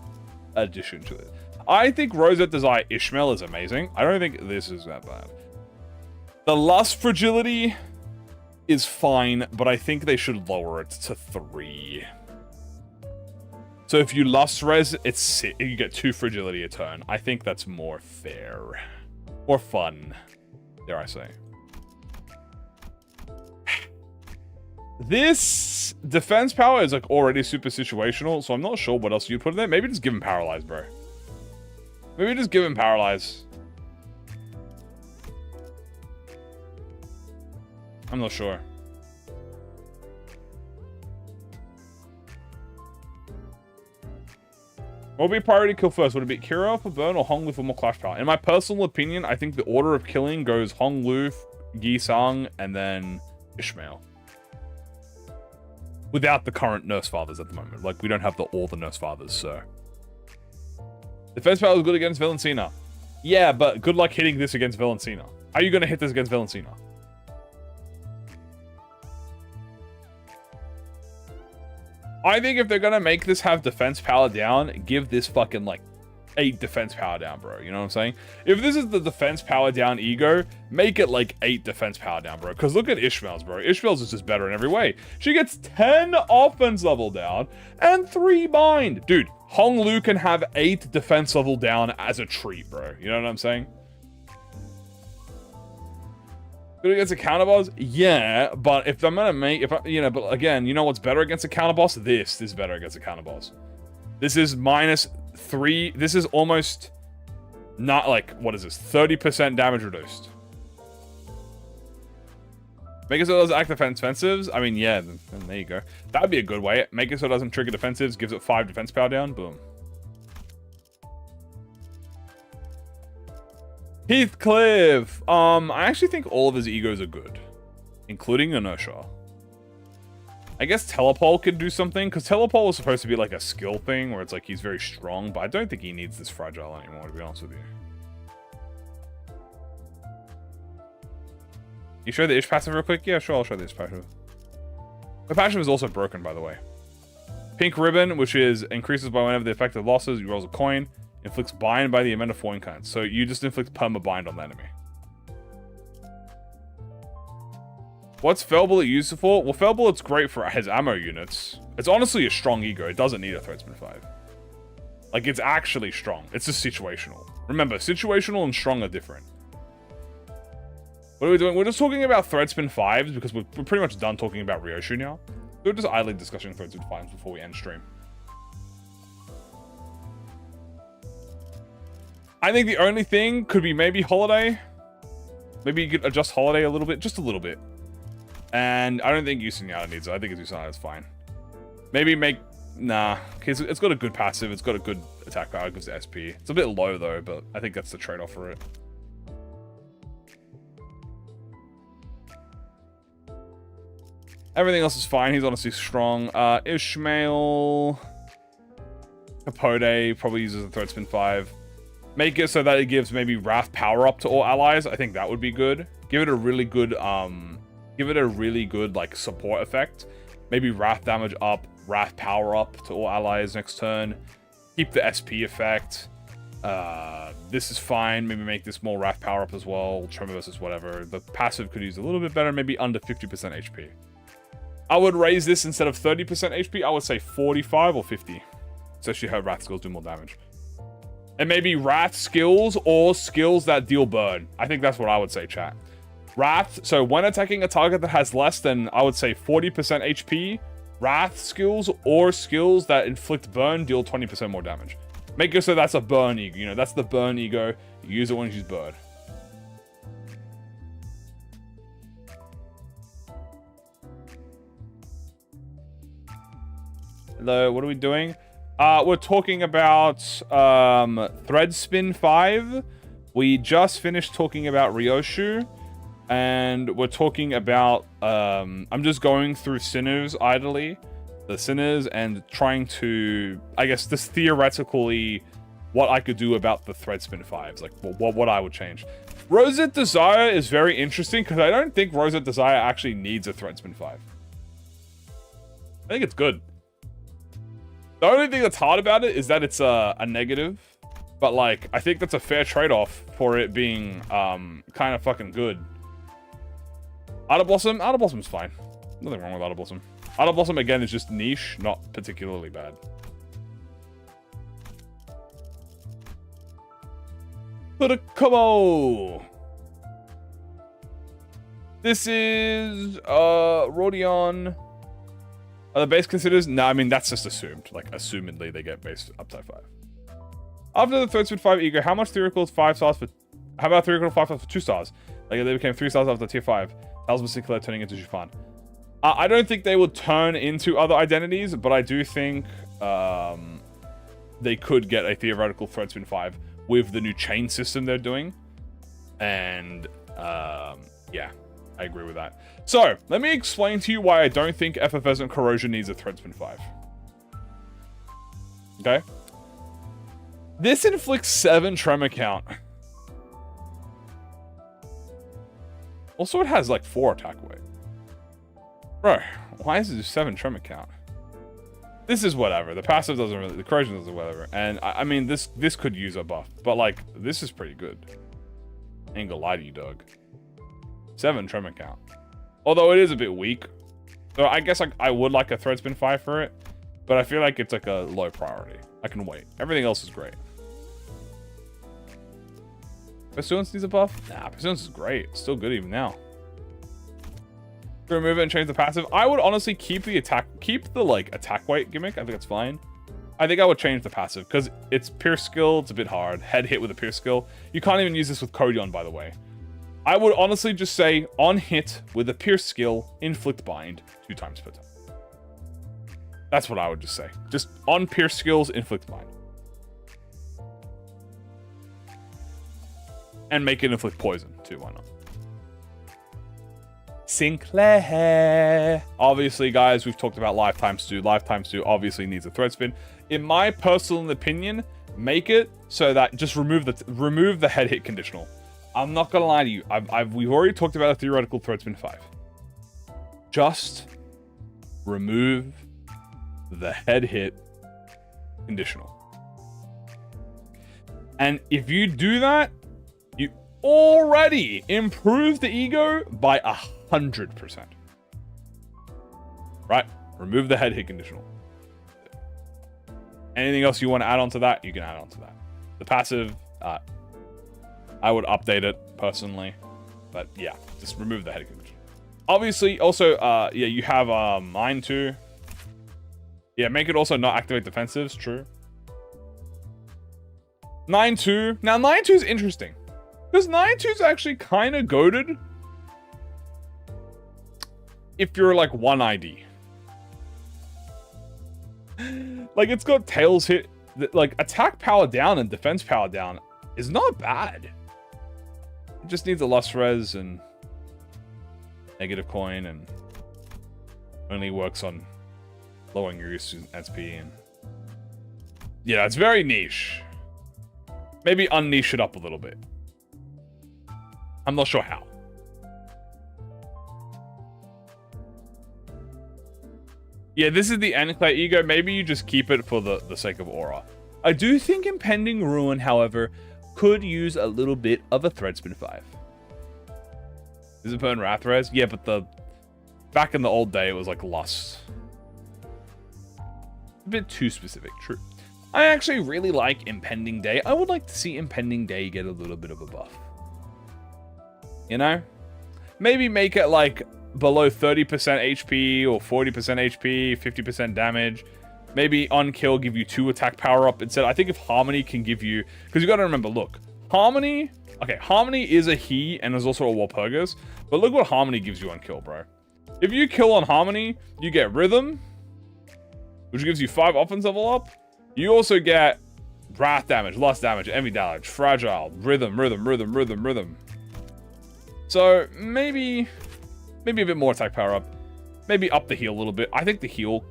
addition to it. I think Rosette Desire Ishmael is amazing. I don't think this is that bad. The Lust Fragility is fine, but I think they should lower it to 3. So if you Lust Res, you get 2 Fragility a turn. I think that's more fair. More fun. dare I say. This defense power is like already super situational, so I'm not sure what else you'd put in there. Maybe just give him Paralyze, bro. Maybe just give him Paralyze. I'm not sure. What would be priority kill first? Would it be Kira for burn or Hong Lu for more clash power? In my personal opinion, I think the order of killing goes Hong Lu, Yi Sang, and then Ishmael. Without the current Nurse Fathers at the moment. Like, we don't have all the Nurse Fathers, so. Defense power is good against Valencina. Yeah, but good luck hitting this against Valencina. How are you going to hit this against Valencina? I think if they're going to make this have defense power down, give this fucking, like, 8 defense power down, bro. You know what I'm saying? If this is the defense power down ego, make it, like, 8 defense power down, bro. Because look at Ishmael's, bro. Ishmael's is just better in every way. She gets 10 offense level down and 3 bind. Dude, Hong Lu can have 8 defense level down as a treat, bro. You know what I'm saying? Good against a counter boss? Yeah, but if I'm gonna make, but again, you know what's better against a counter boss? This is better against a counter boss. This is -3. This is almost not like, what is this? 30% damage reduced. Make it so it doesn't act defensives? I mean, yeah, then there you go. That would be a good way. Make it so it doesn't trigger defensives, gives it 5 defense power down, boom. Heathcliff! I actually think all of his egos are good. Including Inertia. I guess Telepole could do something, because Telepole was supposed to be like a skill thing, where it's like he's very strong, but I don't think he needs this fragile anymore, to be honest with you. You show the Ish passive real quick? Yeah, sure, I'll show the Ish passive. The passive is also broken, by the way. Pink Ribbon, which is increases by whenever the effect of losses, you rolls a coin. Inflicts bind by the amount of foreign kind. So you just inflict perma bind on the enemy. What's Fell Bullet used for? Well, Fell Bullet's great for his ammo units. It's honestly a strong ego. It doesn't need a Threadspin 5. Like, it's actually strong. It's just situational. Remember, situational and strong are different. What are we doing? We're just talking about Threadspin 5s because we're pretty much done talking about RYOSHU now. We're just idly discussing Threadspin 5s before we end stream. I think the only thing could be maybe Holiday. Maybe you could adjust Holiday a little bit. Just a little bit. And I don't think Yusunyata needs it. I think Yusunyata's fine. Maybe make... Nah. Okay, so it's got a good passive. It's got a good attack power. It gives it SP. It's a bit low, though, but I think that's the trade-off for it. Everything else is fine. He's honestly strong. Ishmael... Capote probably uses a Threadspin 5. Make it so that it gives maybe Wrath power up to all allies. I think that would be good. Give it a really good, like, support effect. Maybe Wrath damage up, Wrath power up to all allies next turn. Keep the SP effect. This is fine. Maybe make this more Wrath power up as well. Tremor versus whatever. The passive could use a little bit better. Maybe under 50% HP. I would raise this instead of 30% HP. I would say 45 or 50. Especially her Wrath skills do more damage. And maybe Wrath skills or skills that deal burn. I think that's what I would say, chat. Wrath, so when attacking a target that has less than, I would say, 40% HP, Wrath skills or skills that inflict burn deal 20% more damage. Make it so that's a burn ego. You know, that's the burn ego. You use it when you use burn. Hello, what are we doing? We're talking about Threadspin 5. We just finished talking about RYOSHU. And we're talking about... I'm just going through Sinners idly. The Sinners and trying to... I guess this theoretically... What I could do about the Threadspin 5s. Like, what I would change. Rosette Desire is very interesting. Because I don't think Rosette Desire actually needs a Threadspin 5. I think it's good. The only thing that's hard about it is that it's a negative. But, like, I think that's a fair trade-off for it being kind of fucking good. Outer Blossom? Outer Blossom's fine. Nothing wrong with Outer Blossom. Outer Blossom, again, is just niche, not particularly bad. Come on! This is Rodion. Are the base considers? No, I mean that's just assumed. Like assumedly they get base upside 5. After the third spin 5 ego, how much theoretical 5 stars for? How about theoretical 5 stars for 2 stars? Like they became 3 stars after tier 5. Talisman Sinclair turning into Jufan. I don't think they will turn into other identities, but I do think they could get a theoretical third spin 5 with the new chain system they're doing. And yeah, I agree with that. So, let me explain to you why I don't think Effervescent Corrosion needs a thread spin 5. Okay? This inflicts 7 tremor count. Also, it has like 4 attack weight. Bro, why is it 7 tremor count? This is whatever. The passive doesn't really, the corrosion doesn't whatever. And I mean, this could use a buff, but like, this is pretty good. Ain't gonna lie to you, dog. 7 tremor count. Although it is a bit weak. So I guess I would like a thread spin 5 for it, but I feel like it's like a low priority. I can wait. Everything else is great. Pursuance needs a buff? Nah, Pursuance is great. It's still good even now. Remove it and change the passive. I would honestly keep the attack weight gimmick. I think that's fine. I think I would change the passive because it's pierce skill. It's a bit hard. Head hit with a pierce skill. You can't even use this with Codion, by the way. I would honestly just say on hit with a pierce skill, inflict bind 2 times per turn. That's what I would just say. Just on pierce skills, inflict bind. And make it inflict poison too. Why not? Sinclair. Obviously, guys, we've talked about Lifetime Stew. Lifetime Stew obviously needs a thread spin. In my personal opinion, make it so that just remove the head hit conditional. I'm not gonna lie to you. We've already talked about a theoretical thread spin 5. Just remove the head hit conditional. And if you do that, you already improve the ego by 100%. Right? Remove the head hit conditional. Anything else you want to add on to that, you can add on to that. The passive, I would update it personally. But yeah, just remove the head hit conditional. Obviously, also, yeah, you have mine too. Yeah, make it also not activate defensives, true. 9-2. Now, 9-2 is interesting. Because 9-2 is actually kind of goated. If you're like 1 ID. Like, it's got tails hit. Like, attack power down and defense power down is not bad. It just needs a lost res and negative coin and only works on lowering your SP. And yeah, it's very niche. Maybe unniche it up a little bit. I'm not sure how. Yeah, this is the Anclay ego. Maybe you just keep it for the sake of aura. I do think Impending Ruin, however, could use a little bit of a thread spin 5. Is it Burn Wrath res? Yeah, but back in the old day, it was like Lust. A bit too specific, true. I actually really like Impending Day. I would like to see Impending Day get a little bit of a buff. You know? Maybe make it like below 30% HP or 40% HP, 50% damage. Maybe on kill give you 2 attack power up instead. I think if Harmony can give you... Because you got to remember, look. Harmony... Okay, Harmony is a he and is also a Walpurgis. But look what Harmony gives you on kill, bro. If you kill on Harmony, you get Rhythm, which gives you 5 offense level up. You also get Wrath damage, Lust damage, Envy damage, Fragile, Rhythm. So maybe a bit more attack power up. Maybe up the heal a little bit. I think the heal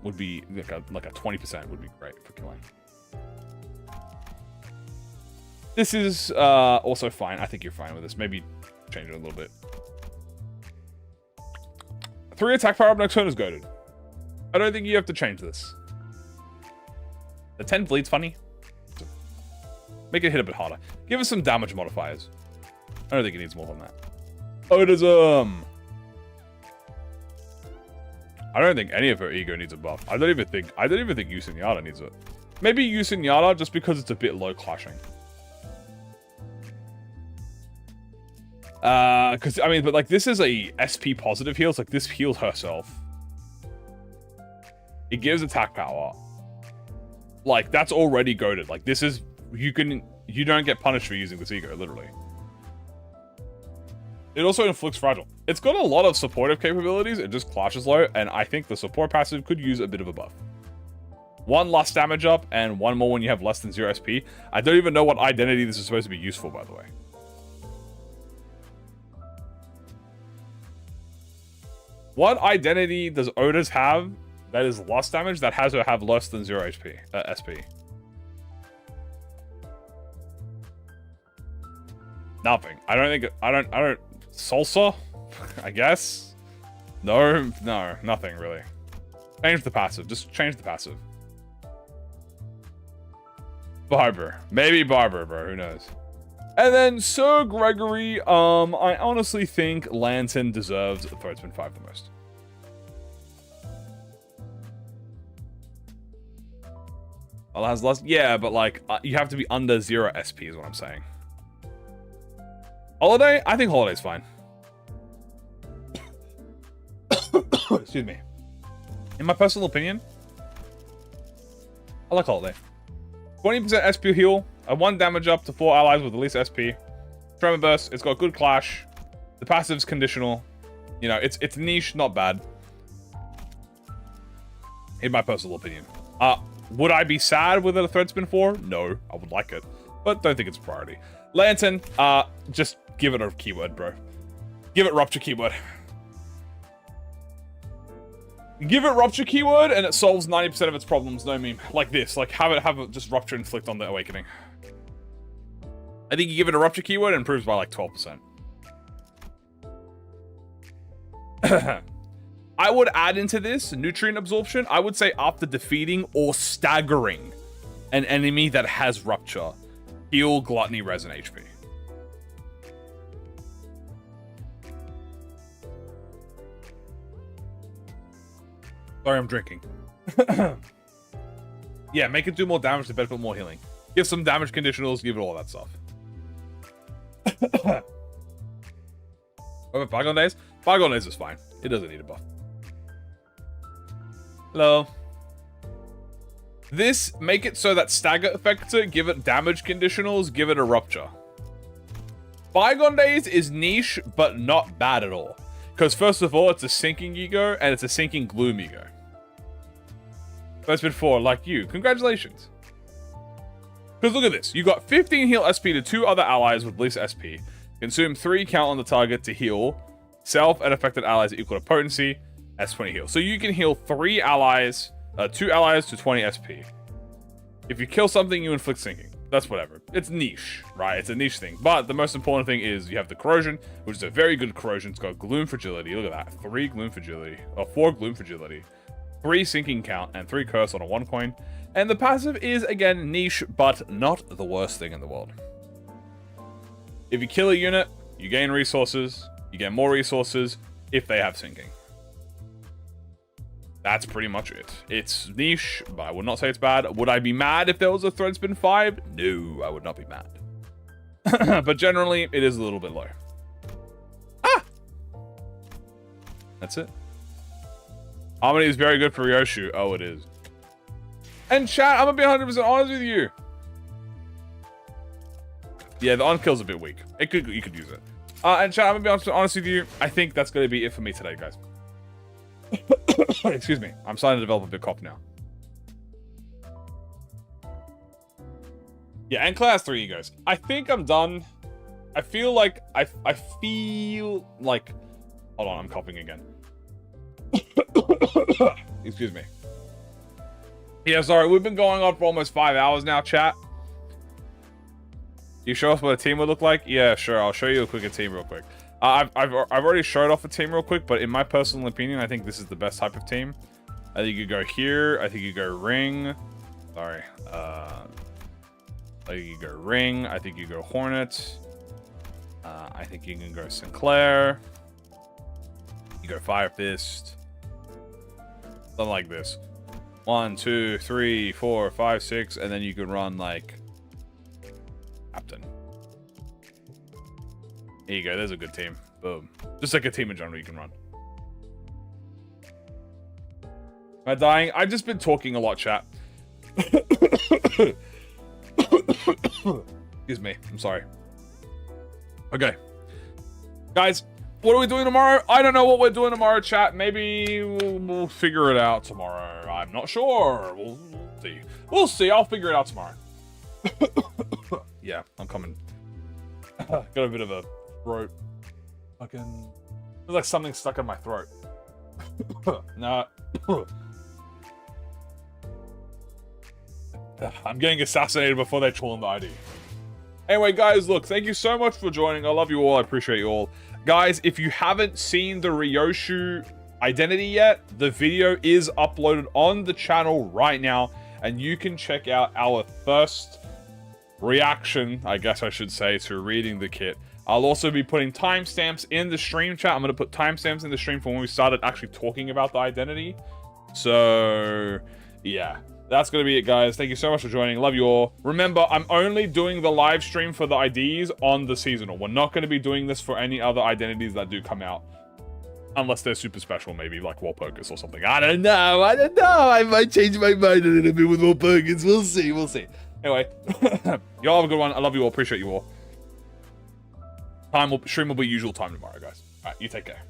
would be like a 20% would be great for killing. This is also fine. I think you're fine with this. Maybe change it a little bit. 3 attack power up next turn is goated. I don't think you have to change this. The 10 bleed's funny. Make it hit a bit harder. Give us some damage modifiers. I don't think it needs more than that. Odism. I don't think any of her ego needs a buff. I don't even think Yusin Yada needs it. Maybe Yusin Yada just because it's a bit low clashing. Because, I mean, but, like, this is a SP positive heal. It's like, this heals herself. It gives attack power. Like, that's already goated. Like, this is... You don't get punished for using this ego, literally. It also inflicts fragile. It's got a lot of supportive capabilities. It just clashes low, and I think the support passive could use a bit of a buff. 1 less damage up, and 1 more when you have less than 0 SP. I don't even know what identity this is supposed to be useful, by the way. What identity does Otis have that is loss damage that has her have less than 0 SP? SP? Nothing. I don't... Salsa? I guess? No, nothing really. Change the passive. Just change the passive. Barber. Maybe Barber, bro. Who knows? And then Sir Gregory, I honestly think Lantern deserves Threadsman 5 the most. Well, has less... Yeah, but like, you have to be under 0 SP is what I'm saying. Holiday? I think Holiday's fine. Excuse me. In my personal opinion, I like Holiday. 20% SP heal, a 1 damage up to 4 allies with the least SP. Tremor Burst, it's got good clash. The passive's conditional. You know, it's niche, not bad. In my personal opinion. Would I be sad with a Threadspin 4? No, I would like it. But don't think it's a priority. Lantern, just give it a keyword, bro. Give it Rupture keyword. Give it Rupture keyword and it solves 90% of its problems, no meme. Like this, like have it just Rupture inflict on the Awakening. I think you give it a Rupture keyword and improves by like 12%. I would add into this Nutrient Absorption. I would say after defeating or staggering an enemy that has Rupture, heal Gluttony, Res, and HP. Sorry, I'm drinking. Yeah, make it do more damage to benefit more healing. Give some damage conditionals, give it all that stuff. What about Bygone Days? Bygone Days is fine. It doesn't need a buff. Hello. This, make it so that Stagger Effector, give it damage conditionals, give it a Rupture. Bygone Days is niche, but not bad at all. Because first of all, it's a sinking ego, and it's a sinking gloom ego. That's been 4, like you. Congratulations. Because look at this. You got 15 heal SP to 2 other allies with least SP. Consume 3 count on the target to heal. Self and affected allies equal to potency. That's 20 heal. So you can heal 3 allies, 2 allies to 20 SP. If you kill something, you inflict sinking. That's whatever. It's niche, right? It's a niche thing. But the most important thing is you have the corrosion, which is a very good corrosion. It's got gloom fragility. Look at that. 3 gloom fragility. Or 4 gloom fragility. 3 sinking count and 3 curse on a 1 coin. And the passive is, again, niche, but not the worst thing in the world. If you kill a unit, you gain resources. You get more resources if they have sinking. That's pretty much it. It's niche, but I would not say it's bad. Would I be mad if there was a Threadspin 5? No, I would not be mad. But generally, it is a little bit low. Ah! That's it. Harmony is very good for RYOSHU. Oh, it is. And chat, I'm gonna be 100% honest with you. Yeah, the on-kill's a bit weak. You could use it. And chat, I'm gonna be honest with you. I think that's gonna be it for me today, guys. Excuse me. I'm starting to develop a bit cough now. Yeah, and class 3 egos. I think I'm done. I feel like I feel like hold on, I'm coughing again. Excuse me. Yeah, sorry, we've been going on for almost 5 hours now, chat. You show us what a team would look like? Yeah, sure. I'll show you a quick team real quick. I've already showed off a team real quick, but in my personal opinion, I think this is the best type of team. I think you go here. I think you go ring. Sorry. I think you go ring. I think you go Hornet. I think you can go Sinclair. You go Fire Fist. Something like this. 1, 2, 3, 4, 5, 6, and then you can run like Captain. There you go. There's a good team. Boom. Just like a team in general you can run. Am I dying? I've just been talking a lot, chat. Excuse me. I'm sorry. Okay. Guys, what are we doing tomorrow? I don't know what we're doing tomorrow, chat. Maybe we'll figure it out tomorrow. I'm not sure. We'll see. We'll see. I'll figure it out tomorrow. Yeah, I'm coming. Got a bit of a throat. Fucking... There's like something stuck in my throat. Nah. I'm getting assassinated before they call in the ID. Anyway, guys, look, thank you so much for joining. I love you all. I appreciate you all. Guys, if you haven't seen the RYOSHU identity yet, the video is uploaded on the channel right now, and you can check out our first reaction, I guess I should say, to reading the kit. I'll also be putting timestamps in the stream chat. I'm going to put timestamps in the stream for when we started actually talking about the identity. So, yeah. That's going to be it, guys. Thank you so much for joining. Love you all. Remember, I'm only doing the live stream for the IDs on the seasonal. We're not going to be doing this for any other identities that do come out. Unless they're super special, maybe like Walpurgis or something. I don't know. I might change my mind a little bit with Walpurgis. We'll see. We'll see. Anyway, y'all have a good one. I love you all. Appreciate you all. Stream will be usual time tomorrow, guys. All right, you take care.